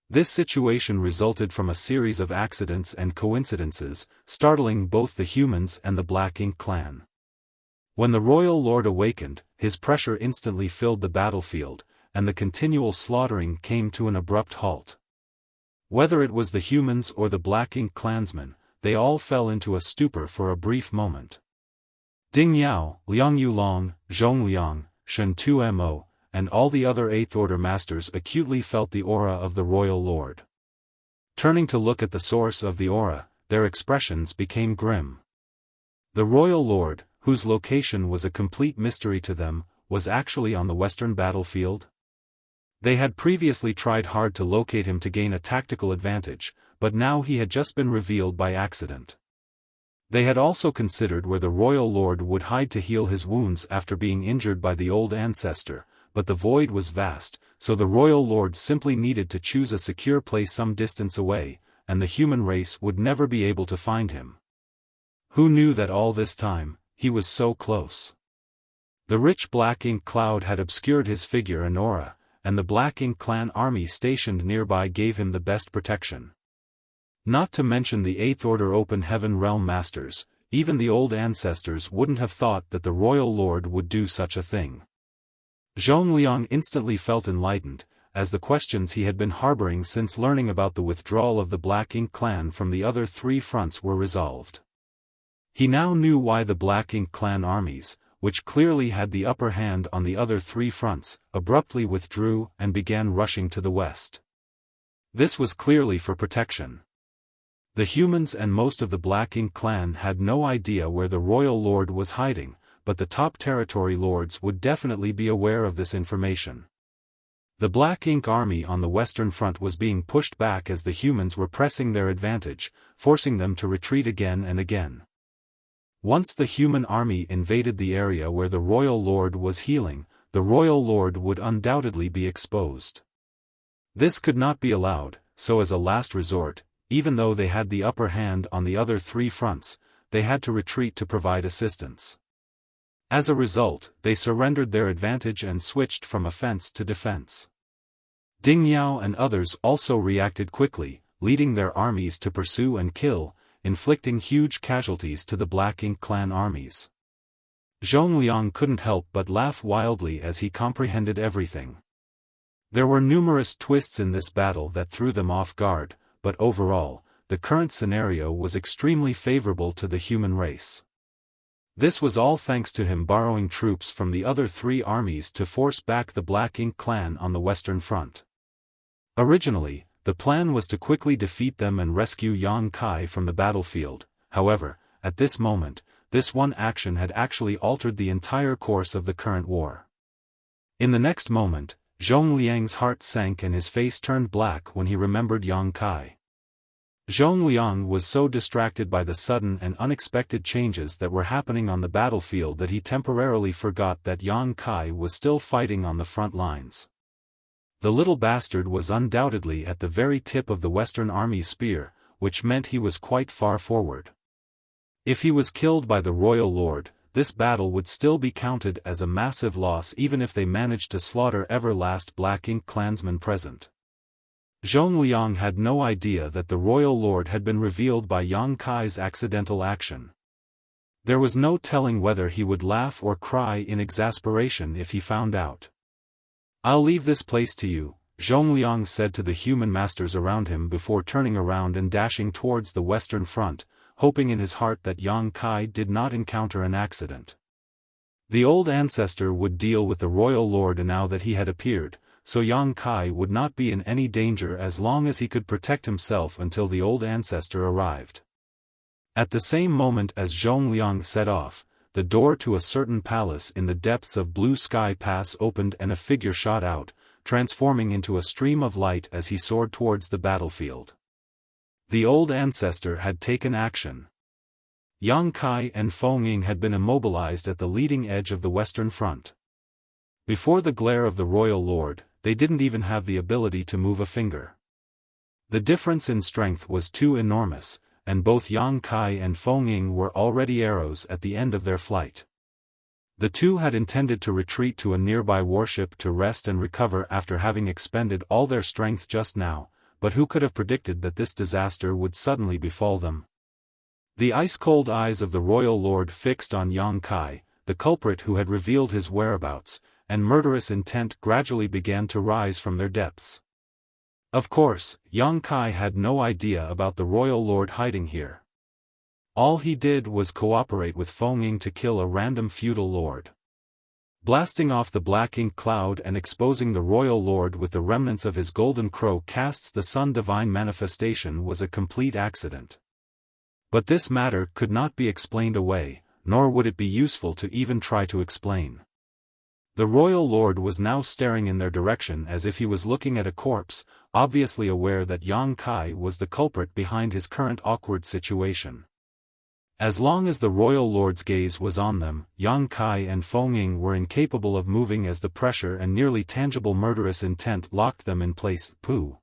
This situation resulted from a series of accidents and coincidences, startling both the humans and the Black Ink clan. When the royal lord awakened, his pressure instantly filled the battlefield, and the continual slaughtering came to an abrupt halt. Whether it was the humans or the Black Ink clansmen, they all fell into a stupor for a brief moment. Ding Yao, Liang Yulong, Zhongliang, Shen Tumo, and all the other Eighth Order masters acutely felt the aura of the royal lord. Turning to look at the source of the aura, their expressions became grim. The royal lord, whose location was a complete mystery to them, was actually on the western battlefield. They had previously tried hard to locate him to gain a tactical advantage, but now he had just been revealed by accident. They had also considered where the royal lord would hide to heal his wounds after being injured by the old ancestor, but the void was vast, so the royal lord simply needed to choose a secure place some distance away, and the human race would never be able to find him. Who knew that all this time, he was so close? The rich Black Ink cloud had obscured his figure and aura, and the Black Ink clan army stationed nearby gave him the best protection. Not to mention the Eighth Order Open Heaven Realm Masters, even the old ancestors wouldn't have thought that the royal lord would do such a thing. Zhongliang instantly felt enlightened, as the questions he had been harboring since learning about the withdrawal of the Black Ink clan from the other three fronts were resolved. He now knew why the Black Ink clan armies, which clearly had the upper hand on the other three fronts, abruptly withdrew and began rushing to the west. This was clearly for protection. The humans and most of the Black Ink clan had no idea where the royal lord was hiding, but the top territory lords would definitely be aware of this information. The Black Ink army on the western front was being pushed back as the humans were pressing their advantage, forcing them to retreat again and again. Once the human army invaded the area where the royal lord was healing, the royal lord would undoubtedly be exposed. This could not be allowed, so as a last resort, even though they had the upper hand on the other three fronts, they had to retreat to provide assistance. As a result, they surrendered their advantage and switched from offense to defense. Ding Yao and others also reacted quickly, leading their armies to pursue and kill, inflicting huge casualties to the Black Ink clan armies. Zhongliang couldn't help but laugh wildly as he comprehended everything. There were numerous twists in this battle that threw them off guard, but overall, the current scenario was extremely favorable to the human race. This was all thanks to him borrowing troops from the other three armies to force back the Black Ink clan on the Western Front. Originally, the plan was to quickly defeat them and rescue Yang Kai from the battlefield. However, at this moment, this one action had actually altered the entire course of the current war. In the next moment, Zhongliang's heart sank and his face turned black when he remembered Yang Kai. Zhongliang was so distracted by the sudden and unexpected changes that were happening on the battlefield that he temporarily forgot that Yang Kai was still fighting on the front lines. The little bastard was undoubtedly at the very tip of the Western Army's spear, which meant he was quite far forward. If he was killed by the royal lord, this battle would still be counted as a massive loss even if they managed to slaughter every last Black Ink clansman present. Zhongliang had no idea that the royal lord had been revealed by Yang Kai's accidental action. There was no telling whether he would laugh or cry in exasperation if he found out. "I'll leave this place to you," Zhongliang said to the human masters around him before turning around and dashing towards the western front, hoping in his heart that Yang Kai did not encounter an accident. The old ancestor would deal with the royal lord now that he had appeared, so Yang Kai would not be in any danger as long as he could protect himself until the old ancestor arrived. At the same moment as Zhongliang set off, the door to a certain palace in the depths of Blue Sky Pass opened and a figure shot out, transforming into a stream of light as he soared towards the battlefield. The old ancestor had taken action. Yang Kai and Feng Ying had been immobilized at the leading edge of the western front. Before the glare of the royal lord, they didn't even have the ability to move a finger. The difference in strength was too enormous, and both Yang Kai and Feng Ying were already arrows at the end of their flight. The two had intended to retreat to a nearby warship to rest and recover after having expended all their strength just now, but who could have predicted that this disaster would suddenly befall them? The ice-cold eyes of the royal lord fixed on Yang Kai, the culprit who had revealed his whereabouts, and murderous intent gradually began to rise from their depths. Of course, Yang Kai had no idea about the royal lord hiding here. All he did was cooperate with Feng Ying to kill a random feudal lord. Blasting off the black ink cloud and exposing the royal lord with the remnants of his golden crow casts the sun divine manifestation was a complete accident. But this matter could not be explained away, nor would it be useful to even try to explain. The royal lord was now staring in their direction as if he was looking at a corpse, obviously aware that Yang Kai was the culprit behind his current awkward situation. As long as the royal lord's gaze was on them, Yang Kai and Feng Ying were incapable of moving as the pressure and nearly tangible murderous intent locked them in place. Pooh!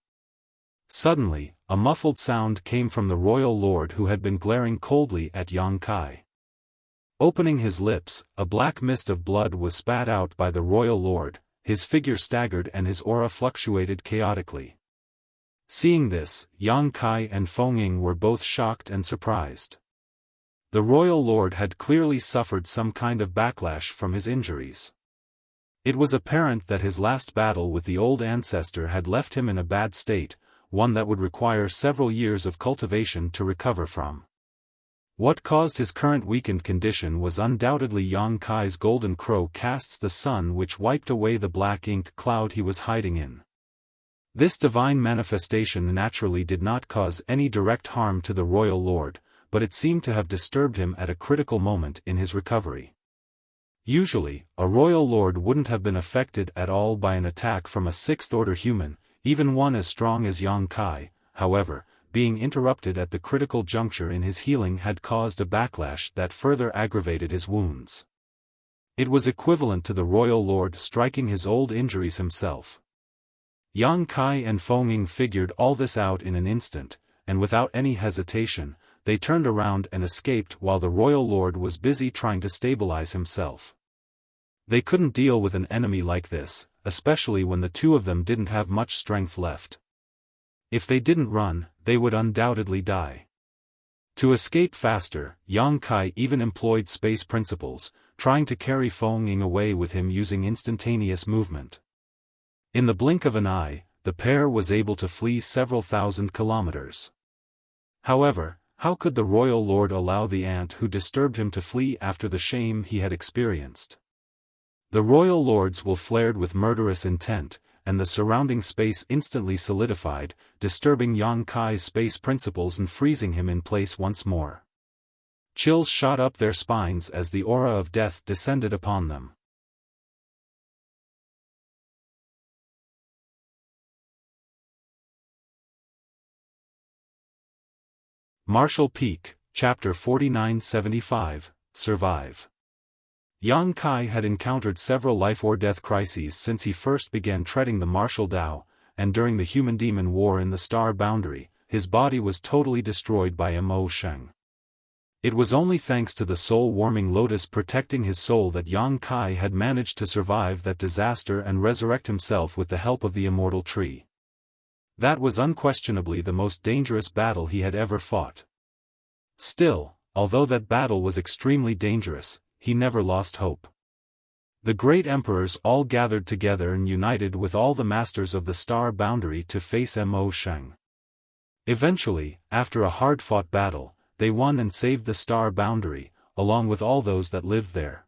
Suddenly, a muffled sound came from the royal lord who had been glaring coldly at Yang Kai. Opening his lips, a black mist of blood was spat out by the royal lord, his figure staggered and his aura fluctuated chaotically. Seeing this, Yang Kai and Feng Ying were both shocked and surprised. The royal lord had clearly suffered some kind of backlash from his injuries. It was apparent that his last battle with the old ancestor had left him in a bad state, one that would require several years of cultivation to recover from. What caused his current weakened condition was undoubtedly Yang Kai's golden crow casts the sun which wiped away the black ink cloud he was hiding in. This divine manifestation naturally did not cause any direct harm to the royal lord, but it seemed to have disturbed him at a critical moment in his recovery. Usually, a royal lord wouldn't have been affected at all by an attack from a sixth-order human, even one as strong as Yang Kai. However, being interrupted at the critical juncture in his healing had caused a backlash that further aggravated his wounds. It was equivalent to the royal lord striking his old injuries himself. Yang Kai and Feng Ying figured all this out in an instant, and without any hesitation, they turned around and escaped while the royal lord was busy trying to stabilize himself. They couldn't deal with an enemy like this, especially when the two of them didn't have much strength left. If they didn't run, they would undoubtedly die. To escape faster, Yang Kai even employed space principles, trying to carry Feng Ying away with him using instantaneous movement. In the blink of an eye, the pair was able to flee several thousand kilometers. However, how could the royal lord allow the ant who disturbed him to flee after the shame he had experienced? The royal lord's will flared with murderous intent, and the surrounding space instantly solidified, disturbing Yang Kai's space principles and freezing him in place once more. Chills shot up their spines as the aura of death descended upon them. Marshall Peak, Chapter 4975, Survive. Yang Kai had encountered several life-or-death crises since he first began treading the martial Tao, and during the human-demon war in the Star Boundary, his body was totally destroyed by Mo Sheng. It was only thanks to the soul-warming lotus protecting his soul that Yang Kai had managed to survive that disaster and resurrect himself with the help of the immortal tree. That was unquestionably the most dangerous battle he had ever fought. Still, although that battle was extremely dangerous, he never lost hope. The great emperors all gathered together and united with all the masters of the star boundary to face Mo Sheng. Eventually, after a hard-fought battle, they won and saved the star boundary, along with all those that lived there.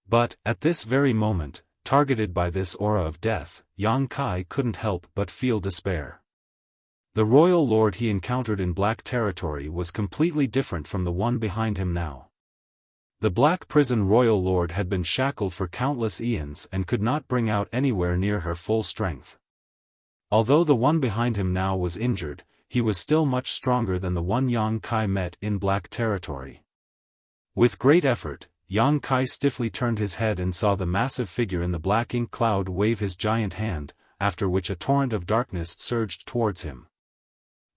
But, at this very moment, targeted by this aura of death, Yang Kai couldn't help but feel despair. The royal lord he encountered in Black Territory was completely different from the one behind him now. The Black Prison royal lord had been shackled for countless eons and could not bring out anywhere near her full strength. Although the one behind him now was injured, he was still much stronger than the one Yang Kai met in Black Territory. With great effort, Yang Kai stiffly turned his head and saw the massive figure in the black ink cloud wave his giant hand, after which a torrent of darkness surged towards him.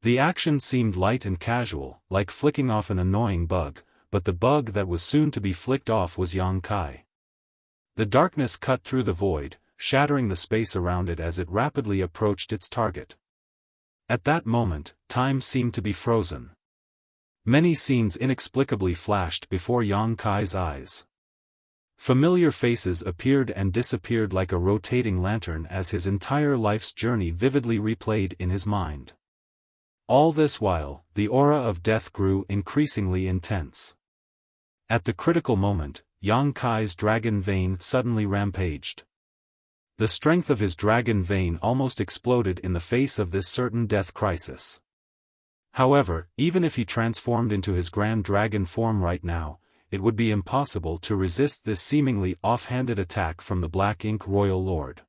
The action seemed light and casual, like flicking off an annoying bug, but the bug that was soon to be flicked off was Yang Kai. The darkness cut through the void, shattering the space around it as it rapidly approached its target. At that moment, time seemed to be frozen. Many scenes inexplicably flashed before Yang Kai's eyes. Familiar faces appeared and disappeared like a rotating lantern as his entire life's journey vividly replayed in his mind. All this while, the aura of death grew increasingly intense. At the critical moment, Yang Kai's dragon vein suddenly rampaged. The strength of his dragon vein almost exploded in the face of this certain death crisis. However, even if he transformed into his grand dragon form right now, it would be impossible to resist this seemingly off-handed attack from the Black Ink Royal Lord.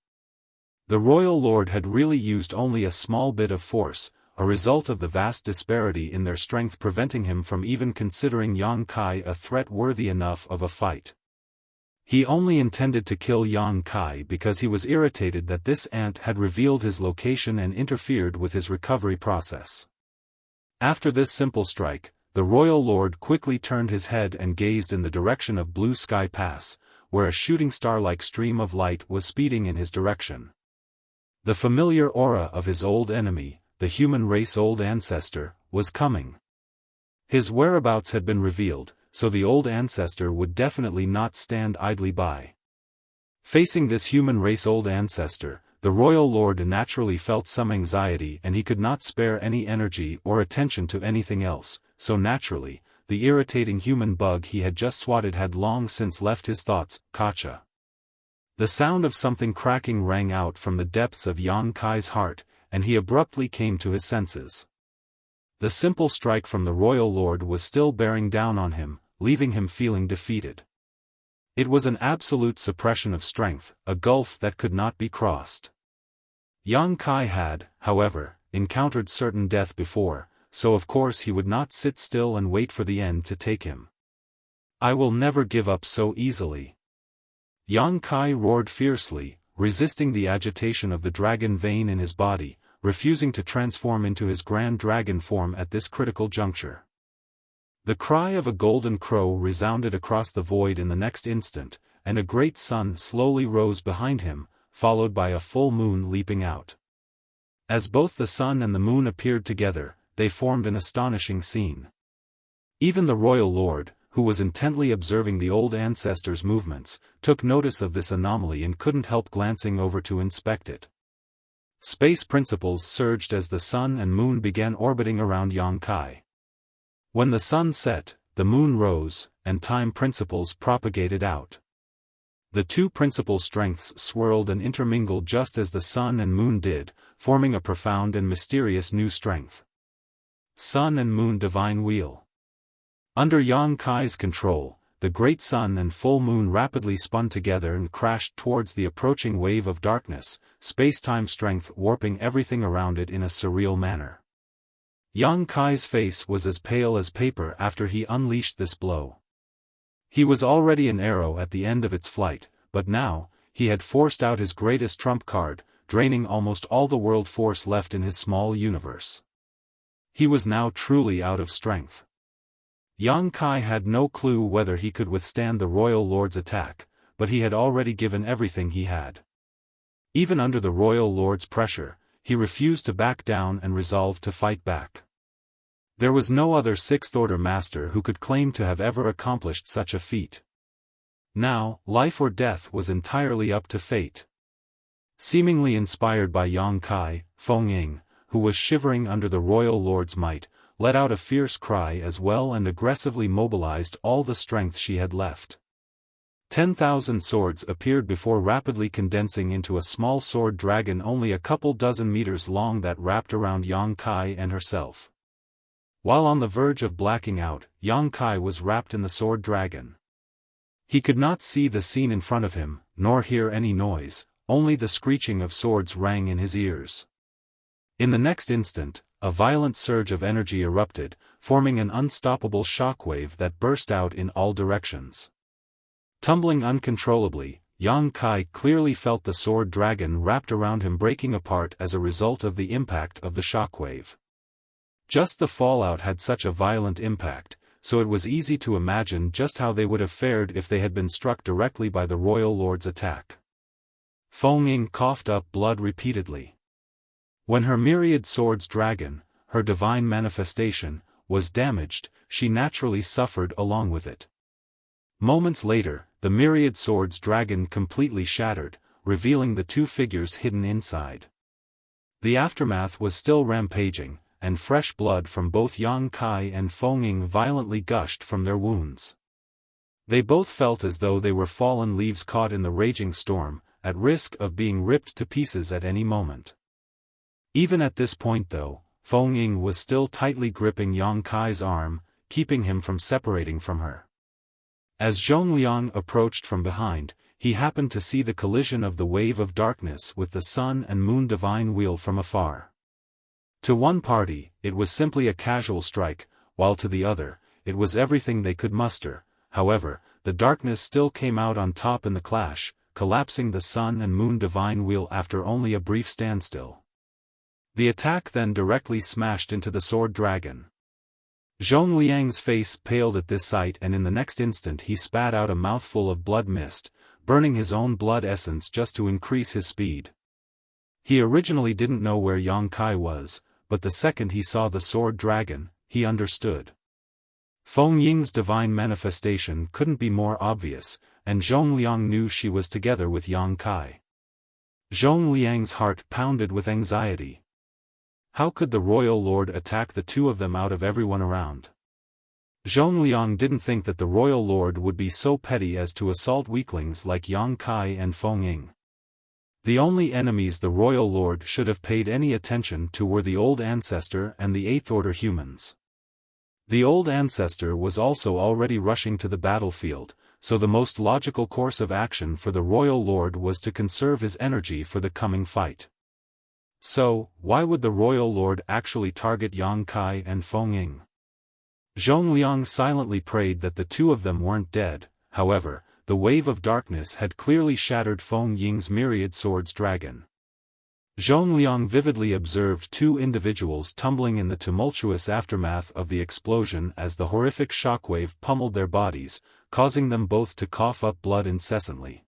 The Royal Lord had really used only a small bit of force, a result of the vast disparity in their strength preventing him from even considering Yang Kai a threat worthy enough of a fight. He only intended to kill Yang Kai because he was irritated that this ant had revealed his location and interfered with his recovery process. After this simple strike, the Royal Lord quickly turned his head and gazed in the direction of Blue Sky Pass, where a shooting star-like stream of light was speeding in his direction. The familiar aura of his old enemy, the human race old ancestor, was coming. His whereabouts had been revealed, so the old ancestor would definitely not stand idly by. Facing this human race old ancestor, the Royal Lord naturally felt some anxiety and he could not spare any energy or attention to anything else, so naturally, the irritating human bug he had just swatted had long since left his thoughts. Gotcha. The sound of something cracking rang out from the depths of Yang Kai's heart, and he abruptly came to his senses. The simple strike from the Royal Lord was still bearing down on him, leaving him feeling defeated. It was an absolute suppression of strength, a gulf that could not be crossed. Yang Kai had, however, encountered certain death before, so of course he would not sit still and wait for the end to take him. I will never give up so easily. Yang Kai roared fiercely, resisting the agitation of the dragon vein in his body, refusing to transform into his grand dragon form at this critical juncture. The cry of a golden crow resounded across the void in the next instant, and a great sun slowly rose behind him, followed by a full moon leaping out. As both the sun and the moon appeared together, they formed an astonishing scene. Even the Royal Lord, who was intently observing the old ancestor's movements, took notice of this anomaly and couldn't help glancing over to inspect it. Space principles surged as the sun and moon began orbiting around Yang Kai. When the sun set, the moon rose, and time principles propagated out. The two principal strengths swirled and intermingled just as the sun and moon did, forming a profound and mysterious new strength. Sun and Moon Divine Wheel. Under Yang Kai's control, the great sun and full moon rapidly spun together and crashed towards the approaching wave of darkness, space-time strength warping everything around it in a surreal manner. Yang Kai's face was as pale as paper after he unleashed this blow. He was already an arrow at the end of its flight, but now, he had forced out his greatest trump card, draining almost all the world force left in his small universe. He was now truly out of strength. Yang Kai had no clue whether he could withstand the Royal Lord's attack, but he had already given everything he had. Even under the Royal Lord's pressure, he refused to back down and resolved to fight back. There was no other Sixth Order Master who could claim to have ever accomplished such a feat. Now, life or death was entirely up to fate. Seemingly inspired by Yang Kai, Feng Ying, who was shivering under the royal lord's might, let out a fierce cry as well and aggressively mobilized all the strength she had left. 10,000 swords appeared before rapidly condensing into a small sword dragon only a couple dozen meters long that wrapped around Yang Kai and herself. While on the verge of blacking out, Yang Kai was wrapped in the sword dragon. He could not see the scene in front of him, nor hear any noise, only the screeching of swords rang in his ears. In the next instant, a violent surge of energy erupted, forming an unstoppable shockwave that burst out in all directions. Tumbling uncontrollably, Yang Kai clearly felt the sword dragon wrapped around him breaking apart as a result of the impact of the shockwave. Just the fallout had such a violent impact, so it was easy to imagine just how they would have fared if they had been struck directly by the royal lord's attack. Feng Ying coughed up blood repeatedly. When her myriad swords dragon, her divine manifestation, was damaged, she naturally suffered along with it. Moments later, the myriad swords dragon completely shattered, revealing the two figures hidden inside. The aftermath was still rampaging, and fresh blood from both Yang Kai and Feng Ying violently gushed from their wounds. They both felt as though they were fallen leaves caught in the raging storm, at risk of being ripped to pieces at any moment. Even at this point though, Feng Ying was still tightly gripping Yang Kai's arm, keeping him from separating from her. As Zhongliang approached from behind, he happened to see the collision of the wave of darkness with the sun and moon divine wheel from afar. To one party, it was simply a casual strike, while to the other, it was everything they could muster. However, the darkness still came out on top in the clash, collapsing the sun and moon divine wheel after only a brief standstill. The attack then directly smashed into the sword dragon. Zhongliang's face paled at this sight and in the next instant he spat out a mouthful of blood mist, burning his own blood essence just to increase his speed. He originally didn't know where Yang Kai was, but the second he saw the sword dragon, he understood. Feng Ying's divine manifestation couldn't be more obvious, and Zhongliang knew she was together with Yang Kai. Zhongliang's heart pounded with anxiety. How could the royal lord attack the two of them out of everyone around? Zhongliang didn't think that the royal lord would be so petty as to assault weaklings like Yang Kai and Feng Ying. The only enemies the royal lord should have paid any attention to were the old ancestor and the Eighth Order humans. The old ancestor was also already rushing to the battlefield, so the most logical course of action for the royal lord was to conserve his energy for the coming fight. So, why would the royal lord actually target Yang Kai and Feng Ying? Zhongliang silently prayed that the two of them weren't dead. However, the wave of darkness had clearly shattered Feng Ying's myriad swords dragon. Zhongliang vividly observed two individuals tumbling in the tumultuous aftermath of the explosion as the horrific shockwave pummeled their bodies, causing them both to cough up blood incessantly.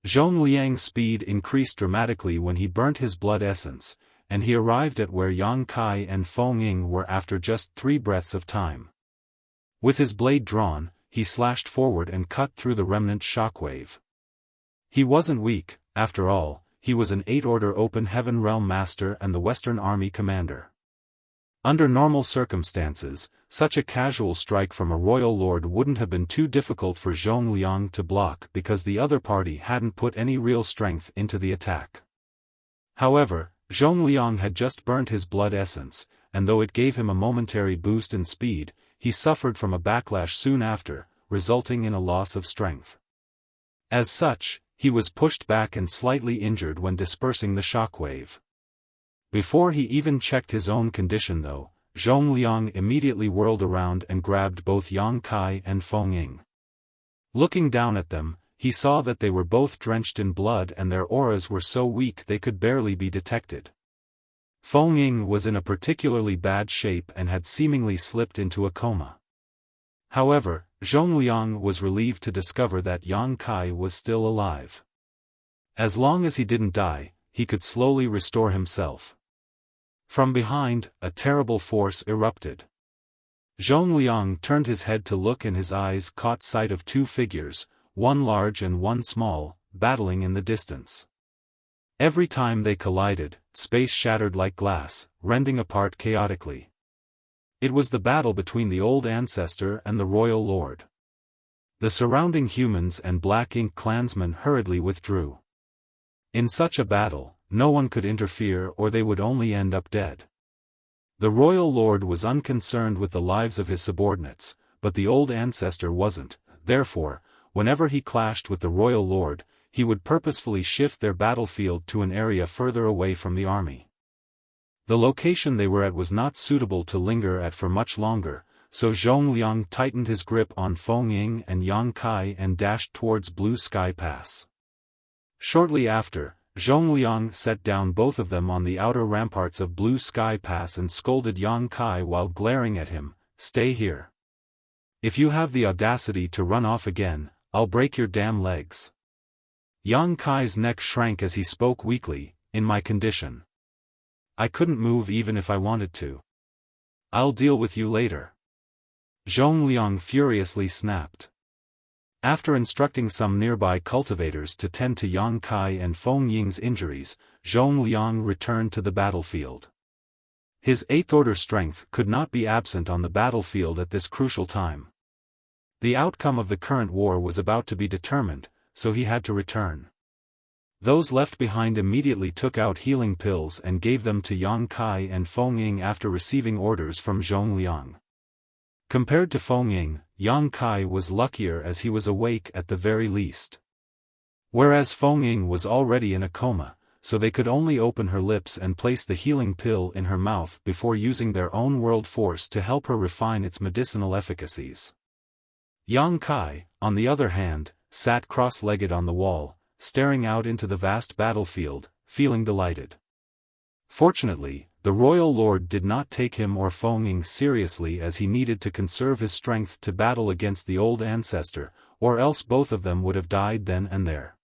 Zhongliang's speed increased dramatically when he burnt his blood essence, and he arrived at where Yang Kai and Feng Ying were after just 3 breaths of time. With his blade drawn, he slashed forward and cut through the remnant shockwave. He wasn't weak, after all, he was an 8-order Open Heaven Realm Master and the Western Army Commander. Under normal circumstances, such a casual strike from a royal lord wouldn't have been too difficult for Zhongliang to block because the other party hadn't put any real strength into the attack. However, Zhongliang had just burnt his blood essence, and though it gave him a momentary boost in speed, he suffered from a backlash soon after, resulting in a loss of strength. As such, he was pushed back and slightly injured when dispersing the shockwave. Before he even checked his own condition though, Zhongliang immediately whirled around and grabbed both Yang Kai and Feng Ying. Looking down at them, he saw that they were both drenched in blood and their auras were so weak they could barely be detected. Feng Ying was in a particularly bad shape and had seemingly slipped into a coma. However, Zhongliang was relieved to discover that Yang Kai was still alive. As long as he didn't die, he could slowly restore himself. From behind, a terrible force erupted. Zhongliang turned his head to look and his eyes caught sight of 2 figures, one large and one small, battling in the distance. Every time they collided, space shattered like glass, rending apart chaotically. It was the battle between the old ancestor and the royal lord. The surrounding humans and Black Ink clansmen hurriedly withdrew. In such a battle, no one could interfere or they would only end up dead. The royal lord was unconcerned with the lives of his subordinates, but the old ancestor wasn't. Therefore, whenever he clashed with the royal lord, he would purposefully shift their battlefield to an area further away from the army. The location they were at was not suitable to linger at for much longer, so Zhongliang tightened his grip on Feng Ying and Yang Kai and dashed towards Blue Sky Pass. Shortly after, Zhongliang set down both of them on the outer ramparts of Blue Sky Pass and scolded Yang Kai while glaring at him, "Stay here. If you have the audacity to run off again, I'll break your damn legs." Yang Kai's neck shrank as he spoke weakly, "In my condition, I couldn't move even if I wanted to. I'll deal with you later." Zhongliang furiously snapped. After instructing some nearby cultivators to tend to Yang Kai and Feng Ying's injuries, Zhongliang returned to the battlefield. His 8th order strength could not be absent on the battlefield at this crucial time. The outcome of the current war was about to be determined, so he had to return. Those left behind immediately took out healing pills and gave them to Yang Kai and Feng Ying after receiving orders from Zhongliang. Compared to Feng Ying, Yang Kai was luckier as he was awake at the very least. Whereas Feng Ying was already in a coma, so they could only open her lips and place the healing pill in her mouth before using their own world force to help her refine its medicinal efficacies. Yang Kai, on the other hand, sat cross-legged on the wall, staring out into the vast battlefield, feeling delighted. Fortunately, the royal lord did not take him or Feng Ying seriously as he needed to conserve his strength to battle against the old ancestor, or else both of them would have died then and there.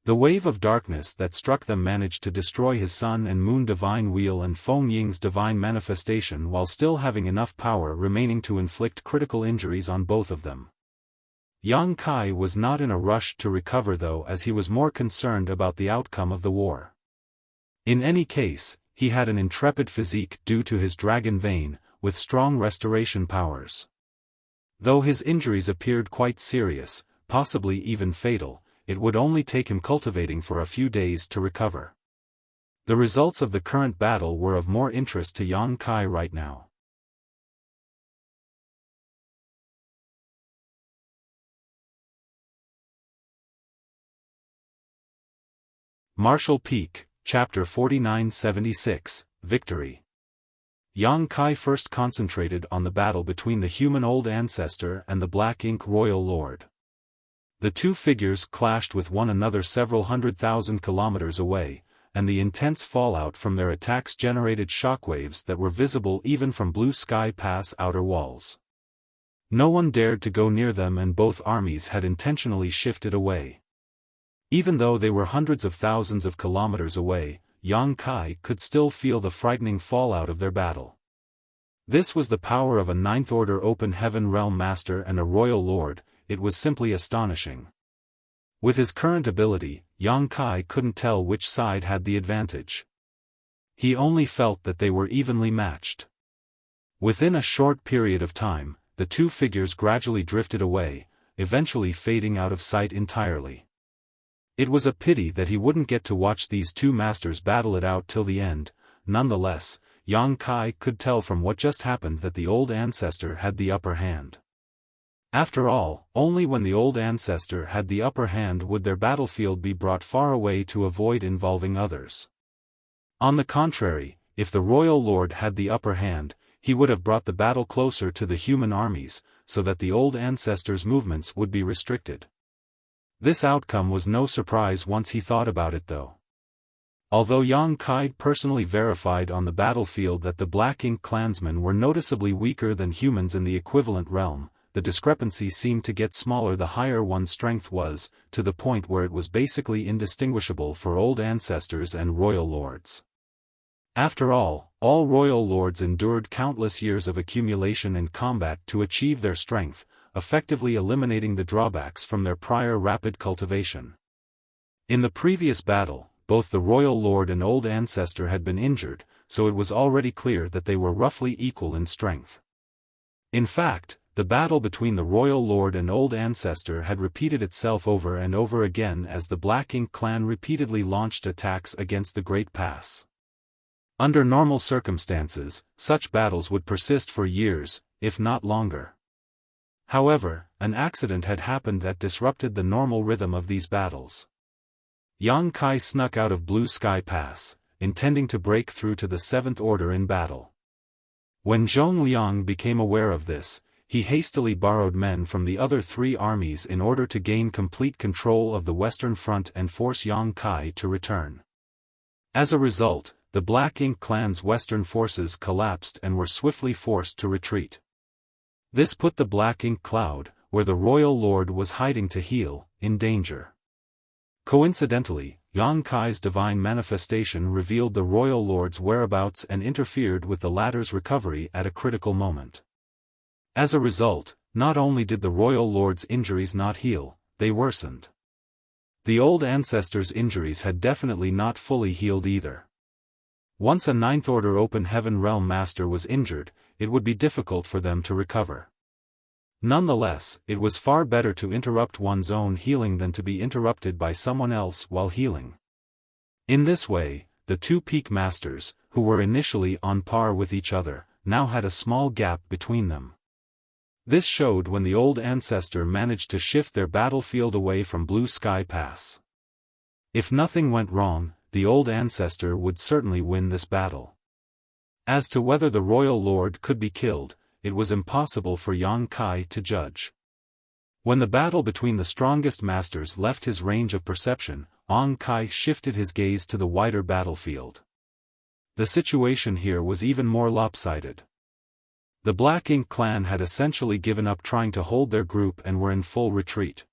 The wave of darkness that struck them managed to destroy his sun and moon divine wheel and Feng Ying's divine manifestation while still having enough power remaining to inflict critical injuries on both of them. Yang Kai was not in a rush to recover though, as he was more concerned about the outcome of the war. In any case, he had an intrepid physique due to his dragon vein, with strong restoration powers. Though his injuries appeared quite serious, possibly even fatal, it would only take him cultivating for a few days to recover. The results of the current battle were of more interest to Yang Kai right now. Martial Peak, Chapter 4976, Victory. Yang Kai first concentrated on the battle between the human old ancestor and the Black Ink royal lord. The two figures clashed with one another several 100,000 kilometers away, and the intense fallout from their attacks generated shockwaves that were visible even from Blue Sky Pass outer walls. No one dared to go near them and both armies had intentionally shifted away. Even though they were hundreds of thousands of kilometers away, Yang Kai could still feel the frightening fallout of their battle. This was the power of a 9th order open heaven realm master and a royal lord. It was simply astonishing. With his current ability, Yang Kai couldn't tell which side had the advantage. He only felt that they were evenly matched. Within a short period of time, the two figures gradually drifted away, eventually fading out of sight entirely. It was a pity that he wouldn't get to watch these two masters battle it out till the end. Nonetheless, Yang Kai could tell from what just happened that the old ancestor had the upper hand. After all, only when the old ancestor had the upper hand would their battlefield be brought far away to avoid involving others. On the contrary, if the royal lord had the upper hand, he would have brought the battle closer to the human armies, so that the old ancestor's movements would be restricted. This outcome was no surprise once he thought about it though. Although Yang Kai personally verified on the battlefield that the Black Ink clansmen were noticeably weaker than humans in the equivalent realm, the discrepancy seemed to get smaller the higher one's strength was, to the point where it was basically indistinguishable for old ancestors and royal lords. After all royal lords endured countless years of accumulation and combat to achieve their strength, effectively eliminating the drawbacks from their prior rapid cultivation. In the previous battle, both the Royal Lord and Old Ancestor had been injured, so it was already clear that they were roughly equal in strength. In fact, the battle between the Royal Lord and Old Ancestor had repeated itself over and over again as the Black Ink clan repeatedly launched attacks against the Great Pass. Under normal circumstances, such battles would persist for years, if not longer. However, an accident had happened that disrupted the normal rhythm of these battles. Yang Kai snuck out of Blue Sky Pass, intending to break through to the Seventh Order in battle. When Zhong Liang became aware of this, he hastily borrowed men from the other three armies in order to gain complete control of the Western Front and force Yang Kai to return. As a result, the Black Ink clan's Western forces collapsed and were swiftly forced to retreat. This put the Black Ink cloud, where the Royal Lord was hiding to heal, in danger. Coincidentally, Yang Kai's divine manifestation revealed the Royal Lord's whereabouts and interfered with the latter's recovery at a critical moment. As a result, not only did the Royal Lord's injuries not heal, they worsened. The Old Ancestor's injuries had definitely not fully healed either. Once a Ninth Order Open Heaven Realm Master was injured, it would be difficult for them to recover. Nonetheless, it was far better to interrupt one's own healing than to be interrupted by someone else while healing. In this way, the two Peak Masters, who were initially on par with each other, now had a small gap between them. This showed when the Old Ancestor managed to shift their battlefield away from Blue Sky Pass. If nothing went wrong, the Old Ancestor would certainly win this battle. As to whether the Royal Lord could be killed, it was impossible for Yang Kai to judge. When the battle between the strongest masters left his range of perception, Yang Kai shifted his gaze to the wider battlefield. The situation here was even more lopsided. The Black Ink clan had essentially given up trying to hold their group and were in full retreat.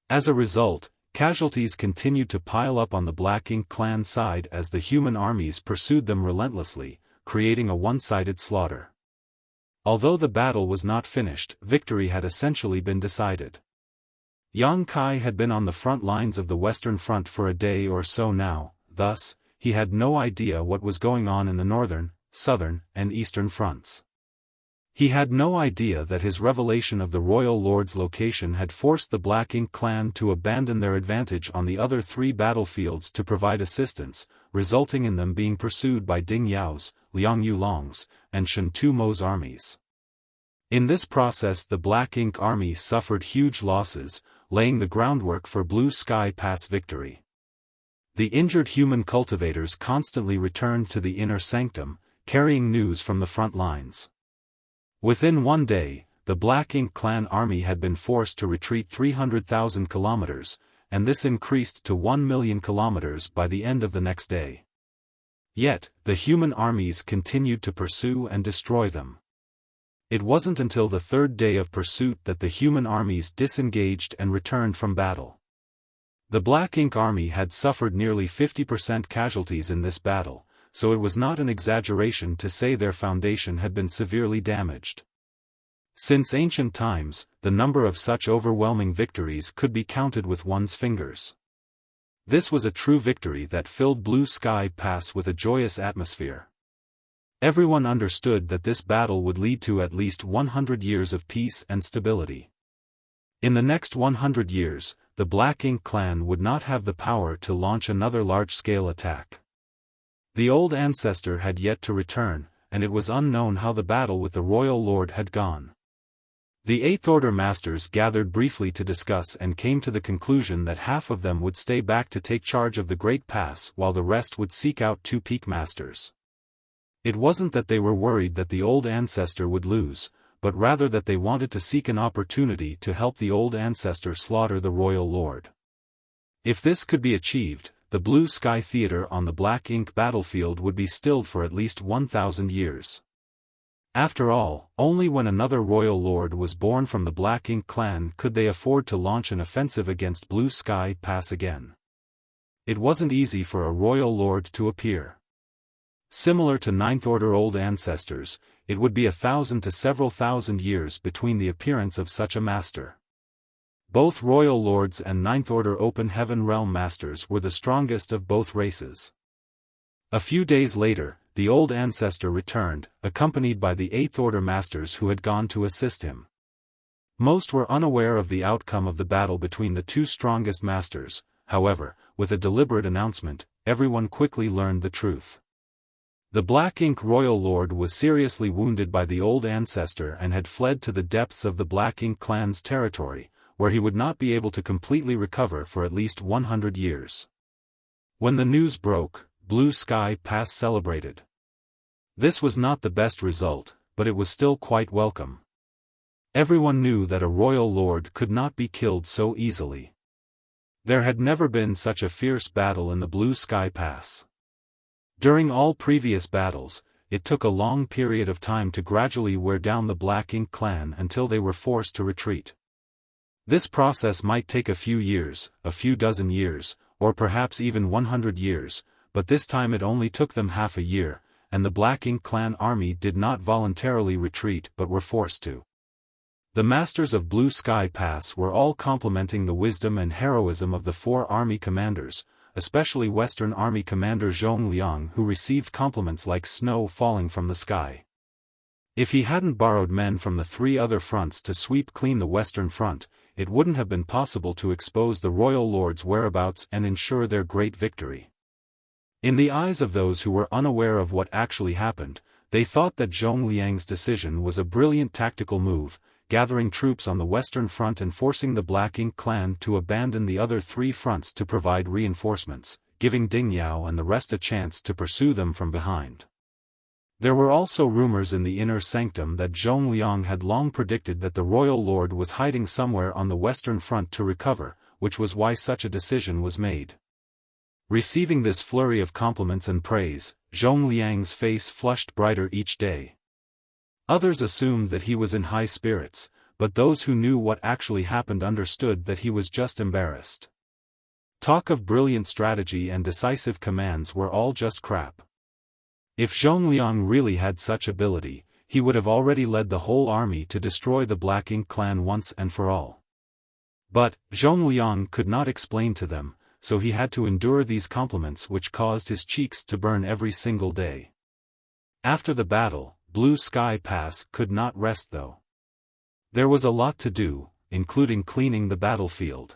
As a result, casualties continued to pile up on the Black Ink clan side as the human armies pursued them relentlessly, creating a one-sided slaughter. Although the battle was not finished, victory had essentially been decided. Yang Kai had been on the front lines of the Western Front for a day or so now, thus, he had no idea what was going on in the northern, southern, and eastern fronts. He had no idea that his revelation of the Royal Lord's location had forced the Black Ink clan to abandon their advantage on the other three battlefields to provide assistance, resulting in them being pursued by Ding Yao's, Liang Yulong's, and Shen Tumo's armies. In this process the Black Ink army suffered huge losses, laying the groundwork for Blue Sky Pass victory. The injured human cultivators constantly returned to the inner sanctum, carrying news from the front lines. Within one day, the Black Ink clan army had been forced to retreat 300,000 kilometers, and this increased to 1 million kilometers by the end of the next day. Yet, the human armies continued to pursue and destroy them. It wasn't until the third day of pursuit that the human armies disengaged and returned from battle. The Black Ink army had suffered nearly 50% casualties in this battle, so it was not an exaggeration to say their foundation had been severely damaged. Since ancient times, the number of such overwhelming victories could be counted with one's fingers. This was a true victory that filled Blue Sky Pass with a joyous atmosphere. Everyone understood that this battle would lead to at least 100 years of peace and stability. In the next 100 years, the Black Ink clan would not have the power to launch another large-scale attack. The Old Ancestor had yet to return, and it was unknown how the battle with the Royal Lord had gone. The Eighth Order Masters gathered briefly to discuss and came to the conclusion that half of them would stay back to take charge of the Great Pass while the rest would seek out two Peak Masters. It wasn't that they were worried that the Old Ancestor would lose, but rather that they wanted to seek an opportunity to help the Old Ancestor slaughter the Royal Lord. If this could be achieved, the Blue Sky Theater on the Black Ink battlefield would be stilled for at least 1,000 years. After all, only when another Royal Lord was born from the Black Ink clan could they afford to launch an offensive against Blue Sky Pass again. It wasn't easy for a Royal Lord to appear. Similar to Ninth Order Old Ancestors, it would be 1,000 to several thousand years between the appearance of such a master. Both Royal Lords and Ninth Order Open Heaven Realm Masters were the strongest of both races. A few days later, the old ancestor returned, accompanied by the Eighth Order Masters who had gone to assist him. Most were unaware of the outcome of the battle between the two strongest masters. However, with a deliberate announcement, everyone quickly learned the truth. The Black Ink Royal Lord was seriously wounded by the old ancestor and had fled to the depths of the Black Ink clan's territory, where he would not be able to completely recover for at least 100 years. When the news broke, Blue Sky Pass celebrated. This was not the best result, but it was still quite welcome. Everyone knew that a royal lord could not be killed so easily. There had never been such a fierce battle in the Blue Sky Pass. During all previous battles, it took a long period of time to gradually wear down the Black Ink clan until they were forced to retreat. This process might take a few years, a few dozen years, or perhaps even 100 years, but this time it only took them half a year, and the Black Ink clan army did not voluntarily retreat but were forced to. The masters of Blue Sky Pass were all complimenting the wisdom and heroism of the four army commanders, especially Western Army Commander Zhong Liang, who received compliments like snow falling from the sky. If he hadn't borrowed men from the three other fronts to sweep clean the Western Front, it wouldn't have been possible to expose the royal lord's whereabouts and ensure their great victory. In the eyes of those who were unaware of what actually happened, they thought that Zhong Liang's decision was a brilliant tactical move, gathering troops on the Western Front and forcing the Black Ink clan to abandon the other three fronts to provide reinforcements, giving Ding Yao and the rest a chance to pursue them from behind. There were also rumors in the inner sanctum that Zhong Liang had long predicted that the royal lord was hiding somewhere on the Western Front to recover, which was why such a decision was made. Receiving this flurry of compliments and praise, Zhong Liang's face flushed brighter each day. Others assumed that he was in high spirits, but those who knew what actually happened understood that he was just embarrassed. Talk of brilliant strategy and decisive commands were all just crap. If Zhong Liang really had such ability, he would have already led the whole army to destroy the Black Ink clan once and for all. But, Zhong Liang could not explain to them, so he had to endure these compliments which caused his cheeks to burn every single day. After the battle, Blue Sky Pass could not rest though. There was a lot to do, including cleaning the battlefield.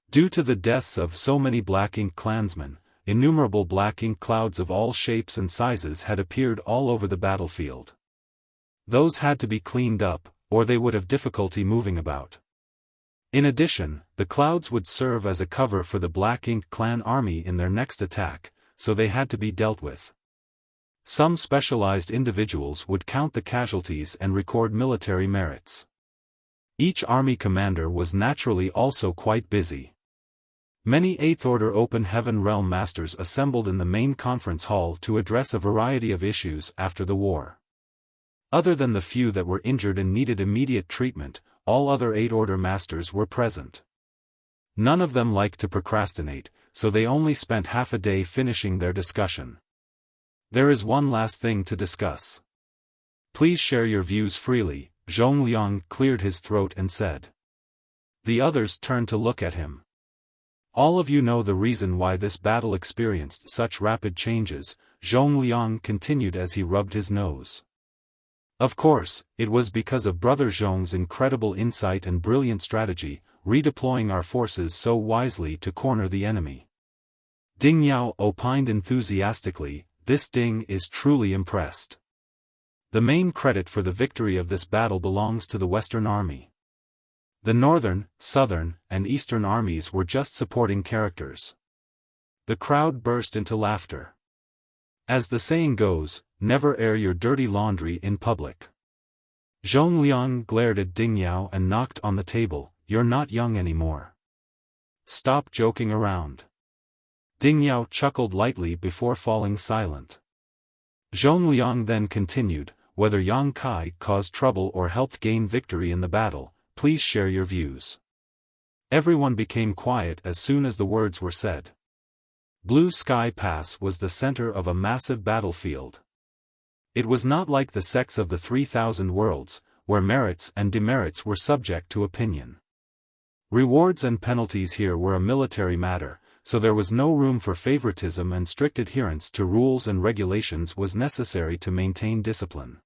Due to the deaths of so many Black Ink clansmen, innumerable Black Ink clouds of all shapes and sizes had appeared all over the battlefield. Those had to be cleaned up, or they would have difficulty moving about. In addition, the clouds would serve as a cover for the Black Ink clan army in their next attack, so they had to be dealt with. Some specialized individuals would count the casualties and record military merits. Each army commander was naturally also quite busy. Many Eighth Order Open Heaven Realm Masters assembled in the main conference hall to address a variety of issues after the war. Other than the few that were injured and needed immediate treatment, all other Eighth Order Masters were present. None of them liked to procrastinate, so they only spent half a day finishing their discussion. There is one last thing to discuss. Please share your views freely, Zhong Liang cleared his throat and said. The others turned to look at him. All of you know the reason why this battle experienced such rapid changes, Zhong Liang continued as he rubbed his nose. Of course, it was because of Brother Zhong's incredible insight and brilliant strategy, redeploying our forces so wisely to corner the enemy. Ding Yao opined enthusiastically. This Ding is truly impressed. The main credit for the victory of this battle belongs to the Western Army. The Northern, Southern, and Eastern armies were just supporting characters. The crowd burst into laughter. As the saying goes, never air your dirty laundry in public. Zhong Liang glared at Ding Yao and knocked on the table. You're not young anymore. Stop joking around. Ding Yao chuckled lightly before falling silent. Zhong Liang then continued, whether Yang Kai caused trouble or helped gain victory in the battle, please share your views. Everyone became quiet as soon as the words were said. Blue Sky Pass was the center of a massive battlefield. It was not like the sects of the 3,000 worlds, where merits and demerits were subject to opinion. Rewards and penalties here were a military matter, so there was no room for favoritism, and strict adherence to rules and regulations was necessary to maintain discipline.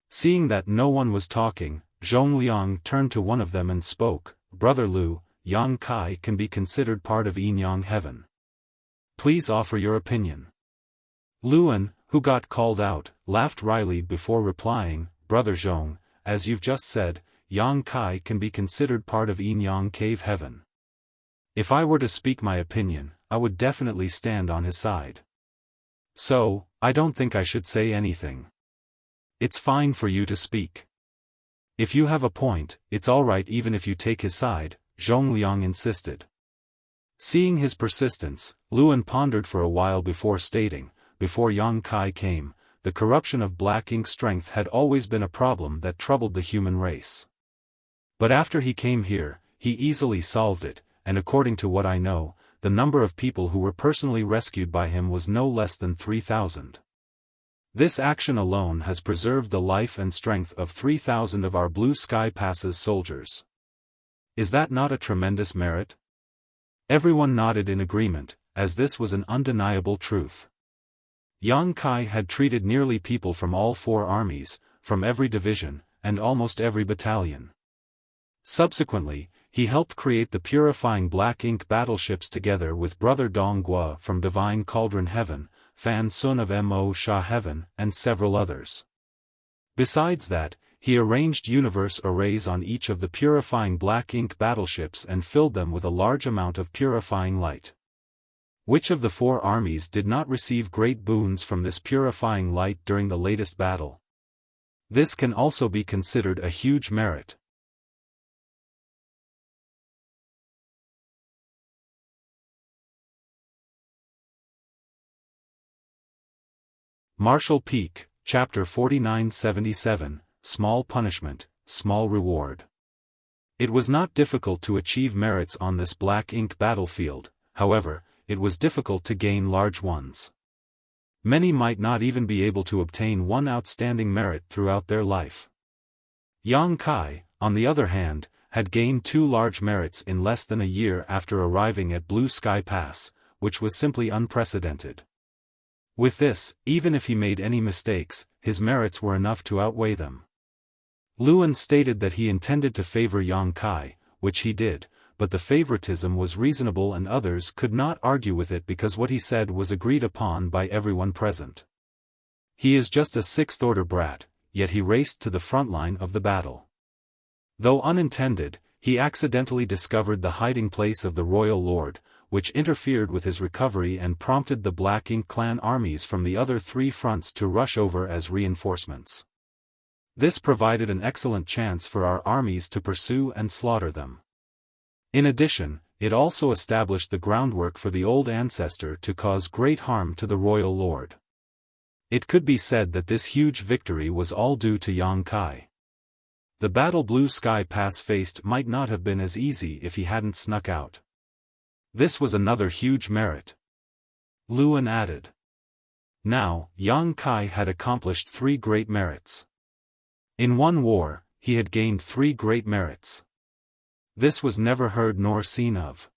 Seeing that no one was talking, Zhongliang turned to one of them and spoke, "Brother Lu, Yang Kai can be considered part of Yin Yang Heaven. Please offer your opinion." Luan, who got called out, laughed wryly before replying, "Brother Zhong, as you've just said, Yang Kai can be considered part of Yin Yang Cave Heaven. If I were to speak my opinion, I would definitely stand on his side. So, I don't think I should say anything. It's fine for you to speak. If you have a point, it's alright even if you take his side," Zhongliang insisted. Seeing his persistence, Luan pondered for a while before stating, "Before Yang Kai came, the corruption of black ink strength had always been a problem that troubled the human race. But after he came here, he easily solved it, and according to what I know, the number of people who were personally rescued by him was no less than 3,000. This action alone has preserved the life and strength of 3,000 of our Blue Sky Pass's soldiers. Is that not a tremendous merit?" Everyone nodded in agreement, as this was an undeniable truth. Yang Kai had treated nearly people from all 4 armies, from every division, and almost every battalion. Subsequently, he helped create the purifying black ink battleships together with Brother Dong Gua from Divine Cauldron Heaven, Fan Sun of Mo Sha Heaven, and several others. Besides that, he arranged universe arrays on each of the purifying black ink battleships and filled them with a large amount of purifying light. Which of the 4 armies did not receive great boons from this purifying light during the latest battle? This can also be considered a huge merit. Martial Peak, Chapter 4977, Small Punishment, Small Reward. It was not difficult to achieve merits on this black ink battlefield, however, it was difficult to gain large ones. Many might not even be able to obtain one outstanding merit throughout their life. Yang Kai, on the other hand, had gained 2 large merits in less than a year after arriving at Blue Sky Pass, which was simply unprecedented. With this, even if he made any mistakes, his merits were enough to outweigh them. Luan stated that he intended to favor Yang Kai, which he did, but the favoritism was reasonable and others could not argue with it because what he said was agreed upon by everyone present. He is just a 6th-order brat, yet he raced to the front line of the battle. Though unintended, he accidentally discovered the hiding place of the Royal Lord, which interfered with his recovery and prompted the Black Ink clan armies from the other 3 fronts to rush over as reinforcements. This provided an excellent chance for our armies to pursue and slaughter them. In addition, it also established the groundwork for the old ancestor to cause great harm to the Royal Lord. It could be said that this huge victory was all due to Yang Kai. The battle Blue Sky Pass faced might not have been as easy if he hadn't snuck out. This was another huge merit. Luan added. Now, Yang Kai had accomplished 3 great merits. In one war, he had gained 3 great merits. This was never heard nor seen of.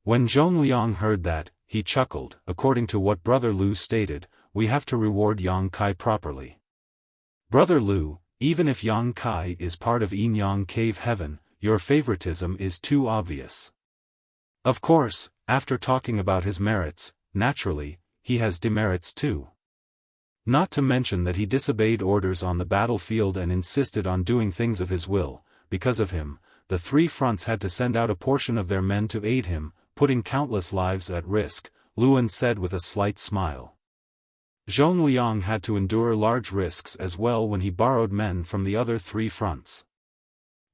When Zhongliang heard that, he chuckled. According to what Brother Lu stated, we have to reward Yang Kai properly. Brother Lu, even if Yang Kai is part of Yin Yang Cave Heaven, your favoritism is too obvious. Of course, after talking about his merits, naturally, he has demerits too. Not to mention that he disobeyed orders on the battlefield and insisted on doing things of his will. Because of him, the 3 fronts had to send out a portion of their men to aid him, putting countless lives at risk, Luan said with a slight smile. Zhongliang had to endure large risks as well when he borrowed men from the other 3 fronts.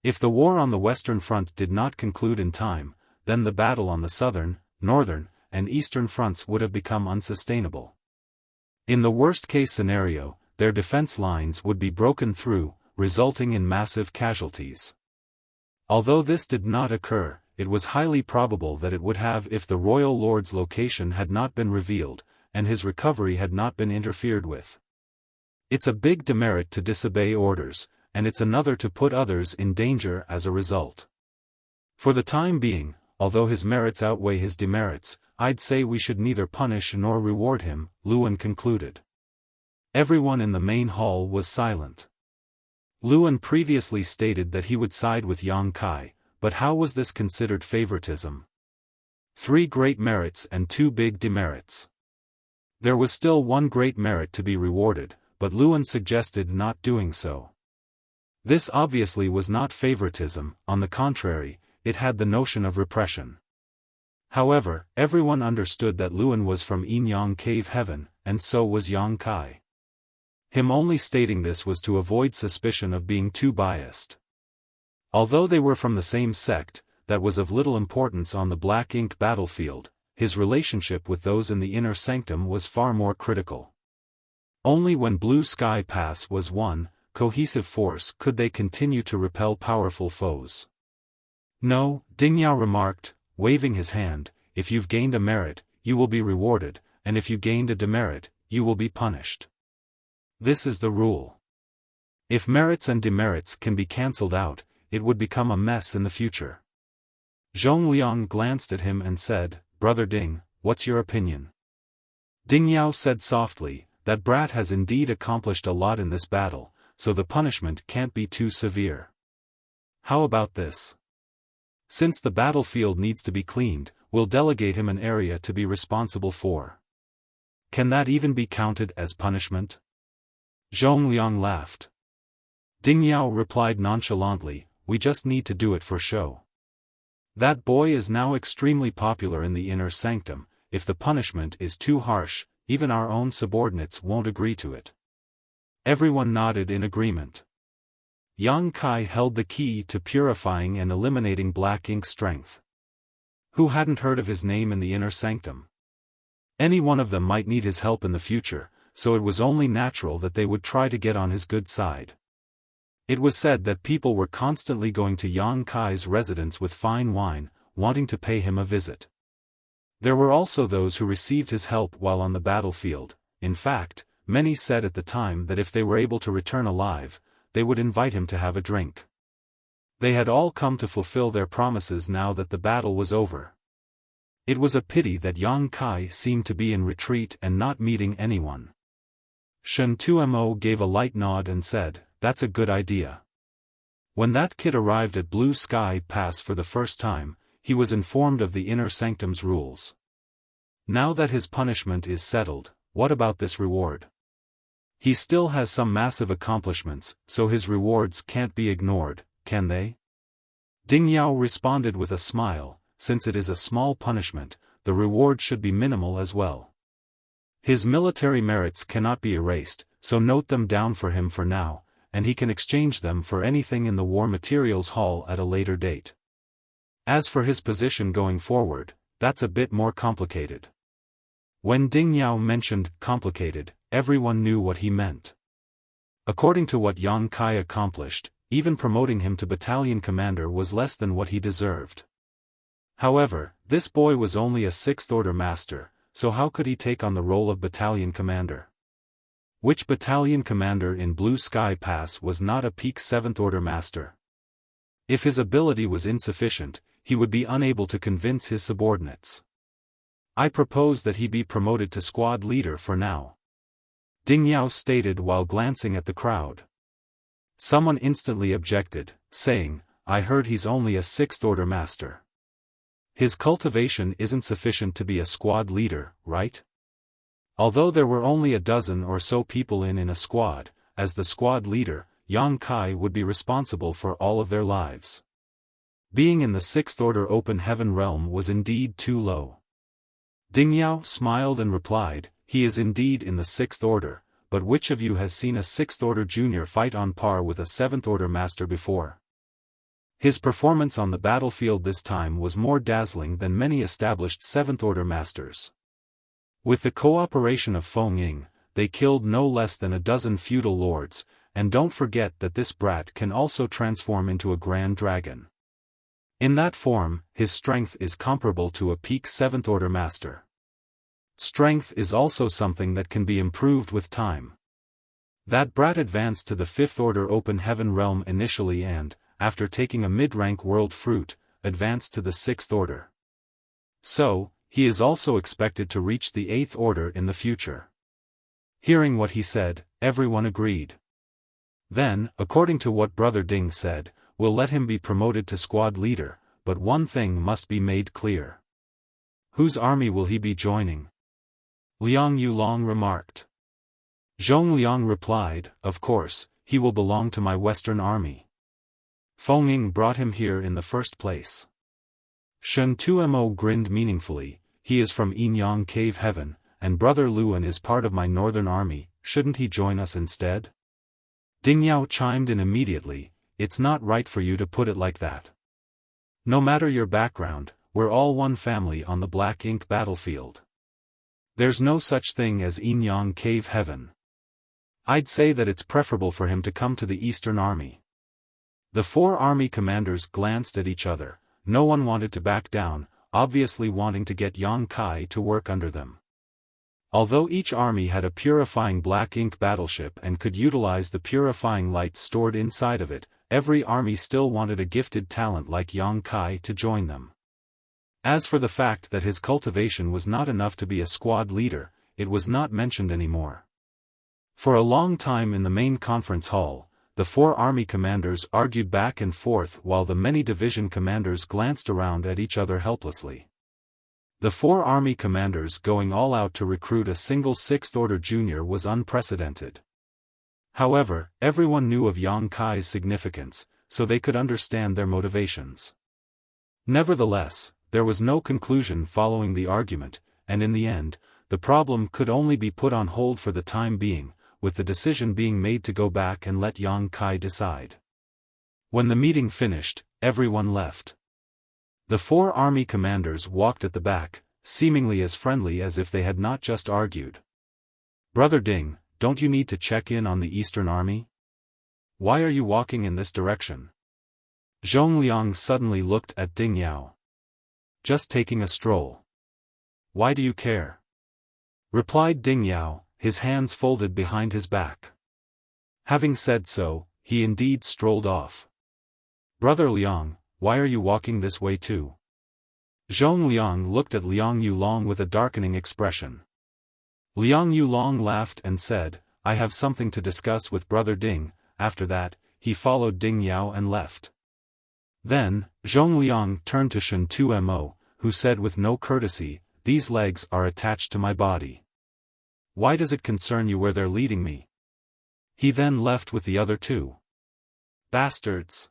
If the war on the Western Front did not conclude in time, then the battle on the Southern, Northern, and Eastern fronts would have become unsustainable. In the worst-case scenario, their defense lines would be broken through, resulting in massive casualties. Although this did not occur, it was highly probable that it would have if the Royal Lord's location had not been revealed, and his recovery had not been interfered with. It's a big demerit to disobey orders, and it's another to put others in danger as a result. For the time being, although his merits outweigh his demerits, I'd say we should neither punish nor reward him, Luan concluded. Everyone in the main hall was silent. Luan previously stated that he would side with Yang Kai, but how was this considered favoritism? 3 great merits and 2 big demerits. There was still 1 great merit to be rewarded, but Luan suggested not doing so. This obviously was not favoritism, on the contrary, it had the notion of repression. However, everyone understood that Luan was from Yin Yang Cave Heaven, and so was Yang Kai. Him only stating this was to avoid suspicion of being too biased. Although they were from the same sect, that was of little importance on the black ink battlefield, his relationship with those in the inner sanctum was far more critical. Only when Blue Sky Pass was one cohesive force could they continue to repel powerful foes. No, Ding Yao remarked, waving his hand, if you've gained a merit, you will be rewarded, and if you gained a demerit, you will be punished. This is the rule. If merits and demerits can be cancelled out, it would become a mess in the future. Zhongliang glanced at him and said, Brother Ding, what's your opinion? Ding Yao said softly, that brat has indeed accomplished a lot in this battle, so the punishment can't be too severe. How about this? Since the battlefield needs to be cleaned, we'll delegate him an area to be responsible for. Can that even be counted as punishment? Zhongliang laughed. Ding Yao replied nonchalantly, we just need to do it for show. That boy is now extremely popular in the inner sanctum, if the punishment is too harsh, even our own subordinates won't agree to it. Everyone nodded in agreement. Yang Kai held the key to purifying and eliminating black ink strength. Who hadn't heard of his name in the inner sanctum? Any one of them might need his help in the future, so it was only natural that they would try to get on his good side. It was said that people were constantly going to Yang Kai's residence with fine wine, wanting to pay him a visit. There were also those who received his help while on the battlefield. In fact, many said at the time that if they were able to return alive, they would invite him to have a drink. They had all come to fulfill their promises now that the battle was over. It was a pity that Yang Kai seemed to be in retreat and not meeting anyone. Shen Tumo gave a light nod and said, that's a good idea. When that kid arrived at Blue Sky Pass for the first time, he was informed of the inner sanctum's rules. Now that his punishment is settled, what about this reward? He still has some massive accomplishments, so his rewards can't be ignored, can they? Ding Yao responded with a smile, since it is a small punishment, the reward should be minimal as well. His military merits cannot be erased, so note them down for him for now, and he can exchange them for anything in the War Materials Hall at a later date. As for his position going forward, that's a bit more complicated. When Ding Yao mentioned complicated, everyone knew what he meant. According to what Yang Kai accomplished, even promoting him to battalion commander was less than what he deserved. However, this boy was only a 6th order master, so how could he take on the role of battalion commander? Which battalion commander in Blue Sky Pass was not a peak 7th order master? If his ability was insufficient, he would be unable to convince his subordinates. I propose that he be promoted to squad leader for now. Ding Yao stated while glancing at the crowd. Someone instantly objected, saying, I heard he's only a 6th order master. His cultivation isn't sufficient to be a squad leader, right? Although there were only a dozen or so people in a squad, as the squad leader, Yang Kai would be responsible for all of their lives. Being in the 6th order open heaven realm was indeed too low. Ding Yao smiled and replied, he is indeed in the 6th order, but which of you has seen a 6th order junior fight on par with a 7th order master before? His performance on the battlefield this time was more dazzling than many established 7th order masters. With the cooperation of Feng Ying, they killed no less than a dozen feudal lords, and don't forget that this brat can also transform into a grand dragon. In that form, his strength is comparable to a peak 7th order master. Strength is also something that can be improved with time. That brat advanced to the Fifth Order Open Heaven realm initially and, after taking a mid-rank world fruit, advanced to the Sixth Order. So, he is also expected to reach the Eighth Order in the future. Hearing what he said, everyone agreed. Then, according to what Brother Ding said, we'll let him be promoted to squad leader, but one thing must be made clear. Whose army will he be joining? Liang Yulong remarked. Zhong Liang replied, of course, he will belong to my Western army. Feng Ying brought him here in the first place. Shen Tumo grinned meaningfully, he is from Yinyang Cave Heaven, and Brother Luan is part of my northern army, shouldn't he join us instead? Ding Yao chimed in immediately, it's not right for you to put it like that. No matter your background, we're all one family on the Black Ink battlefield. There's no such thing as Yinyang Cave Heaven. I'd say that it's preferable for him to come to the Eastern Army. The four army commanders glanced at each other, no one wanted to back down, obviously wanting to get Yang Kai to work under them. Although each army had a purifying black ink battleship and could utilize the purifying light stored inside of it, every army still wanted a gifted talent like Yang Kai to join them. As for the fact that his cultivation was not enough to be a squad leader, it was not mentioned anymore. For a long time in the main conference hall, the four army commanders argued back and forth while the many division commanders glanced around at each other helplessly. The four army commanders going all out to recruit a single Sixth Order junior was unprecedented. However, everyone knew of Yang Kai's significance, so they could understand their motivations. Nevertheless, there was no conclusion following the argument, and in the end, the problem could only be put on hold for the time being, with the decision being made to go back and let Yang Kai decide. When the meeting finished, everyone left. The four army commanders walked at the back, seemingly as friendly as if they had not just argued. Brother Ding, don't you need to check in on the Eastern Army? Why are you walking in this direction? Zhong Liang suddenly looked at Ding Yao. Just taking a stroll. Why do you care? Replied Ding Yao, his hands folded behind his back. Having said so, he indeed strolled off. Brother Liang, why are you walking this way too? Zhong Liang looked at Liang Yulong with a darkening expression. Liang Yulong laughed and said, I have something to discuss with Brother Ding. After that, he followed Ding Yao and left. Then, Zhong Liang turned to Shen Tumo, who said with no courtesy, these legs are attached to my body. Why does it concern you where they're leading me? He then left with the other two. Bastards.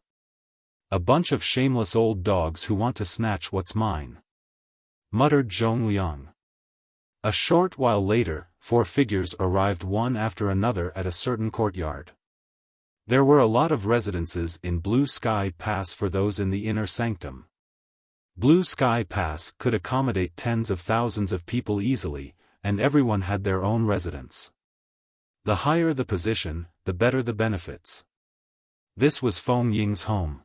A bunch of shameless old dogs who want to snatch what's mine. Muttered Zhong Liang. A short while later, four figures arrived one after another at a certain courtyard. There were a lot of residences in Blue Sky Pass for those in the inner sanctum. Blue Sky Pass could accommodate tens of thousands of people easily, and everyone had their own residence. The higher the position, the better the benefits. This was Feng Ying's home.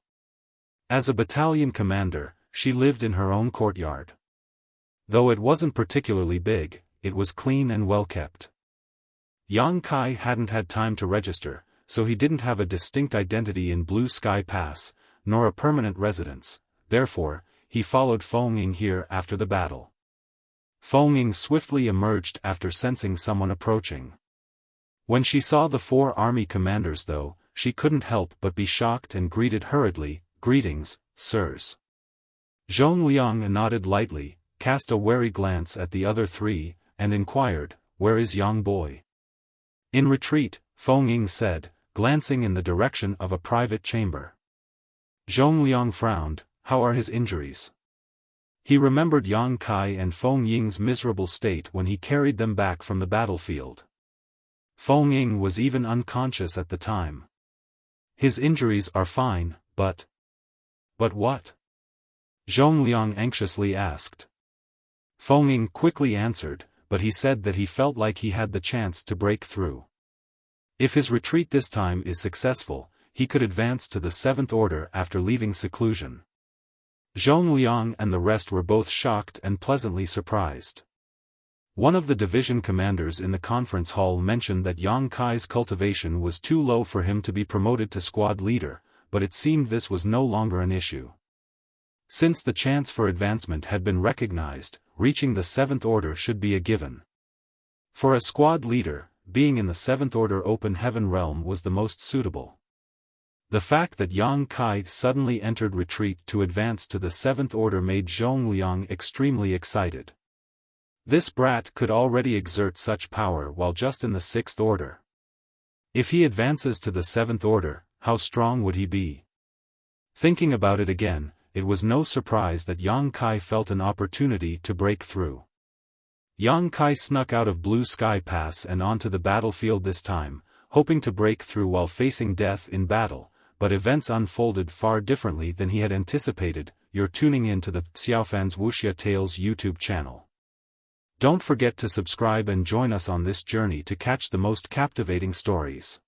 As a battalion commander, she lived in her own courtyard. Though it wasn't particularly big, it was clean and well kept. Yang Kai hadn't had time to register, so he didn't have a distinct identity in Blue Sky Pass, nor a permanent residence, therefore, he followed Feng Ying here after the battle. Feng Ying swiftly emerged after sensing someone approaching. When she saw the four army commanders though, she couldn't help but be shocked and greeted hurriedly, greetings, sirs. Zhong Liang nodded lightly, cast a wary glance at the other three, and inquired, where is Yang Boy? In retreat, Feng Ying said, glancing in the direction of a private chamber. Zhong Liang frowned, how are his injuries? He remembered Yang Kai and Feng Ying's miserable state when he carried them back from the battlefield. Feng Ying was even unconscious at the time. His injuries are fine, but... But what? Zhong Liang anxiously asked. Feng Ying quickly answered, but he said that he felt like he had the chance to break through. If his retreat this time is successful, he could advance to the Seventh Order after leaving seclusion. Zhong Liang and the rest were both shocked and pleasantly surprised. One of the division commanders in the conference hall mentioned that Yang Kai's cultivation was too low for him to be promoted to squad leader, but it seemed this was no longer an issue. Since the chance for advancement had been recognized, reaching the 7th order should be a given. For a squad leader, being in the 7th order open heaven realm was the most suitable. The fact that Yang Kai suddenly entered retreat to advance to the 7th order made Zhong Liang extremely excited. This brat could already exert such power while just in the 6th order. If he advances to the 7th order, how strong would he be? Thinking about it again, it was no surprise that Yang Kai felt an opportunity to break through. Yang Kai snuck out of Blue Sky Pass and onto the battlefield this time, hoping to break through while facing death in battle, but events unfolded far differently than he had anticipated. You're tuning in to the Xiaofan's Wuxia Tales YouTube channel. Don't forget to subscribe and join us on this journey to catch the most captivating stories.